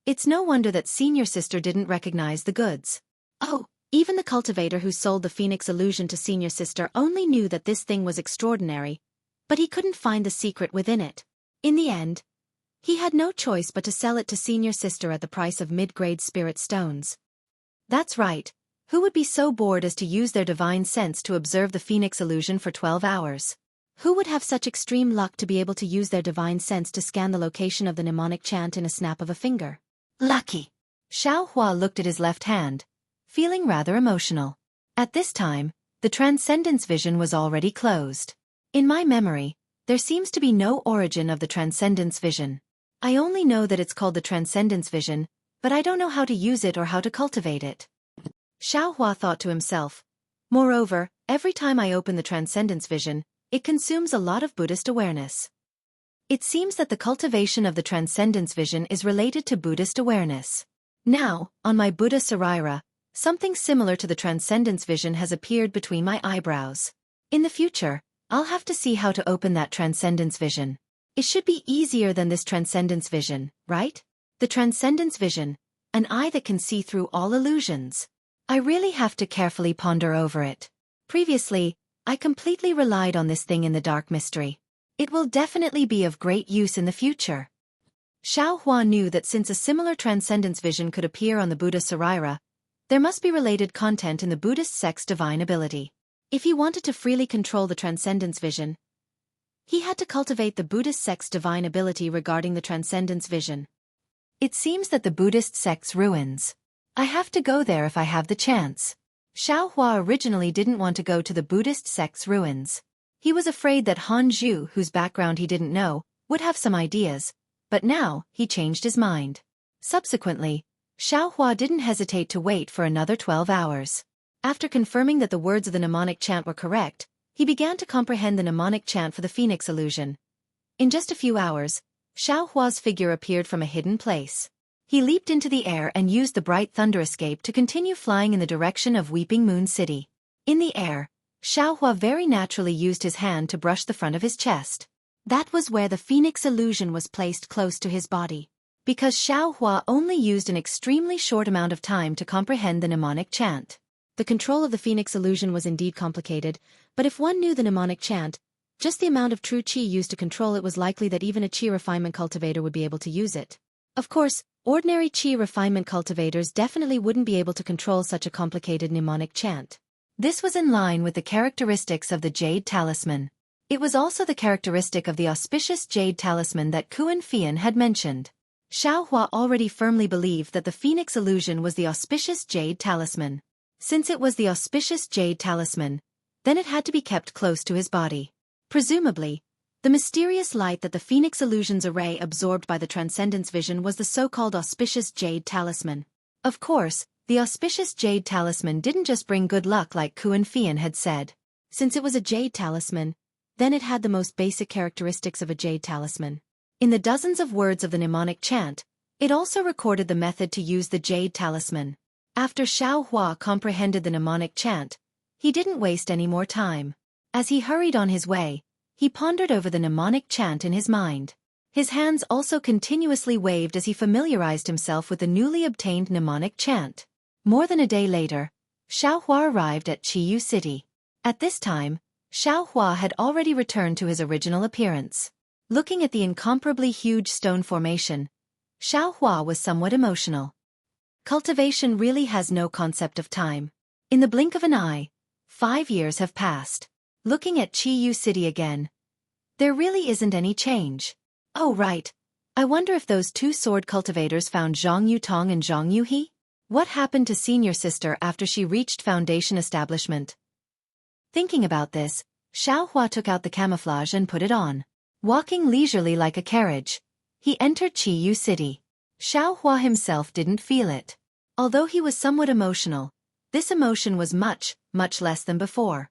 It's no wonder that senior sister didn't recognize the goods. Oh, even the cultivator who sold the phoenix illusion to senior sister only knew that this thing was extraordinary, but he couldn't find the secret within it. In the end, he had no choice but to sell it to senior sister at the price of mid-grade spirit stones. That's right, who would be so bored as to use their divine sense to observe the phoenix illusion for 12 hours? Who would have such extreme luck to be able to use their divine sense to scan the location of the mnemonic chant in a snap of a finger? Lucky! Xiaohua looked at his left hand, feeling rather emotional. At this time, the transcendence vision was already closed. In my memory, there seems to be no origin of the transcendence vision. I only know that it's called the transcendence vision, but I don't know how to use it or how to cultivate it. Xiaohua thought to himself. Moreover, every time I open the transcendence vision, it consumes a lot of Buddhist awareness. It seems that the cultivation of the transcendence vision is related to Buddhist awareness. Now, on my Buddha Sarira, something similar to the transcendence vision has appeared between my eyebrows. In the future, I'll have to see how to open that transcendence vision. It should be easier than this transcendence vision, right? The transcendence vision, an eye that can see through all illusions. I really have to carefully ponder over it. Previously, I completely relied on this thing in the dark mystery. It will definitely be of great use in the future. Xiaohua knew that since a similar transcendence vision could appear on the Buddha Sarira, there must be related content in the Buddhist sect's divine ability. If he wanted to freely control the transcendence vision, he had to cultivate the Buddhist sect's divine ability regarding the transcendence vision. It seems that the Buddhist sect's ruins. I have to go there if I have the chance. Xiaohua originally didn't want to go to the Buddhist sect's ruins. He was afraid that Han Zhu, whose background he didn't know, would have some ideas, but now he changed his mind. Subsequently, Xiaohua didn't hesitate to wait for another 12 hours. After confirming that the words of the mnemonic chant were correct, he began to comprehend the mnemonic chant for the phoenix illusion. In just a few hours, Xiaohua's figure appeared from a hidden place. He leaped into the air and used the bright thunder escape to continue flying in the direction of Weeping Moon City. In the air, Xiaohua very naturally used his hand to brush the front of his chest. That was where the phoenix illusion was placed close to his body. Because Xiaohua only used an extremely short amount of time to comprehend the mnemonic chant. The control of the phoenix illusion was indeed complicated, but if one knew the mnemonic chant, just the amount of true qi used to control it was likely that even a qi refinement cultivator would be able to use it. Of course, ordinary qi refinement cultivators definitely wouldn't be able to control such a complicated mnemonic chant. This was in line with the characteristics of the Jade Talisman. It was also the characteristic of the auspicious Jade Talisman that Kuan Fian had mentioned. Xiaohua already firmly believed that the Phoenix illusion was the auspicious Jade Talisman. Since it was the auspicious Jade Talisman, then it had to be kept close to his body. Presumably, the mysterious light that the Phoenix illusion's array absorbed by the Transcendence Vision was the so-called auspicious Jade Talisman. Of course, the auspicious Jade Talisman didn't just bring good luck like Kuan Fian had said. Since it was a Jade Talisman, then it had the most basic characteristics of a Jade Talisman. In the dozens of words of the mnemonic chant, it also recorded the method to use the jade talisman. After Xueqi comprehended the mnemonic chant, he didn't waste any more time. As he hurried on his way, he pondered over the mnemonic chant in his mind. His hands also continuously waved as he familiarized himself with the newly obtained mnemonic chant. More than a day later, Xueqi arrived at Qiyu City. At this time, Xueqi had already returned to his original appearance. Looking at the incomparably huge stone formation, Xueqi was somewhat emotional. Cultivation really has no concept of time. In the blink of an eye, 5 years have passed. Looking at Qiyu City again, there really isn't any change. Oh right, I wonder if those 2 sword cultivators found Zhang Yutong and Zhang Yuhe? What happened to senior sister after she reached foundation establishment? Thinking about this, Xueqi took out the camouflage and put it on. Walking leisurely like a carriage, he entered Qiyu City. Xueqi himself didn't feel it. Although he was somewhat emotional, this emotion was much less than before.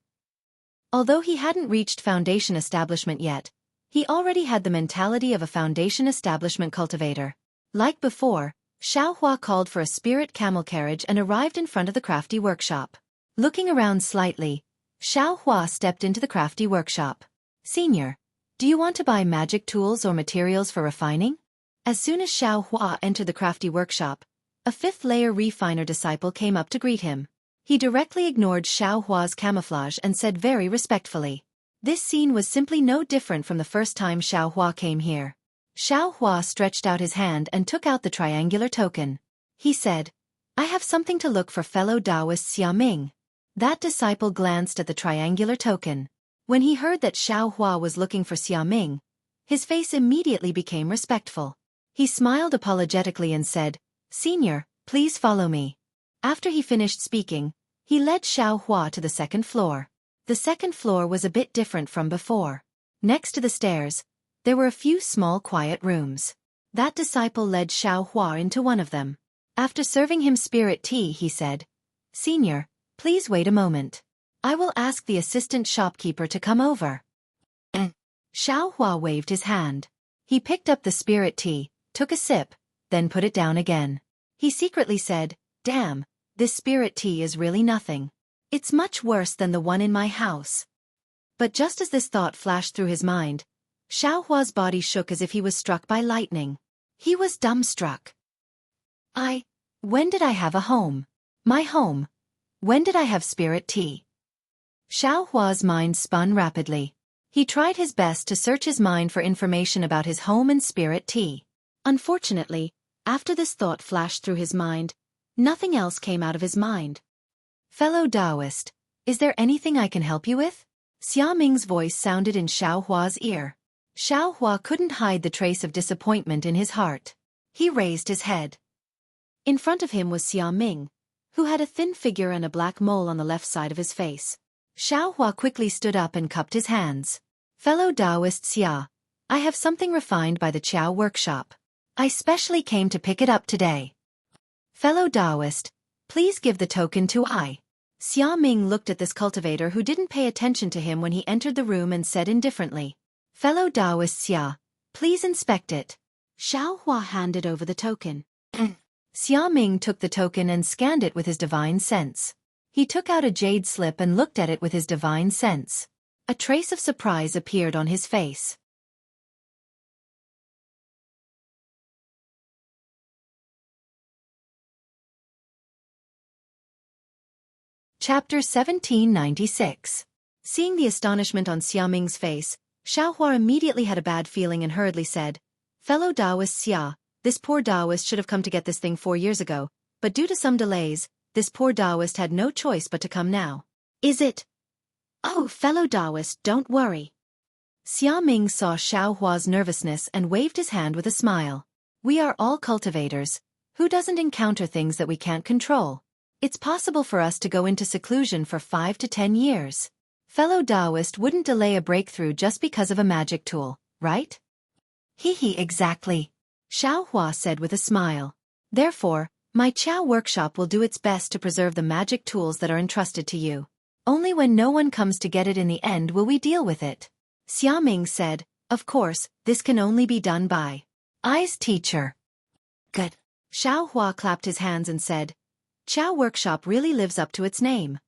Although he hadn't reached foundation establishment yet, he already had the mentality of a foundation establishment cultivator. Like before, Xueqi called for a spirit camel carriage and arrived in front of the crafty workshop. Looking around slightly, Xueqi stepped into the crafty workshop. Senior, do you want to buy magic tools or materials for refining? As soon as Xueqi entered the crafty workshop, a 5th-layer refiner disciple came up to greet him. He directly ignored Xueqi's camouflage and said very respectfully. This scene was simply no different from the first time Xueqi came here. Xueqi stretched out his hand and took out the triangular token. He said, I have something to look for fellow Taoist Xiaming. That disciple glanced at the triangular token. When he heard that Xueqi was looking for Xiaming, his face immediately became respectful. He smiled apologetically and said, Senior, please follow me. After he finished speaking, he led Xueqi to the 2nd floor. The 2nd floor was a bit different from before. Next to the stairs, there were a few small quiet rooms. That disciple led Xueqi into one of them. After serving him spirit tea, he said, Senior, please wait a moment. I will ask the assistant shopkeeper to come over. Xueqi waved his hand. He picked up the spirit tea, took a sip, then put it down again. He secretly said, Damn, this spirit tea is really nothing. It's much worse than the one in my house. But just as this thought flashed through his mind, Xueqi's body shook as if he was struck by lightning. He was dumbstruck. When did I have a home? My home. When did I have spirit tea? Xueqi's mind spun rapidly. He tried his best to search his mind for information about his home and spirit tea. Unfortunately, after this thought flashed through his mind, nothing else came out of his mind. Fellow Taoist, is there anything I can help you with? Xiaming's voice sounded in Xueqi's ear. Xueqi couldn't hide the trace of disappointment in his heart. He raised his head. In front of him was Xiaming, who had a thin figure and a black mole on the left side of his face. Xueqi quickly stood up and cupped his hands. Fellow Taoist Xia, I have something refined by the Qiao workshop. I specially came to pick it up today. Fellow Taoist, please give the token to I. Xiaming looked at this cultivator who didn't pay attention to him when he entered the room and said indifferently, Fellow Taoist Xia, please inspect it. Xueqi handed over the token. Xiaming took the token and scanned it with his divine sense. He took out a jade slip and looked at it with his divine sense. A trace of surprise appeared on his face. Chapter 1796. Seeing the astonishment on Xiaming's face, Xueqi immediately had a bad feeling and hurriedly said, Fellow Taoist Xia, this poor Taoist should have come to get this thing 4 years ago, but due to some delays, this poor Taoist had no choice but to come now. Is it? Oh, fellow Taoist, don't worry. Xiaming saw Xueqi's nervousness and waved his hand with a smile. We are all cultivators. Who doesn't encounter things that we can't control? It's possible for us to go into seclusion for 5 to 10 years. Fellow Taoist wouldn't delay a breakthrough just because of a magic tool, right? Exactly. Xueqi said with a smile. Therefore, my Qiao workshop will do its best to preserve the magic tools that are entrusted to you. Only when no one comes to get it in the end will we deal with it. Xiaming said, Of course, this can only be done by I's teacher. Good. Xiaohua clapped his hands and said, Chao Workshop really lives up to its name.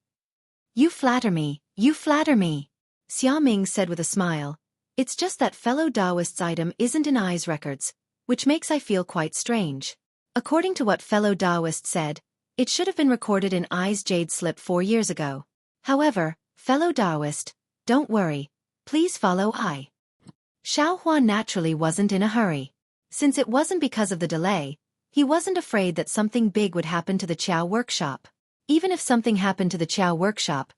You flatter me, you flatter me. Xiaoming said with a smile. It's just that fellow Taoist's item isn't in I's records, which makes I feel quite strange. According to what fellow Taoist said, it should have been recorded in I's jade slip 4 years ago. However, fellow Taoist, don't worry, please follow I. Xiaohua naturally wasn't in a hurry. Since it wasn't because of the delay, he wasn't afraid that something big would happen to the Chao Workshop. Even if something happened to the Chao Workshop,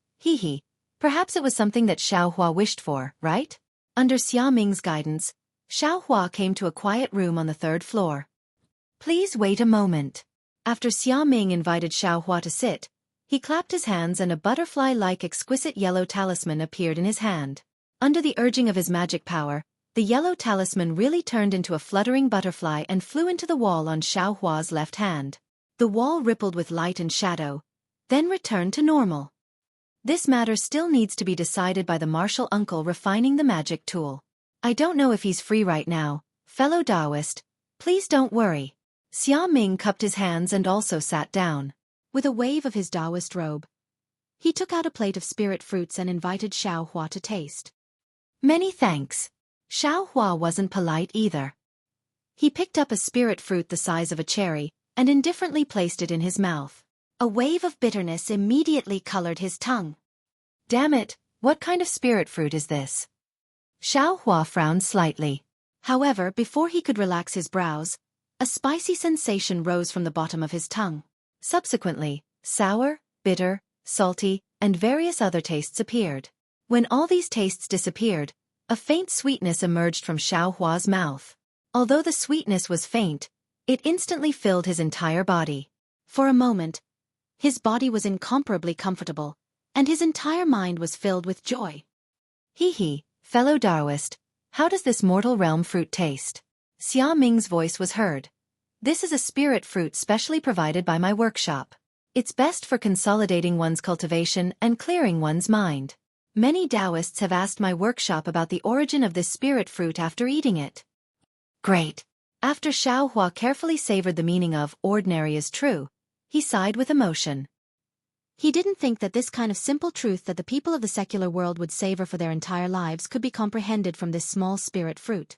perhaps it was something that Xiaohua wished for, right? Under Xiaoming's guidance, Xiaohua came to a quiet room on the 3rd floor. Please wait a moment. After Xiaoming invited Xiaohua to sit, he clapped his hands and a butterfly-like exquisite yellow talisman appeared in his hand. Under the urging of his magic power, the yellow talisman really turned into a fluttering butterfly and flew into the wall on Xiaohua's left hand. The wall rippled with light and shadow, then returned to normal. This matter still needs to be decided by the martial uncle refining the magic tool. I don't know if he's free right now, fellow Taoist. Please don't worry. Xiaoming cupped his hands and also sat down. With a wave of his Taoist robe, he took out a plate of spirit fruits and invited Xiaohua to taste. Many thanks. Xiaohua wasn't polite either. He picked up a spirit fruit the size of a cherry and indifferently placed it in his mouth. A wave of bitterness immediately colored his tongue. Damn it, what kind of spirit fruit is this? Xiaohua frowned slightly. However, before he could relax his brows, a spicy sensation rose from the bottom of his tongue. Subsequently, sour, bitter, salty, and various other tastes appeared. When all these tastes disappeared, a faint sweetness emerged from Xiaohua's mouth. Although the sweetness was faint, it instantly filled his entire body. For a moment, his body was incomparably comfortable, and his entire mind was filled with joy. Fellow Taoist, how does this mortal realm fruit taste? Xia Ming's voice was heard. This is a spirit fruit specially provided by my workshop. It's best for consolidating one's cultivation and clearing one's mind. Many Taoists have asked my workshop about the origin of this spirit fruit after eating it. Great. After Xiaohua carefully savored the meaning of ordinary is true, he sighed with emotion. He didn't think that this kind of simple truth that the people of the secular world would savor for their entire lives could be comprehended from this small spirit fruit.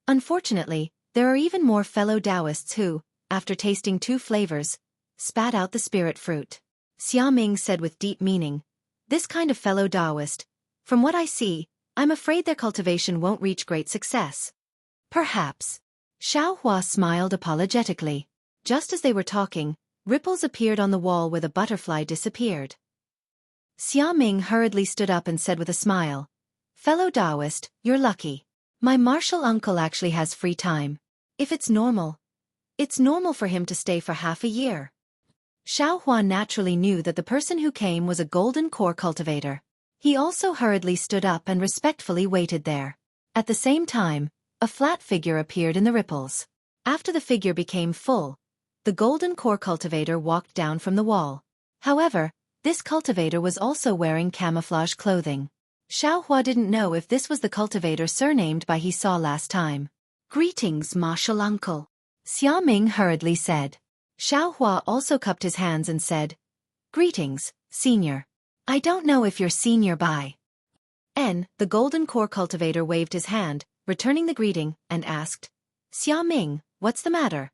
Unfortunately, there are even more fellow Taoists who, after tasting 2 flavors, spat out the spirit fruit. Xia Ming said with deep meaning, this kind of fellow Taoist, from what I see, I'm afraid their cultivation won't reach great success. Perhaps. Xiaohua smiled apologetically. Just as they were talking, ripples appeared on the wall where the butterfly disappeared. Xia Ming hurriedly stood up and said with a smile, fellow Taoist, you're lucky. My martial uncle actually has free time. If it's normal for him to stay for half a year. Xiaohua naturally knew that the person who came was a golden core cultivator. He also hurriedly stood up and respectfully waited there. At the same time, a flat figure appeared in the ripples. After the figure became full, the golden core cultivator walked down from the wall. However, this cultivator was also wearing camouflage clothing. Xiaohua didn't know if this was the cultivator surnamed by he saw last time. Greetings, martial uncle. Xia Ming hurriedly said. Xiaohua also cupped his hands and said, greetings, senior. I don't know if you're senior by. The golden core cultivator waved his hand, returning the greeting, and asked, Xia Ming, what's the matter?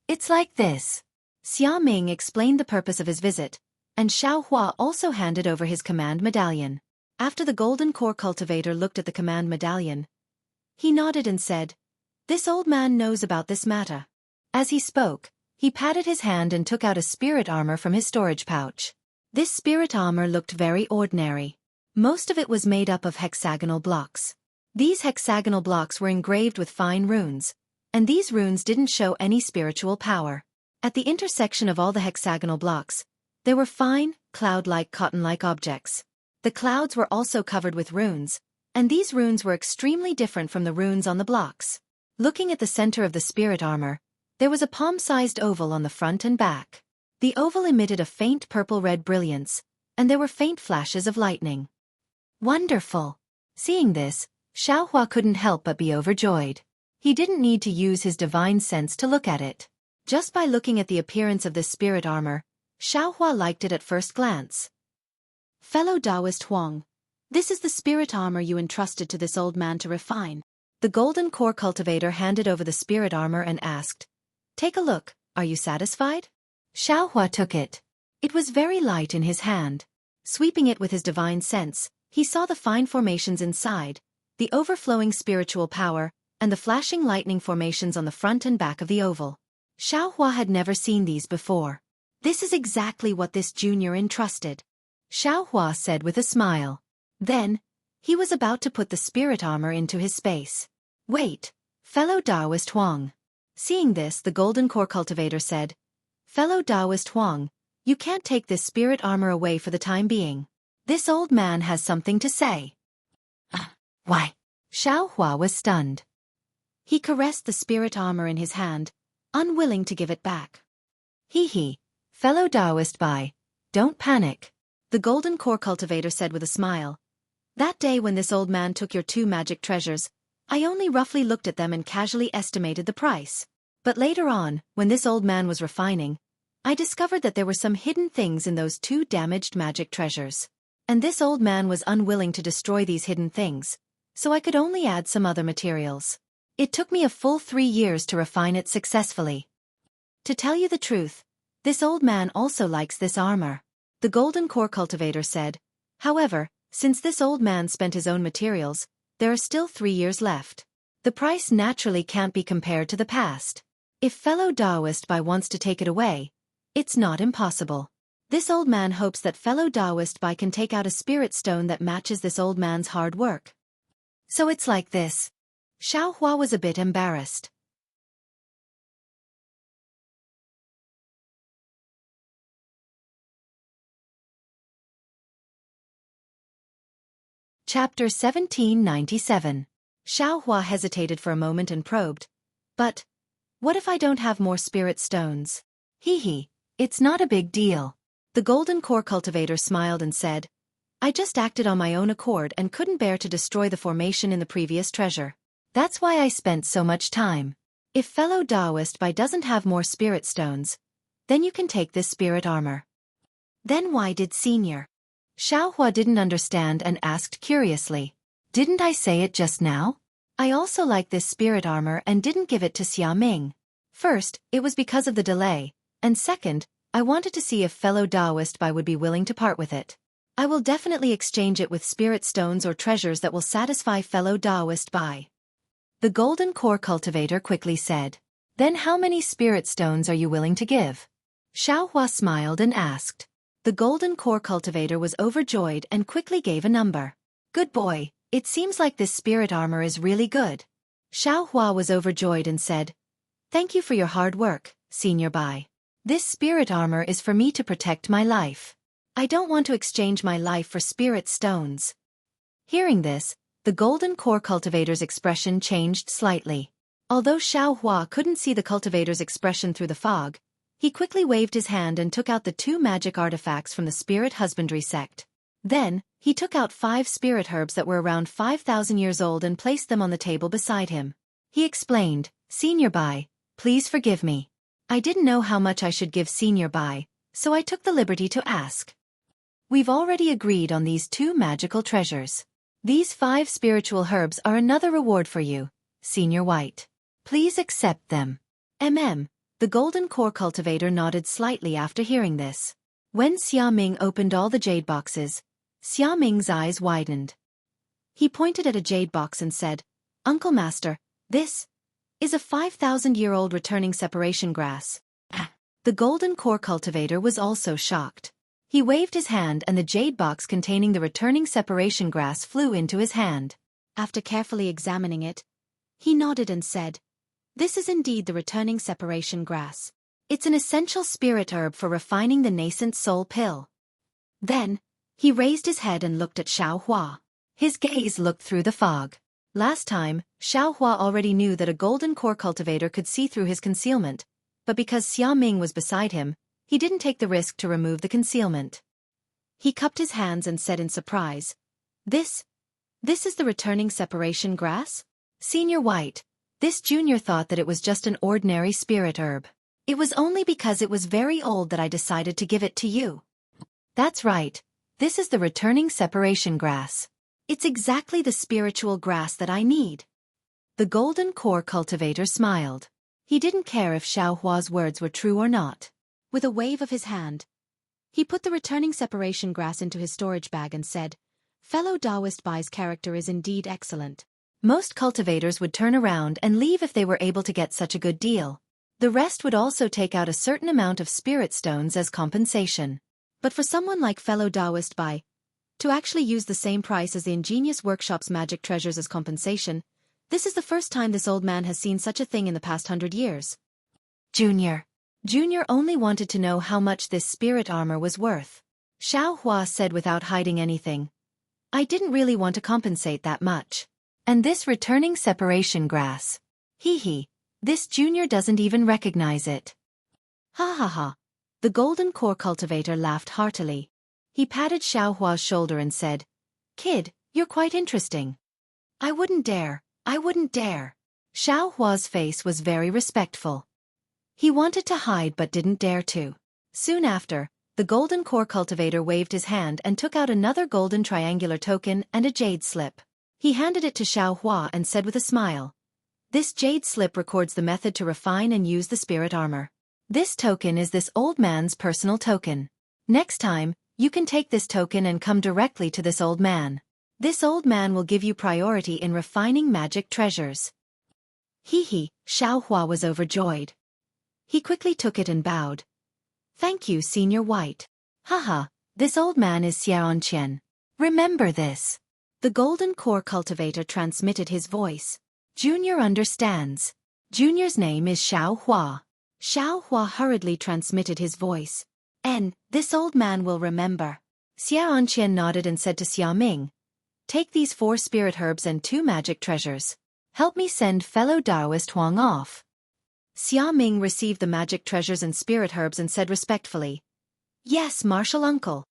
It's like this. Xia Ming explained the purpose of his visit, and Xiaohua also handed over his command medallion. After the golden core cultivator looked at the command medallion, he nodded and said, this old man knows about this matter. As he spoke, he patted his hand and took out a spirit armor from his storage pouch. This spirit armor looked very ordinary. Most of it was made up of hexagonal blocks. These hexagonal blocks were engraved with fine runes, and these runes didn't show any spiritual power. At the intersection of all the hexagonal blocks, there were fine, cloud-like cotton-like objects. The clouds were also covered with runes, and these runes were extremely different from the runes on the blocks. Looking at the center of the spirit armor, there was a palm-sized oval on the front and back. The oval emitted a faint purple-red brilliance, and there were faint flashes of lightning. Wonderful! Seeing this, Xiaohua couldn't help but be overjoyed. He didn't need to use his divine sense to look at it. Just by looking at the appearance of this spirit armor, Xiaohua liked it at first glance. Fellow Taoist Huang, this is the spirit armor you entrusted to this old man to refine. The golden core cultivator handed over the spirit armor and asked, "Take a look, are you satisfied?" Xiaohua took it. It was very light in his hand. Sweeping it with his divine sense, he saw the fine formations inside, the overflowing spiritual power, and the flashing lightning formations on the front and back of the oval. Xiaohua had never seen these before. This is exactly what this junior entrusted, Xiaohua said with a smile. Then, he was about to put the spirit armor into his space. Wait, fellow Taoist Huang. Seeing this, the golden core cultivator said, "Fellow Taoist Huang, you can't take this spirit armor away for the time being. This old man has something to say." Why? Xiaohua was stunned. He caressed the spirit armor in his hand, unwilling to give it back. Hee, fellow Taoist Bai, don't panic, the golden core cultivator said with a smile. That day when this old man took your 2 magic treasures, I only roughly looked at them and casually estimated the price. But later on, when this old man was refining, I discovered that there were some hidden things in those 2 damaged magic treasures. And this old man was unwilling to destroy these hidden things, so I could only add some other materials. It took me a full 3 years to refine it successfully. To tell you the truth, this old man also likes this armor, the golden core cultivator said. However, since this old man spent his own materials, there are still 3 years left. The price naturally can't be compared to the past. If fellow Taoist Bai wants to take it away, it's not impossible. This old man hopes that fellow Taoist Bai can take out a spirit stone that matches this old man's hard work. So it's like this. Xiaohua was a bit embarrassed. Chapter 1797. Xiaohua hesitated for a moment and probed. But, what if I don't have more spirit stones? It's not a big deal. The golden core cultivator smiled and said, I just acted on my own accord and couldn't bear to destroy the formation in the previous treasure. That's why I spent so much time. If fellow Taoist Bai doesn't have more spirit stones, then you can take this spirit armor. Then why did Senior? Xiaohua didn't understand and asked curiously. Didn't I say it just now? I also like this spirit armor and didn't give it to Xia Ming. First, it was because of the delay, and second, I wanted to see if fellow Taoist Bai would be willing to part with it. I will definitely exchange it with spirit stones or treasures that will satisfy fellow Taoist Bai. The golden core cultivator quickly said. Then how many spirit stones are you willing to give? Xiaohua smiled and asked. The golden core cultivator was overjoyed and quickly gave a number. Good boy, it seems like this spirit armor is really good. Xiaohua was overjoyed and said, Thank you for your hard work, Senior Bai. This spirit armor is for me to protect my life. I don't want to exchange my life for spirit stones. Hearing this, the golden core cultivator's expression changed slightly. Although Xiaohua couldn't see the cultivator's expression through the fog, he quickly waved his hand and took out the 2 magic artifacts from the spirit husbandry sect. Then, he took out 5 spirit herbs that were around 5,000 years old and placed them on the table beside him. He explained, Senior Bai, please forgive me. I didn't know how much I should give Senior Bai, so I took the liberty to ask. We've already agreed on these 2 magical treasures. These 5 spiritual herbs are another reward for you, Senior White. Please accept them. The golden core cultivator nodded slightly after hearing this. When Xia Ming opened all the jade boxes, Xia Ming's eyes widened. He pointed at a jade box and said, Uncle Master, this is a 5,000-year-old returning separation grass. The golden core cultivator was also shocked. He waved his hand and the jade box containing the returning separation grass flew into his hand. After carefully examining it, he nodded and said, This is indeed the returning separation grass. It's an essential spirit herb for refining the nascent soul pill. Then, he raised his head and looked at Xiaohua. His gaze looked through the fog. Last time, Xiaohua already knew that a golden core cultivator could see through his concealment, but because Xia Ming was beside him, he didn't take the risk to remove the concealment. He cupped his hands and said in surprise, This This is the returning separation grass? Senior White, this junior thought that it was just an ordinary spirit herb. It was only because it was very old that I decided to give it to you. That's right. This is the returning separation grass. It's exactly the spiritual grass that I need. The golden core cultivator smiled. He didn't care if Xiaohua's words were true or not. With a wave of his hand, he put the returning separation grass into his storage bag and said, "Fellow Taoist Bai's character is indeed excellent." Most cultivators would turn around and leave if they were able to get such a good deal. The rest would also take out a certain amount of spirit stones as compensation. But for someone like fellow Taoist Bai, to actually use the same price as the ingenious workshop's magic treasures as compensation, this is the first time this old man has seen such a thing in the past 100 years. Junior only wanted to know how much this spirit armor was worth. Xiaohua said without hiding anything. I didn't really want to compensate that much. And this returning separation grass. This junior doesn't even recognize it. Ha ha ha. The golden core cultivator laughed heartily. He patted Xiaohua's shoulder and said, "Kid, you're quite interesting." I wouldn't dare. Xiaohua's face was very respectful. He wanted to hide but didn't dare to. Soon after, the golden core cultivator waved his hand and took out another golden triangular token and a jade slip. He handed it to Xiaohua and said with a smile, "This jade slip records the method to refine and use the spirit armor. This token is this old man's personal token. Next time, you can take this token and come directly to this old man. This old man will give you priority in refining magic treasures." Xiaohua was overjoyed. He quickly took it and bowed. "Thank you, Senior White. Haha, this old man is Xiaoqian. Remember this." The golden core cultivator transmitted his voice. Junior understands. Junior's name is Xiaohua. Xiaohua hurriedly transmitted his voice. This old man will remember. Xiaoqian nodded and said to Xiaoming, "Take these 4 spirit herbs and 2 magic treasures. Help me send fellow Taoist Huang off." Xiaoming received the magic treasures and spirit herbs and said respectfully, "Yes, martial uncle.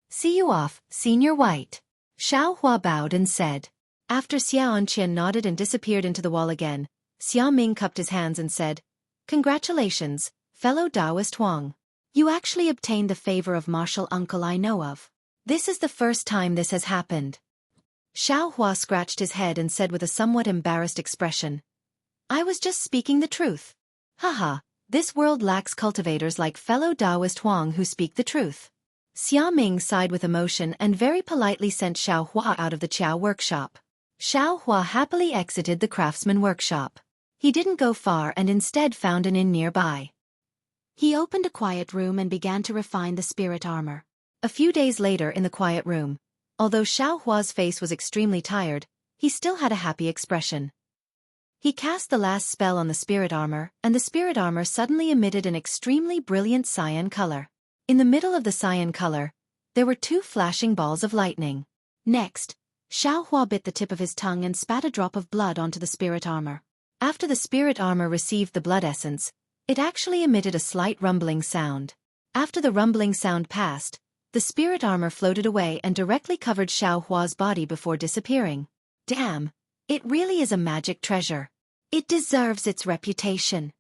See you off, Senior White." Xiaohua bowed and said. After Xiaoqian nodded and disappeared into the wall again, Xiaoming cupped his hands and said, "Congratulations, fellow Taoist Huang. You actually obtained the favor of martial uncle I know of. This is the first time this has happened." Xiaohua scratched his head and said with a somewhat embarrassed expression, "I was just speaking the truth. Haha, this world lacks cultivators like fellow Taoist Huang who speak the truth." Xiaoming sighed with emotion and very politely sent Xiaohua out of the Qiao workshop. Xiaohua happily exited the craftsman workshop. He didn't go far and instead found an inn nearby. He opened a quiet room and began to refine the spirit armor. A few days later in the quiet room, although Xiaohua's face was extremely tired, he still had a happy expression. He cast the last spell on the spirit armor, and the spirit armor suddenly emitted an extremely brilliant cyan color. In the middle of the cyan color, there were 2 flashing balls of lightning. Next, Xiaohua bit the tip of his tongue and spat a drop of blood onto the spirit armor. After the spirit armor received the blood essence, it actually emitted a slight rumbling sound. After the rumbling sound passed, the spirit armor floated away and directly covered Xiaohua's body before disappearing. Damn, it really is a magic treasure. It deserves its reputation.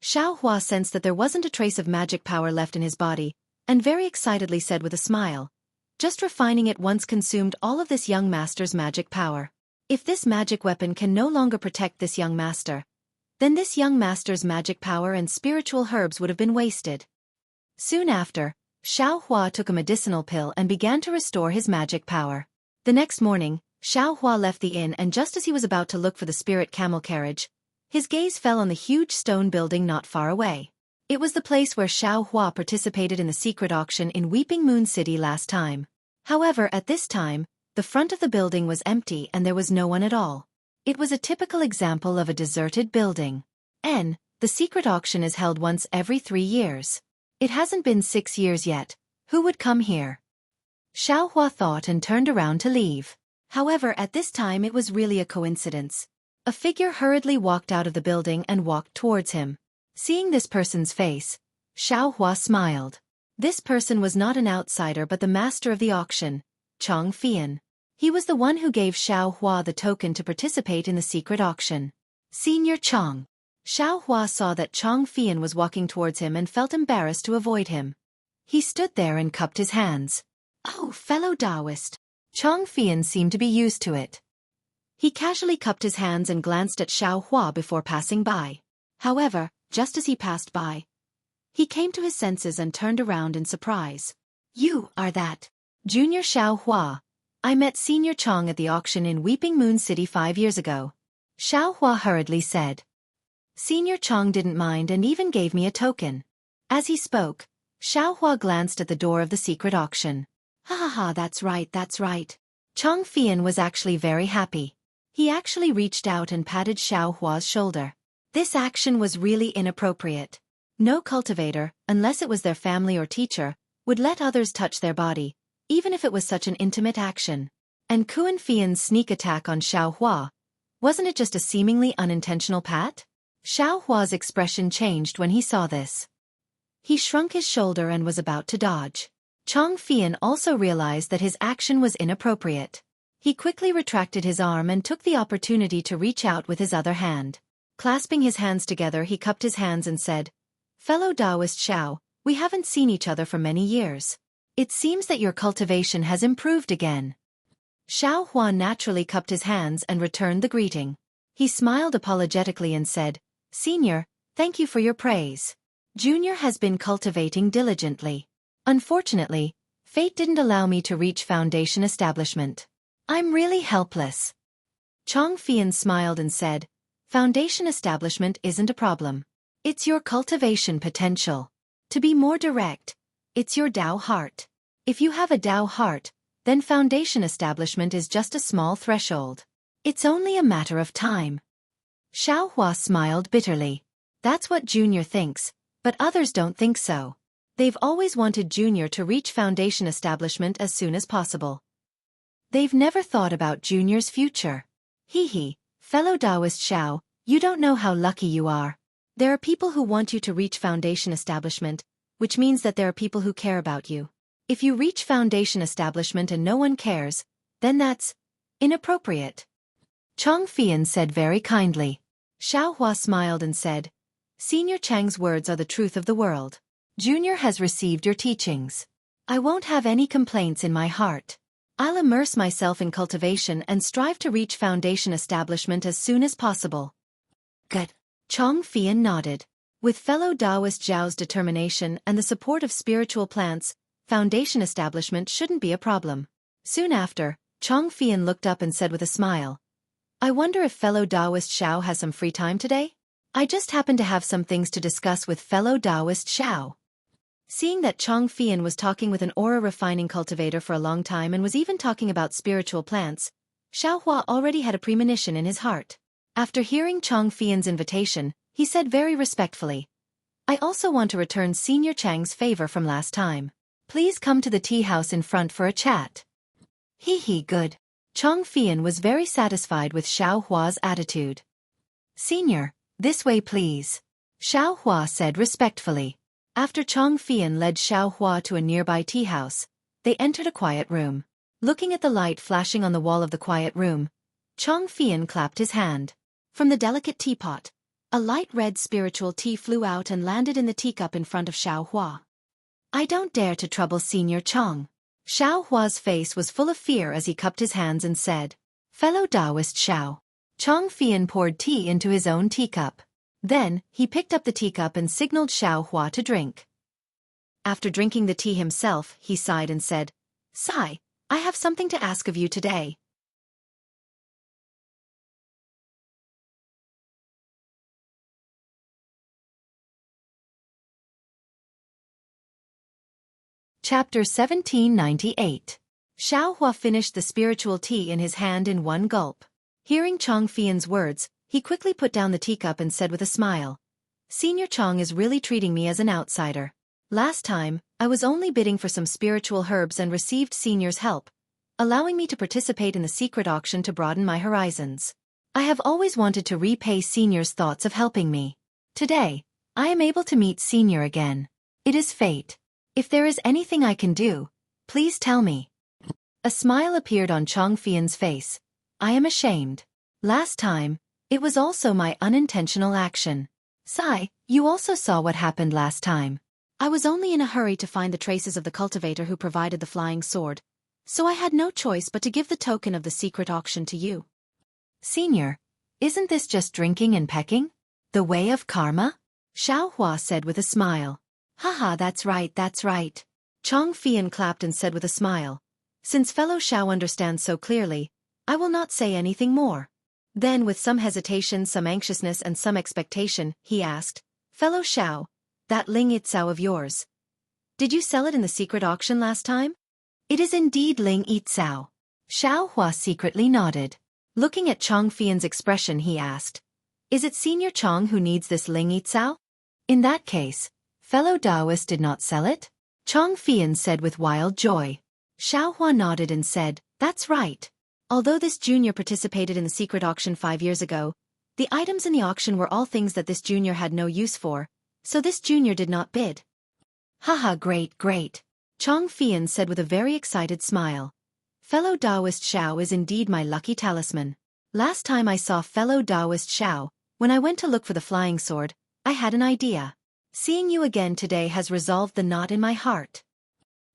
Xiaohua sensed that there wasn't a trace of magic power left in his body, and very excitedly said with a smile, "Just refining it once consumed all of this young master's magic power. If this magic weapon can no longer protect this young master, then this young master's magic power and spiritual herbs would have been wasted." Soon after, Xiaohua took a medicinal pill and began to restore his magic power. The next morning, Xiaohua left the inn, and just as he was about to look for the spirit camel carriage, his gaze fell on the huge stone building not far away. It was the place where Xiaohua participated in the secret auction in Weeping Moon City last time. However, at this time, the front of the building was empty and there was no one at all. It was a typical example of a deserted building. The secret auction is held once every 3 years. It hasn't been 6 years yet. Who would come here? Xiaohua thought and turned around to leave. However, at this time it was really a coincidence. A figure hurriedly walked out of the building and walked towards him. Seeing this person's face, Xiaohua smiled. This person was not an outsider but the master of the auction, Chang Fian. He was the one who gave Xiao Hua the token to participate in the secret auction. Senior Chong. Xiao Hua saw that Chong Fian was walking towards him and felt embarrassed to avoid him. He stood there and cupped his hands. Oh, fellow Taoist. Chong Fian seemed to be used to it. He casually cupped his hands and glanced at Xiao Hua before passing by. However, just as he passed by, he came to his senses and turned around in surprise. You are that Junior Xiao Hua. I met Senior Chong at the auction in Weeping Moon City 5 years ago. Xiao Hua hurriedly said. Senior Chong didn't mind and even gave me a token. As he spoke, Xiao Hua glanced at the door of the secret auction. Ha ha ha, that's right, that's right. Chong Fian was actually very happy. He actually reached out and patted Xiao Hua's shoulder. This action was really inappropriate. No cultivator, unless it was their family or teacher, would let others touch their body, even if it was such an intimate action. And Kuan Fian's sneak attack on Xiao Hua, wasn't it just a seemingly unintentional pat? Xiao Hua's expression changed when he saw this. He shrunk his shoulder and was about to dodge. Chong Fian also realized that his action was inappropriate. He quickly retracted his arm and took the opportunity to reach out with his other hand. Clasping his hands together, he cupped his hands and said, Fellow Taoist Xiao, we haven't seen each other for many years. It seems that your cultivation has improved again. Xiao Hua naturally cupped his hands and returned the greeting. He smiled apologetically and said, Senior, thank you for your praise. Junior has been cultivating diligently. Unfortunately, fate didn't allow me to reach Foundation establishment. I'm really helpless. Chong Fian smiled and said, Foundation establishment isn't a problem. It's your cultivation potential. To be more direct, it's your Tao heart. If you have a Tao heart, then Foundation establishment is just a small threshold. It's only a matter of time. Xiao Hua smiled bitterly. That's what Junior thinks, but others don't think so. They've always wanted Junior to reach Foundation establishment as soon as possible. They've never thought about Junior's future. Hee, fellow Taoist Xiao, you don't know how lucky you are. There are people who want you to reach Foundation establishment, which means that there are people who care about you. If you reach Foundation establishment and no one cares, then that's inappropriate. Chong Fian said very kindly. Xiao Hua smiled and said, Senior Chang's words are the truth of the world. Junior has received your teachings. I won't have any complaints in my heart. I'll immerse myself in cultivation and strive to reach Foundation establishment as soon as possible. Good. Chong Fian nodded. With fellow Taoist Zhao's determination and the support of spiritual plants, Foundation establishment shouldn't be a problem. Soon after, Chong Fian looked up and said with a smile, I wonder if fellow Taoist Xiao has some free time today? I just happen to have some things to discuss with fellow Taoist Xiao. Seeing that Chong Fian was talking with an aura refining cultivator for a long time and was even talking about spiritual plants, Xiao Hua already had a premonition in his heart. After hearing Chong Fian's invitation, he said very respectfully, I also want to return Senior Chang's favor from last time. Please come to the tea house in front for a chat. Hee, good. Chong Fian was very satisfied with Xiao Hua's attitude. Senior, this way please. Xiao Hua said respectfully. After Chong Fian led Xiao Hua to a nearby tea house, they entered a quiet room. Looking at the light flashing on the wall of the quiet room, Chong Fian clapped his hand. From the delicate teapot, a light red spiritual tea flew out and landed in the teacup in front of Xiao Hua. I don't dare to trouble Senior Chong. Xiao Hua's face was full of fear as he cupped his hands and said, Fellow Taoist Xiao. Chong Fian poured tea into his own teacup. Then, he picked up the teacup and signaled Xiao Hua to drink. After drinking the tea himself, he sighed and said, Sai, I have something to ask of you today. Chapter 1798. Xiao Hua finished the spiritual tea in his hand in one gulp. Hearing Chong Fian's words, he quickly put down the teacup and said with a smile, Senior Chong is really treating me as an outsider. Last time, I was only bidding for some spiritual herbs and received Senior's help, allowing me to participate in the secret auction to broaden my horizons. I have always wanted to repay Senior's thoughts of helping me. Today, I am able to meet Senior again. It is fate. If there is anything I can do, please tell me. A smile appeared on Chong Fian's face. I am ashamed. Last time, it was also my unintentional action. Sigh, you also saw what happened last time. I was only in a hurry to find the traces of the cultivator who provided the flying sword, so I had no choice but to give the token of the secret auction to you. Senior, isn't this just drinking and pecking? The way of karma? Xiaohua said with a smile. Haha, that's right, that's right. Chong Fian clapped and said with a smile. Since fellow Xiao understands so clearly, I will not say anything more. Then with some hesitation, some anxiousness and some expectation, he asked, Fellow Xiao, that Ling Yitzao of yours. Did you sell it in the secret auction last time? It is indeed Ling Yitzao. Xiaohua secretly nodded. Looking at Chong Fian's expression, he asked, Is it Senior Chong who needs this Ling Yitzao? In that case, fellow Taoist did not sell it? Chong Fian said with wild joy. Xiaohua nodded and said, That's right. Although this junior participated in the secret auction 5 years ago, the items in the auction were all things that this junior had no use for, so this junior did not bid. Haha, great, great. Chong Fian said with a very excited smile. Fellow Taoist Xiao is indeed my lucky talisman. Last time I saw fellow Taoist Xiao, when I went to look for the flying sword, I had an idea. Seeing you again today has resolved the knot in my heart.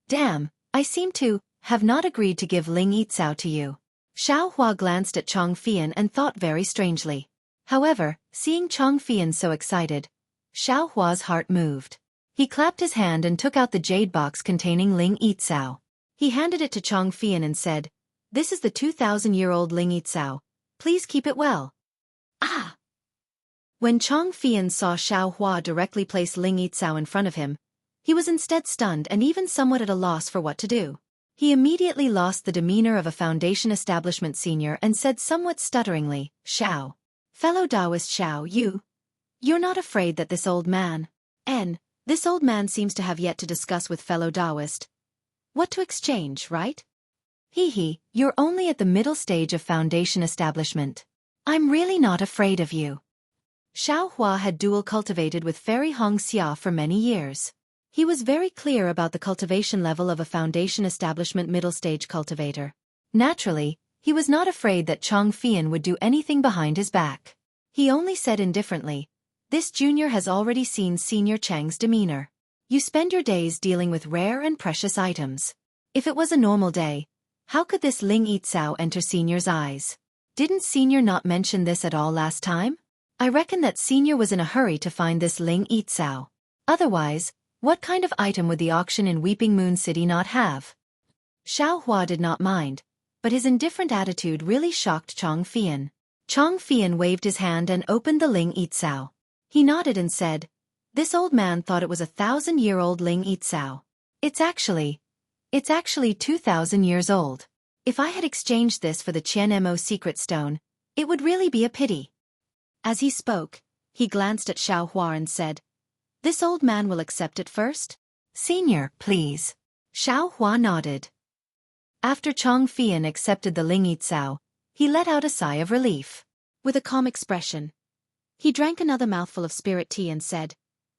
Damn, I seem to have not agreed to give Ling Yitzao to you. Xiaohua glanced at Chong Fian and thought very strangely. However, seeing Chong Fian so excited, Xiaohua's heart moved. He clapped his hand and took out the jade box containing Ling Yitzao. He handed it to Chong Fian and said, This is the 2,000-year-old Ling Yitzao. Please keep it well. Ah! When Chong Fian saw Xiaohua directly place Ling Yitzao in front of him, he was instead stunned and even somewhat at a loss for what to do. He immediately lost the demeanor of a foundation establishment senior and said somewhat stutteringly, Xiao. Fellow Taoist Xiao, you're not afraid that this old man, this old man seems to have yet to discuss with fellow Taoist what to exchange, right? You're only at the middle stage of foundation establishment. I'm really not afraid of you. Xiaohua had dual cultivated with Fairy Hong Xia for many years. He was very clear about the cultivation level of a foundation establishment middle stage cultivator. Naturally, he was not afraid that Chong Fian would do anything behind his back. He only said indifferently, This junior has already seen Senior Chang's demeanor. You spend your days dealing with rare and precious items. If it was a normal day, how could this Ling Yitzao enter Senior's eyes? Didn't Senior not mention this at all last time? I reckon that Senior was in a hurry to find this Ling Yitzao. Otherwise, what kind of item would the auction in Weeping Moon City not have? Xiaohua did not mind, but his indifferent attitude really shocked Chong Fian. Chong Fian waved his hand and opened the Ling Yitzao. He nodded and said, This old man thought it was 1,000-year-old Ling Yitzao. It's actually 2,000 years old. If I had exchanged this for the Qian Mo secret stone, it would really be a pity. As he spoke, he glanced at Xiaohua and said, This old man will accept it first? Senior, please. Xiaohua nodded. After Chong Fian accepted the Ling Yitzao, he let out a sigh of relief. With a calm expression, he drank another mouthful of spirit tea and said,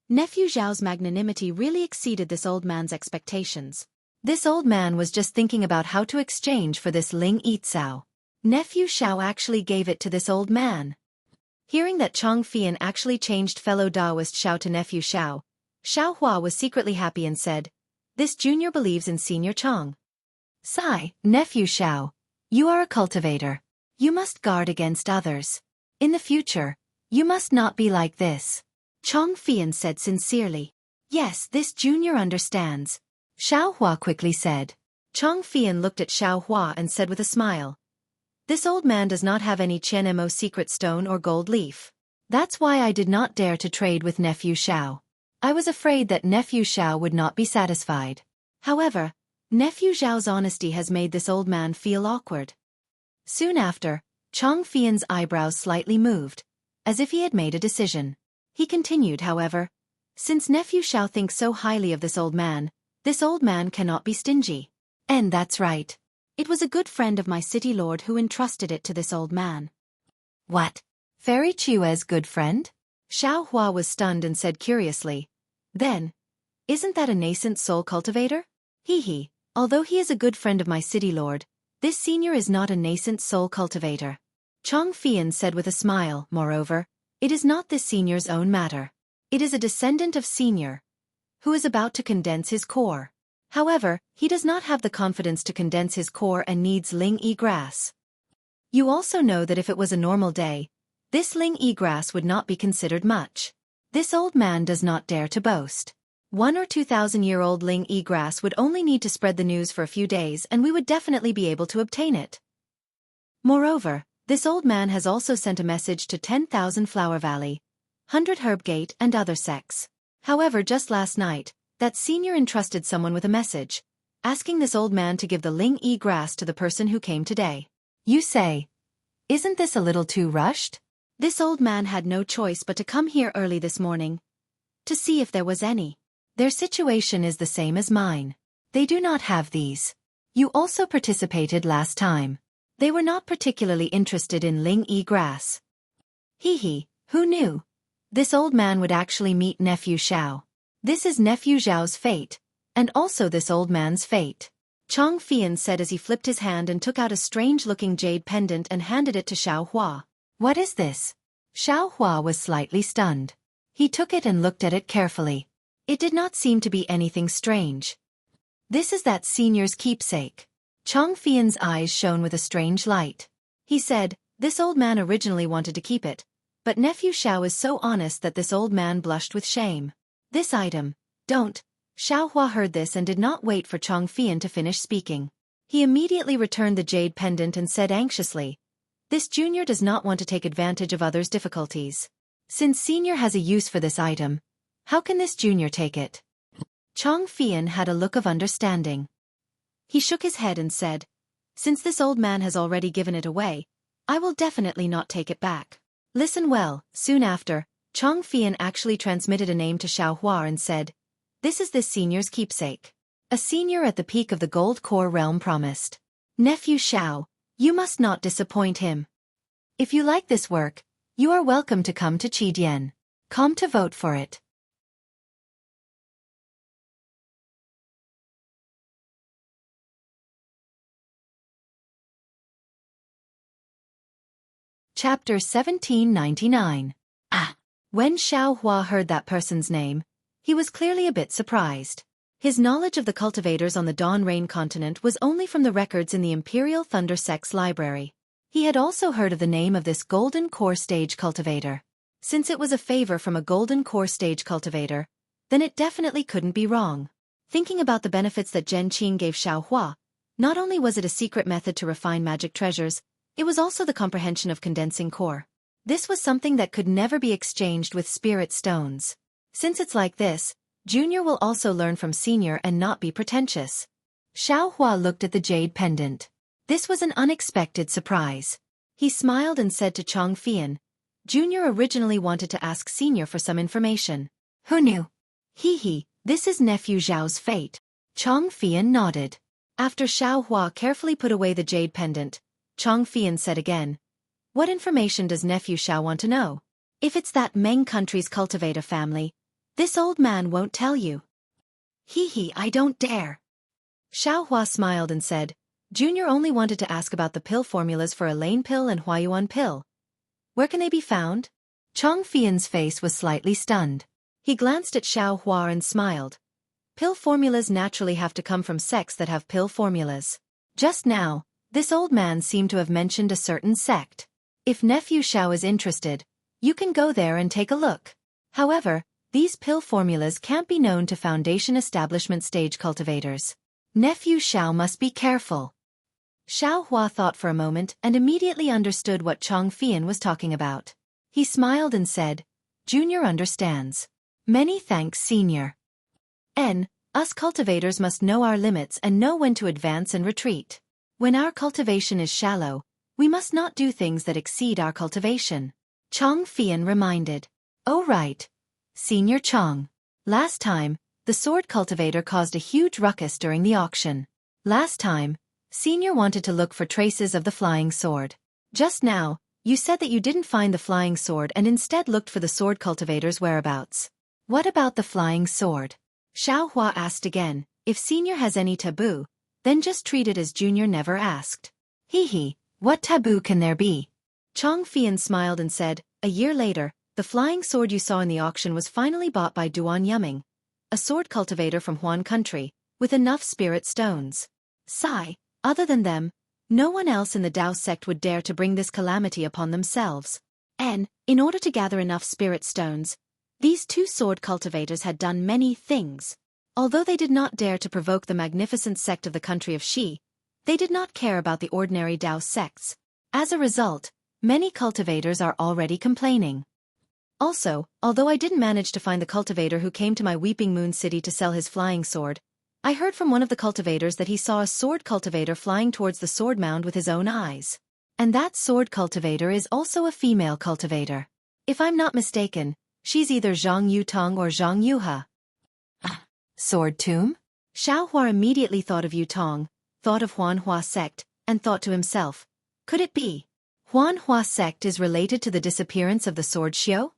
Nephew Zhao's magnanimity really exceeded this old man's expectations. This old man was just thinking about how to exchange for this Ling Yitzao. Nephew Xiao actually gave it to this old man. Hearing that Chong Fian actually changed fellow Taoist Xiao to nephew Xiao, Xiaohua was secretly happy and said, This junior believes in Senior Chong. Sigh, nephew Xiao. You are a cultivator. You must guard against others. In the future, you must not be like this. Chong Fian said sincerely. Yes, this junior understands. Xiaohua quickly said. Chong Fian looked at Xiaohua and said with a smile, This old man does not have any Qian Mo secret stone or gold leaf. That's why I did not dare to trade with nephew Xiao. I was afraid that nephew Xiao would not be satisfied. However, nephew Xiao's honesty has made this old man feel awkward. Soon after, Chong Fian's eyebrows slightly moved, as if he had made a decision. He continued, however, Since nephew Xiao thinks so highly of this old man cannot be stingy. And that's right. It was a good friend of my city lord who entrusted it to this old man. What? Fairy Chue's good friend? Xiaohua was stunned and said curiously, Then, isn't that a nascent soul cultivator? Although he is a good friend of my city lord, this senior is not a nascent soul cultivator. Chong Fian said with a smile. Moreover, it is not this senior's own matter. It is a descendant of senior, who is about to condense his core. However, he does not have the confidence to condense his core and needs Ling Yi grass. You also know that if it was a normal day, this Ling Yi grass would not be considered much. This old man does not dare to boast. 1 or 2,000-year-old Ling Yi grass would only need to spread the news for a few days and we would definitely be able to obtain it. Moreover, this old man has also sent a message to 10,000 Flower Valley, 100 Herb Gate and other sects. However, just last night, that senior entrusted someone with a message, asking this old man to give the Ling Yi grass to the person who came today. You say, isn't this a little too rushed? This old man had no choice but to come here early this morning, to see if there was any. Their situation is the same as mine. They do not have these. You also participated last time. They were not particularly interested in Ling Yi grass. Who knew? This old man would actually meet Nephew Xiao. This is Nephew Xiao's fate, and also this old man's fate. Chong Fian said as he flipped his hand and took out a strange-looking jade pendant and handed it to Xiao Hua. What is this? Xiao Hua was slightly stunned. He took it and looked at it carefully. It did not seem to be anything strange. This is that senior's keepsake. Chong Fian's eyes shone with a strange light. He said, this old man originally wanted to keep it, but Nephew Xiao is so honest that this old man blushed with shame. This item, don't. Xiao Hua heard this and did not wait for Chong Fian to finish speaking. He immediately returned the jade pendant and said anxiously, this junior does not want to take advantage of others' difficulties. Since senior has a use for this item, how can this junior take it? Chong Fian had a look of understanding. He shook his head and said, since this old man has already given it away, I will definitely not take it back. Listen well. Soon after, Chong Fian actually transmitted a name to Xiao Hua and said, this is this senior's keepsake. A senior at the peak of the gold core realm promised. Nephew Xiao, you must not disappoint him. If you like this work, you are welcome to come to Qidian. Come to vote for it. Chapter 1799. When Xiao Hua heard that person's name, he was clearly a bit surprised. His knowledge of the cultivators on the Dawn Rain continent was only from the records in the Imperial Thunder Sect's library. He had also heard of the name of this Golden Core Stage cultivator. Since it was a favor from a Golden Core Stage cultivator, then it definitely couldn't be wrong. Thinking about the benefits that Zhen Qing gave Xiao Hua, not only was it a secret method to refine magic treasures, it was also the comprehension of condensing core. This was something that could never be exchanged with spirit stones. Since it's like this, Junior will also learn from Senior and not be pretentious. Xiao Hua looked at the jade pendant. This was an unexpected surprise. He smiled and said to Chong Fian, Junior originally wanted to ask Senior for some information. Who knew? This is Nephew Zhao's fate. Chong Fian nodded. After Xiao Hua carefully put away the jade pendant, Chong Fian said again, what information does Nephew Xiao want to know? If it's that Meng country's cultivator family, this old man won't tell you. I don't dare. Xiao Hua smiled and said, Junior only wanted to ask about the pill formulas for Elaine pill and Huayuan pill. Where can they be found? Chong Fian's face was slightly stunned. He glanced at Xiao Hua and smiled. Pill formulas naturally have to come from sects that have pill formulas. Just now, this old man seemed to have mentioned a certain sect. If Nephew Xiao is interested, you can go there and take a look. However, these pill formulas can't be known to Foundation Establishment stage cultivators. Nephew Xiao must be careful. Xiao Hua thought for a moment and immediately understood what Chong Fian was talking about. He smiled and said, Junior understands. Many thanks, Senior. Us cultivators must know our limits and know when to advance and retreat. When our cultivation is shallow, we must not do things that exceed our cultivation. Chong Fian reminded. Oh right. Senior Chong. Last time, the sword cultivator caused a huge ruckus during the auction. Last time, Senior wanted to look for traces of the flying sword. Just now, you said that you didn't find the flying sword and instead looked for the sword cultivator's whereabouts. What about the flying sword? Xiao Hua asked again, if Senior has any taboo, then just treat it as Junior never asked. Hee hee, what taboo can there be? Chong Fian smiled and said, a year later, the flying sword you saw in the auction was finally bought by Duan Yuming, a sword cultivator from Huan country, with enough spirit stones. Sigh, other than them, no one else in the Dao sect would dare to bring this calamity upon themselves. And, in order to gather enough spirit stones, these two sword cultivators had done many things. Although they did not dare to provoke the magnificent sect of the country of Xi, they did not care about the ordinary Dao sects. As a result, many cultivators are already complaining. Also, although I didn't manage to find the cultivator who came to my Weeping Moon City to sell his flying sword, I heard from one of the cultivators that he saw a sword cultivator flying towards the sword mound with his own eyes. And that sword cultivator is also a female cultivator. If I'm not mistaken, she's either Zhang Yutong or Zhang Yuha. Sword tomb? Xiao Hua immediately thought of Yutong, thought of Huan Hua sect, and thought to himself, could it be? Huan Hua sect is related to the disappearance of the sword Xiao?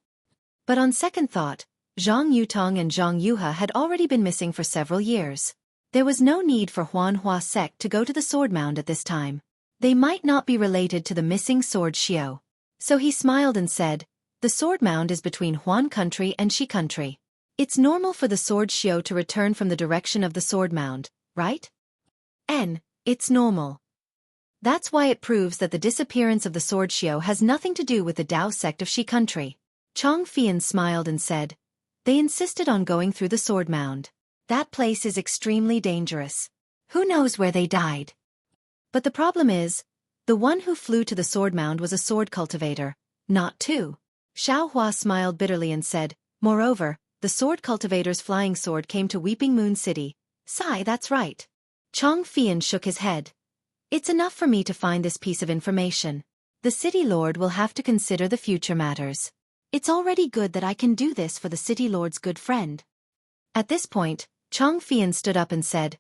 But on second thought, Zhang Yutong and Zhang Yuha had already been missing for several years. There was no need for Huan Hua sect to go to the sword mound at this time. They might not be related to the missing sword Xiao. So he smiled and said, the sword mound is between Huan country and Xi country. It's normal for the sword Xiao to return from the direction of the sword mound, right? It's normal. That's why it proves that the disappearance of the sword Xiao has nothing to do with the Dao sect of Xi country. Chong Fian smiled and said, they insisted on going through the sword mound. That place is extremely dangerous. Who knows where they died? But the problem is, the one who flew to the sword mound was a sword cultivator, not two. Xiao Hua smiled bitterly and said, moreover, the sword cultivator's flying sword came to Weeping Moon City. Sigh, that's right. Chong Fian shook his head. It's enough for me to find this piece of information. The city lord will have to consider the future matters. It's already good that I can do this for the city lord's good friend. At this point, Chong Fian stood up and said,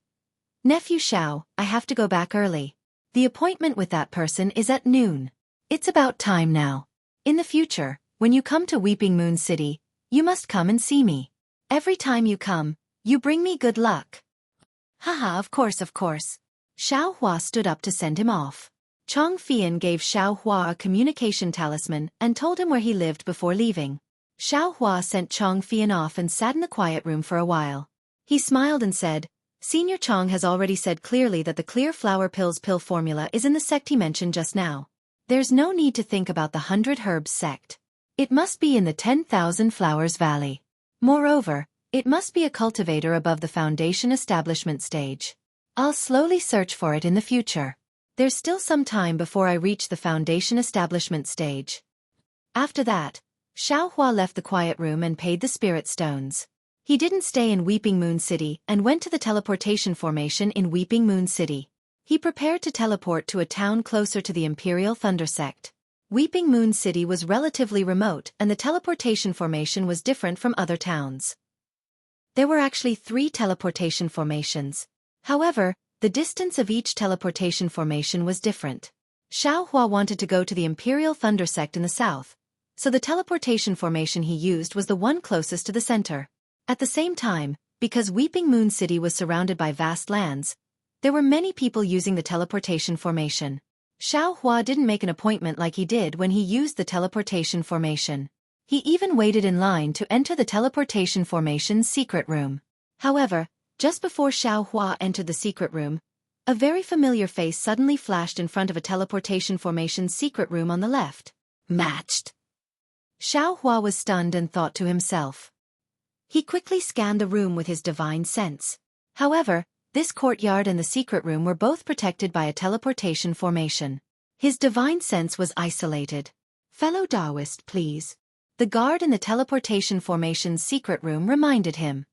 Nephew Xiao, I have to go back early. The appointment with that person is at noon. It's about time now. In the future, when you come to Weeping Moon City, you must come and see me. Every time you come, you bring me good luck. Haha, of course. Xiao Hua stood up to send him off. Chong Fian gave Xiao Hua a communication talisman and told him where he lived before leaving. Xiao Hua sent Chong Fian off and sat in the quiet room for a while. He smiled and said, Senior Chong has already said clearly that the clear flower pills pill formula is in the sect he mentioned just now. There's no need to think about the 100 Herbs sect. It must be in the 10,000 Flowers Valley. Moreover, it must be a cultivator above the foundation establishment stage. I'll slowly search for it in the future. There's still some time before I reach the foundation establishment stage. After that, Xiao Hua left the quiet room and paid the spirit stones. He didn't stay in Weeping Moon City and went to the teleportation formation in Weeping Moon City. He prepared to teleport to a town closer to the Imperial Thunder Sect. Weeping Moon City was relatively remote and the teleportation formation was different from other towns. There were actually 3 teleportation formations. However, the distance of each teleportation formation was different. Xiao Hua wanted to go to the Imperial Thunder Sect in the south, so the teleportation formation he used was the one closest to the center. At the same time, because Weeping Moon City was surrounded by vast lands, there were many people using the teleportation formation. Xiao Hua didn't make an appointment like he did when he used the teleportation formation. He even waited in line to enter the teleportation formation's secret room. However, just before Xiao Hua entered the secret room, a very familiar face suddenly flashed in front of a teleportation formation's secret room on the left. Matched. Xiao Hua was stunned and thought to himself. He quickly scanned the room with his divine sense. However, this courtyard and the secret room were both protected by a teleportation formation. His divine sense was isolated. Fellow Taoist, please. The guard in the teleportation formation's secret room reminded him.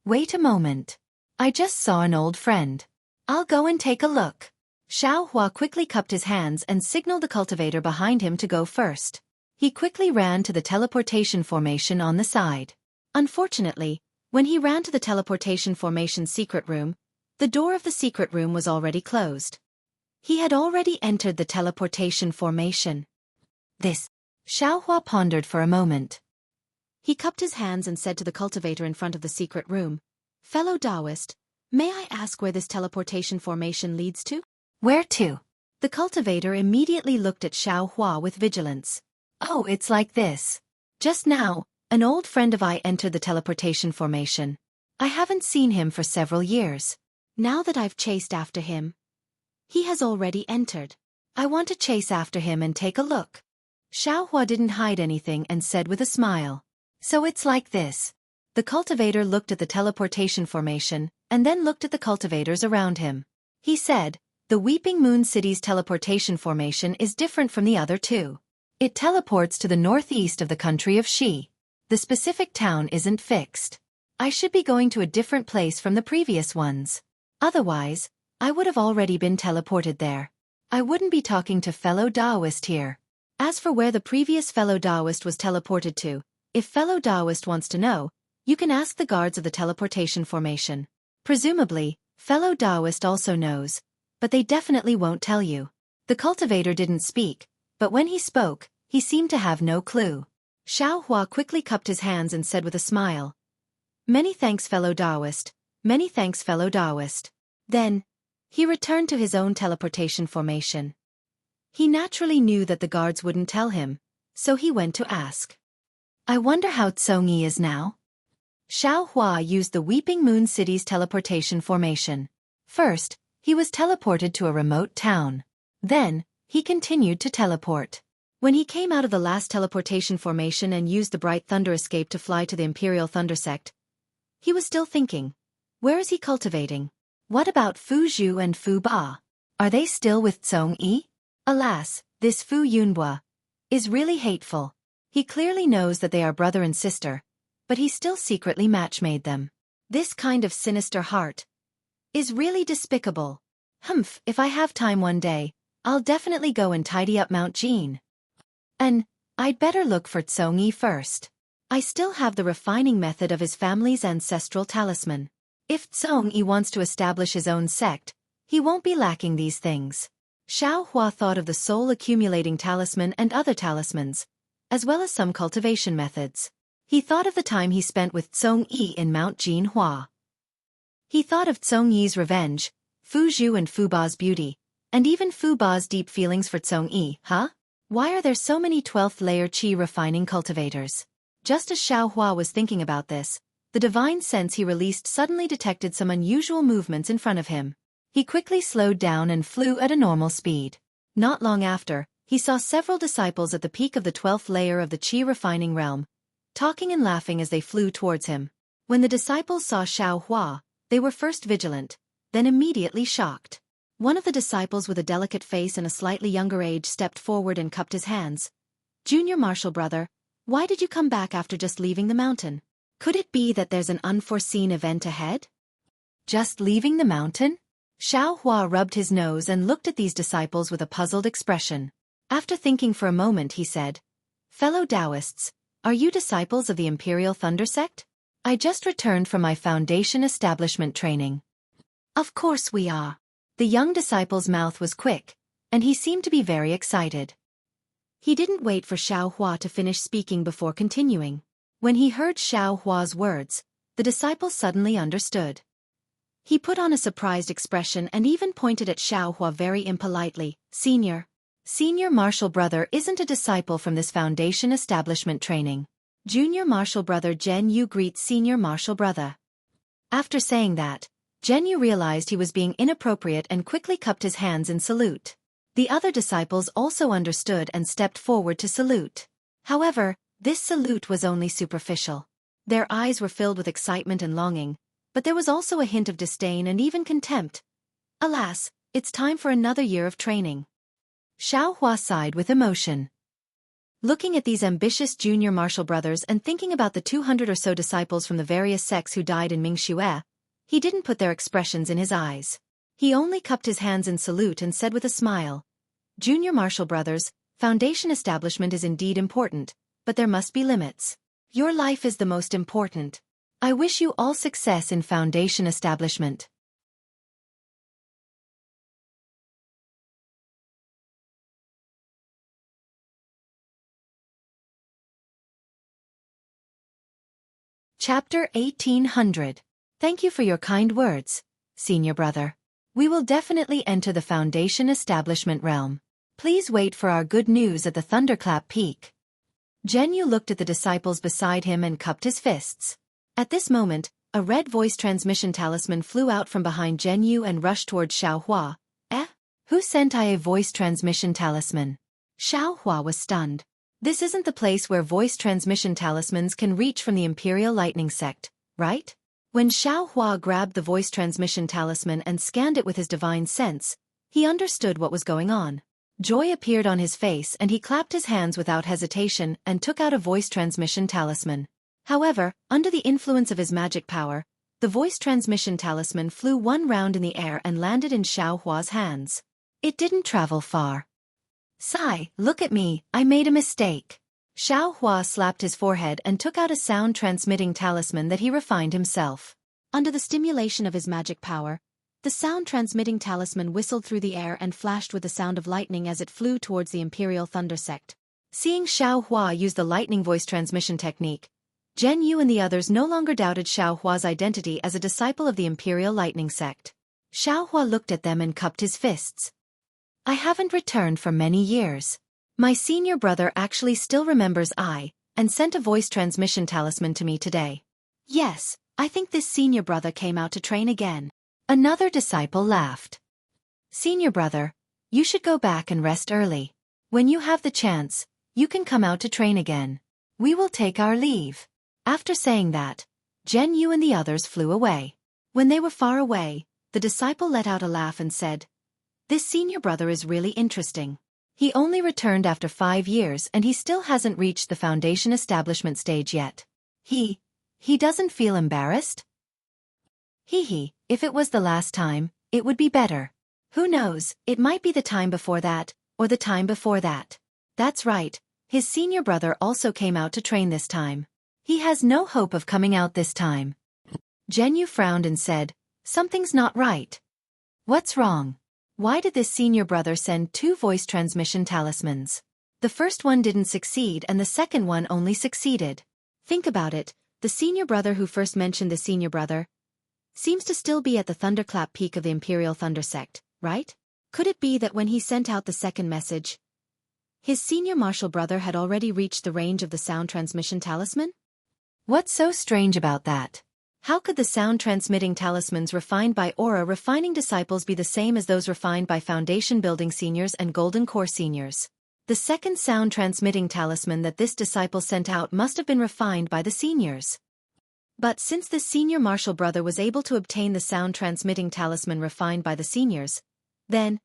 Wait a moment. I just saw an old friend. I'll go and take a look. Xiao Hua quickly cupped his hands and signaled the cultivator behind him to go first. He quickly ran to the teleportation formation on the side. Unfortunately, when he ran to the teleportation formation's secret room, the door of the secret room was already closed. He had already entered the teleportation formation. Xiao Hua pondered for a moment. He cupped his hands and said to the cultivator in front of the secret room, Fellow Taoist, May I ask where this teleportation formation leads to? Where to? The cultivator immediately looked at Xueqi with vigilance. Oh, it's like this. Just now, an old friend of I entered the teleportation formation. I haven't seen him for several years. Now that I've chased after him, he has already entered. I want to chase after him and take a look. Xueqi didn't hide anything and said with a smile. So it's like this. The cultivator looked at the teleportation formation and then looked at the cultivators around him. He said, the Weeping Moon City's teleportation formation is different from the other two. It teleports to the northeast of the country of Xi. The specific town isn't fixed. I should be going to a different place from the previous ones. Otherwise, I would have already been teleported there. I wouldn't be talking to fellow Daoist here. As for where the previous fellow Daoist was teleported to, if fellow Daoist wants to know, you can ask the guards of the teleportation formation. Presumably, fellow Daoist also knows, but they definitely won't tell you. The cultivator didn't speak, but when he spoke, he seemed to have no clue. Xueqi quickly cupped his hands and said with a smile, Many thanks, fellow Daoist. Many thanks, fellow Daoist. Then, he returned to his own teleportation formation. He naturally knew that the guards wouldn't tell him, so he went to ask. I wonder how Xueqi is now? Xueqi used the Weeping Moon City's teleportation formation. First, he was teleported to a remote town. Then, he continued to teleport. When he came out of the last teleportation formation and used the Bright Thunder Escape to fly to the Imperial Thunder Sect, he was still thinking, where is he cultivating? What about Fu Zhu and Fu Ba? Are they still with Xueqi? Alas, this Fu Yunhua is really hateful. He clearly knows that they are brother and sister, but he still secretly match-made them. This kind of sinister heart is really despicable. Humph, if I have time one day, I'll definitely go and tidy up Mount Jean. And I'd better look for Xueqi first. I still have the refining method of his family's ancestral talisman. If Xueqi wants to establish his own sect, he won't be lacking these things. Xueqi thought of the soul-accumulating talisman and other talismans, as well as some cultivation methods. He thought of the time he spent with Xueqi in Mount Jinhua. He thought of Xueqi's revenge, Fu Zhu and Fu Ba's beauty, and even Fu Ba's deep feelings for Xueqi. Why are there so many 12th layer qi refining cultivators? Just as Xueqi was thinking about this, the divine sense he released suddenly detected some unusual movements in front of him. He quickly slowed down and flew at a normal speed. Not long after, he saw several disciples at the peak of the 12th layer of the qi refining realm, talking and laughing as they flew towards him. When the disciples saw Xueqi, they were first vigilant, then immediately shocked. One of the disciples with a delicate face and a slightly younger age stepped forward and cupped his hands. Junior Marshal Brother, why did you come back after just leaving the mountain? Could it be that there's an unforeseen event ahead? Just leaving the mountain? Xueqi rubbed his nose and looked at these disciples with a puzzled expression. After thinking for a moment he said, Fellow Taoists, are you disciples of the Imperial Thunder Sect? I just returned from my foundation establishment training. Of course we are. The young disciple's mouth was quick, and he seemed to be very excited. He didn't wait for Xueqi to finish speaking before continuing. When he heard Xueqi's words, the disciple suddenly understood. He put on a surprised expression and even pointed at Xueqi very impolitely. Senior Marshal Brother isn't a disciple from this foundation establishment training. Junior Marshal Brother Zhen Yu greets Senior Marshal Brother. After saying that, Zhen Yu realized he was being inappropriate and quickly cupped his hands in salute. The other disciples also understood and stepped forward to salute. However, this salute was only superficial. Their eyes were filled with excitement and longing, but there was also a hint of disdain and even contempt. Alas, it's time for another year of training. Xueqi sighed with emotion. Looking at these ambitious junior marshal brothers and thinking about the 200 or so disciples from the various sects who died in Mingxue, he didn't put their expressions in his eyes. He only cupped his hands in salute and said with a smile, Junior Marshal Brothers, foundation establishment is indeed important, but there must be limits. Your life is the most important. I wish you all success in foundation establishment. Chapter 1800. Thank you for your kind words. senior brother. We will definitely enter the Foundation establishment realm. Please wait for our good news at the Thunderclap Peak. Zhenyu looked at the disciples beside him and cupped his fists. At this moment, a red voice transmission talisman flew out from behind Zhenyu and rushed towards Xiaohua. Who sent I a voice transmission talisman? Xiaohua was stunned. This isn't the place where voice transmission talismans can reach from the Imperial Lightning Sect, right? When Xiaohua grabbed the voice transmission talisman and scanned it with his divine sense, he understood what was going on. Joy appeared on his face and he clapped his hands without hesitation and took out a voice transmission talisman. However, under the influence of his magic power, the voice transmission talisman flew one round in the air and landed in Xiaohua's hands. It didn't travel far. Sigh, look at me, I made a mistake. Xiaohua slapped his forehead and took out a sound-transmitting talisman that he refined himself. Under the stimulation of his magic power, the sound-transmitting talisman whistled through the air and flashed with the sound of lightning as it flew towards the Imperial Thunder Sect. Seeing Xiaohua use the lightning voice transmission technique, Zhenyu and the others no longer doubted Xiaohua's identity as a disciple of the Imperial Lightning Sect. Xiaohua looked at them and cupped his fists. I haven't returned for many years. My senior brother actually still remembers and sent a voice transmission talisman to me today. Yes, I think this senior brother came out to train again. Another disciple laughed. Senior brother, you should go back and rest early. When you have the chance, you can come out to train again. We will take our leave. After saying that, Zhenyu and the others flew away. When they were far away, the disciple let out a laugh and said, This senior brother is really interesting. He only returned after 5 years and he still hasn't reached the Foundation establishment stage yet. He doesn't feel embarrassed? If it was the last time, it would be better. Who knows, it might be the time before that, or the time before that. That's right, his senior brother also came out to train this time. He has no hope of coming out this time. Zhenyu frowned and said, Something's not right. What's wrong? Why did this senior brother send 2 voice transmission talismans? The first one didn't succeed and the second one only succeeded. Think about it, the senior brother who first mentioned the senior brother seems to still be at the Thunderclap Peak of the Imperial Thunder Sect, right? Could it be that when he sent out the second message, his senior martial brother had already reached the range of the sound transmission talisman? What's so strange about that? How could the sound-transmitting talismans refined by aura refining disciples be the same as those refined by foundation-building seniors and golden core seniors? The second sound-transmitting talisman that this disciple sent out must have been refined by the seniors. But since the senior martial brother was able to obtain the sound-transmitting talisman refined by the seniors, then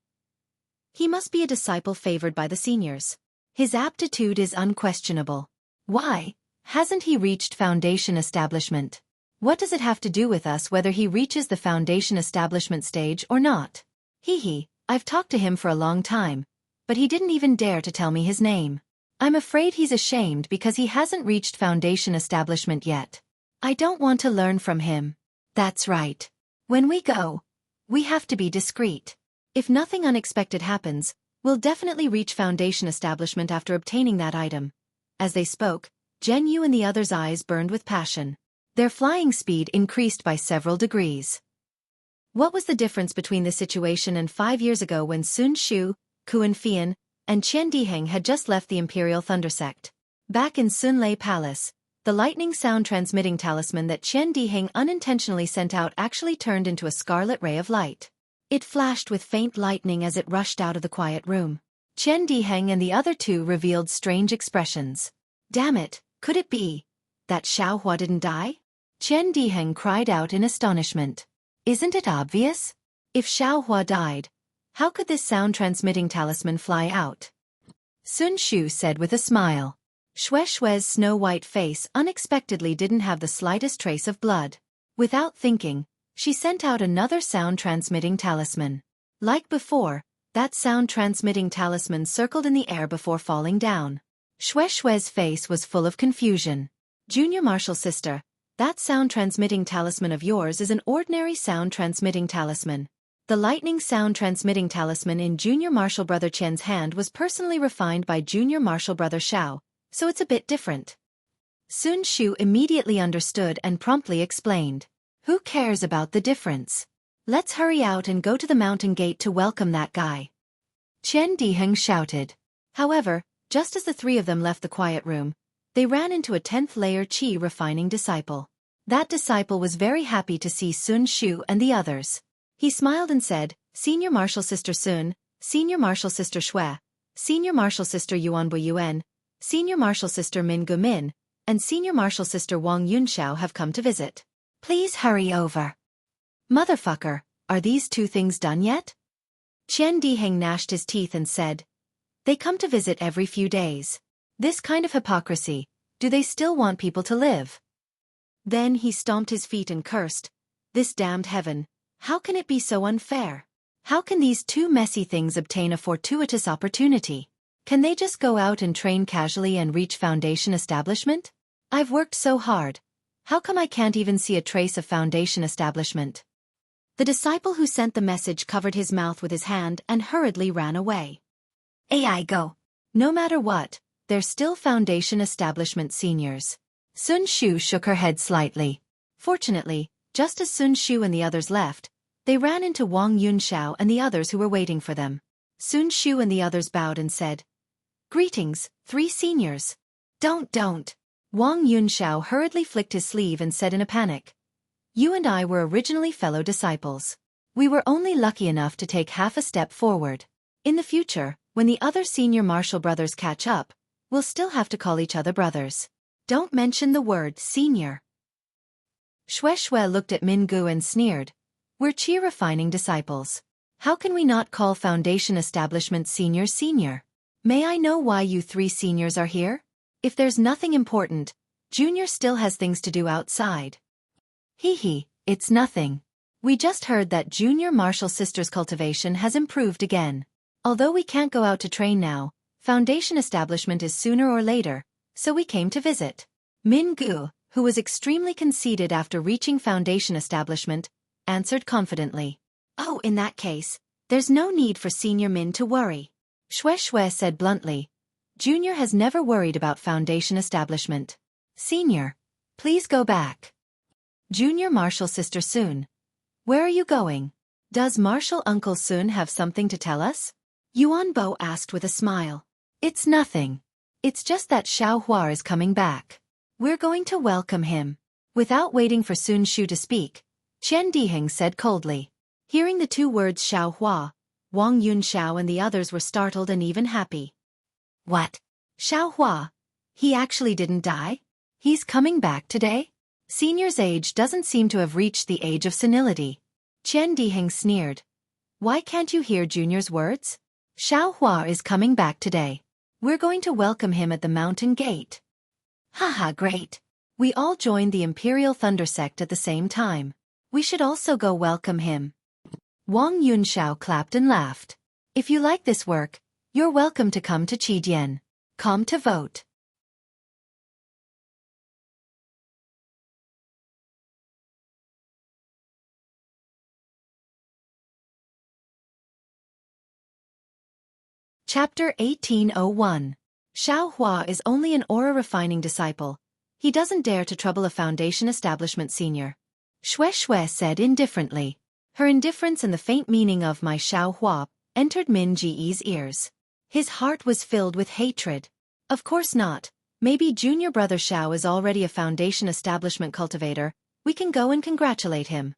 he must be a disciple favored by the seniors. His aptitude is unquestionable. Why hasn't he reached Foundation establishment? What does it have to do with us whether he reaches the Foundation establishment stage or not? I've talked to him for a long time, but he didn't even dare to tell me his name. I'm afraid he's ashamed because he hasn't reached Foundation establishment yet. I don't want to learn from him. That's right. When we go, we have to be discreet. If nothing unexpected happens, we'll definitely reach Foundation establishment after obtaining that item. As they spoke, Zhenyu and the others' eyes burned with passion. Their flying speed increased by several degrees. What was the difference between this situation and 5 years ago when Sun Shu, Kuan Fian, and Qian Diheng had just left the Imperial Thunder Sect? Back in Sun Lei Palace, the lightning sound transmitting talisman that Qian Diheng unintentionally sent out actually turned into a scarlet ray of light. It flashed with faint lightning as it rushed out of the quiet room. Qian Diheng and the other 2 revealed strange expressions. Damn it, could it be that Xiaohua didn't die? Qian Diheng cried out in astonishment. Isn't it obvious? If Xiaohua died, how could this sound-transmitting talisman fly out? Sun Shu said with a smile. Xueqi's snow-white face unexpectedly didn't have the slightest trace of blood. Without thinking, she sent out another sound-transmitting talisman. Like before, that sound-transmitting talisman circled in the air before falling down. Xueqi's face was full of confusion. Junior martial sister, that sound-transmitting talisman of yours is an ordinary sound-transmitting talisman. The lightning sound-transmitting talisman in Junior Martial Brother Qian's hand was personally refined by Junior Martial Brother Xiao, so it's a bit different. Sun Shu immediately understood and promptly explained. Who cares about the difference? Let's hurry out and go to the mountain gate to welcome that guy. Chen Diheng shouted. However, just as the three of them left the quiet room, they ran into a 10th layer Qi refining disciple. That disciple was very happy to see Sun Shu and the others. He smiled and said, Senior Martial Sister Sun, Senior Martial Sister Xue, Senior Martial Sister Yuanbo Yuan, Senior Martial Sister Min Gu Min, and Senior Martial Sister Wang Yunxiao have come to visit. Please hurry over. Motherfucker, are these two things done yet? Chen Diheng gnashed his teeth and said, They come to visit every few days. This kind of hypocrisy, do they still want people to live? Then he stomped his feet and cursed, This damned heaven, how can it be so unfair? How can these two messy things obtain a fortuitous opportunity? Can they just go out and train casually and reach Foundation establishment? I've worked so hard. How come I can't even see a trace of Foundation establishment? The disciple who sent the message covered his mouth with his hand and hurriedly ran away. AI go. No matter what, they're still Foundation establishment seniors. Sun Shu shook her head slightly. Fortunately, just as Sun Shu and the others left, they ran into Wang Yunxiao and the others who were waiting for them. Sun Shu and the others bowed and said, Greetings, three seniors. Don't. Wang Yunxiao hurriedly flicked his sleeve and said in a panic, You and I were originally fellow disciples. We were only lucky enough to take half a step forward. In the future, when the other senior martial brothers catch up, we'll still have to call each other brothers. Don't mention the word senior. Xueqi looked at Min Gu and sneered, We're Qi refining disciples. How can we not call Foundation establishment senior? May I know why you three seniors are here? If there's nothing important, Junior still has things to do outside. Hee, it's nothing. We just heard that Junior Martial Sisters Cultivation has improved again. Although we can't go out to train now, Foundation establishment is sooner or later, so we came to visit. Min Gu, who was extremely conceited after reaching Foundation establishment, answered confidently. Oh, in that case, there's no need for Senior Min to worry. Xueqi said bluntly. Junior has never worried about Foundation establishment. Senior, please go back. Junior Martial Sister Sun. Where are you going? Does Martial Uncle Sun have something to tell us? Yuanbo asked with a smile. It's nothing. It's just that Xiaohua is coming back. We're going to welcome him. Without waiting for Sun Shu to speak, Chen Diheng said coldly. Hearing the two words Xiaohua, Wang Yunxiao and the others were startled and even happy. What? Xiaohua? He actually didn't die? He's coming back today? Senior's age doesn't seem to have reached the age of senility. Chen Diheng sneered. Why can't you hear Junior's words? Xiaohua is coming back today. We're going to welcome him at the mountain gate. Haha, great. We all joined the Imperial Thunder Sect at the same time. We should also go welcome him. Wang Yunxiao clapped and laughed. If you like this work, you're welcome to come to Qidian. Come to vote. Chapter 1801. Xiaohua is only an aura refining disciple. He doesn't dare to trouble a Foundation establishment senior. Xueqi said indifferently. Her indifference and the faint meaning of my Xiaohua entered Min Ji's ears. His heart was filled with hatred. Of course not. Maybe junior brother Xiao is already a Foundation establishment cultivator. We can go and congratulate him.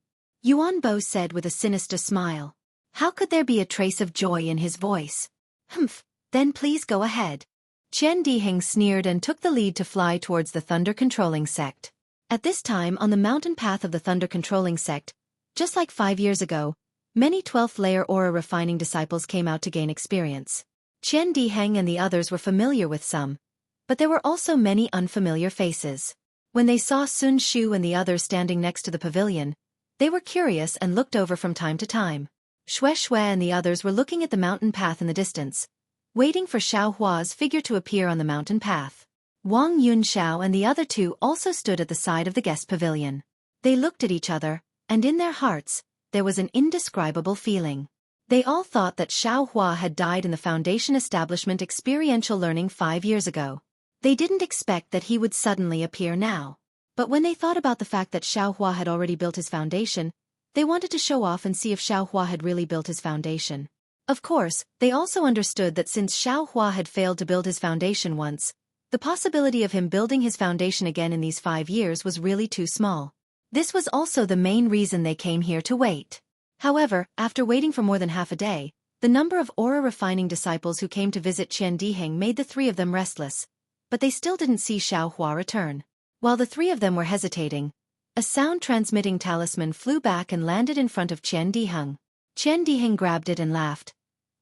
Yuanbo said with a sinister smile. How could there be a trace of joy in his voice? Humph, then please go ahead. Chen Diheng sneered and took the lead to fly towards the Thunder Controlling Sect. At this time on the mountain path of the Thunder Controlling Sect, just like 5 years ago, many 12th layer aura refining disciples came out to gain experience. Chen Diheng and the others were familiar with some, but there were also many unfamiliar faces. When they saw Sun Shu and the others standing next to the pavilion, they were curious and looked over from time to time. Xueqi and the others were looking at the mountain path in the distance, waiting for Xiaohua's figure to appear on the mountain path. Wang Yunxiao and the other two also stood at the side of the guest pavilion. They looked at each other, and in their hearts, there was an indescribable feeling. They all thought that Xiaohua had died in the Foundation establishment experiential learning 5 years ago. They didn't expect that he would suddenly appear now. But when they thought about the fact that Xiaohua had already built his foundation, They wanted to show off and see if Xueqi had really built his foundation. Of course, they also understood that since Xueqi had failed to build his foundation once, the possibility of him building his foundation again in these 5 years was really too small. This was also the main reason they came here to wait. However, after waiting for more than half a day, the number of aura-refining disciples who came to visit Qian Diheng made the 3 of them restless, but they still didn't see Xueqi return. While the 3 of them were hesitating, a sound-transmitting talisman flew back and landed in front of Qian Diheng. Qian Diheng grabbed it and laughed.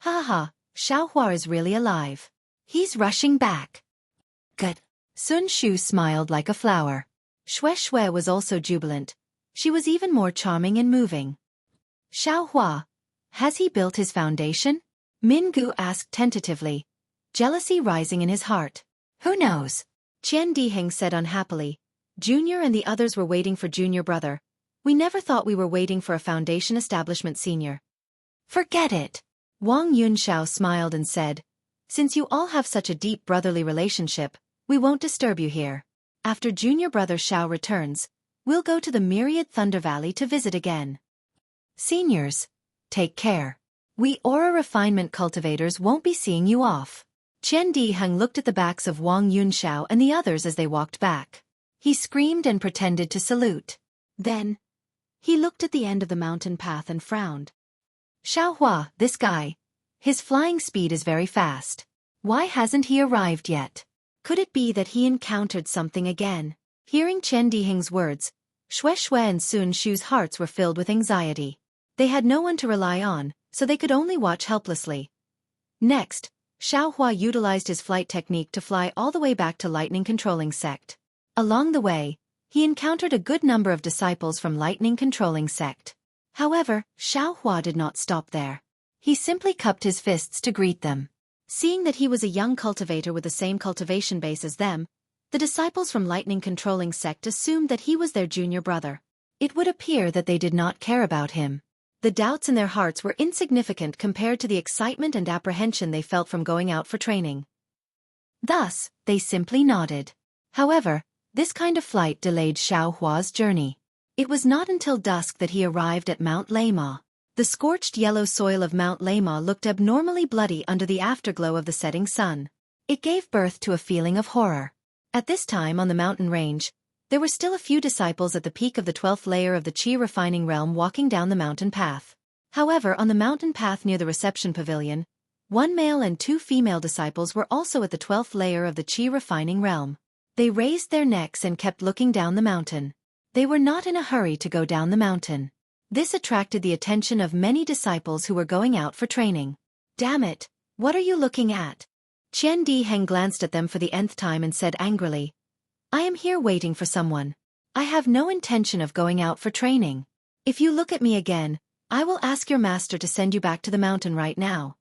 Ha ha, Xueqi is really alive. He's rushing back. Good. Sun Shu smiled like a flower. Xueqi was also jubilant. She was even more charming and moving. Xueqi, has he built his foundation? Mingu asked tentatively, jealousy rising in his heart. Who knows? Qian Diheng said unhappily. Junior and the others were waiting for junior brother. We never thought we were waiting for a foundation establishment senior. Forget it. Wang Yunxiao smiled and said, since you all have such a deep brotherly relationship, we won't disturb you here. After junior brother Xiao returns, we'll go to the Myriad Thunder Valley to visit again. Seniors, take care. We aura refinement cultivators won't be seeing you off. Qian Diheng looked at the backs of Wang Yunxiao and the others as they walked back. He screamed and pretended to salute. Then, he looked at the end of the mountain path and frowned. Xueqi, this guy. His flying speed is very fast. Why hasn't he arrived yet? Could it be that he encountered something again? Hearing Qian Diheng's words, Xueqi and Sun Shu's hearts were filled with anxiety. They had no one to rely on, so they could only watch helplessly. Next, Xueqi utilized his flight technique to fly all the way back to Lightning Controlling Sect. Along the way, he encountered a good number of disciples from Lightning Controlling Sect. However, Xueqi did not stop there. He simply cupped his fists to greet them. Seeing that he was a young cultivator with the same cultivation base as them, the disciples from Lightning Controlling Sect assumed that he was their junior brother. It would appear that they did not care about him. The doubts in their hearts were insignificant compared to the excitement and apprehension they felt from going out for training. Thus, they simply nodded. However, this kind of flight delayed Xueqi's journey. It was not until dusk that he arrived at Mount Lema. The scorched yellow soil of Mount Lema looked abnormally bloody under the afterglow of the setting sun. It gave birth to a feeling of horror. At this time on the mountain range, there were still a few disciples at the peak of the 12th layer of the Qi refining realm walking down the mountain path. However, on the mountain path near the reception pavilion, 1 male and 2 female disciples were also at the 12th layer of the Qi refining realm. They raised their necks and kept looking down the mountain. They were not in a hurry to go down the mountain. This attracted the attention of many disciples who were going out for training. Damn it, what are you looking at? Qian Diheng glanced at them for the nth time and said angrily, I am here waiting for someone. I have no intention of going out for training. If you look at me again, I will ask your master to send you back to the mountain right now.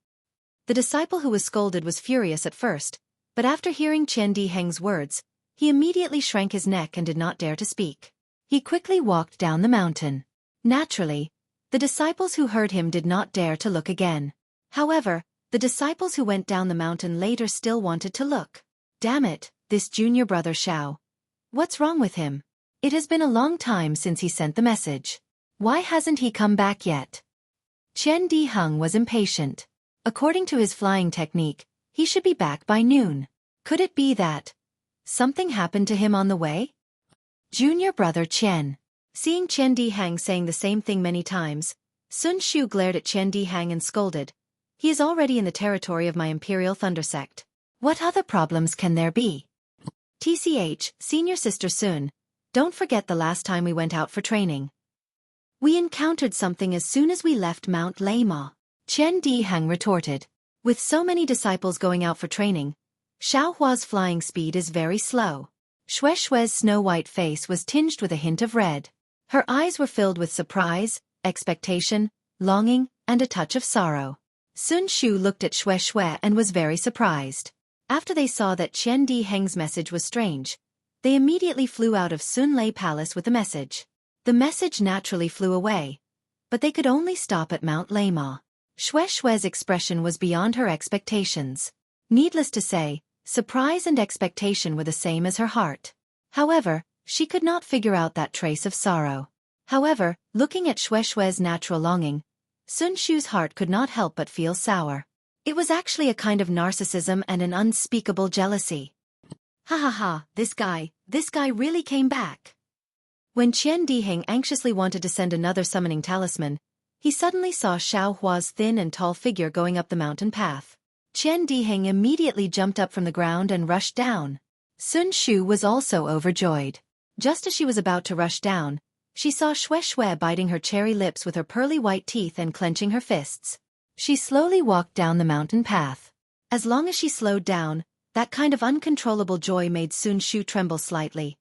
The disciple who was scolded was furious at first, but after hearing Qian Diheng's words, he immediately shrank his neck and did not dare to speak. He quickly walked down the mountain. Naturally, the disciples who heard him did not dare to look again. However, the disciples who went down the mountain later still wanted to look. Damn it, this junior brother Xiao. What's wrong with him? It has been a long time since he sent the message. Why hasn't he come back yet? Qian Diheng was impatient. According to his flying technique, he should be back by noon. Could it be that something happened to him on the way? Junior brother Qian. Seeing Qian Diheng saying the same thing many times, Sun Shu glared at Qian Diheng and scolded. He is already in the territory of my Imperial Thunder Sect. What other problems can there be? TCH, Senior Sister Sun, don't forget the last time we went out for training. We encountered something as soon as we left Mount Lema. Qian Diheng retorted. With so many disciples going out for training, Xueqi's flying speed is very slow. Xueqi's snow-white face was tinged with a hint of red. Her eyes were filled with surprise, expectation, longing, and a touch of sorrow. Sun Shu looked at Xueqi and was very surprised. After they saw that Qian Diheng's message was strange, they immediately flew out of Sun Lei Palace with the message. The message naturally flew away, but they could only stop at Mount Lema. Xueqi's expression was beyond her expectations. Needless to say, surprise and expectation were the same as her heart. However, she could not figure out that trace of sorrow. However, looking at Xueqi's natural longing, Sun Shu's heart could not help but feel sour. It was actually a kind of narcissism and an unspeakable jealousy. Ha ha ha, this guy really came back. When Qian Diheng anxiously wanted to send another summoning talisman, he suddenly saw Xiao Hua's thin and tall figure going up the mountain path. Qian Diheng immediately jumped up from the ground and rushed down. Sun Shu was also overjoyed. Just as she was about to rush down, she saw Xueqi biting her cherry lips with her pearly white teeth and clenching her fists. She slowly walked down the mountain path. As long as she slowed down, that kind of uncontrollable joy made Sun Shu tremble slightly.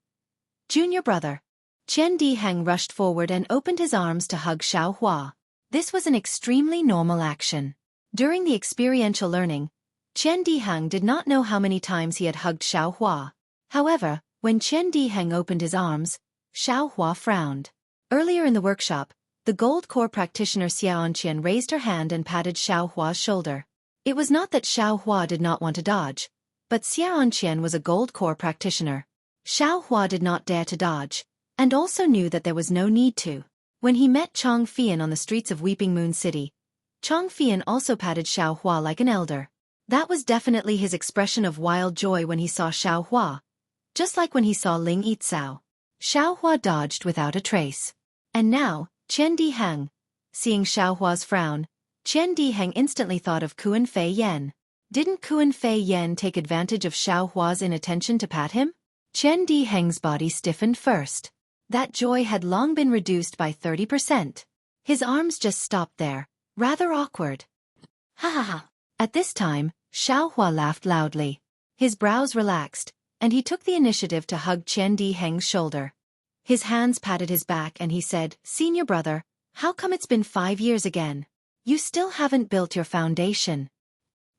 Junior brother. Qian Diheng rushed forward and opened his arms to hug Xiao Hua. This was an extremely normal action. During the experiential learning, Qian Diheng did not know how many times he had hugged Xiao Hua. However, when Qian Diheng opened his arms, Xiao Hua frowned. Earlier in the workshop, the gold core practitioner Xiaoqian raised her hand and patted Xiao Hua's shoulder. It was not that Xiao Hua did not want to dodge, but Xiaoqian was a gold core practitioner. Xiao Hua did not dare to dodge, and also knew that there was no need to. When he met Chong Fian on the streets of Weeping Moon City, Chong Fian also patted Xiao Hua like an elder. That was definitely his expression of wild joy when he saw Xiao Hua, just like when he saw Ling Yizhao. Xiao Hua dodged without a trace. And now, Qian Diheng. Seeing Xiao Hua's frown, Qian Diheng instantly thought of Kuan Fei Yan. Didn't Kuan Fei Yan take advantage of Xiao Hua's inattention to pat him? Qian Diheng's body stiffened first. That joy had long been reduced by 30%. His arms just stopped there, rather awkward. Ha ha ha. At this time, Xiao Hua laughed loudly. His brows relaxed, and he took the initiative to hug Qian Diheng's shoulder. His hands patted his back and he said, "Senior brother, how come it's been 5 years again? You still haven't built your foundation."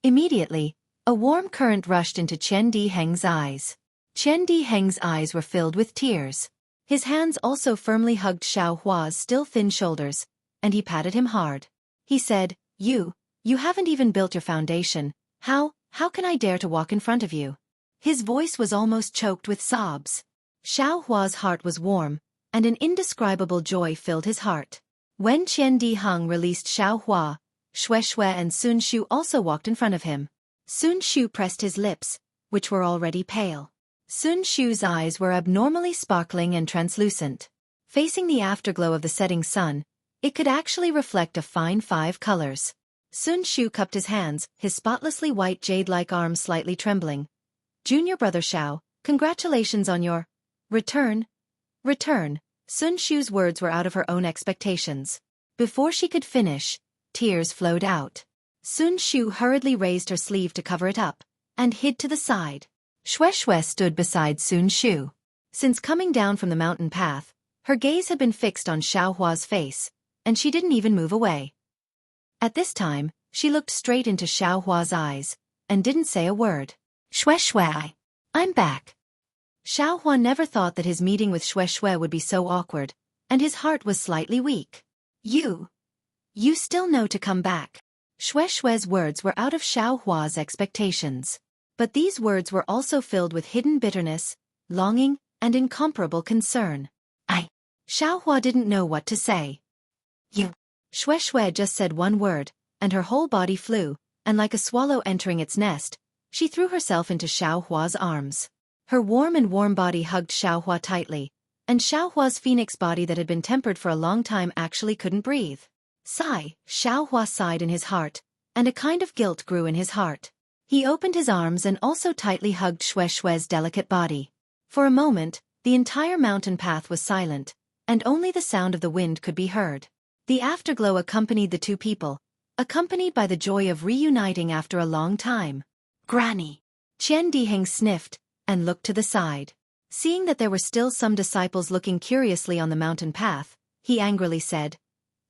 Immediately, a warm current rushed into Qian Diheng's eyes. Qian Diheng's eyes were filled with tears. His hands also firmly hugged Xiao Hua's still thin shoulders, and he patted him hard. He said, You haven't even built your foundation. How can I dare to walk in front of you?" His voice was almost choked with sobs. Xiao Hua's heart was warm, and an indescribable joy filled his heart. When Qian Diheng released Xiao Hua, Xueqi and Sun Shu also walked in front of him. Sun Shu pressed his lips, which were already pale. Sun Shu's eyes were abnormally sparkling and translucent. Facing the afterglow of the setting sun, it could actually reflect a fine 5 colors. Sun Shu cupped his hands, his spotlessly white jade-like arms slightly trembling. "Junior brother Xiao, congratulations on your return." Sun Shu's words were out of her own expectations. Before she could finish, tears flowed out. Sun Shu hurriedly raised her sleeve to cover it up, and hid to the side. Xueqi stood beside Sun Shu. Since coming down from the mountain path, her gaze had been fixed on Xiao Hua's face, and she didn't even move away. At this time, she looked straight into Xiao Hua's eyes, and didn't say a word. "Xueqi, I'm back." Xiao Hua never thought that his meeting with Xueqi would be so awkward, and his heart was slightly weak. You still know to come back." Xueqi's words were out of Xiao Hua's expectations. But these words were also filled with hidden bitterness, longing, and incomparable concern. Xiao Hua didn't know what to say. "You." Xueqi just said one word, and her whole body flew, and like a swallow entering its nest, she threw herself into Xiao Hua's arms. Her warm body hugged Xiao Hua tightly, and Xiao Hua's phoenix body that had been tempered for a long time actually couldn't breathe. Sigh, Xiao Hua sighed in his heart, and a kind of guilt grew in his heart. He opened his arms and also tightly hugged Xueqi's delicate body. For a moment, the entire mountain path was silent, and only the sound of the wind could be heard. The afterglow accompanied the two people, accompanied by the joy of reuniting after a long time. "Granny." Qian Diheng sniffed, and looked to the side. Seeing that there were still some disciples looking curiously on the mountain path, he angrily said,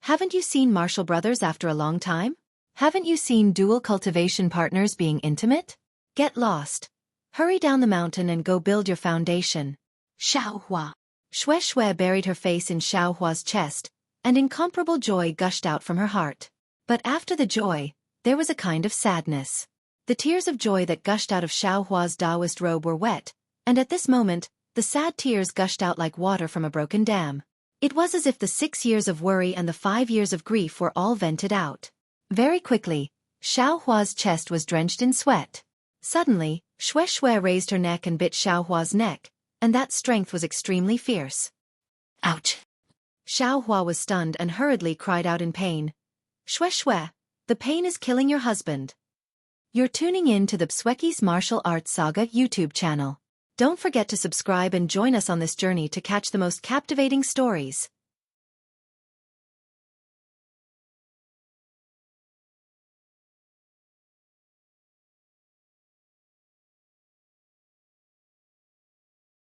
"Haven't you seen martial brothers after a long time? Haven't you seen dual cultivation partners being intimate? Get lost. Hurry down the mountain and go build your foundation." "Xiao Hua." Xueqi buried her face in Xiao Hua's chest, and incomparable joy gushed out from her heart. But after the joy, there was a kind of sadness. The tears of joy that gushed out of Xiao Hua's Taoist robe were wet, and at this moment, the sad tears gushed out like water from a broken dam. It was as if the 6 years of worry and the 5 years of grief were all vented out. Very quickly, Xiaohua's chest was drenched in sweat. Suddenly, Xueqi raised her neck and bit Xiaohua's neck, and that strength was extremely fierce. Ouch! Xiaohua was stunned and hurriedly cried out in pain. Xueqi, the pain is killing your husband. You're tuning in to the Xueqi's Martial Arts Saga YouTube channel. Don't forget to subscribe and join us on this journey to catch the most captivating stories.